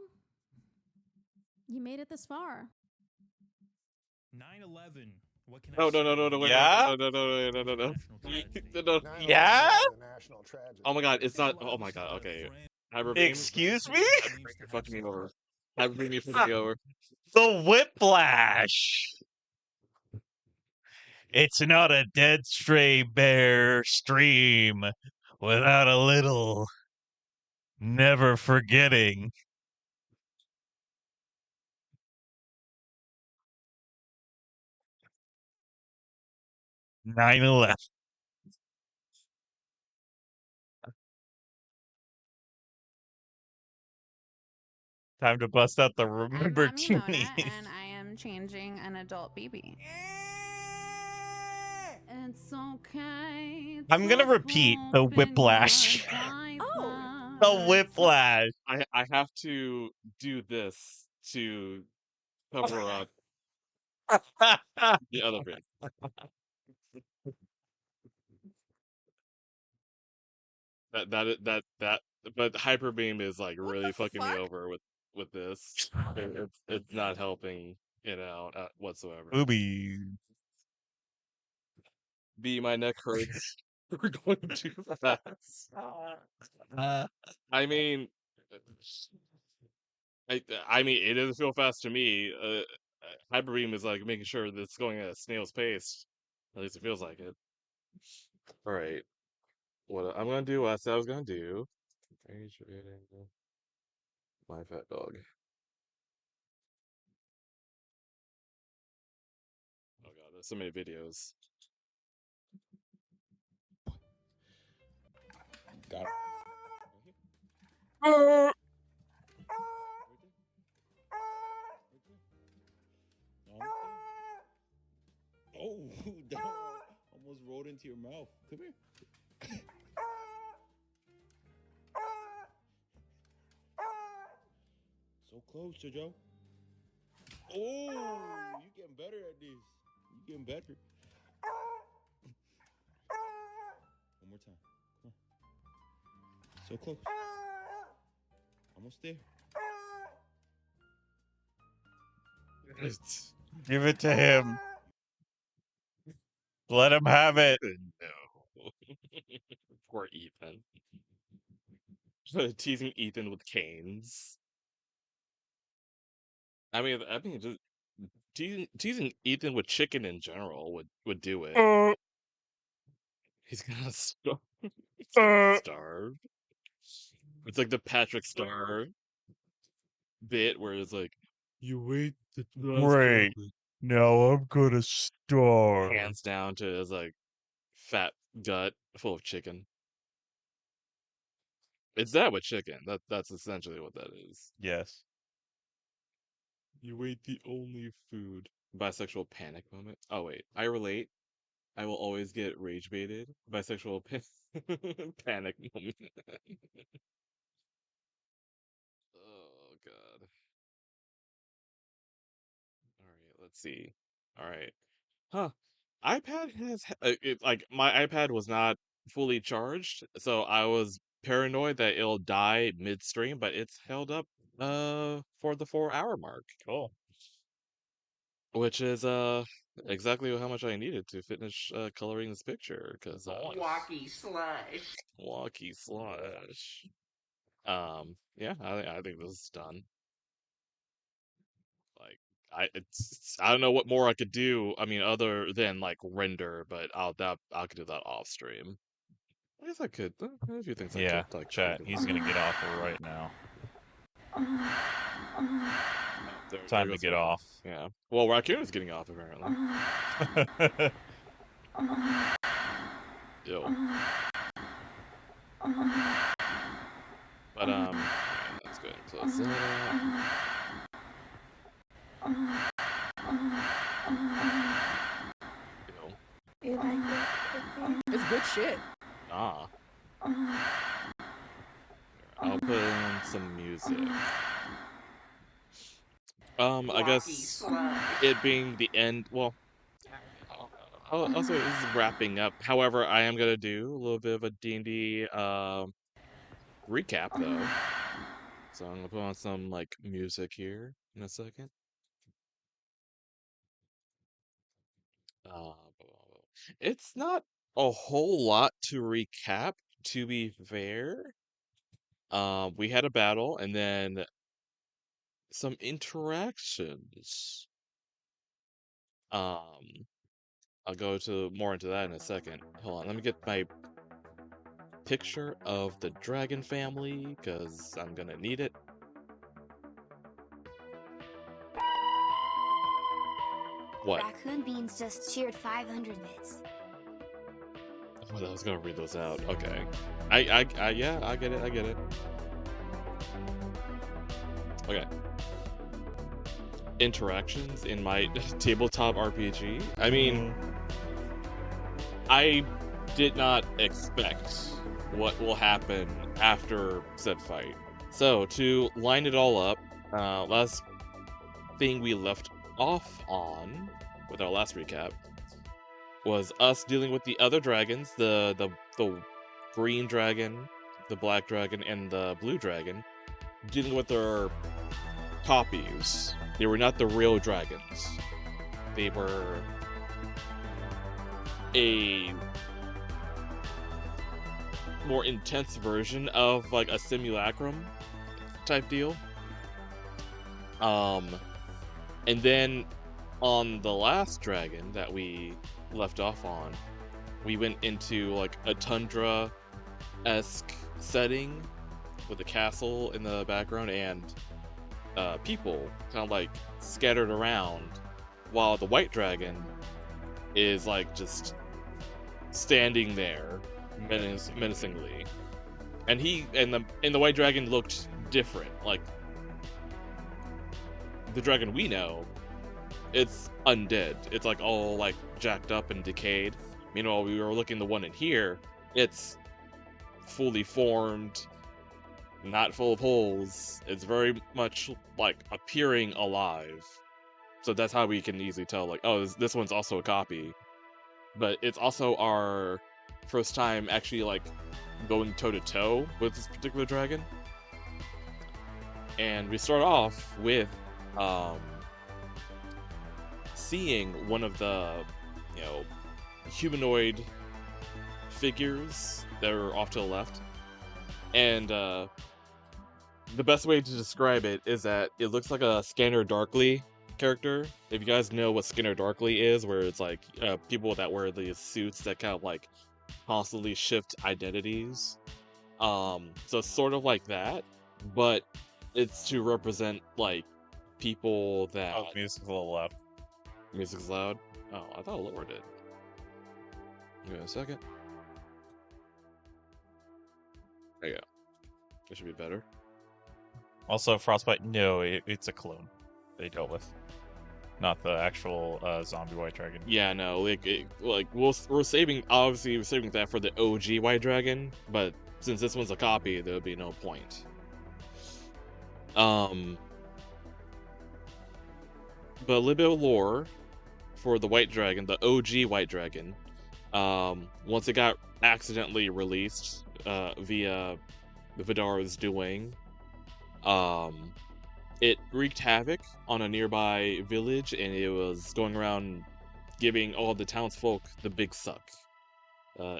you made it this far. 9/11. What can No, I say? wait, Yeah? no. No. Yeah? Oh my god, it's not. Oh my god, okay. Excuse me? You're fucking me over. Hyperbeam, you fucking me over. The whiplash. It's not a DeadStrayBear stream without a little never forgetting. Nine 11. Time to bust out the remember I'm Mona, Tini. and I am changing an adult BB. It's okay. I'm gonna repeat the whiplash. The whiplash. I have to do this to cover up the other bit. That but Hyperbeam is like really fucking me over with this. It's not helping it out whatsoever. Booby. B, my neck hurts. We're going too fast. I mean, I mean, it doesn't feel fast to me. Hyperbeam is like making sure that it's going at a snail's pace. At least it feels like it. All right, what I'm gonna do? What I said I was gonna do. My fat dog. Oh god, there's so many videos. Got it. Oh, that almost rolled into your mouth. Come here. So close, Jojo. Oh, you getting better at this. You getting better. One more time. Come on. So close. Almost there. Give it to him. Let him have it. No. Poor Ethan. Teasing Ethan with canes. I mean, just teasing Ethan with chicken in general would do it. He's gonna starve. He's gonna starve. It's like the Patrick Star bit where it's like, You ate the Great. Now I'm gonna starve. Hands down to his like fat gut full of chicken. It's that with chicken. That's essentially what that is. Yes. You ate the only food. Bisexual panic moment. Oh wait, I relate. I will always get rage baited. Bisexual panic moment. Oh god. All right, let's see. All right. Huh. iPad has like my iPad was not fully charged, so I was paranoid that it'll die midstream, but it's held up for the 4-hour mark. Cool. Which is exactly how much I needed to finish coloring this picture because Walkie slush. walkie slush. Yeah, I think this is done. Like I don't know what more I could do. I mean, other than like render, but I could do that off stream. I guess I could. There's a few things I Yeah, could like. chat. He's gonna get off her right now. There Time to goes get Raccoon. off. Yeah. Well, Raccoon is getting off apparently. Yo. But yeah, let's go ahead and close that. Yo. It's good shit. Ah. I'll put in some music. I guess it being the end. Well, also this is wrapping up. However, I am gonna do a little bit of a D&D recap though. So I'm gonna put on some like music here in a second. It's not a whole lot to recap, to be fair. We had a battle and then some interactions. I'll go to more into that in a second. Hold on, let me get my picture of the dragon family because I'm gonna need it. What? Raccoon Beans just cheered 500 bits. Oh, I was gonna read those out. Okay. Yeah, I get it. Okay. Interactions in my tabletop RPG. I mean, I did not expect what will happen after said fight. So, to line it all up, last thing we left off on with our last recap was us dealing with the other dragons, the green dragon, the black dragon, and the blue dragon, dealing with their copies. They were not the real dragons. They were a more intense version of like a simulacrum type deal. And then on the last dragon that we left off on, we went into like a tundra-esque setting with a castle in the background and people kind of like scattered around, while the white dragon is like just standing there menacingly. And the white dragon looked different. Like the dragon we know, it's undead. It's like all like jacked up and decayed. Meanwhile, we were looking the one in here, it's fully formed, not full of holes. It's very much like appearing alive. So that's how we can easily tell, like, oh, this one's also a copy. But it's also our first time actually like going toe to toe with this particular dragon. And we start off with seeing one of the, humanoid figures that are off to the left. And the best way to describe it is that it looks like a Scanner Darkly character. If you guys know what Scanner Darkly is, where it's like people that wear these suits that kind of like constantly shift identities. So it's sort of like that, but it's to represent like people that Oh, music's a little loud. Music's loud. Oh, I thought I lowered it. Give me a second. There you go. It should be better. Also, Frostbite, no, it's a clone they dealt with, not the actual zombie white dragon. Yeah, no, like we're saving, obviously we're saving that for the OG white dragon, but since this one's a copy, there would be no point. But a little bit of lore for the white dragon, the OG white dragon. Once it got accidentally released via Vidar's doing, it wreaked havoc on a nearby village, and it was going around giving all the townsfolk the big suck,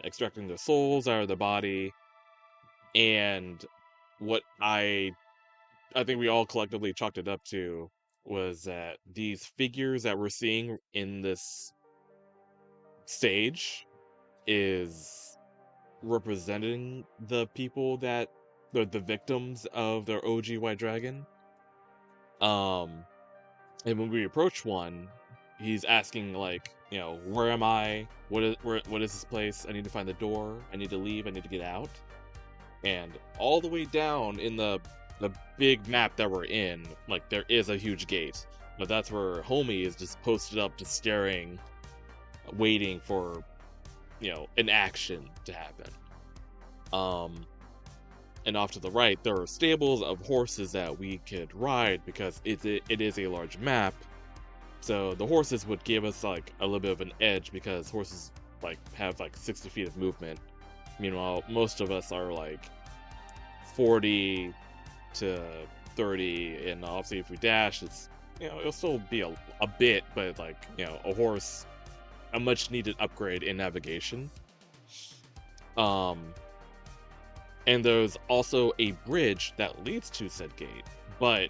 extracting their souls out of their body. And what I think we all collectively chalked it up to was that these figures that we're seeing in this stage is representing the people that the victims of their OG white dragon. And when we approach one, he's asking, like, you know, where am I? What is this place? I need to find the door. I need to leave. I need to get out. And all the way down in the big map that we're in, like, there is a huge gate. But that's where Homie is just posted up, just staring, waiting for, you know, an action to happen. And off to the right, there are stables of horses that we could ride because it is a large map. So the horses would give us like a little bit of an edge because horses like have like 60 feet of movement. Meanwhile, most of us are like 40 to 30, and obviously if we dash, it's, you know, it'll still be a bit, but like, you know, a horse, a much needed upgrade in navigation. And there's also a bridge that leads to said gate, but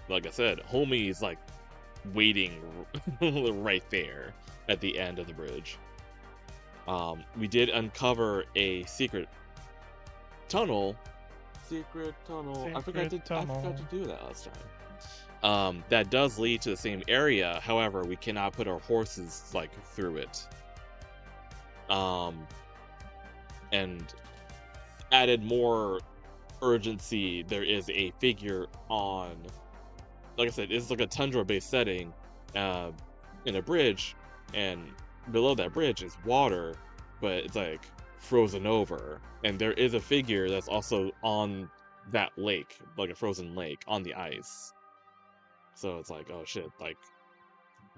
like I said, Homie's like waiting right there at the end of the bridge. We did uncover a secret tunnel. I forgot to do that last time. That does lead to the same area. However, we cannot put our horses like through it. And added more urgency, there is a figure on, like I said, it's like a tundra-based setting, in a bridge, and below that bridge is water, but it's like frozen over, and there is a figure that's also on that lake, like a frozen lake on the ice. So it's like, oh shit, like,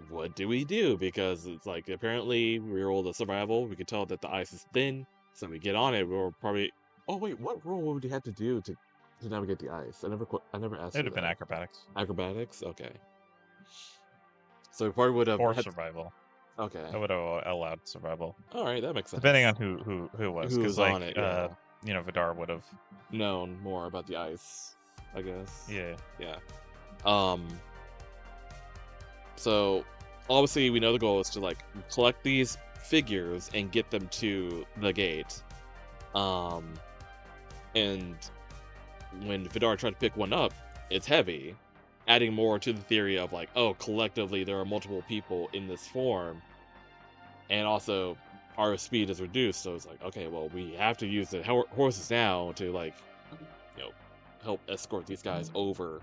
what do we do? Because it's like, apparently we rolled a survival, we could tell that the ice is thin, so we get on it, we're probably, oh wait, what roll would you have to do to navigate the ice? I never asked. It'd have been acrobatics. Acrobatics, okay. So we probably would have or survival. Okay. That would have allowed survival. All right, that makes sense. Depending on who it was, Who because was like on it, yeah. you know, Vidar would have known more about the ice, I guess. Yeah. Yeah. So obviously we know the goal is to like collect these figures and get them to the gate. And when Vidar tried to pick one up, it's heavy, adding more to the theory of like, oh, collectively there are multiple people in this form, and also our speed is reduced, so it's like, okay, well, we have to use the horses now to like, you know, help escort these guys over.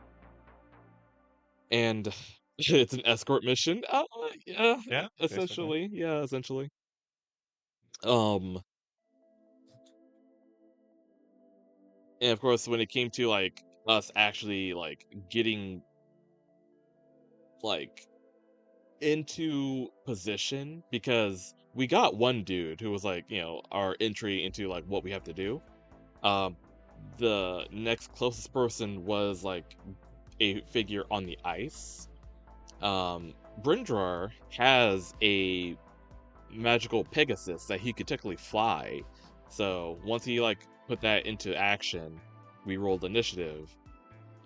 And it's an escort mission. Yeah, essentially. Basically. Yeah, essentially. And of course, when it came to like us actually like getting like into position, because we got one dude who was like, you know, our entry into like what we have to do. The next closest person was like a figure on the ice. Brindrar has a magical Pegasus that he could technically fly. So once he like put that into action, we rolled initiative.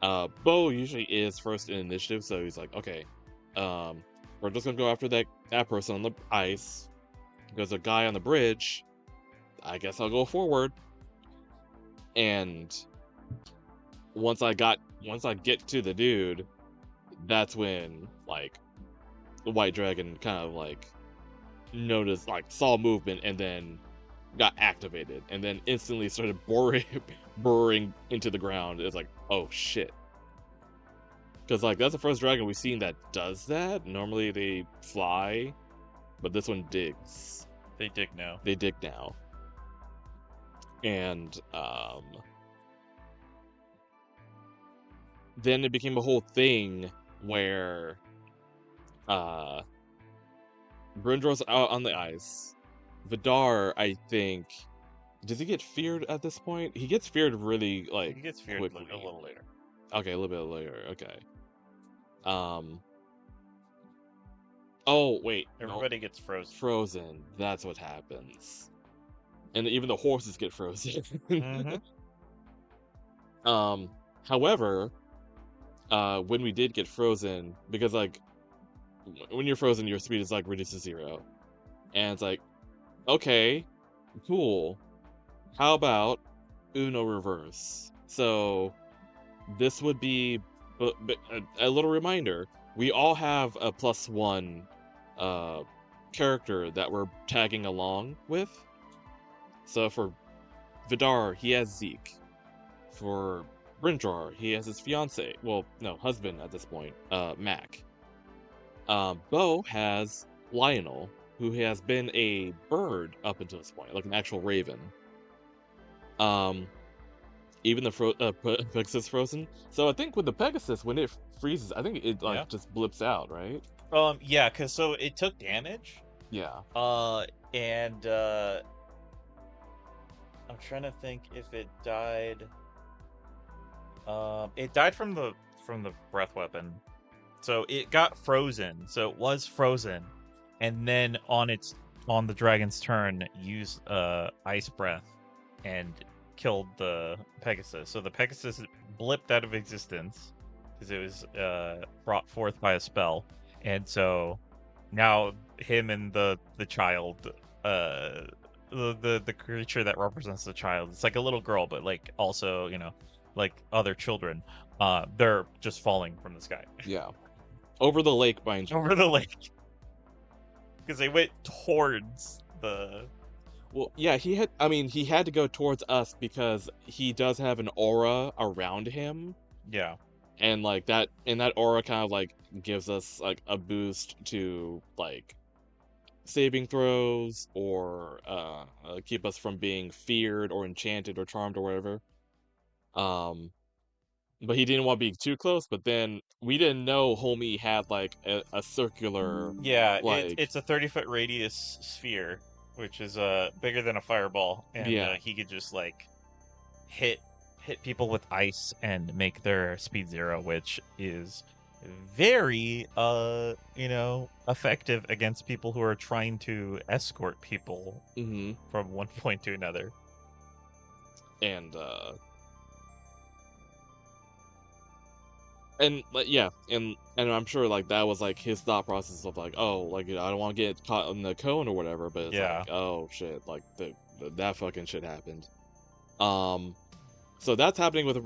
Bo usually is first in initiative, so he's like, okay, we're just gonna go after that person on the ice. There's a guy on the bridge. I guess I'll go forward. And once I get to the dude, that's when like the white dragon kind of like noticed, like saw movement, and then got activated, and then instantly started burrowing into the ground. It's like, oh shit. Because like that's the first dragon we've seen that does that. Normally they fly, but this one digs. They dig now. They dig now. And then it became a whole thing where Brindrow's out on the ice. Vidar, I think, does he get feared at this point? He gets feared really like He gets feared quickly. a little later. Okay, a little bit later. Okay. Oh wait, Everybody gets frozen. Frozen. That's what happens. And even the horses get frozen. However, when we did get frozen, because like when you're frozen, your speed is like reduced to 0, and it's like, okay, cool. How about Uno reverse? So this would be a little reminder. We all have a +1 character that we're tagging along with. So for Vidar, he has Zeke. For Brindrar, he has his fiance. Well, no, husband at this point, Mac. Bo has Lionel, who has been a bird up until this point, like an actual raven. Even the Pegasus frozen. So I think with the Pegasus, when it freezes, I think it like just blips out, right? Yeah, because so it took damage. Yeah. And I'm trying to think if it died. It died from the breath weapon. So it got frozen. So it was frozen, and then on the dragon's turn, used ice breath and killed the Pegasus. So the Pegasus blipped out of existence because it was brought forth by a spell, and so now him and the child, the creature that represents the child, it's like a little girl, but like also, you know, like other children, they're just falling from the sky. Yeah. Over the lake, mind you. Over the lake. Because they went towards the... Well, yeah, he had to go towards us because he does have an aura around him. Yeah. And like that aura kind of like gives us like a boost to like saving throws, or keep us from being feared or enchanted or charmed or whatever. But he didn't want to be too close, but then we didn't know homie had like a circular... Yeah, like... it's a 30-foot radius sphere, which is bigger than a fireball, and he could just like hit people with ice and make their speed 0, which is very effective against people who are trying to escort people from one point to another. And yeah, and I'm sure like that was like his thought process of like, oh, like, you know, I don't want to get caught in the cone or whatever, but it's like, oh shit, like that fucking shit happened. So that's happening with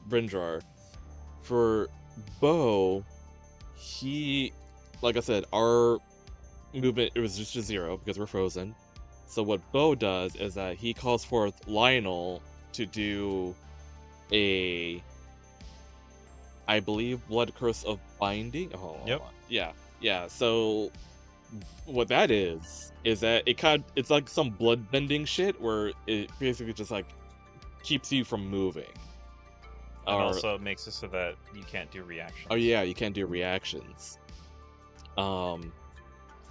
Brindrar. For Bo, he, like I said, our movement, it was just a 0 because we're frozen. So what Bo does is that he calls forth Lionel to do a, I believe, Blood Curse of Binding. Oh, yep. Yeah. So what that is that it's like some blood bending shit where it basically just like keeps you from moving. And also makes it so that you can't do reactions. Oh yeah, you can't do reactions. For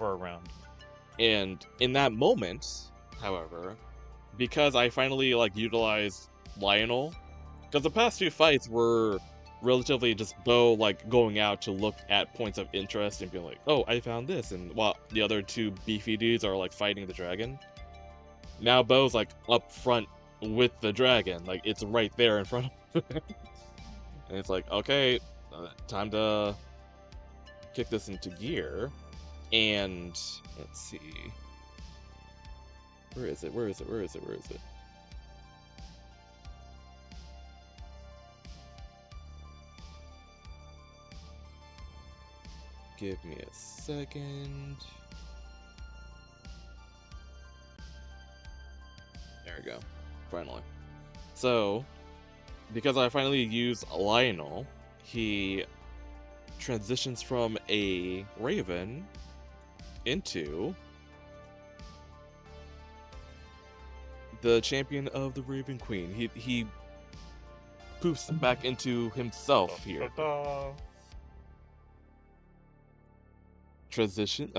a round. And in that moment, however, because I finally like utilized Lionel, because the past 2 fights were relatively just Bo like going out to look at points of interest and being like, oh, I found this, and while the other 2 beefy dudes are like fighting the dragon. Now Bo's like up front with the dragon, like it's right there in front of him. And it's like, okay, time to kick this into gear. And let's see, where is it? Give me a second. There we go. Finally. So, because I finally used Lionel, he transitions from a Raven into the champion of the Raven Queen. He poofs back into himself here. Transition?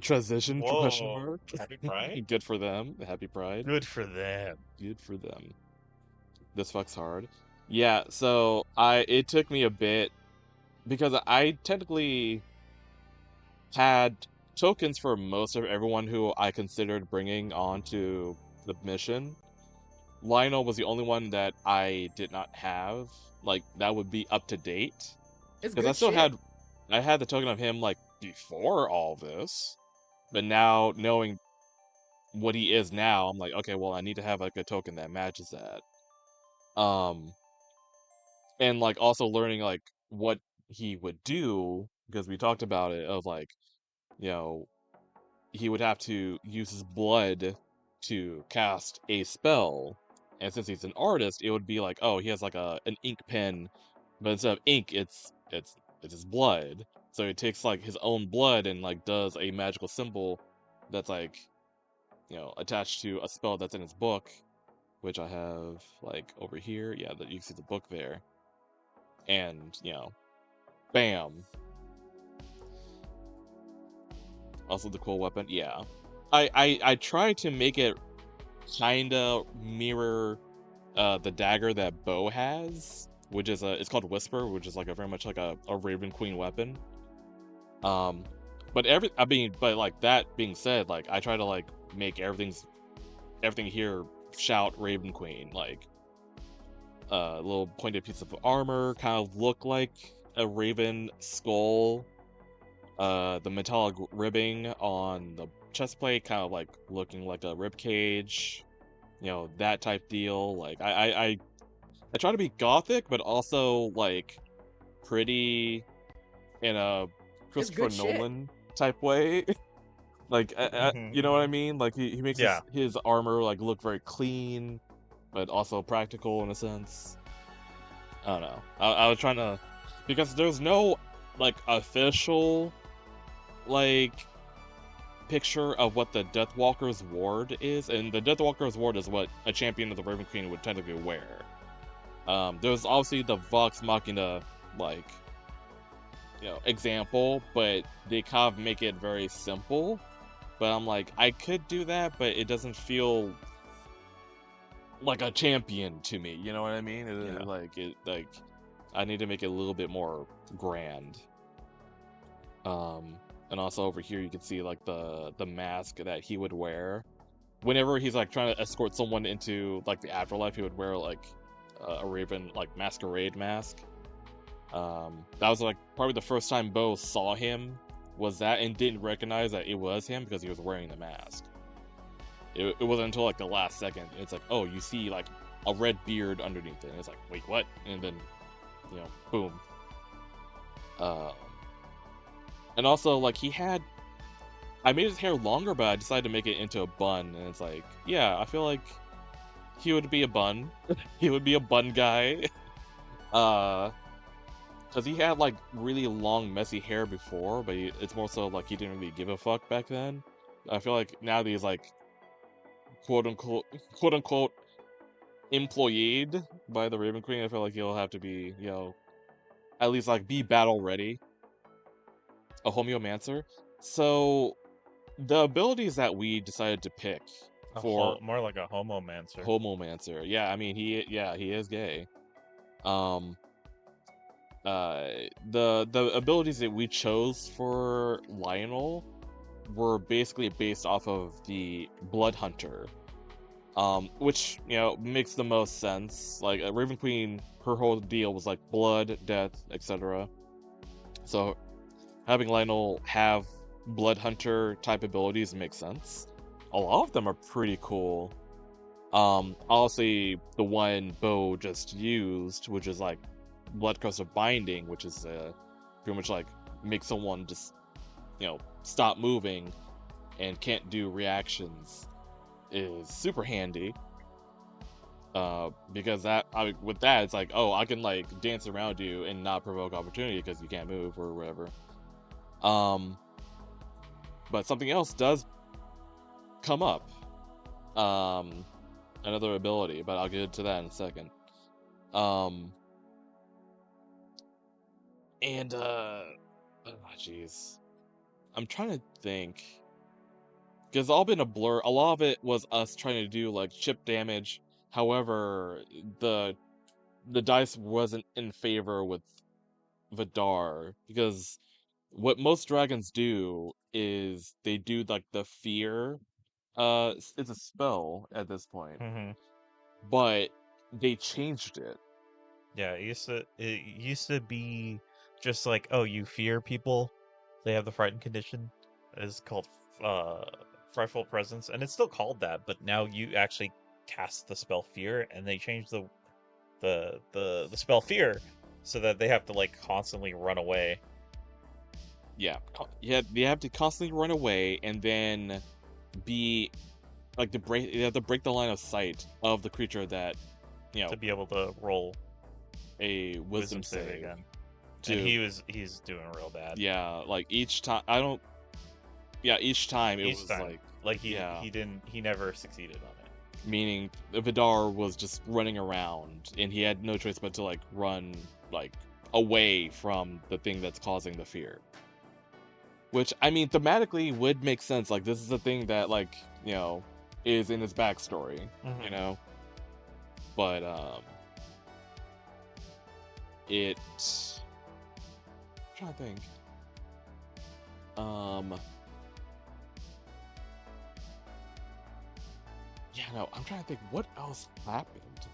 Transition? Question Whoa. mark? Happy Pride? Good for them. Happy Pride. Good for them. Good for them. This fucks hard. Yeah, so it took me a bit because I technically had tokens for most of everyone who I considered bringing onto the mission. Lionel was the only one that I did not have, like, that would be up to date. It's Because I good still shit. I had the token of him, like, before all this. But now, knowing what he is now, I'm like, okay, well, I need to have, like, a token that matches that. And, like, also learning, like, what he would do, because we talked about it, of, like, you know, he would have to use his blood to cast a spell. And since he's an artist, it would be like, oh, he has like an ink pen, but instead of ink, it's his blood. So he takes like his own blood and like does a magical symbol that's like, you know, attached to a spell that's in his book, which I have like over here. Yeah, that you can see the book there. And, you know, bam. Also the cool weapon. Yeah. I try to make it kinda mirror the dagger that Bo has, which is it's called Whisper, which is like a very much like a Raven Queen weapon. But like that being said, like I try to like make everything here shout Raven Queen, like a little pointed piece of armor, kind of look like a raven skull. The metallic ribbing on the chest plate, kind of like looking like a rib cage, you know, that type deal. Like I try to be gothic, but also like pretty in a Christopher Nolan type way. Like you know what I mean? Like he makes his armor like look very clean, but also practical in a sense. I don't know. I was trying to, because there's no like official like picture of what the Deathwalker's Ward is, and the Deathwalker's Ward is what a champion of the Raven Queen would technically wear. There's obviously the Vox Machina, like, you know, example, but they kind of make it very simple. But I'm like, I could do that, but it doesn't feel like a champion to me. You know what I mean? Like I need to make it a little bit more grand. And also over here you can see like the mask that he would wear whenever he's like trying to escort someone into like the afterlife. He would wear like a raven like masquerade mask. That was like probably the first time Bo saw him, was that, and didn't recognize that it was him because he was wearing the mask. It wasn't until like the last second. It's like, oh, you see like a red beard underneath it. And it's like, wait, what? And then, you know, boom. And also, like, I made his hair longer, but I decided to make it into a bun, and it's like, yeah, I feel like he would be a bun. He would be a bun guy. Because he had, like, really long, messy hair before, but it's more so, like, he didn't really give a fuck back then. I feel like now that he's, like, quote-unquote, employed by the Raven Queen, I feel like he'll have to be, you know, at least, like, be battle-ready. A homeomancer. So the abilities that we decided to pick for more like a homomancer. Homomancer. Yeah, I mean he is gay. The abilities that we chose for Lionel were basically based off of the Blood Hunter. Which, you know, makes the most sense. Like Raven Queen, her whole deal was like blood, death, etc. So having Lionel have Blood Hunter type abilities makes sense. A lot of them are pretty cool. Obviously the one Bo just used, which is like Blood Crust of Binding, which is pretty much like make someone just stop moving and can't do reactions is super handy. Because with that, it's like, oh, I can like dance around you and not provoke opportunity because you can't move or whatever. But something else does come up. Another ability, but I'll get into that in a second. And jeez, I'm trying to think, because it's all been a blur. A lot of it was us trying to do like chip damage. However, the dice wasn't in favor with Vidar, because what most dragons do is they do like the fear. It's a spell at this point, but they changed it. Yeah, it used to be just like, oh, you fear people, they have the frightened condition. It's called frightful presence, and it's still called that, but now you actually cast the spell fear, and they changed the spell fear so that they have to like constantly run away. Yeah, they have to constantly run away, and then be like they have to break the line of sight of the creature that to be able to roll a wisdom save again. And he's doing real bad. Yeah, like each time each time he never succeeded on it. Meaning Vidar was just running around and he had no choice but to like run like away from the thing that's causing the fear. Which, I mean, thematically would make sense. Like, this is a thing that, like, is in his backstory, But, I'm trying to think. Yeah, no, I'm trying to think what else happened.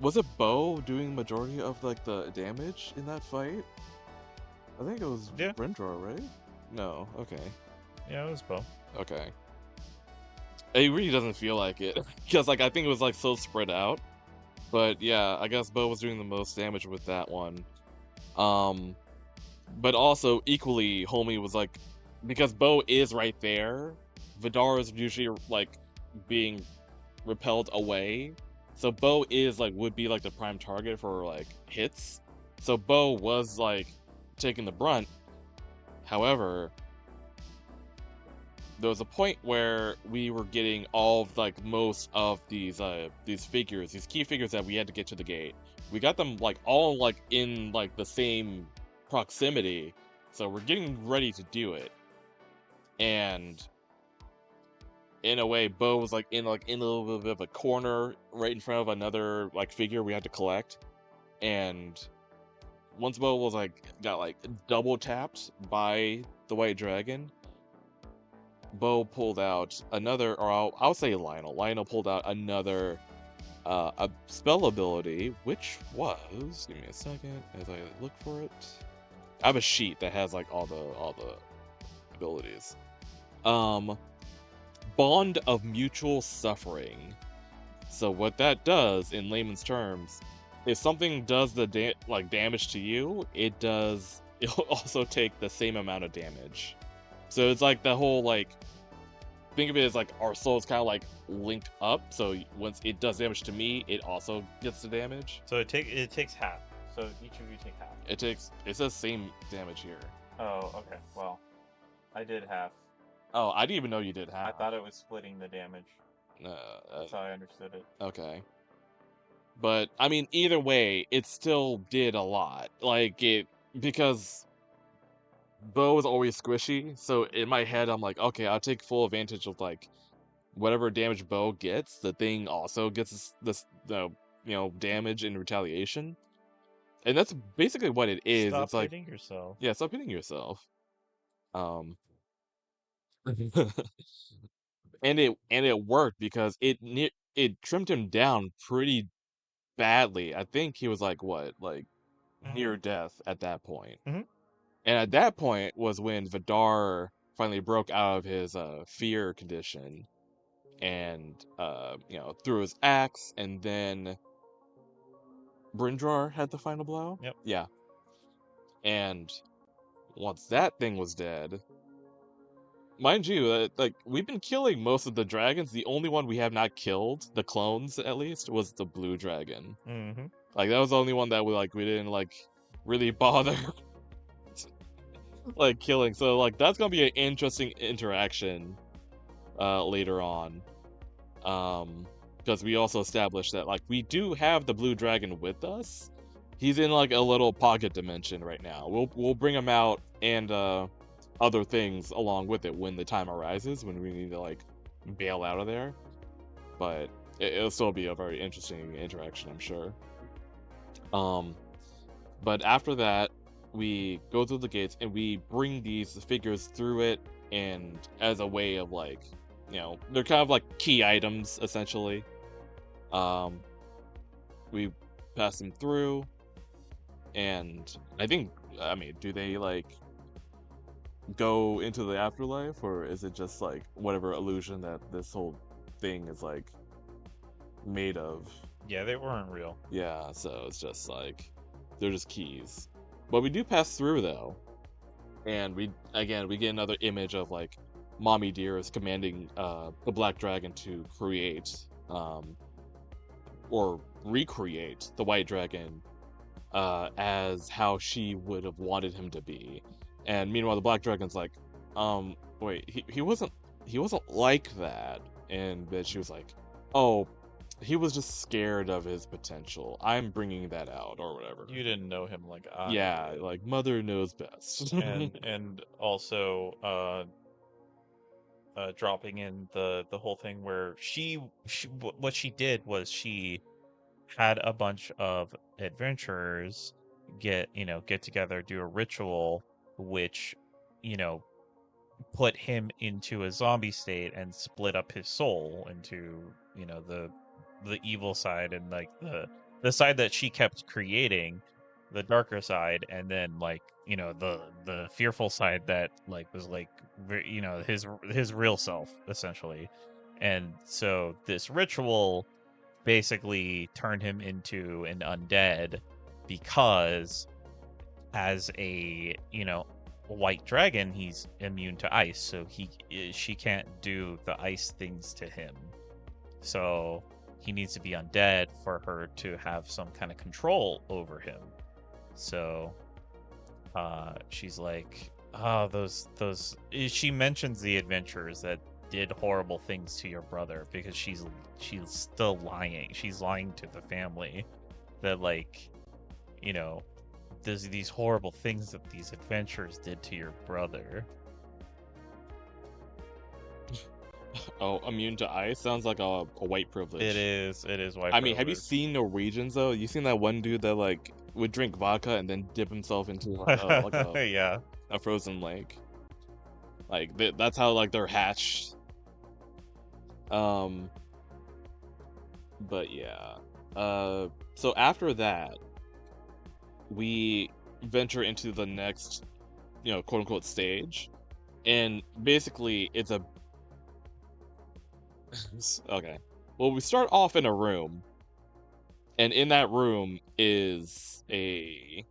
Was it Bo doing majority of like the damage in that fight? I think it was Brindra, right? No, okay. Yeah, it was Bo. Okay. It really doesn't feel like it because like I think it was like so spread out. But yeah, I guess Bo was doing the most damage with that one. But also equally, Homie was like, because Bo is right there, Vidar is usually like being repelled away. So Bo is like would be like the prime target for like hits. So Bo was like taking the brunt. However, there was a point where we were getting all of, like most of these figures, these key figures that we had to get to the gate. We got them like all like in like the same proximity. So we're getting ready to do it. And in a way, Bo was like in a little bit of a corner right in front of another like figure we had to collect. And once Bo was like got like double tapped by the white dragon, Bo pulled out another, or I'll say Lionel. Lionel pulled out another a spell ability, which was, give me a second as I look for it. I have a sheet that has like all the abilities. Bond of Mutual Suffering. So what that does, in layman's terms, if something does the damage to you, it'll also take the same amount of damage. So it's like the whole like, think of it as like our souls kind of like linked up. So once it does damage to me, it also gets the damage. So it takes half. So each of you take half. It says same damage here. Oh, okay. Well, I did half. Oh, I didn't even know you did half. I thought it was splitting the damage. That's how I understood it. Okay. But I mean, either way, it still did a lot. Like because Bo is always squishy. So in my head, I'm like, okay, I'll take full advantage of like whatever damage Bo gets. The thing also gets this damage in retaliation. And that's basically what it is. Stop it's like hitting yourself. Yeah, stop hitting yourself. And it worked because it trimmed him down pretty badly. I think he was like what, like near death at that point. Mm-hmm. And at that point was when Vidar finally broke out of his fear condition and threw his axe, and then Brindrar had the final blow. Yep. Yeah. And once that thing was dead, mind you, like we've been killing most of the dragons. The only one we have not killed, the clones at least, was the blue dragon. Mm-hmm. Like that was the only one that we didn't like really bother like killing. So like that's gonna be an interesting interaction later on. Because we also established that like we do have the blue dragon with us. He's in like a little pocket dimension right now. We'll bring him out and other things along with it when the time arises, when we need to like bail out of there. But it'll still be a very interesting interaction, I'm sure. But after that, we go through the gates and we bring these figures through it, and as a way of like, you know, they're kind of like key items essentially. We pass them through, and I mean, do they like go into the afterlife, or is it just like whatever illusion that this whole thing is like made of? Yeah, they weren't real. Yeah, so it's just like they're just keys. But we do pass through though, and we get another image of like Mommy Deer is commanding the black dragon to create or recreate the white dragon as how she would have wanted him to be. And meanwhile the black dragon's like, wait, he wasn't like that. And then she was like, oh, he was just scared of his potential. I'm bringing that out, or whatever. You didn't know him like I Yeah, did. like mother knows best. and also dropping in the whole thing where what she did was she had a bunch of adventurers get together, do a ritual, which, put him into a zombie state and split up his soul into, the evil side and like the side that she kept creating, the darker side, and then like, the fearful side that like was like his real self essentially. And so this ritual basically turned him into an undead because as a white dragon he's immune to ice, so she can't do the ice things to him, so he needs to be undead for her to have some kind of control over him. So she's like, oh, those she mentions the adventurers that did horrible things to your brother, because she's still lying. She's lying to the family that like, there's these horrible things that these adventurers did to your brother. Oh, immune to ice sounds like a white privilege. It is white I mean, privilege. have you seen Norwegians though? You seen that one dude that like would drink vodka and then dip himself into like a yeah, a frozen lake? Like that's how like they're hatched. But yeah. So after that, we venture into the next, quote unquote stage, and basically it's a okay. Well, we start off in a room, and in that room is a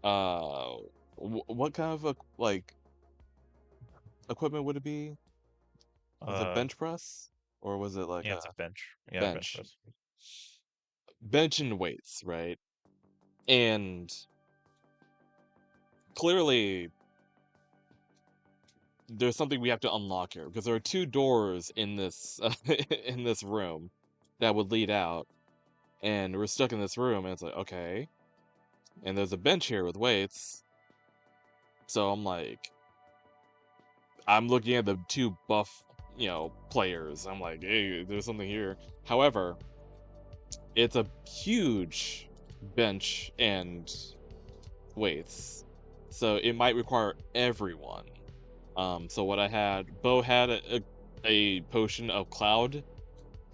what kind of like equipment would it be? Was it bench press, or was it like it's a bench? Yeah, bench press. bench and weights, right? And clearly there's something we have to unlock here, because there are two doors in this in this room that would lead out, and we're stuck in this room, and it's like, okay, and there's a bench here with weights. So I'm like, I'm looking at the two buff players. I'm like, hey, there's something here. However, it's a huge bench and weights, so it might require everyone. So what I had, Bo had a potion of cloud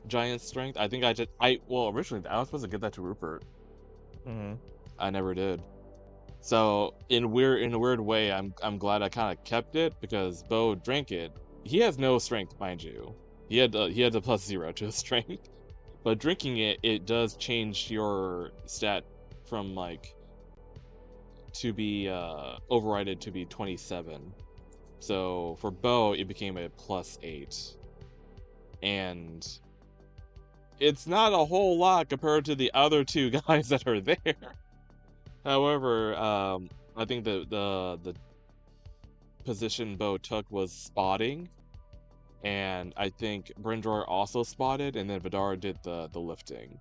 giant strength. I think originally I was supposed to give that to Rupert. Mm-hmm. I never did. So in a weird way, I'm glad I kind of kept it, because Bo drank it. He has no strength, mind you. He had the +0 to his strength, but drinking it does change your stat from like to be overrided to be 27. So for Bo, it became a +8. And it's not a whole lot compared to the other two guys that are there. However, I think the position Bo took was spotting, and I think Brindor also spotted, and then Vidar did the lifting.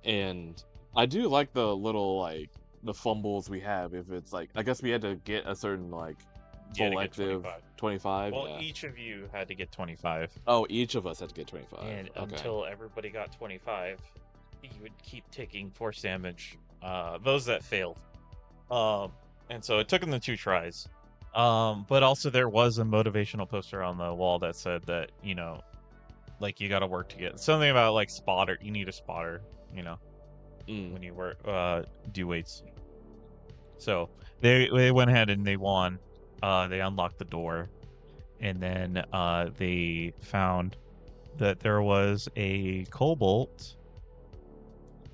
And I do like the little like the fumbles we have. If it's like, I guess we had to get a certain like collective 25. Well, Yeah. each of you had to get 25. Oh, each of us had to get 25. And Okay. until everybody got 25, you would keep taking force damage. Those that failed. And so it took them the 2 tries. But also there was a motivational poster on the wall that said that, you know, like you got to work to get something about like spotter. You need a spotter, you know, when you work do weights. So they went ahead and they won. They unlocked the door, and then they found that there was a kobold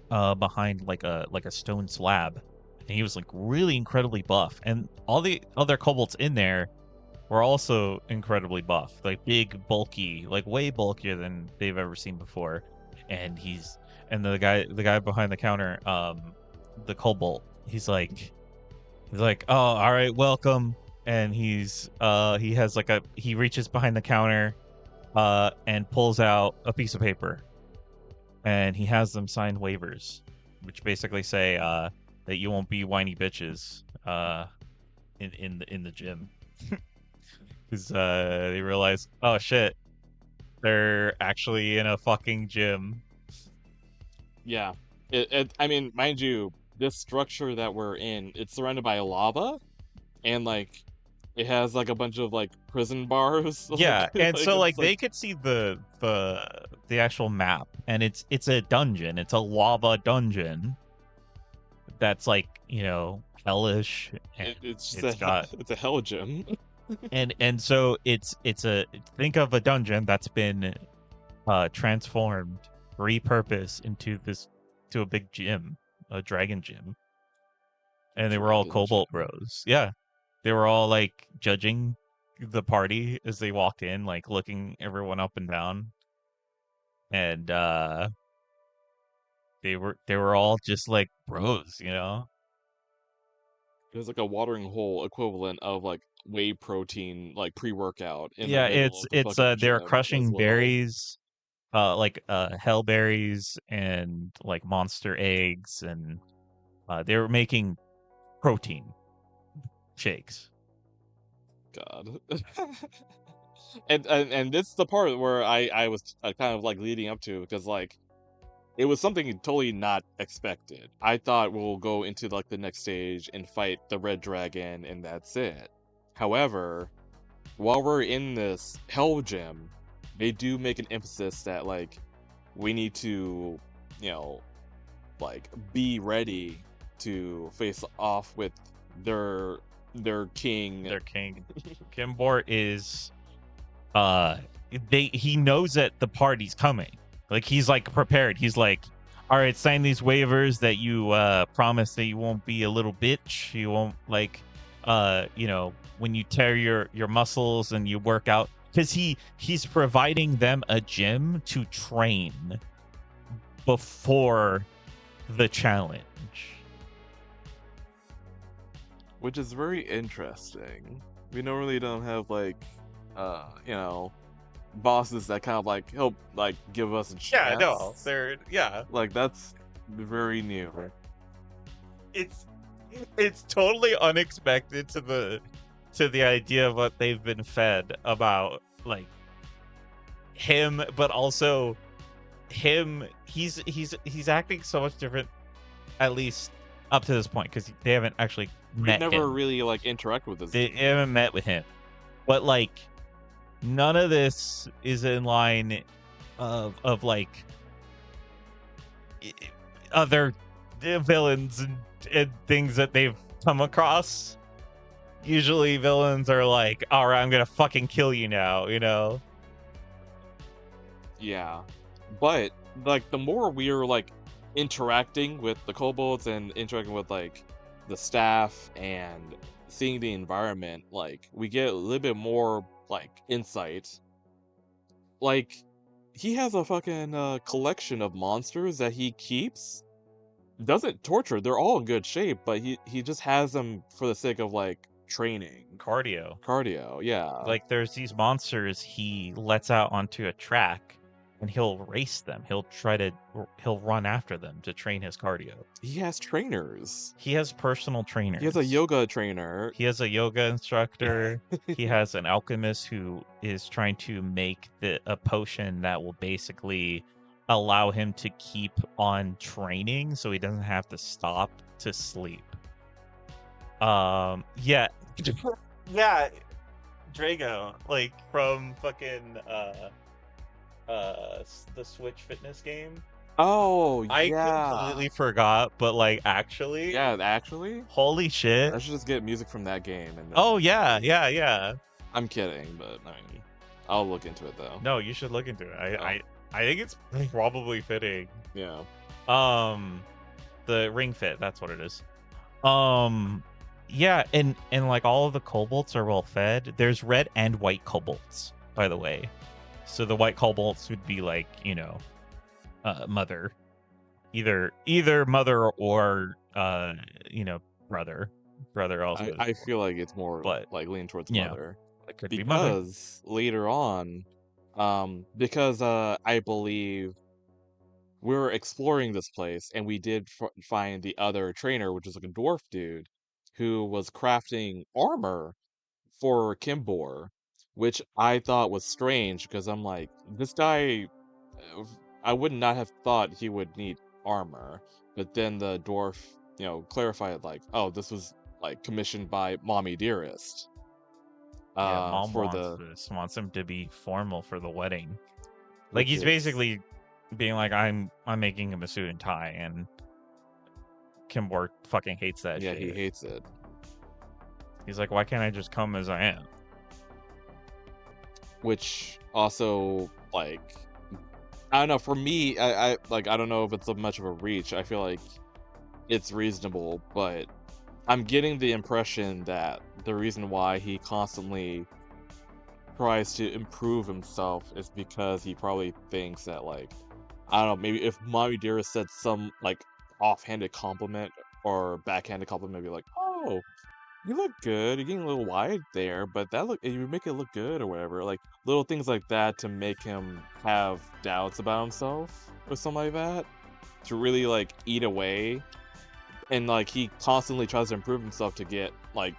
behind like a stone slab, and he was like really incredibly buff, and all the other kobolds in there were also incredibly buff, like big, bulky, like way bulkier than they've ever seen before. And the guy behind the counter, the kobold, he's like, oh, all right, welcome. And he reaches behind the counter and pulls out a piece of paper, and he has them sign waivers, which basically say that you won't be whiny bitches in the gym. Because they realize, oh shit, they're actually in a fucking gym. Yeah. I mean, mind you, this structure that we're in, it's surrounded by lava, and like it has like a bunch of like prison bars. Yeah, and so like it's they could see the actual map, and it's a dungeon. It's a lava dungeon that's like, you know, hellish. And it's it's a hell gym. and so it's a, think of a dungeon that's been transformed, repurposed into a big gym, a dragon gym. And they were all Cobalt Bros. Yeah. They were all like judging the party as they walked in, like looking everyone up and down. And they were all just like bros, you know? It was like a watering hole equivalent of like whey protein, like pre-workout in the Yeah, middle of the fucking they're gym crushing as well. berries, like hell berries and like monster eggs, and they were making protein shakes. God. and this is the part where I was kind of like leading up to, because like it was something totally not expected. I thought we'll go into like the next stage and fight the red dragon and that's it. However, while we're in this hell gym, they do make an emphasis that like we need to, you know, like be ready to face off with their king. Their king. Kimbor is he knows that the party's coming. Like he's like prepared. He's like, all right, sign these waivers that you promise that you won't be a little bitch. You won't like you know, when you tear your muscles and you work out, because he's providing them a gym to train before the challenge. Which is very interesting. We normally don't have like you know, bosses that kind of like help like give us a chance. Yeah, no, like that's very new. It's totally unexpected to the idea of what they've been fed about like him, but also him. He's acting so much different, at least up to this point, because they haven't actually met never him. really like interact with this. They haven't met with him, but like none of this is in line of like other villains and things that they've come across. Usually villains are like, all right, I'm gonna fucking kill you now, you know? Yeah, but like the more we're like interacting with the kobolds and interacting with like the staff and seeing the environment, like we get a little bit more like insight. Like he has a fucking collection of monsters that he keeps. Doesn't torture. They're all in good shape, but he just has them for the sake of like training. Cardio. Yeah. Like there's these monsters he lets out onto a track and he'll race them. He'll run after them to train his cardio. He has trainers. He has personal trainers. He has a yoga trainer. He has a yoga instructor. He has an alchemist who is trying to make a potion that will basically allow him to keep on training so he doesn't have to stop to sleep. Yeah. Yeah. Drago, like from fucking the Switch fitness game. Oh, yeah. I completely forgot, but like actually. Yeah, actually? Holy shit. I should just get music from that game. And Oh, yeah. I'm kidding, but I mean, I'll look into it though. No, you should look into it. I think it's probably fitting. Yeah. The Ring Fit, that's what it is. Yeah, and like all of the kobolds are well fed. There's red and white kobolds, by the way. So the white kobolds would be like, mother. Either mother or brother. Brother also. I feel like it's more like leaning towards mother. It could be mother. Because later on, because I believe we were exploring this place and we did find the other trainer, which is like a dwarf dude, who was crafting armor for Kimbor, which I thought was strange because I'm like, this guy, I would not have thought he would need armor. But then the dwarf, clarified like, oh, this was like commissioned by Mommy Dearest. Yeah, Mom wants him to be formal for the wedding. Like he's basically being like, I'm making him a suit and tie, and Kimbor fucking hates that shit. Yeah, he hates it. He's like, why can't I just come as I am? Which also, like, I don't know, for me, I don't know if it's much of a reach. I feel like it's reasonable, but I'm getting the impression that the reason why he constantly tries to improve himself is because he probably thinks that, like, I don't know, maybe if Mommy Dearest said some, like, offhanded compliment or backhanded compliment, maybe like, oh, you look good, you're getting a little wide there, but you make it look good or whatever. Like, little things like that to make him have doubts about himself or something like that. To really, like, eat away. And, like, he constantly tries to improve himself to get, like,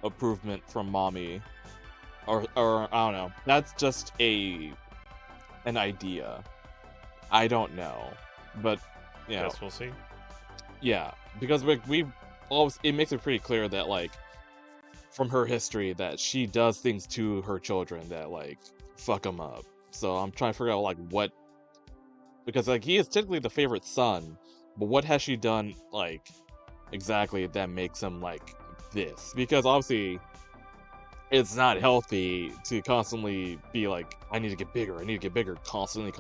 improvement from Mommy. Or I don't know. That's just an idea. I don't know. But, Guess we'll see. Yeah, because it makes it pretty clear that, like, from her history, that she does things to her children that, like, fuck them up. So I'm trying to figure out, like, what... Because, like, he is typically the favorite son, but what has she done, like, exactly that makes him, like, this? Because, obviously, it's not healthy to constantly be like, I need to get bigger, constantly.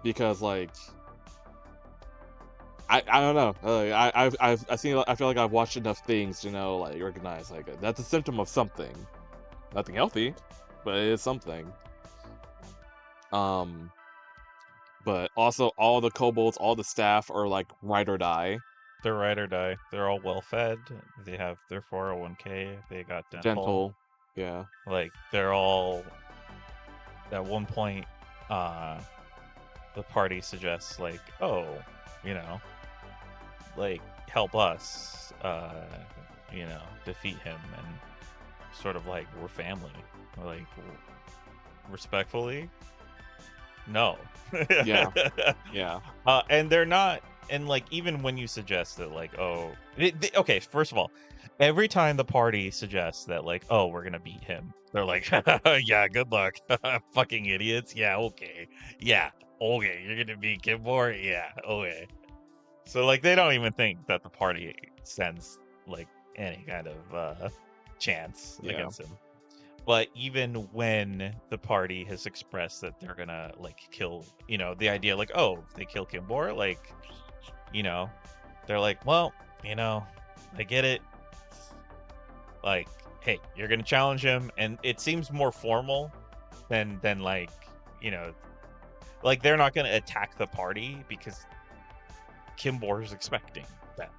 Because, like... I don't know. I feel like I've watched enough things to like recognize like that's a symptom of something. Nothing healthy, but it is something. But also all the kobolds, all the staff are like ride or die. They're ride or die. They're all well fed. They have their 401k. They got dental. Yeah. Like they're all. At one point, the party suggests like, oh, like help us, defeat him, and sort of like we're family. We're like respectfully, no. Yeah. And they're not. And like even when you suggest that, like, oh, okay. First of all, every time the party suggests that, like, oh, we're gonna beat him, they're like, yeah, good luck, fucking idiots. Yeah, okay. Yeah, okay. You're gonna beat Kimbor. Yeah, okay. So, like, they don't even think that the party stands, like, any kind of chance against him. But even when the party has expressed that they're gonna, like, kill, the idea, like, oh, if they kill Kimbor, like, they're like, well, I get it. Like, hey, you're gonna challenge him, and it seems more formal than like, like they're not gonna attack the party because Kimbor is expecting them,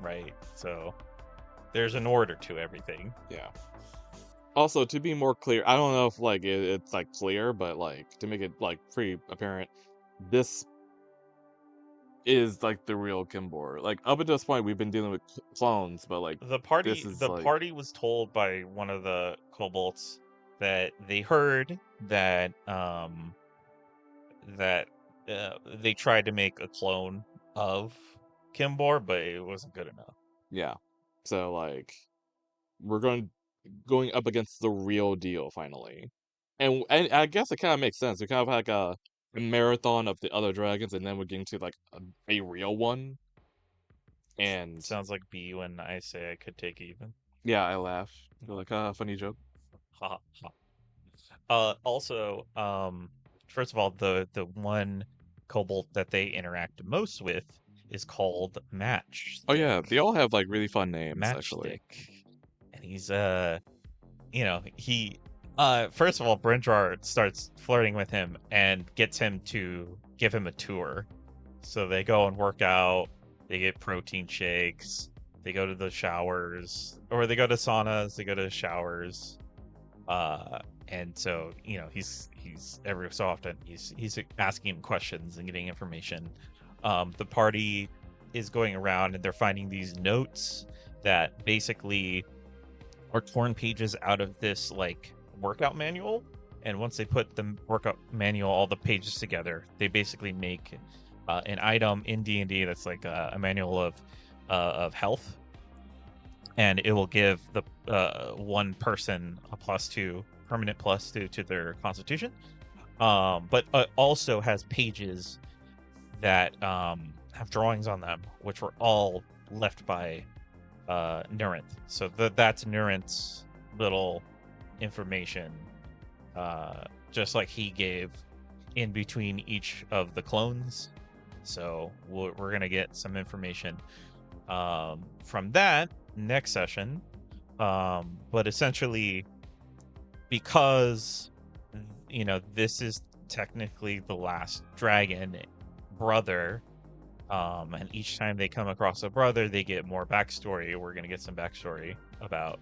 right? So there's an order to everything. Yeah. Also, to be more clear, I don't know if like it's like clear, but like to make it like pretty apparent, this is like the real Kimbor. Like up until this point, we've been dealing with clones, but like The this is like party was told by one of the kobolds that they heard that they tried to make a clone of Kimbor, but it wasn't good enough. yeah. So like we're going up against the real deal finally, and I guess it kind of makes sense. We kind of like a marathon of the other dragons, and then we're getting to like a real one. And Sounds like B when I say I could take even. yeah, I laugh. You're like, funny joke. Ha ha. Also, first of all, the one kobold that they interact most with is called Match. Oh yeah, they all have like really fun names actually. Matchstick. And he's he first of all, Brindrar starts flirting with him and gets him to give him a tour. So they go and work out, they get protein shakes, they go to the showers, or they go to saunas, they go to showers. And so, he's every so often he's asking him questions and getting information. The party is going around and they're finding these notes that basically are torn pages out of this like workout manual, and once they put the workout manual, all the pages together, they basically make an item in D&D that's like a manual of health, and it will give the one person a +2 permanent +2 to their constitution, but also has pages that have drawings on them, which were all left by Nurinth. So that's Nurinth's little information, just like he gave in between each of the clones. So we're gonna get some information from that next session, but essentially, because this is technically the last dragon brother, and each time they come across a brother, they get more backstory. We're gonna get some backstory about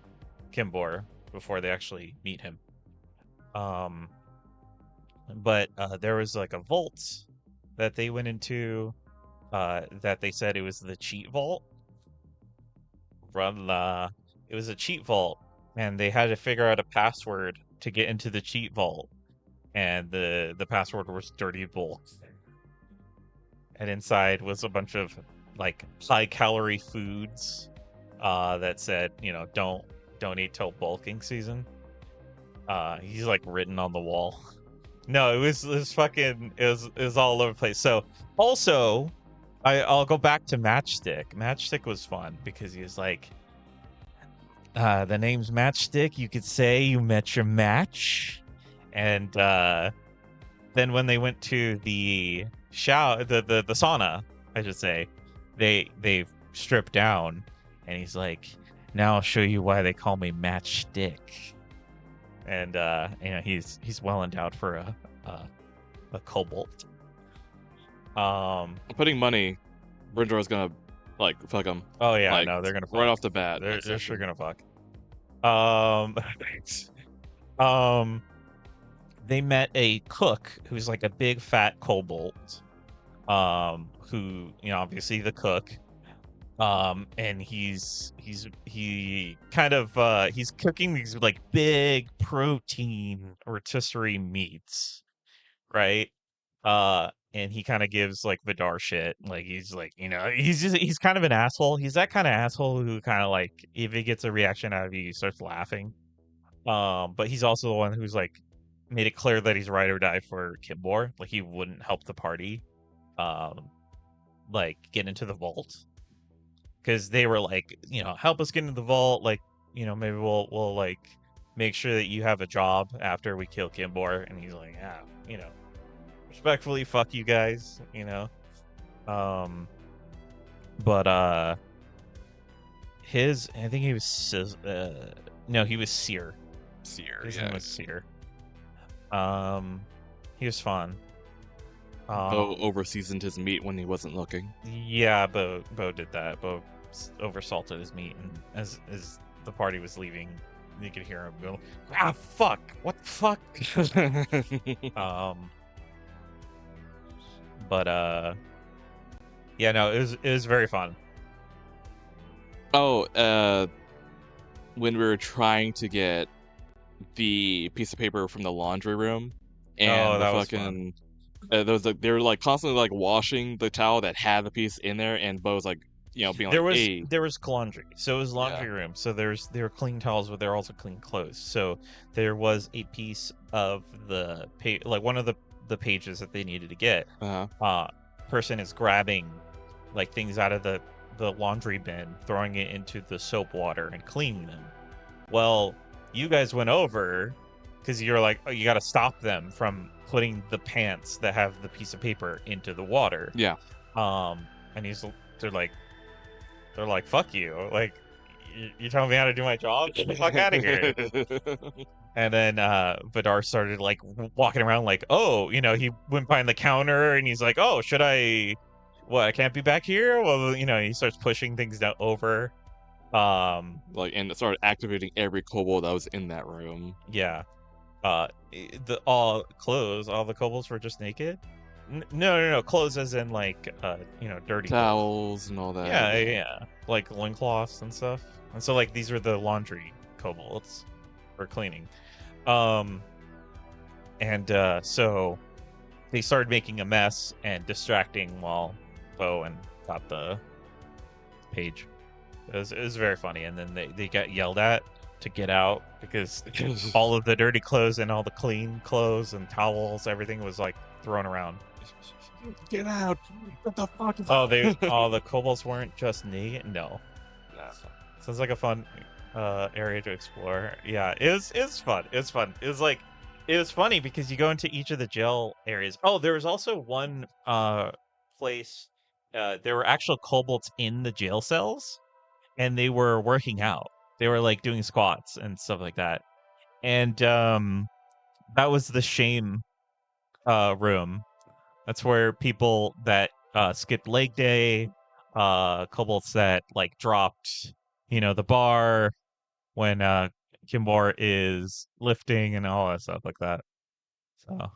Kimbor before they actually meet him. But there was like a vault that they went into, that they said it was the cheat vault. It was a cheat vault, and they had to figure out a password to get into the cheat vault, and the password was Dirty Bull. And inside was a bunch of like high-calorie foods that said, don't eat till bulking season. He's like written on the wall. No, it was all over the place. So also, I'll go back to Matchstick. Matchstick was fun because he was like, the name's Matchstick. You could say you met your match, and then when they went to the shower, the sauna, I should say, they stripped down, and he's like, now I'll show you why they call me Matchstick. And he's well endowed for a kobold. Putting money, Brindrar's gonna like fuck him. Oh yeah, like, no, they're gonna fuck. right off the bat. They're sure gonna fuck. They met a cook who's like a big fat kobold, who obviously the cook, and he's cooking these like big protein rotisserie meats, right? And he kind of gives like Vidar shit. Like he's like, he's kind of an asshole. He's that kind of asshole who kind of like, if he gets a reaction out of you, he starts laughing. But he's also the one who's like made it clear that he's ride or die for Kimbor. Like he wouldn't help the party, like get into the vault, because they were like, help us get into the vault. Like, maybe we'll like make sure that you have a job after we kill Kimbor. And he's like, respectfully, fuck you guys, but I think he was no, he was Sear. Sear, His yeah. name was Sear. He was fun. Bo overseasoned his meat when he wasn't looking. Yeah, Bo did that. Bo oversalted his meat, and as the party was leaving, you could hear him go, "Ah, fuck! What the fuck?" But yeah, no, it was very fun. Oh, when we were trying to get the piece of paper from the laundry room, and that the was fucking there was like they were like constantly like washing the towel that had the piece in there, and Bo's like, you know, being like, "Hey, There was laundry, so it was laundry room. So there were clean towels, but there were also clean clothes. So there was a piece of the like one of the pages that they needed to get. Person is grabbing like things out of the laundry bin, throwing it into the soap water and cleaning them. Well, you guys went over because you're like, oh, you got to stop them from putting the pants that have the piece of paper into the water. Yeah. And they're like, fuck you. Like, you telling me how to do my job? Get the fuck out of here. And then Vidar started like walking around like, oh, you know, he went behind the counter and he's like, oh, should I, what, I can't be back here? Well, you know, he starts pushing things down over. Like, and it started activating every kobold that was in that room. Yeah. All the kobolds were just naked. No, clothes as in like you know, dirty towels and all that. Yeah, like loincloths and stuff. And so like these were the laundry kobolds for cleaning. And so they started making a mess and distracting while Bo got the page. It was very funny, and then they got yelled at to get out because all of the dirty clothes and all the clean clothes and towels, everything was like thrown around. Get out! What the fuck? Oh, the kobolds weren't just naked? No. Sounds like a fun area to explore. Yeah, it was fun. It was fun. It was funny because you go into each of the jail areas. Oh, there was also one place. There were actual kobolds in the jail cells, and they were working out. They were like doing squats and stuff like that. And that was the shame room. That's where people that skipped leg day, kobolds that like dropped, you know, the bar when Kimbor is lifting and all that stuff like that. So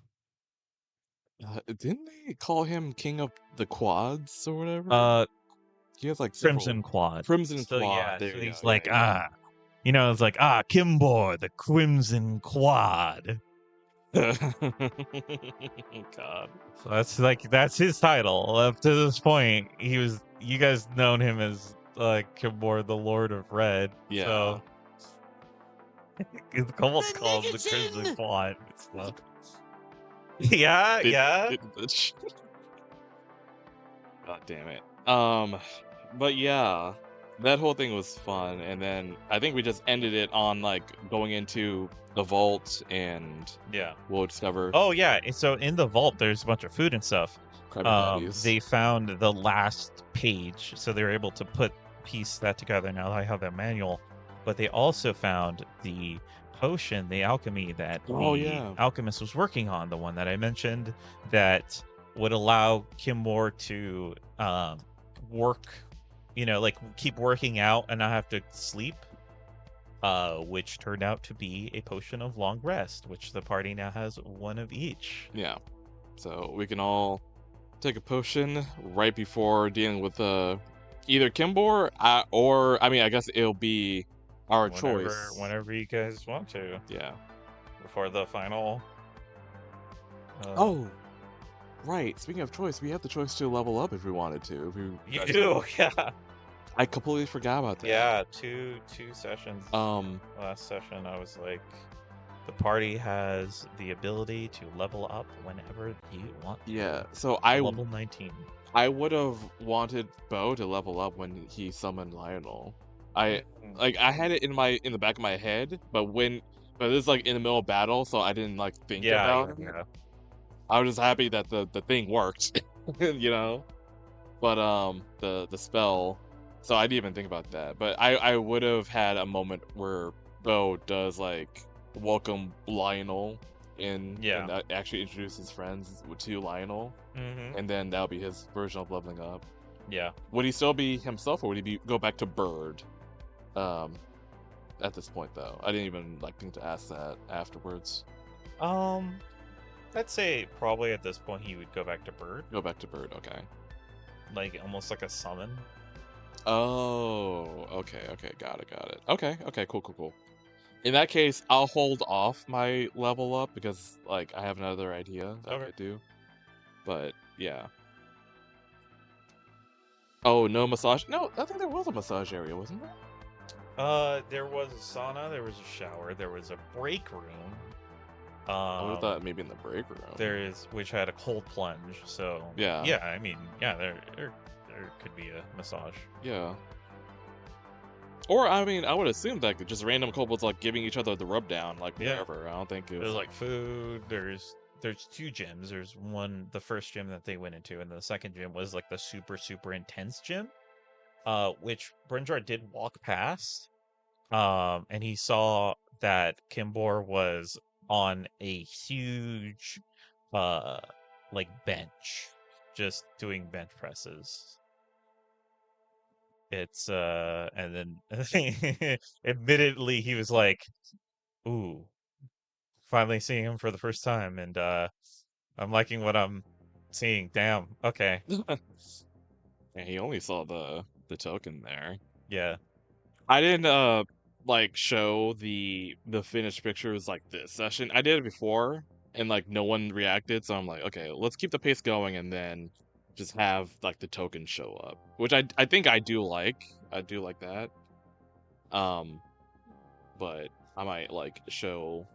didn't they call him King of the Quads or whatever? He has like Crimson Quad. Crimson So, Quad. yeah, There so you he's go. like, you know, it's like, Kimbor, the Crimson Quad. God. So that's his title. Up to this point, you guys known him as Kimbor, the Lord of Red. Yeah. So the kobolds called the Crimson Quad. So. Yeah. God damn it. But yeah, that whole thing was fun, and then I think we just ended it on like going into the vault, and we'll discover. Oh yeah, and so in the vault there's a bunch of food and stuff. They found the last page, so they were able to piece that together. Now I have their manual, but they also found the potion, the alchemy that the alchemist was working on, the one that I mentioned that would allow Kimbor to work, you know, like keep working out and not have to sleep, which turned out to be a potion of long rest, which the party now has one of each. Yeah, so we can all take a potion right before dealing with either Kimbor or I mean, I guess it'll be our choice whenever you guys want to. Yeah, before the final. Oh, right. Speaking of choice, we have the choice to level up if we wanted to. You do, yeah. I completely forgot about that. Yeah, two sessions. Last session, I was like, the party has the ability to level up whenever you want. Yeah, so level 19. I would have wanted Bo to level up when he summoned Lionel. I had it in the back of my head, but it's like in the middle of battle, so I didn't like think about it. Yeah. I was just happy that the thing worked, you know. But the spell. So I didn't even think about that. But I would have had a moment where Bo does like welcome Lionel in, Yeah. and actually introduce his friends to Lionel, Mhm. and then that'll be his version of leveling up. Yeah. Would he still be himself, or would he go back to Bird? At this point, though, I didn't even like think to ask that afterwards. I'd say probably at this point he would go back to Bird. Go back to Bird, okay. Like almost like a summon. Oh, okay, got it. Okay, cool. In that case, I'll hold off my level up because like I have another idea that I could do. But yeah. Oh, no massage? No, I think there was a massage area, wasn't there? There was a sauna, there was a shower, there was a break room. I would have thought maybe in the break room. Which had a cold plunge, so yeah. I mean, yeah, there could be a massage. Yeah. Or I mean, I would assume that just random kobolds like giving each other the rub down, like whatever. I don't think it was There's like food. There's two gyms. There's one, the first gym that they went into, and the second gym was like the super intense gym, which Brinjar did walk past, and he saw that Kimbor was on a huge, like bench, just doing bench presses. It's and then admittedly he was like, "Ooh, finally seeing him for the first time, and I'm liking what I'm seeing. Damn, okay." And he only saw the token there. Yeah. I didn't like show the finished pictures like this session. I did it before and like no one reacted, so I'm like, okay, let's keep the pace going and then just have like the token show up. Which I think I do like. I do like that. But I might like show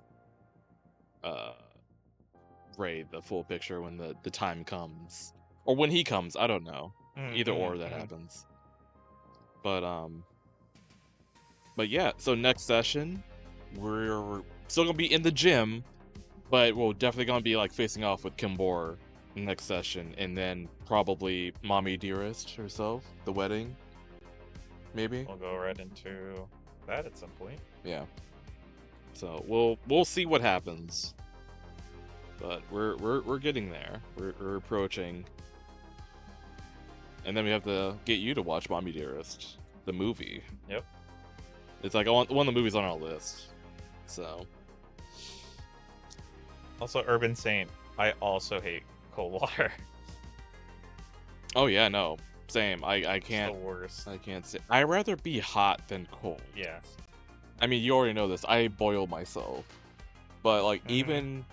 Ray the full picture when the time comes. Or when he comes, I don't know. Either or that happens. But yeah, so next session, we're still gonna be in the gym, but we're definitely gonna be like facing off with Kimbor next session, and then probably Mommy Dearest herself, the wedding. Maybe. We'll go right into that at some point. Yeah. So we'll see what happens. But we're getting there. We're approaching. And then we have to get you to watch Mommy Dearest, the movie. Yep. It's like one of the movies on our list. So. Also, Urban Saint. I also hate cold water. Oh yeah, no. Same. I can't. It's the worst. I can't say. I'd rather be hot than cold. Yeah. I mean, you already know this. I boil myself. But like even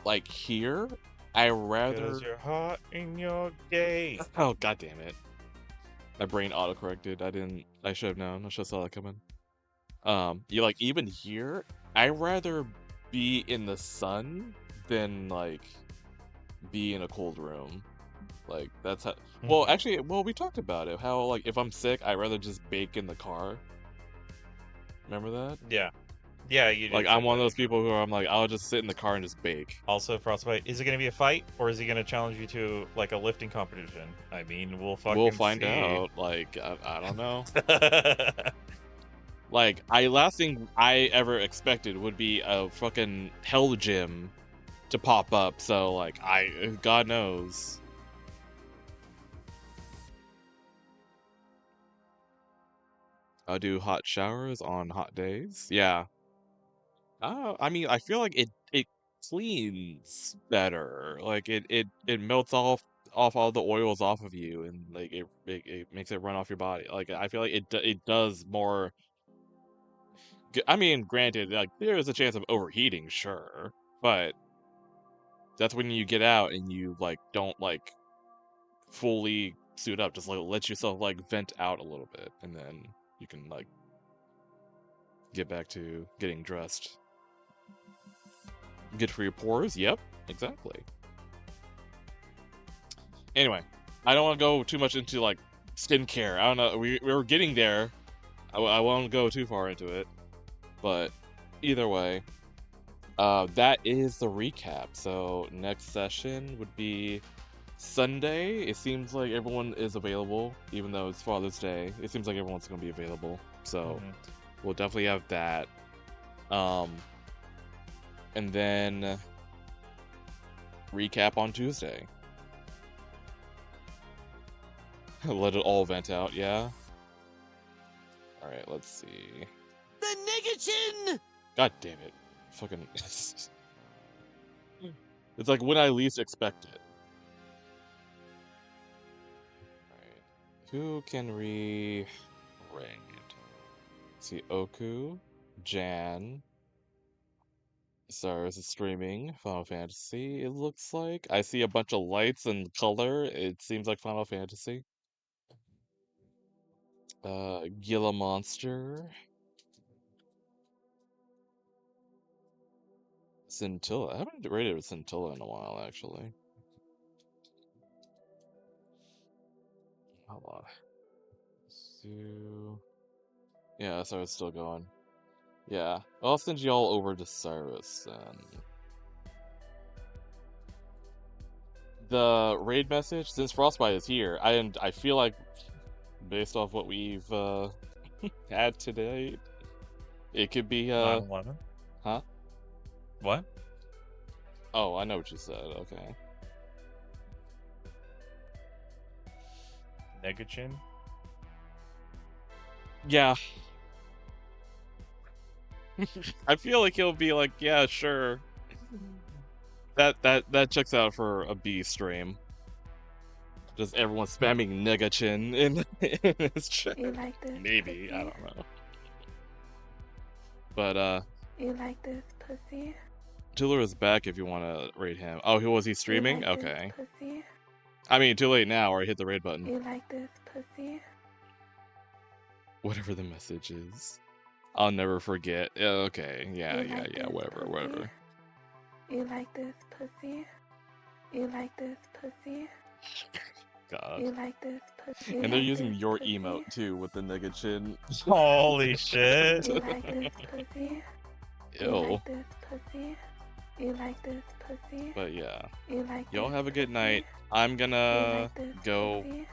like here, I rather. 'Cause you're hot and you're gay. Oh god damn it! My brain autocorrected. I should have known. I should have saw that coming. You like even here, I rather be in the sun than like be in a cold room. Like that's how. Well, actually, we talked about it. How like if I'm sick, I'd rather just bake in the car. Remember that? Yeah. Yeah, you do. Like I'm one of those people who I'm like, I'll just sit in the car and just bake. Also, Frostbite, is it going to be a fight or is he going to challenge you to like a lifting competition? I mean, we'll find see. out. Like I don't know. Like last thing I ever expected would be a fucking hell gym to pop up. So like God knows. I'll do hot showers on hot days. Yeah. I mean, I feel like it cleans better. Like it melts off all the oils off of you, and like it makes it run off your body. Like I feel like it does more. I mean, granted, like there is a chance of overheating, sure, but that's when you get out and you like don't like fully suit up. Just like let yourself like vent out a little bit, and then you can like get back to getting dressed. Good for your pores. Yep, exactly. Anyway, I don't want to go too much into like skincare. I don't know. We're getting there. I won't go too far into it, but either way, that is the recap. So next session would be Sunday, it seems like everyone is available, even though it's Father's Day. It seems like everyone's gonna be available, so we'll definitely have that. And then recap on Tuesday. Let it all vent out, yeah. All right, let's see. The nigga-chin! God damn it! Fucking. It's like when I least expect it. Alright. Who can raid? See, Oku, Jan. Stars is streaming Final Fantasy, it looks like. I see a bunch of lights and color. It seems like Final Fantasy. Gila Monster. Scintilla. I haven't rated with Scintilla in a while, actually. Hold on. So... yeah, so it's still going. Yeah, I'll send you all over to Cyrus, and... the raid message, since Frostbite is here, I feel like, based off what we've, had today, it could be, 9/11? Huh? What? Oh, I know what you said, okay. Negachin? Yeah. I feel like he'll be like, yeah, sure. That checks out for a B stream. Just everyone spamming Negachin in his chat. You like this Maybe, pussy? I don't know. But, You like this pussy? Tuller is back if you want to raid him. Oh, was he streaming? You like this Okay. pussy? I mean, too late now, or hit the raid button. You like this pussy? Whatever the message is. I'll never forget. Yeah, okay, yeah, You like this whatever, pussy? whatever. You like this pussy? You like this pussy? God. You like this pussy? You And they're like using this your pussy? emote too with the Negachin. Holy shit. You like this pussy? You Ew. like this pussy? You like this pussy? But yeah. You like Y'all this have a good pussy? night. I'm You gonna like this go. pussy?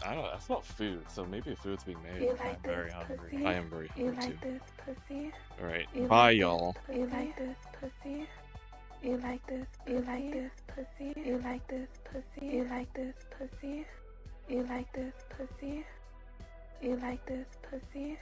I don't know, that's not food, so maybe food's being made. You like I'm very this hungry. pussy? I am very You hungry like too. this pussy? Alright, You bye like this y'all. pussy? You like this pussy? You like this pussy? You like this pussy? You like this pussy? You like this pussy? You like this pussy? You like this pussy?